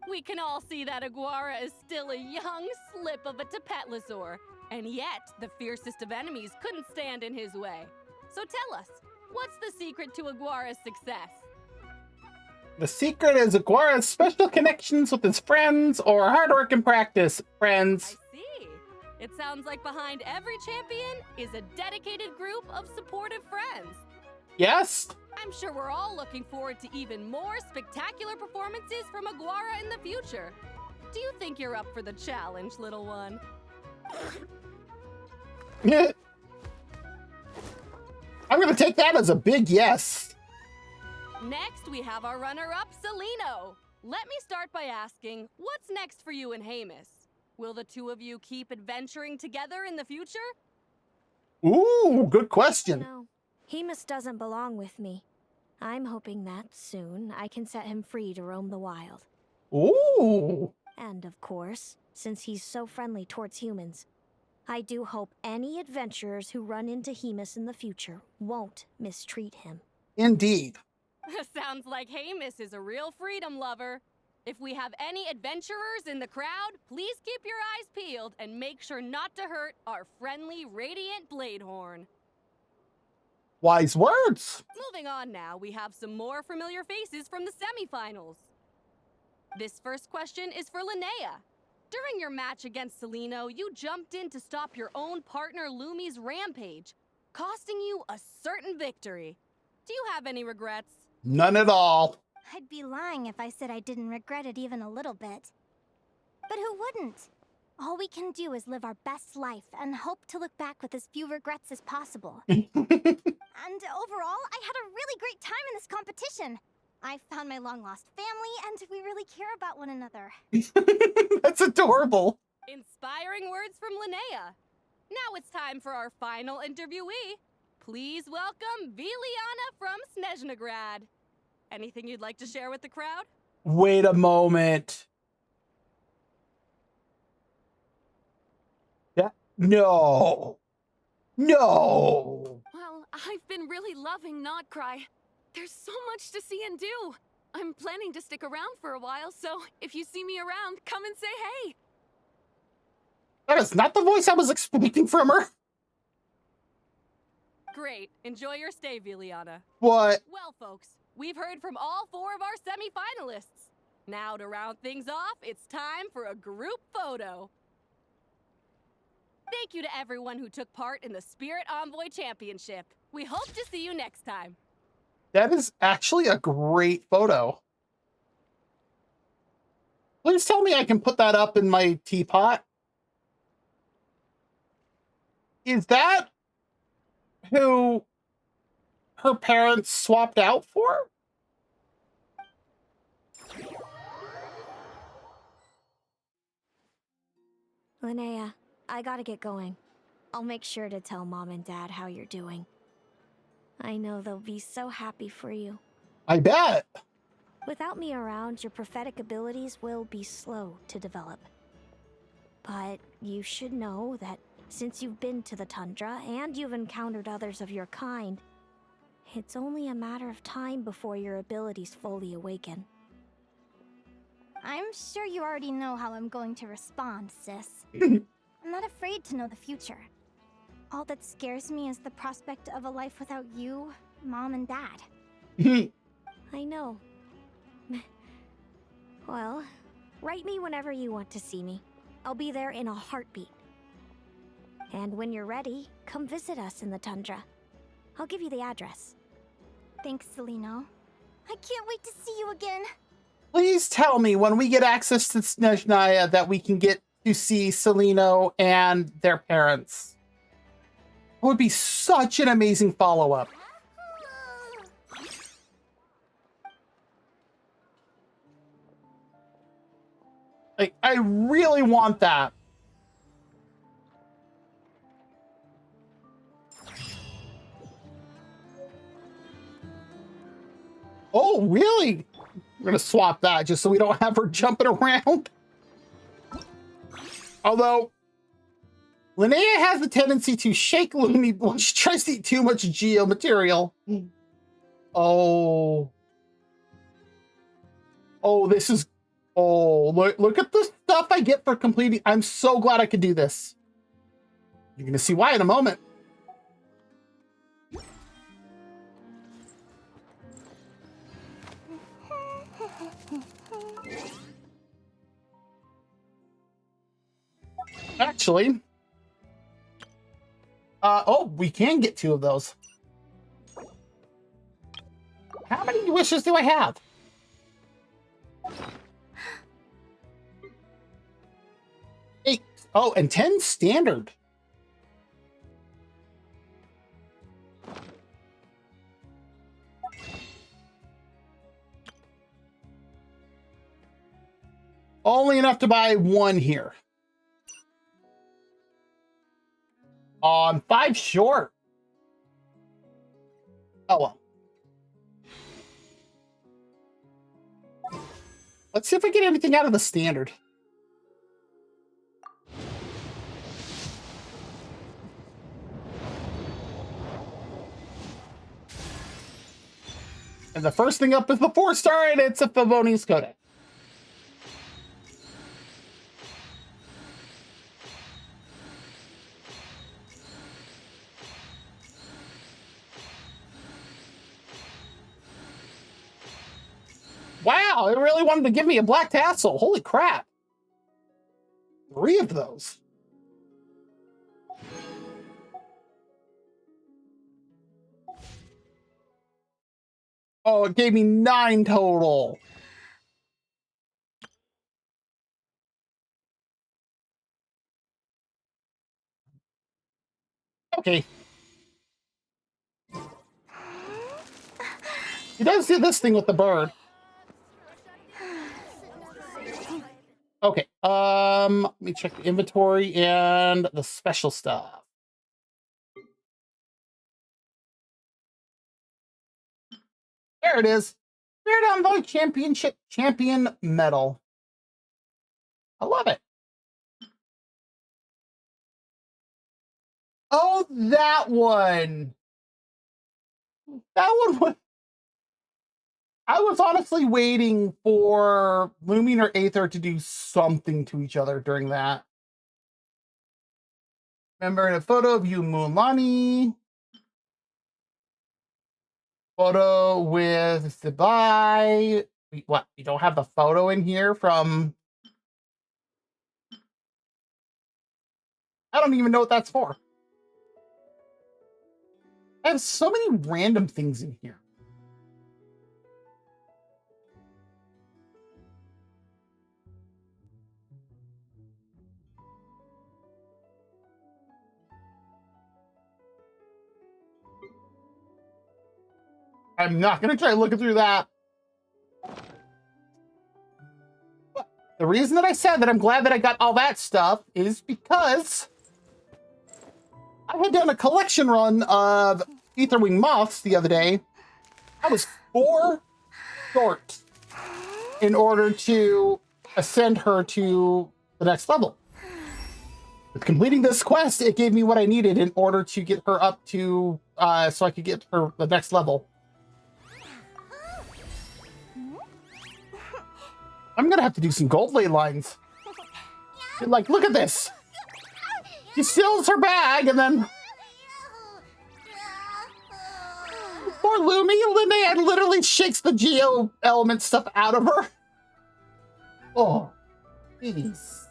We can all see that Aguara is still a young slip of a Tepetlosaur, and yet the fiercest of enemies couldn't stand in his way. So tell us, what's the secret to Aguara's success? The secret is Aguara's special connections with his friends or hard work and practice, friends. I see. It sounds like behind every champion is a dedicated group of supportive friends. Yes? I'm sure we're all looking forward to even more spectacular performances from Aguara in the future. Do you think you're up for the challenge, little one? I'm gonna take that as a big yes. Next, we have our runner-up, Celino. Let me start by asking, what's next for you and Hamus? Will the two of you keep adventuring together in the future? Ooh, good question. No, Hamus doesn't belong with me. I'm hoping that soon I can set him free to roam the wild. Ooh. And of course, since he's so friendly towards humans, I do hope any adventurers who run into Hamus in the future won't mistreat him. Indeed. Sounds like Hamus is a real freedom lover. If we have any adventurers in the crowd, please keep your eyes peeled and make sure not to hurt our friendly Radiant Bladehorn. Wise words. Moving on now, we have some more familiar faces from the semifinals. This first question is for Linnea. During your match against Celino, you jumped in to stop your own partner Lumi's rampage, costing you a certain victory. Do you have any regrets? None at all. I'd be lying if I said I didn't regret it even a little bit. But who wouldn't? All we can do is live our best life and hope to look back with as few regrets as possible. And overall, I had a really great time in this competition. I found my long-lost family, and we really care about one another. That's adorable. Inspiring words from Linnea. Now it's time for our final interviewee. Please welcome Viliana from Snezhnegrad. Anything you'd like to share with the crowd? Wait a moment. No. No. Well, I've been really loving Notcry. There's so much to see and do. I'm planning to stick around for a while, so if you see me around, come and say hey. That is not the voice I was expecting from her. Great. Enjoy your stay, Viliana. What? Well, folks, we've heard from all 4 of our semi-finalists. Now, to round things off, it's time for a group photo. Thank you to everyone who took part in the Spirit Envoy Championship. We hope to see you next time. That is actually a great photo. Please tell me I can put that up in my teapot. Is that who her parents swapped out for? Linnea, I gotta get going. I'll make sure to tell Mom and Dad how you're doing. I know they'll be so happy for you. I bet. Without me around, your prophetic abilities will be slow to develop. But you should know that since you've been to the tundra and you've encountered others of your kind, it's only a matter of time before your abilities fully awaken. I'm sure you already know how I'm going to respond, sis. I'm not afraid to know the future. All that scares me is the prospect of a life without you, Mom, and Dad. I know. Well, Write me whenever you want to see me. I'll be there in a heartbeat. And when you're ready, come visit us in the tundra. I'll give you the address. Thanks, Celino. I can't wait to see you again. Please tell me when we get access to Snezhnaya that we can get to see Celino and their parents. It would be such an amazing follow-up. Like, I really want that. Oh, really? We're gonna swap that just so we don't have her jumping around. Although, Linnea has the tendency to shake Lumi when she tries to eat too much Geo material. Oh. Oh, this is... Oh, look at the stuff I get for completing. I'm so glad I could do this. You're gonna see why in a moment. Actually, oh, we can get 2 of those. How many wishes do I have? 8. Oh, and 10 standard. Only enough to buy 1 here. I'm 5 short. Oh, well. Let's see if we get anything out of the standard. And the first thing up is the 4-star, and it's a Favonius Codex. Wow, it really wanted to give me a black tassel. Holy crap. 3 of those. Oh, it gave me 9 total. Okay. He does do this thing with the bird. Okay, let me check the inventory and the special stuff. There it is. Spirit Envoy Championship Champion Medal. I love it. Oh, that one. That one was... I was honestly waiting for Lumion or Aether to do something to each other during that. Remember a photo of you, Mulan. Photo with Dubai. What? You don't have the photo in here from... I don't even know what that's for. I have so many random things in here. I'm not going to try looking through that. The reason that I said that I'm glad that I got all that stuff is because I had done a collection run of Aetherwing Moths the other day. I was 4 short in order to ascend her to the next level. With completing this quest, it gave me what I needed in order to get her up to, so I could get her the next level. I'm gonna have to do some gold ley lines. Like, look at this. She steals her bag and then... Poor Lumi, Linnea literally shakes the Geo element stuff out of her. Oh, Jeez.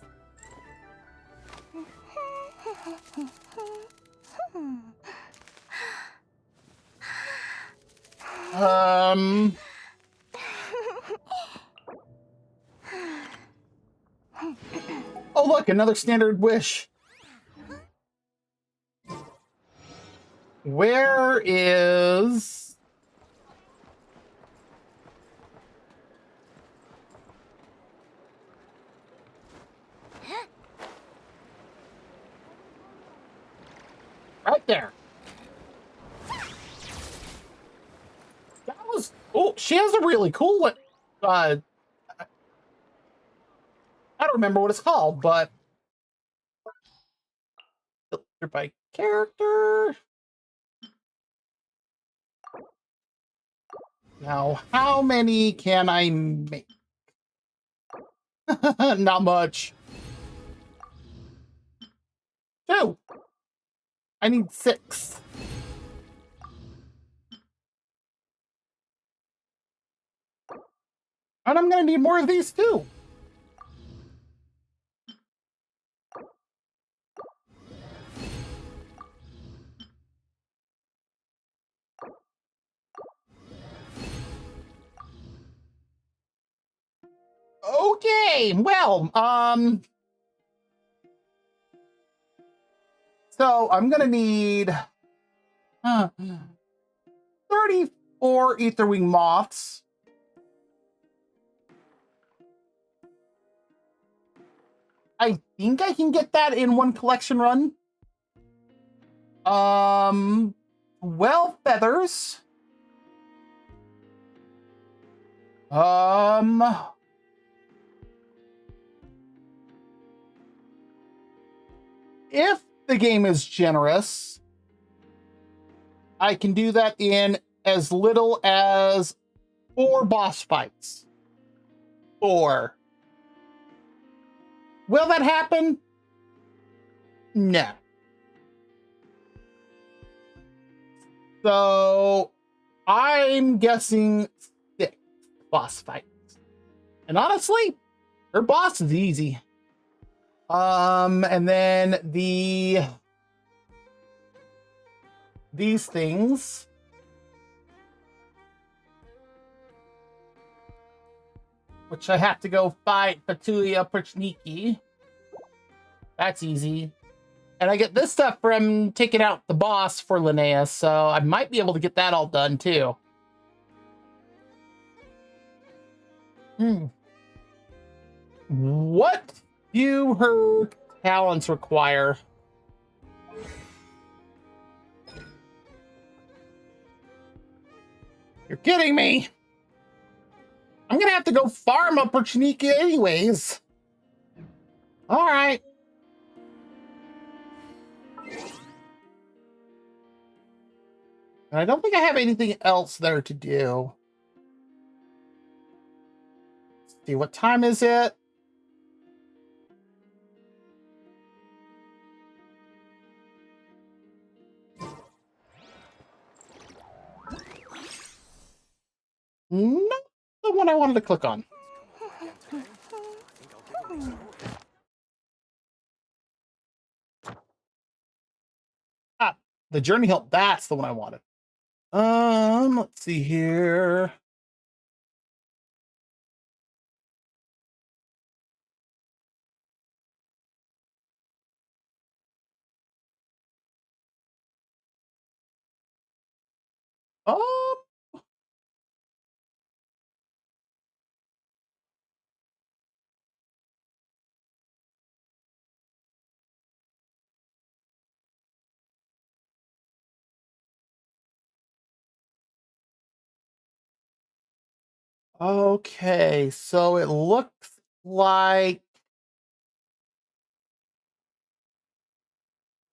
Oh, look, another standard wish. Where is... Right there. That was... Oh, she has a really cool one. I don't remember what it's called, but... Filter by character. Now, how many can I make? Not much. 2. I need 6. And I'm gonna need more of these too. Okay, well, so I'm gonna need 34 Etherwing Moths. I think I can get that in one collection run. 12 feathers. If the game is generous, I can do that in as little as 4 boss fights. 4. Will that happen? No. So I'm guessing 6 boss fights. And honestly, her boss is easy. And then these things. Which I have to go fight Petulia Perchniki. That's easy. And I get this stuff from taking out the boss for Linnea, so I might be able to get that all done too. What do her talents require? You're kidding me! I'm gonna have to go farm up Perchniki anyways. Alright. I don't think I have anything else there to do. Let's see, what time is it? Not the one I wanted to click on. Ah, the journey help. That's the one I wanted. Let's see here. Oh. Okay, so it looks like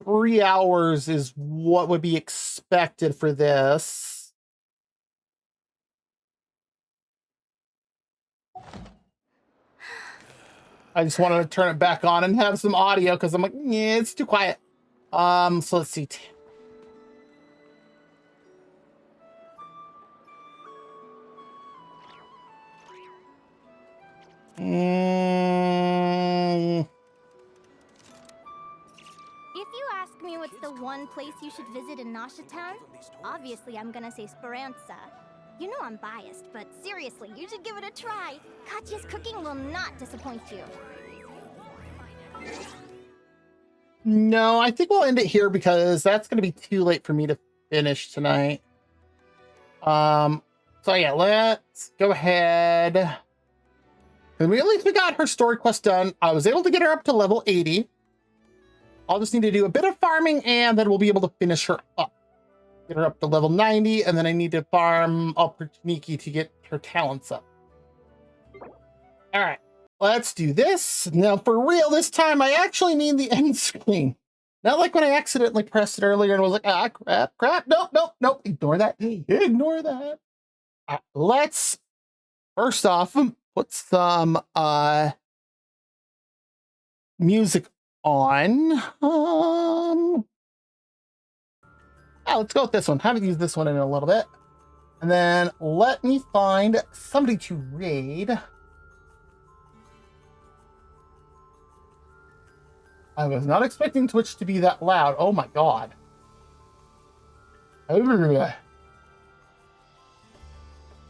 3 hours is what would be expected for this. I just wanted to turn it back on and have some audio because I'm like, yeah, it's too quiet. So let's see. one place you should visit in Town? Obviously, I'm gonna say Speranza. You know I'm biased, but seriously, you should give it a try. Katya's cooking will not disappoint you. No, I think we'll end it here because that's going to be too late for me to finish tonight. So yeah, let's go ahead. And at least we got her story quest done. I was able to get her up to level 80. I'll just need to do a bit of farming and then we'll be able to finish her up. Get her up to level 90, and then I need to farm Opportunity to get her talents up. All right, let's do this. Now, for real, this time I actually need the end screen. Not like when I accidentally pressed it earlier and was like, ah, crap, nope, ignore that, ignore that. Let's, first off, put some music on. Let's go with this one. Haven't used this one in a little bit. And then let me find somebody to raid. I was not expecting Twitch to be that loud. Oh my god.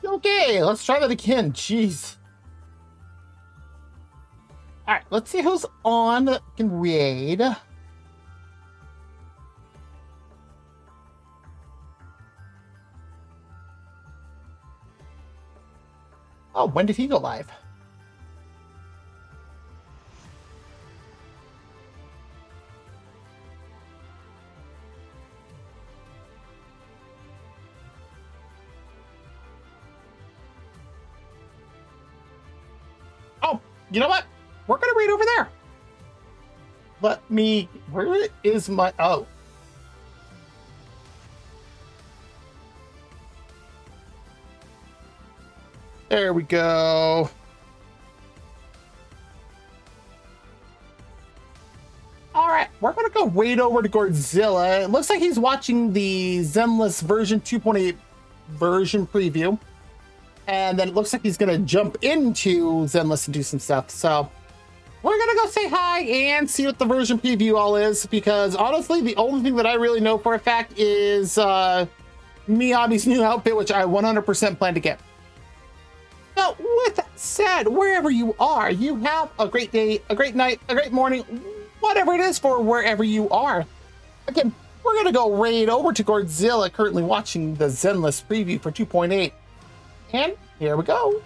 Okay, let's try that again. Jeez. Alright, let's see who's on that can raid. Oh, when did he go live? Oh, you know what? We're gonna read over there. Let me, where is my, oh. There we go. All right, we're gonna go wait over to Godzilla. It looks like he's watching the Zenless version 2.8 version preview. And then it looks like he's gonna jump into Zenless and do some stuff. So we're gonna go say hi and see what the version preview all is, because honestly, the only thing that I really know for a fact is Miyabi's new outfit, which I 100% plan to get. So with that said, wherever you are, you have a great day, a great night, a great morning, whatever it is for wherever you are. Again, we're gonna go raid over to Godzilla, currently watching the Zenless preview for 2.8. And here we go.